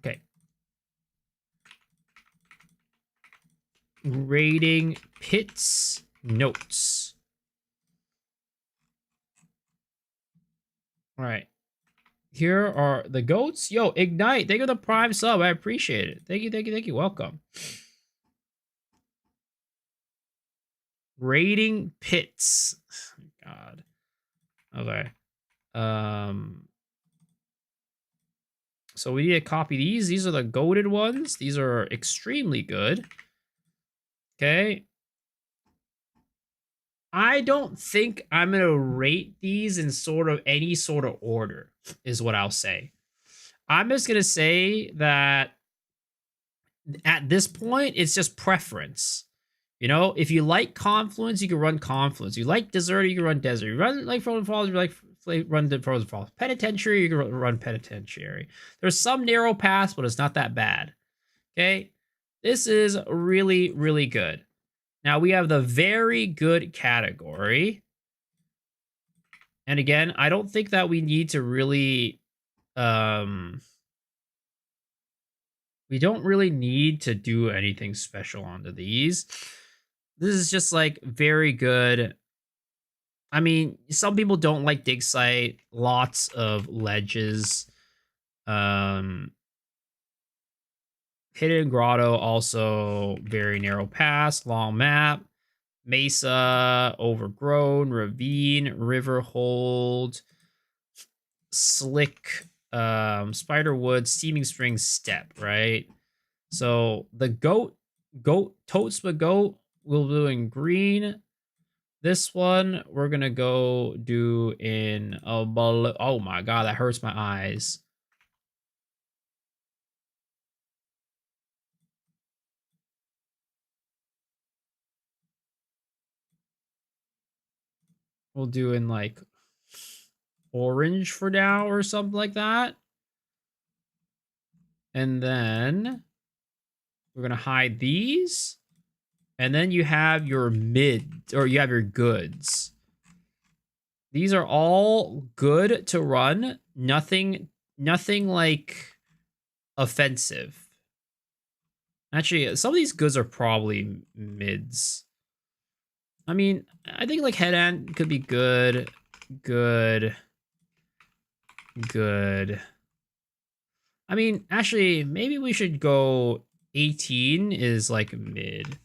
Okay. Rating Pits Notes. All right. Here are the goats. Yo, Ignite. Thank you for the Prime sub. I appreciate it. Thank you, thank you, thank you. Welcome. Rating Pits. God. Okay. So we need to copy these. These are the goated ones. These are extremely good. Okay. I don't think I'm going to rate these in sort of any sort of order, is what I'll say. I'm just going to say that at this point, it's just preference. You know, if you like Confluence, you can run Confluence. You like Desert, you can run Desert. You run like Frozen Falls, you like run the Frozen Falls. Penitentiary, you can run Penitentiary. There's some narrow paths, but it's not that bad. Okay, this is really, really good. Now we have the very good category. And again, I don't think that we need to really we don't really need to do anything special onto these. This is just like very good. I mean, some people don't like dig site, lots of ledges. Hidden Grotto, also very narrow pass, long map. Mesa, Overgrown, Ravine, River Hold, Slick, Spiderwood, Steaming Spring, Step, right? So the Toadsma Goat, we'll do in green. This one, we're gonna go do in oh my god, that hurts my eyes. We'll do in like orange for now or something like that. And then we're gonna hide these. And then you have your mid, or you have your goods. These are all good to run. Nothing like offensive. Actually, some of these goods are probably mids. I mean, I think like Headant could be good. I mean, actually, maybe we should go 18 is like mid.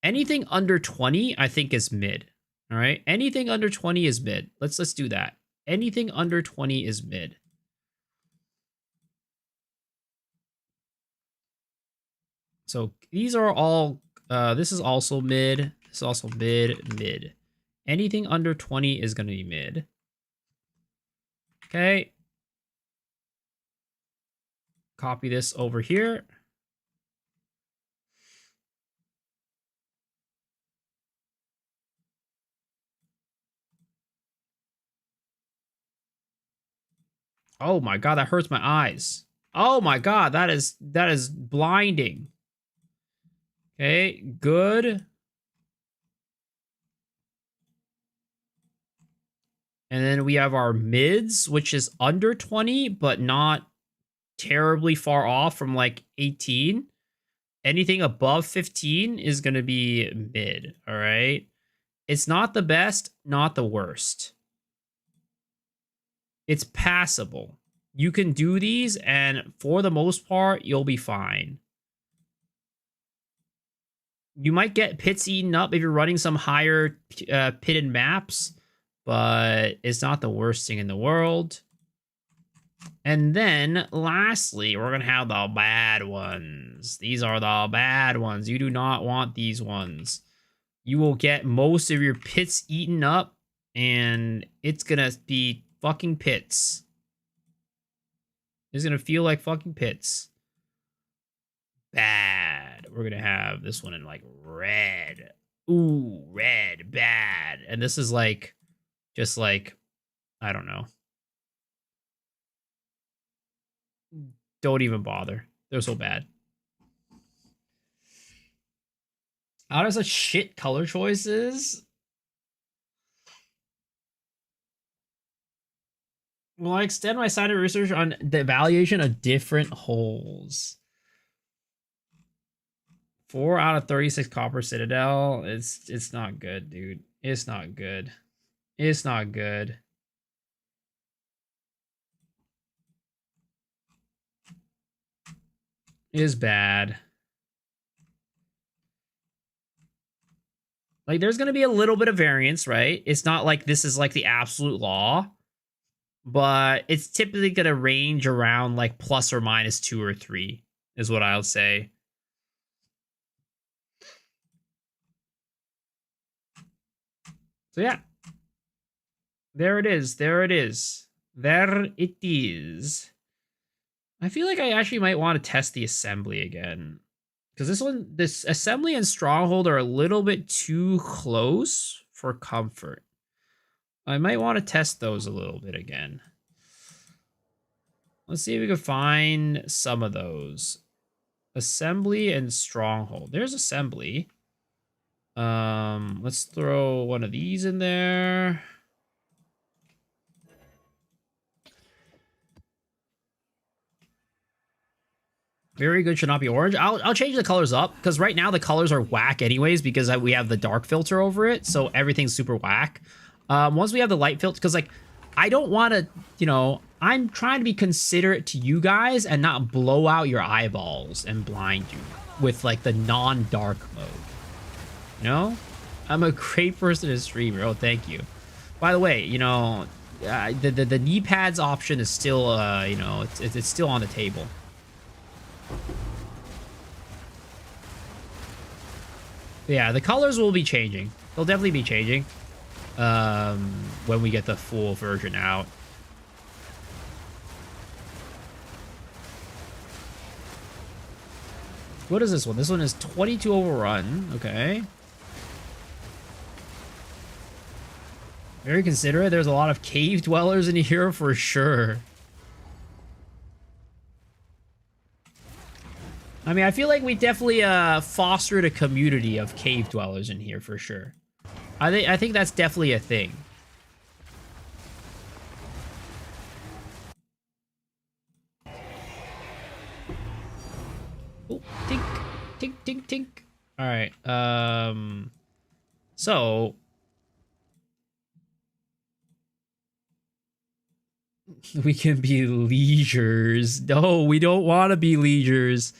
Anything under 20, I think is mid. All right. Anything under 20 is mid. Let's do that. Anything under 20 is mid. So these are all, this is also mid. This is also mid. Anything under 20 is going to be mid. Okay. Copy this over here. Oh my god, that hurts my eyes. Oh my god, that is blinding. Okay, good. And then we have our mids, which is under 20, but not terribly far off from like 18. Anything above 15 is going to be mid, all right? It's not the best, not the worst. It's passable. You can do these, and for the most part, you'll be fine. You might get pits eaten up if you're running some higher pitted maps, but it's not the worst thing in the world. And then, lastly, we're going to have the bad ones. These are the bad ones. You do not want these ones. You will get most of your pits eaten up, and it's going to be fucking pits. It's going to feel like fucking pits. Bad. We're going to have this one in, like, red. Ooh, red. Bad. And this is, like, just, like, I don't know. Don't even bother. They're so bad. Out of such shit color choices. Will I extend my side of research on the evaluation of different holes? 4 out of 36 copper citadel. It's not good, dude. It's not good. It's not good. It is bad. Like, there's going to be a little bit of variance, right? It's not like this is like the absolute law, but it's typically going to range around like plus or minus 2 or 3 is what I would say. So yeah, there it is. There it is. There it is. I feel like I actually might want to test the assembly again. Because this assembly and stronghold are a little bit too close for comfort. I might want to test those a little bit again. Let's see if we can find some of those. Assembly and stronghold. There's assembly. Let's throw one of these in there. Very good should not be orange. I'll change the colors up because right now the colors are whack anyways because we have the dark filter over it, so everything's super whack. Once we have the light filter, because like I don't want to, you know, I'm trying to be considerate to you guys and not blow out your eyeballs and blind you with like the non-dark mode. You know, I'm a great person to stream. Oh, thank you. By the way, you know, the knee pads option is still, you know, it's still on the table. Yeah, the colors will be changing. They'll definitely be changing when we get the full version out. What is this one? This one is 22 overrun. Okay. Very considerate. There's a lot of cave dwellers in here for sure. I mean, I feel like we definitely fostered a community of cave dwellers in here for sure. I think that's definitely a thing. Oh, tink, tink, tink, tink. All right. So we can be leisures. No, we don't want to be leisures.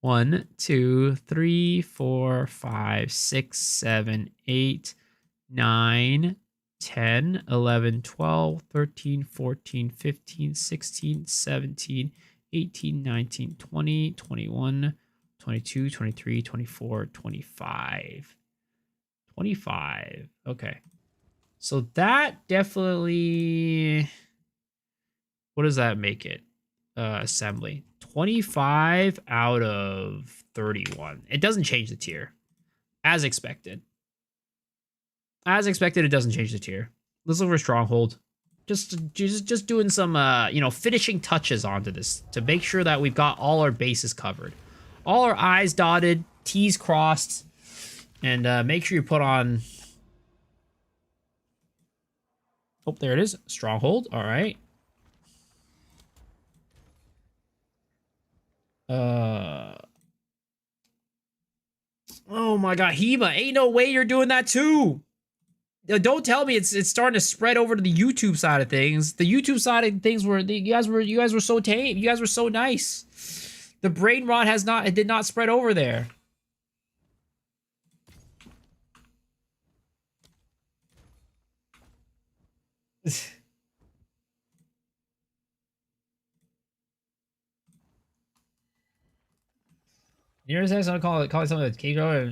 1, 2, 3, 4, 5, 6, 7, 8, 9, 10, 11, 12, 13, 14, 15, 16, 17, 18, 19, 20, 21, 22, 23, 24, 25. 25. Okay. So that definitely, what does that make it? Assembly. 25 out of 31. It doesn't change the tier. As expected. As expected, it doesn't change the tier. Let's look for Stronghold. Just doing some finishing touches onto this to make sure that we've got all our bases covered. All our I's dotted, T's crossed, and make sure you put on. Oh, there it is. Stronghold. All right. Oh my god, Hema, ain't no way you're doing that too. Don't tell me it's starting to spread over to the YouTube side of things. The YouTube side of things you guys were so tame. You guys were so nice. The brain rot did not spread over there. You ever said calling something a K-girl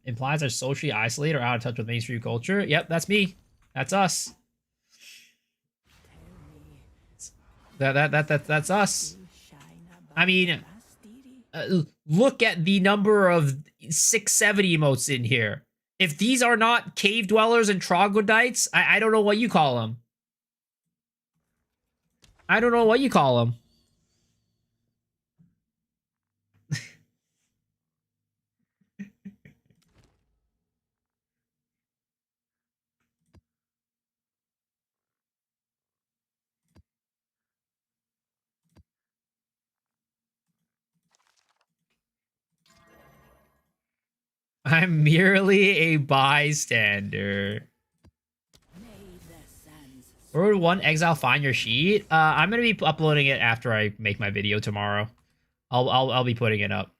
implies they're socially isolated or out of touch with mainstream culture? Yep, that's me. That's us. That's us. I mean, look at the number of 670 emotes in here. If these are not cave dwellers and troglodytes, I don't know what you call them. I don't know what you call them. I'm merely a bystander. Where would one exile find your sheet? I'm gonna be uploading it after I make my video tomorrow. I'll be putting it up.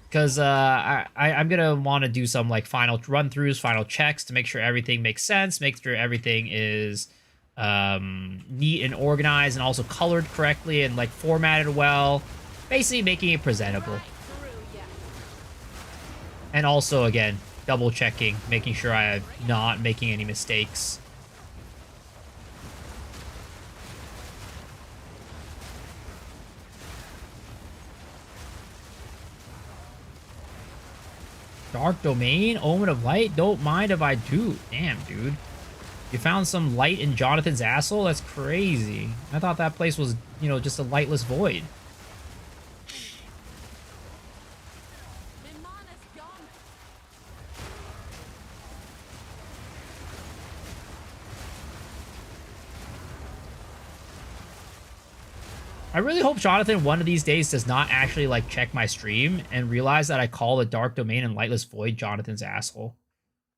Because I'm gonna want to do some like final run-throughs, final checks to make sure everything makes sense, make sure everything is neat and organized and also colored correctly and like formatted well, basically making it presentable. And also, again, double checking, making sure I'm not making any mistakes. Dark Domain, Omen of Light, don't mind if I do. Damn, dude. You found some light in Jonathan's asshole? That's crazy. I thought that place was, just a lightless void. I really hope Jonathan one of these days does not actually like check my stream and realize that I call the Dark Domain and Lightless Void Jonathan's asshole.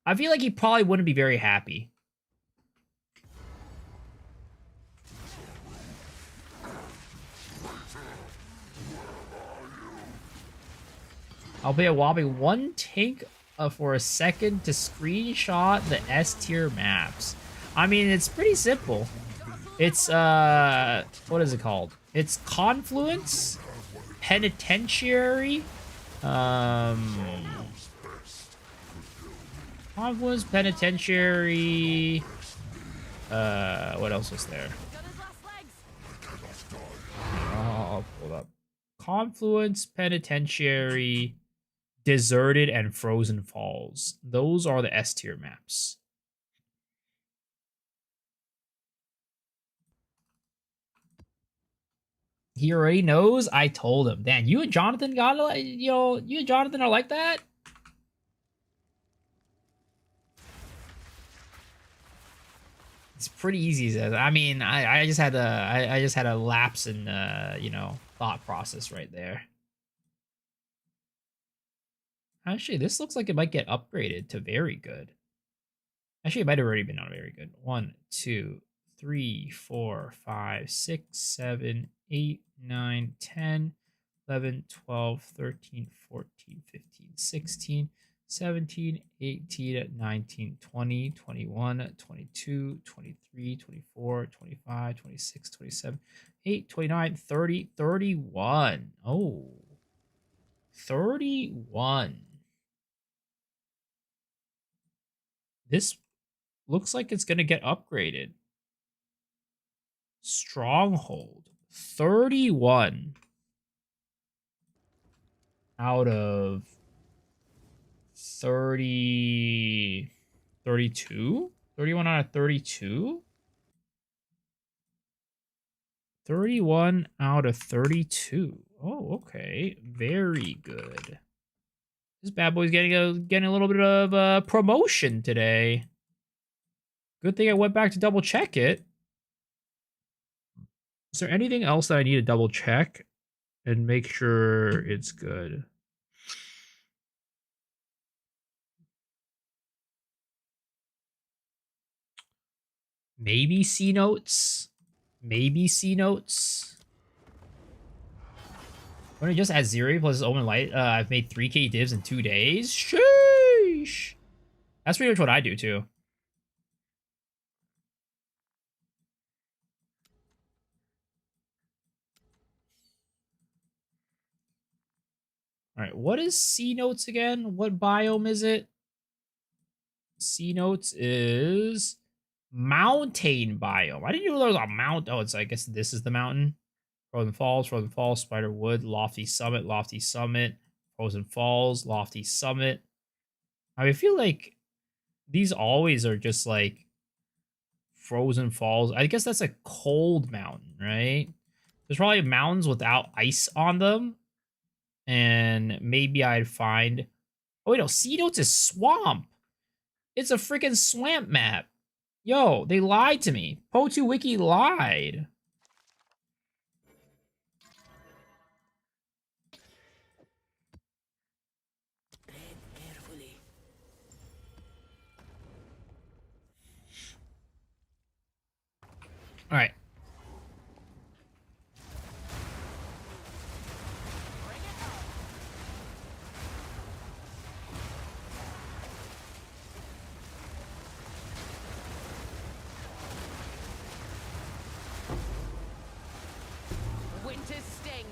I feel like he probably wouldn't be very happy. I'll pay a whopping 1 tank for a second to screenshot the S tier maps. I mean, it's pretty simple. It's, what is it called? It's Confluence, Penitentiary, Confluence, Penitentiary, what else was there? I'll pull it up. Confluence, Penitentiary, Deserted, and Frozen Falls. Those are the S tier maps. He already knows. I told him. Dan, you and Jonathan got you and Jonathan are like that. It's pretty easy. I mean, I just had a lapse in thought process right there. Actually, this looks like it might get upgraded to very good. Actually, it might have already been on very good. 1, 2, 3, 4, 5, 6, 7, 8, 9, 10, 11, 12, 13, 14, 15, 16, 17, 18, 19, 20, 21, 22, 23, 24, 25, 26, 27, 8, 29, 30, 31. Oh, 31. This looks like it's going to get upgraded. Stronghold. 31 out of 30... 32? 31 out of 32? 31 out of 32. Oh, okay. Very good. This bad boy's getting a little bit of promotion today. Good thing I went back to double check it. Is there anything else that I need to double check and make sure it's good? Maybe C notes. Maybe C notes. When I just add Zeri plus Omen Light, I've made 3k divs in 2 days. Sheesh. That's pretty much what I do too. All right, what is C notes again? What biome is it? C notes is mountain biome. I didn't know there was a mount. Oh, I guess this is the mountain. Frozen Falls, Spider Wood, Lofty Summit, Frozen Falls, Lofty Summit. I feel like these always are just like Frozen Falls. I guess that's a cold mountain, right? There's probably mountains without ice on them. And maybe I'd find... Oh, wait, no. Sea Notes is swamp. It's a freaking swamp map. Yo, they lied to me. Po2Wiki lied. All right. Winter's sting.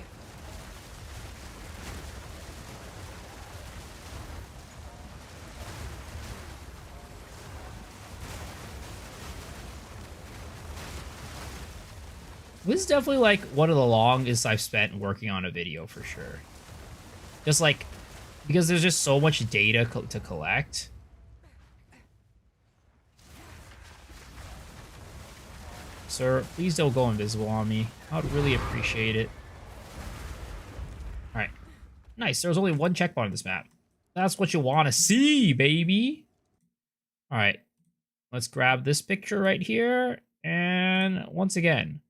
This is definitely like one of the longest I've spent working on a video for sure. Just like, because there's just so much data to collect. Sir, please don't go invisible on me. I would really appreciate it. All right. Nice. There was only one checkpoint on this map. That's what you want to see, baby. All right. Let's grab this picture right here. And once again,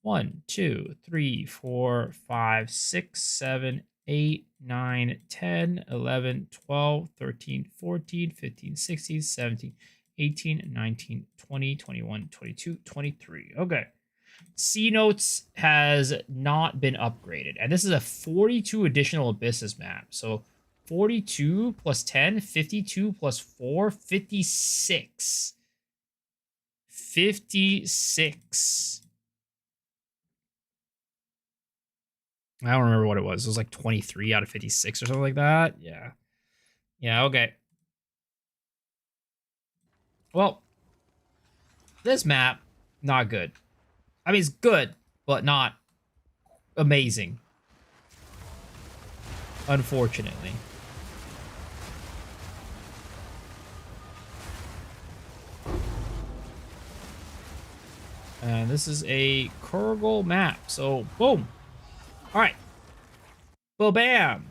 1, 2, 3, 4, 5, 6, 7, 8, 9, 10, 11, 12, 13, 14, 15, 16, 17, 18, 19, 20, 21, 22, 23. Okay. C Notes has not been upgraded. And this is a 42 additional Abysses map. So 42 plus 10, 52 plus 4, 56. 56. I don't remember what it was. It was like 23 out of 56 or something like that. Yeah. Yeah, okay. Well, this map, not good. I mean, it's good, but not amazing. Unfortunately. And this is a Kurgle map. So, boom. All right. Bam.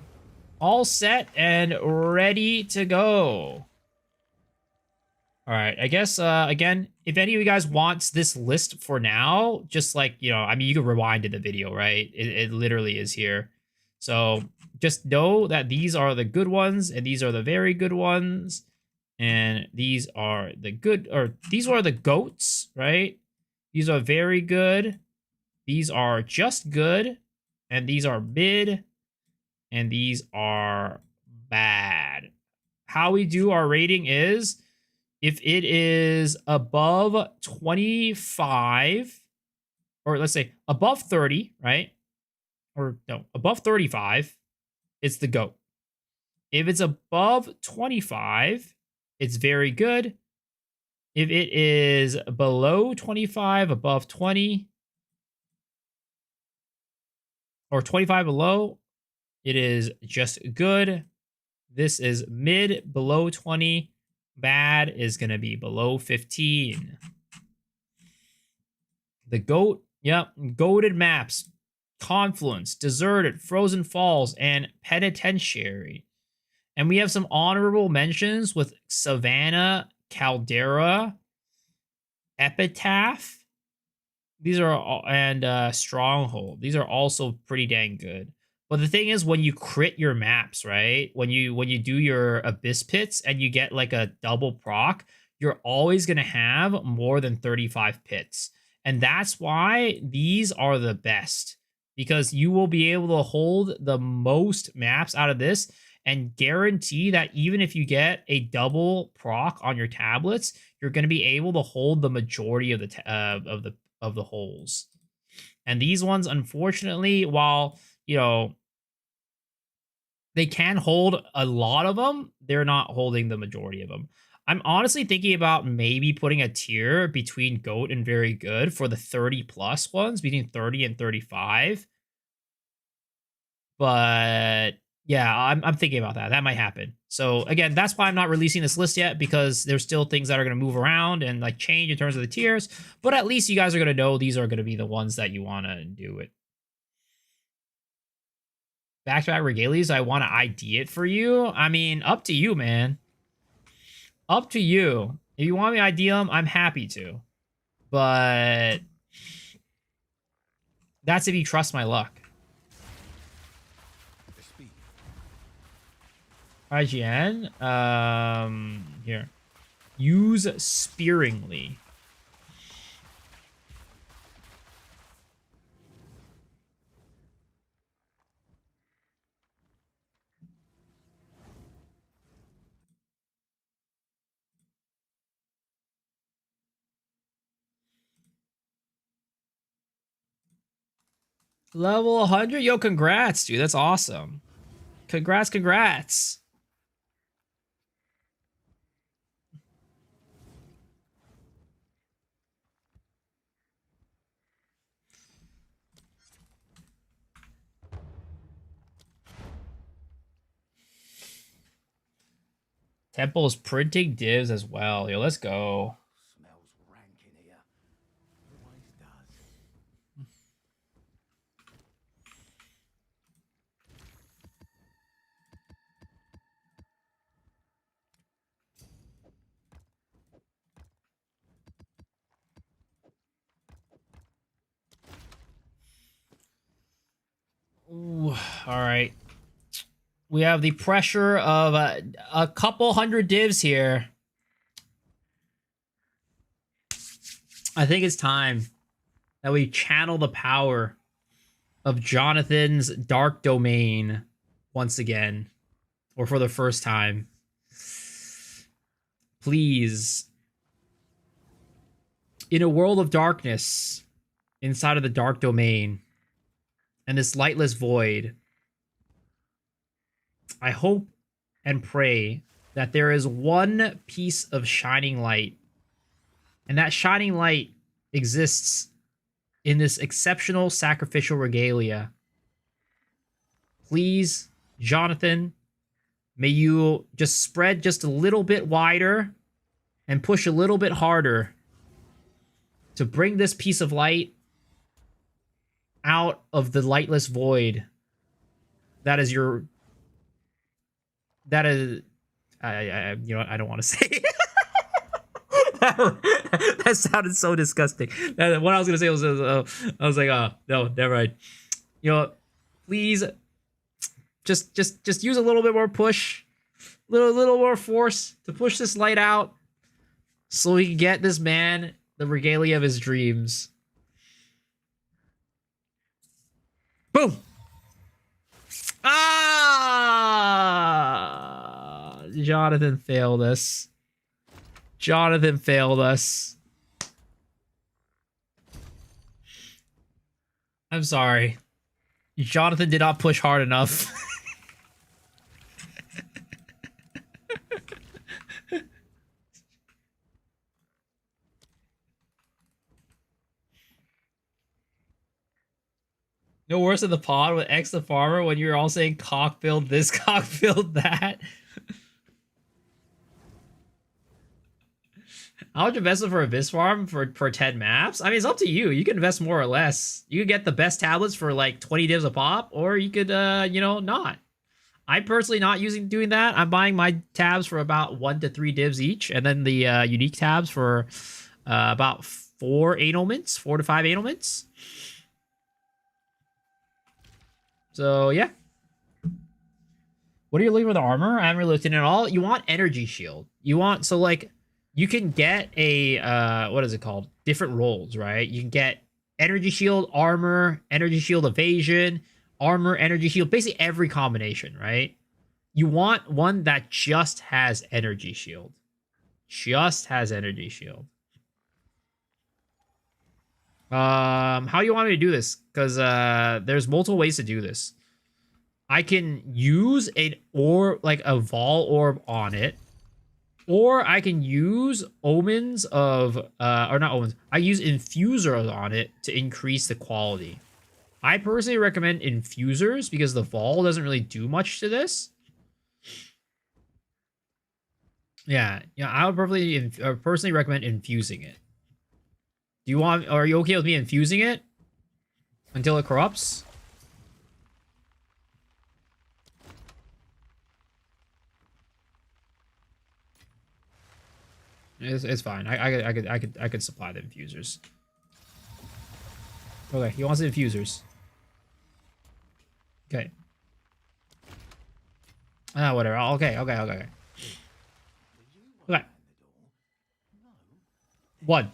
All set and ready to go. All right. I guess, again, if any of you guys wants this list for now, just like, you know, I mean, you can rewind to the video, right? It literally is here. So just know that these are the good ones and these are the very good ones. And these are the good, or these are the goats, right? These are very good. These are just good. And these are mid. And these are bad. How we do our rating is, if it is above 25, or let's say above 30, right? Or no, above 35, it's the GOAT. If it's above 25, it's very good. If it is below 25, above 20, or 25 below, it is just good. This is mid, below 20. Bad is going to be below 15. The GOAT, yep, goated maps. Confluence, Deserted, Frozen Falls, and Penitentiary. And we have some honorable mentions with Savannah, Caldera, Epitaph. These are all, and Stronghold. These are also pretty dang good. But the thing is, when you crit your maps, right? When you do your Abyss Pits and you get like a double proc, you're always gonna have more than 35 pits. And that's why these are the best. Because you will be able to hold the most maps out of this and guarantee that even if you get a double proc on your tablets, you're going to be able to hold the majority of the holes. And these ones, unfortunately, while they can hold a lot of them, they're not holding the majority of them. I'm honestly thinking about maybe putting a tier between GOAT and very good for the 30 plus ones, between 30 and 35. But yeah, I'm thinking about that. That might happen. So again, that's why I'm not releasing this list yet, because there's still things that are going to move around and like change in terms of the tiers. But at least you guys are going to know these are going to be the ones that you want to do it. Back-to-back regalias, I want to ID it for you. I mean, up to you, man. Up to you. If you want me to ID them, I'm happy to. But that's if you trust my luck. IGN. Here. Use sparingly. Level 100? Yo, congrats, dude. That's awesome. Congrats. Temple's printing divs as well. Yo, let's go. Smells rank in here. Always does. Ooh, all right. We have the pressure of a couple hundred divs here. I think it's time that we channel the power of Jonathan's dark domain once again, or for the first time. Please. In a world of darkness, inside of the dark domain, and this lightless void, I hope and pray that there is one piece of shining light, and that shining light exists in this exceptional sacrificial regalia. Please, Jonathan, may you just spread just a little bit wider and push a little bit harder to bring this piece of light out of the lightless void that is your... That is... you know what? I don't want to say it. That sounded so disgusting. What I was gonna say was, I was like, oh no, never mind. You know, please, just use a little bit more push, little more force to push this light out, so we can get this man the regalia of his dreams. Boom. Ah, Jonathan failed us. Jonathan failed us. I'm sorry. Jonathan did not push hard enough. No worse than the pod with X the farmer when you're all saying cock build this, cock build that. How much investment for Abyss Farm for 10 maps? I mean, it's up to you. You can invest more or less. You could get the best tablets for like 20 divs a pop, or you could, you know, not. I'm personally not doing that. I'm buying my tabs for about 1 to 3 divs each, and then the unique tabs for about 4 anilments, 4 to 5 anilments. So yeah. What are you looking for the armor? I haven't really looked in it at all. You want energy shield. You want, so like, you can get a what is it called? Different roles, right? You can get energy shield, armor, energy shield evasion, armor, energy shield, basically every combination, right? You want one that just has energy shield. Just has energy shield. How do you want me to do this? Because there's multiple ways to do this. I can use an orb, like a Vol orb on it, or I can use omens of, or not omens, I use infusers on it to increase the quality. I personally recommend infusers because the Vol doesn't really do much to this. Yeah, I would personally recommend infusing it. Do you want, are you okay with me infusing it until it corrupts? It's fine. I could supply the infusers. Okay, he wants the infusers. Okay. Ah, whatever. Okay. Okay. 1,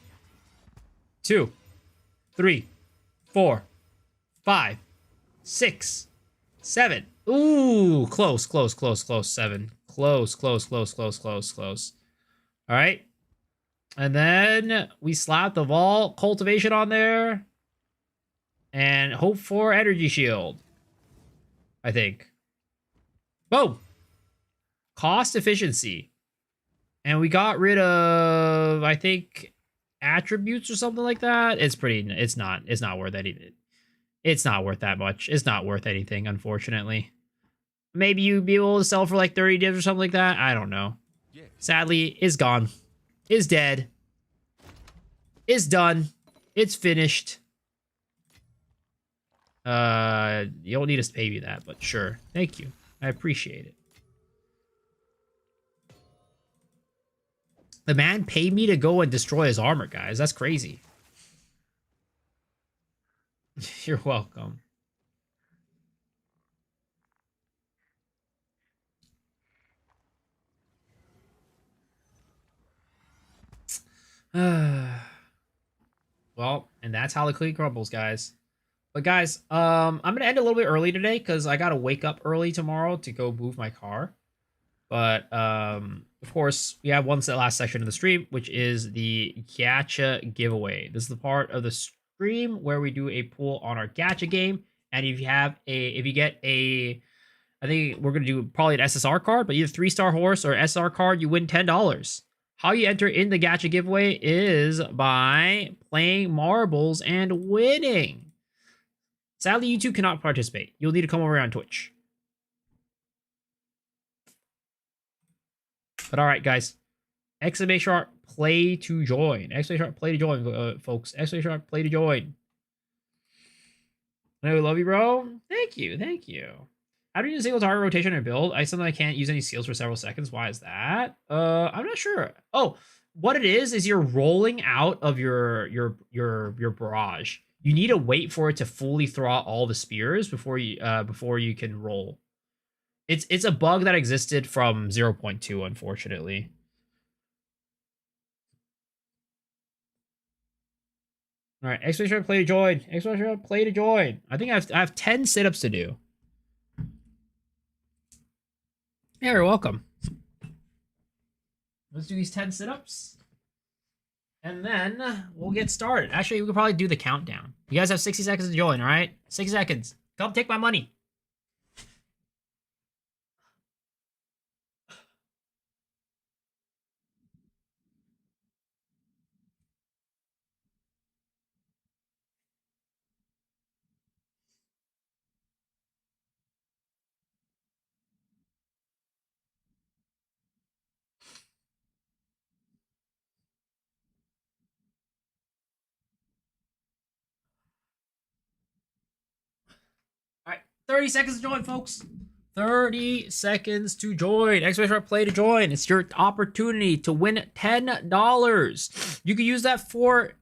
2, 3, 4, 5, 6, 7. Ooh, close. 7. Close. All right. And then we slap the Vault Cultivation on there. And hope for energy shield. I think. Boom. Cost efficiency. And we got rid of, I think, attributes or something like that. It's not worth anything. It's not worth that much. It's not worth anything, unfortunately. Maybe you'd be able to sell for like 30 divs or something like that. I don't know. Sadly, it's gone. It's dead. It's done. It's finished. You don't need us to pay me that, but sure. Thank you. I appreciate it. The man paid me to go and destroy his armor, guys. That's crazy. You're welcome. Well, and that's how the cookie crumbles, guys. But guys, I'm gonna end a little bit early today because I gotta wake up early tomorrow to go move my car. But of course, we have one last section of the stream, which is the gacha giveaway. This is the part of the stream where we do a pool on our gacha game, and if you get a, I think we're gonna do probably an SSR card, but either 3-star horse or SR card, you win $10. How you enter in the gacha giveaway is by playing marbles and winning. Sadly, you two cannot participate. You'll need to come over on Twitch. But all right, guys. Exclamation mark play to join. Exclamation mark play to join, folks. Exclamation mark play to join. I love you, bro. Thank you. How do you use single target rotation or build? I sometimes can't use any seals for several seconds. Why is that? I'm not sure. Oh, what it is you're rolling out of your barrage. You need to wait for it to fully throw out all the spears before you can roll. It's a bug that existed from 0.2, unfortunately. All right, exclamation play to join. Exclamation play to join. I think I have 10 sit-ups to do. Yeah, you're welcome. Let's do these 10 sit-ups. And then we'll get started. Actually, we could probably do the countdown. You guys have 60 seconds to join, all right? 60 seconds. Come take my money. 30 seconds to join, folks. 30 seconds to join. Exclamation mark play to join. It's your opportunity to win $10. You can use that for,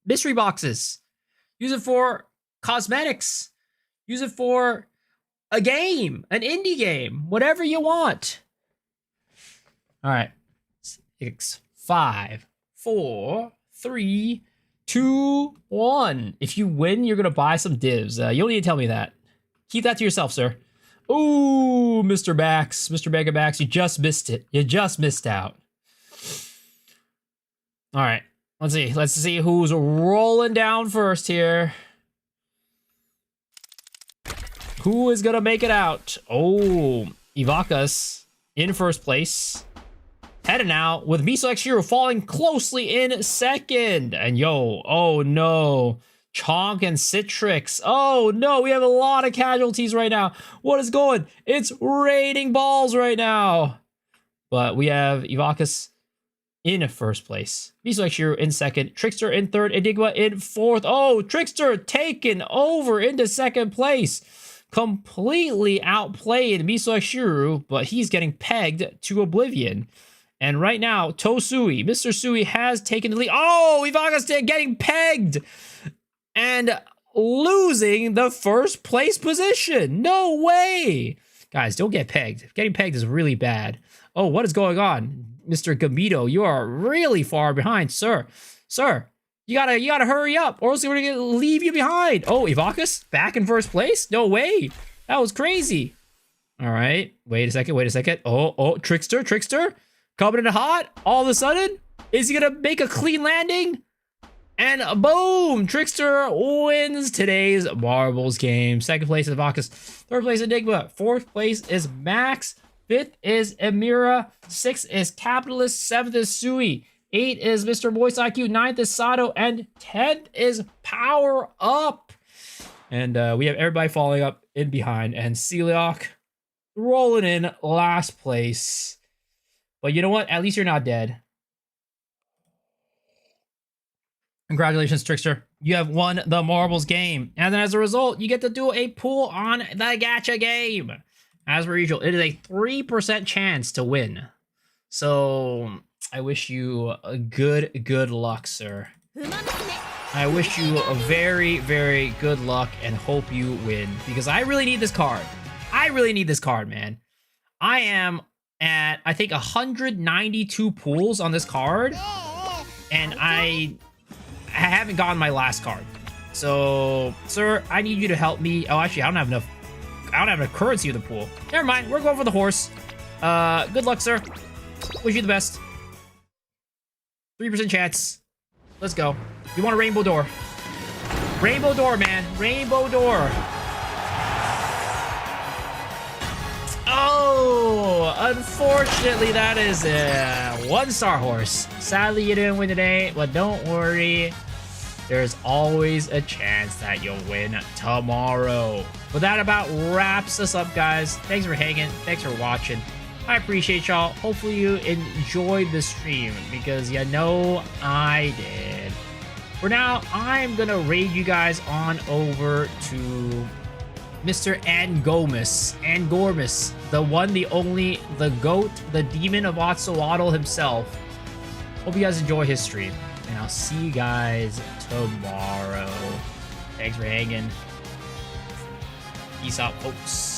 mystery boxes. Use it for cosmetics. Use it for a game, an indie game, whatever you want. All right. 6, 5, 4, 3, 2, 1. If you win, you're going to buy some divs. You don't need to tell me that. Keep that to yourself, sir. Ooh, Mr. Bax, Mr. Mega Bax, you just missed it. You just missed out. All right. Let's see. Let's see who's rolling down first here. Who is going to make it out? Oh, Ivakas in first place. Heading out with Miso X Hero falling closely in second. And oh no. Chonk and Citrix. Oh no, we have a lot of casualties right now. What is going? It's raining balls right now. But we have Ivakas in first place. Miso X Hero in second. Trickster in third. Enigma in fourth. Oh, Trickster taken over into second place. Completely outplayed Miso X Hero, but he's getting pegged to oblivion. And right now, Tosui, Mr. Sui has taken the lead. Oh, Ivakas getting pegged and losing the first place position. No way. Guys, don't get pegged. Getting pegged is really bad. Oh, what is going on? Mr. Gambito, you are really far behind, sir. Sir, you gotta hurry up, or else we're gonna leave you behind. Oh, Ivakas back in first place? No way. That was crazy. All right. Wait a second. Oh, Trickster. Coming in hot, all of a sudden, is he gonna make a clean landing? And boom, Trickster wins today's marbles game. Second place is Ivakas, third place Enigma, fourth place is Max, fifth is Emira, sixth is Capitalist, seventh is Sui, 8 is Mr. Moist IQ, 9th is Sato, and 10th is Power Up. And we have everybody falling up in behind, and Celiac rolling in last place. But you know what? At least you're not dead. Congratulations, Trickster. You have won the marbles game. And then as a result, you get to do a pull on the gacha game. As per usual, it is a 3% chance to win. So I wish you a good luck, sir. I wish you a very, very good luck and hope you win. Because I really need this card. I really need this card, man. I am at, I think, 192 pulls on this card, and I haven't gotten my last card. So, sir, I need you to help me. Oh, actually, I don't have enough currency with the pool. Never mind, we're going for the horse. Good luck, sir. Wish you the best. 3% chance. Let's go. You want a rainbow door? Rainbow door, man. Rainbow door. Oh, unfortunately, that is a 1-star horse. Sadly, you didn't win today, but don't worry. There's always a chance that you'll win tomorrow. But that about wraps us up, guys. Thanks for hanging. Thanks for watching. I appreciate y'all. Hopefully you enjoyed the stream, because you know I did. For now, I'm going to raid you guys on over to Mr. Angormus, the one, the only, the GOAT, the demon of Otzoatl himself. Hope you guys enjoy his stream, and I'll see you guys tomorrow. Thanks for hanging. Peace out, folks.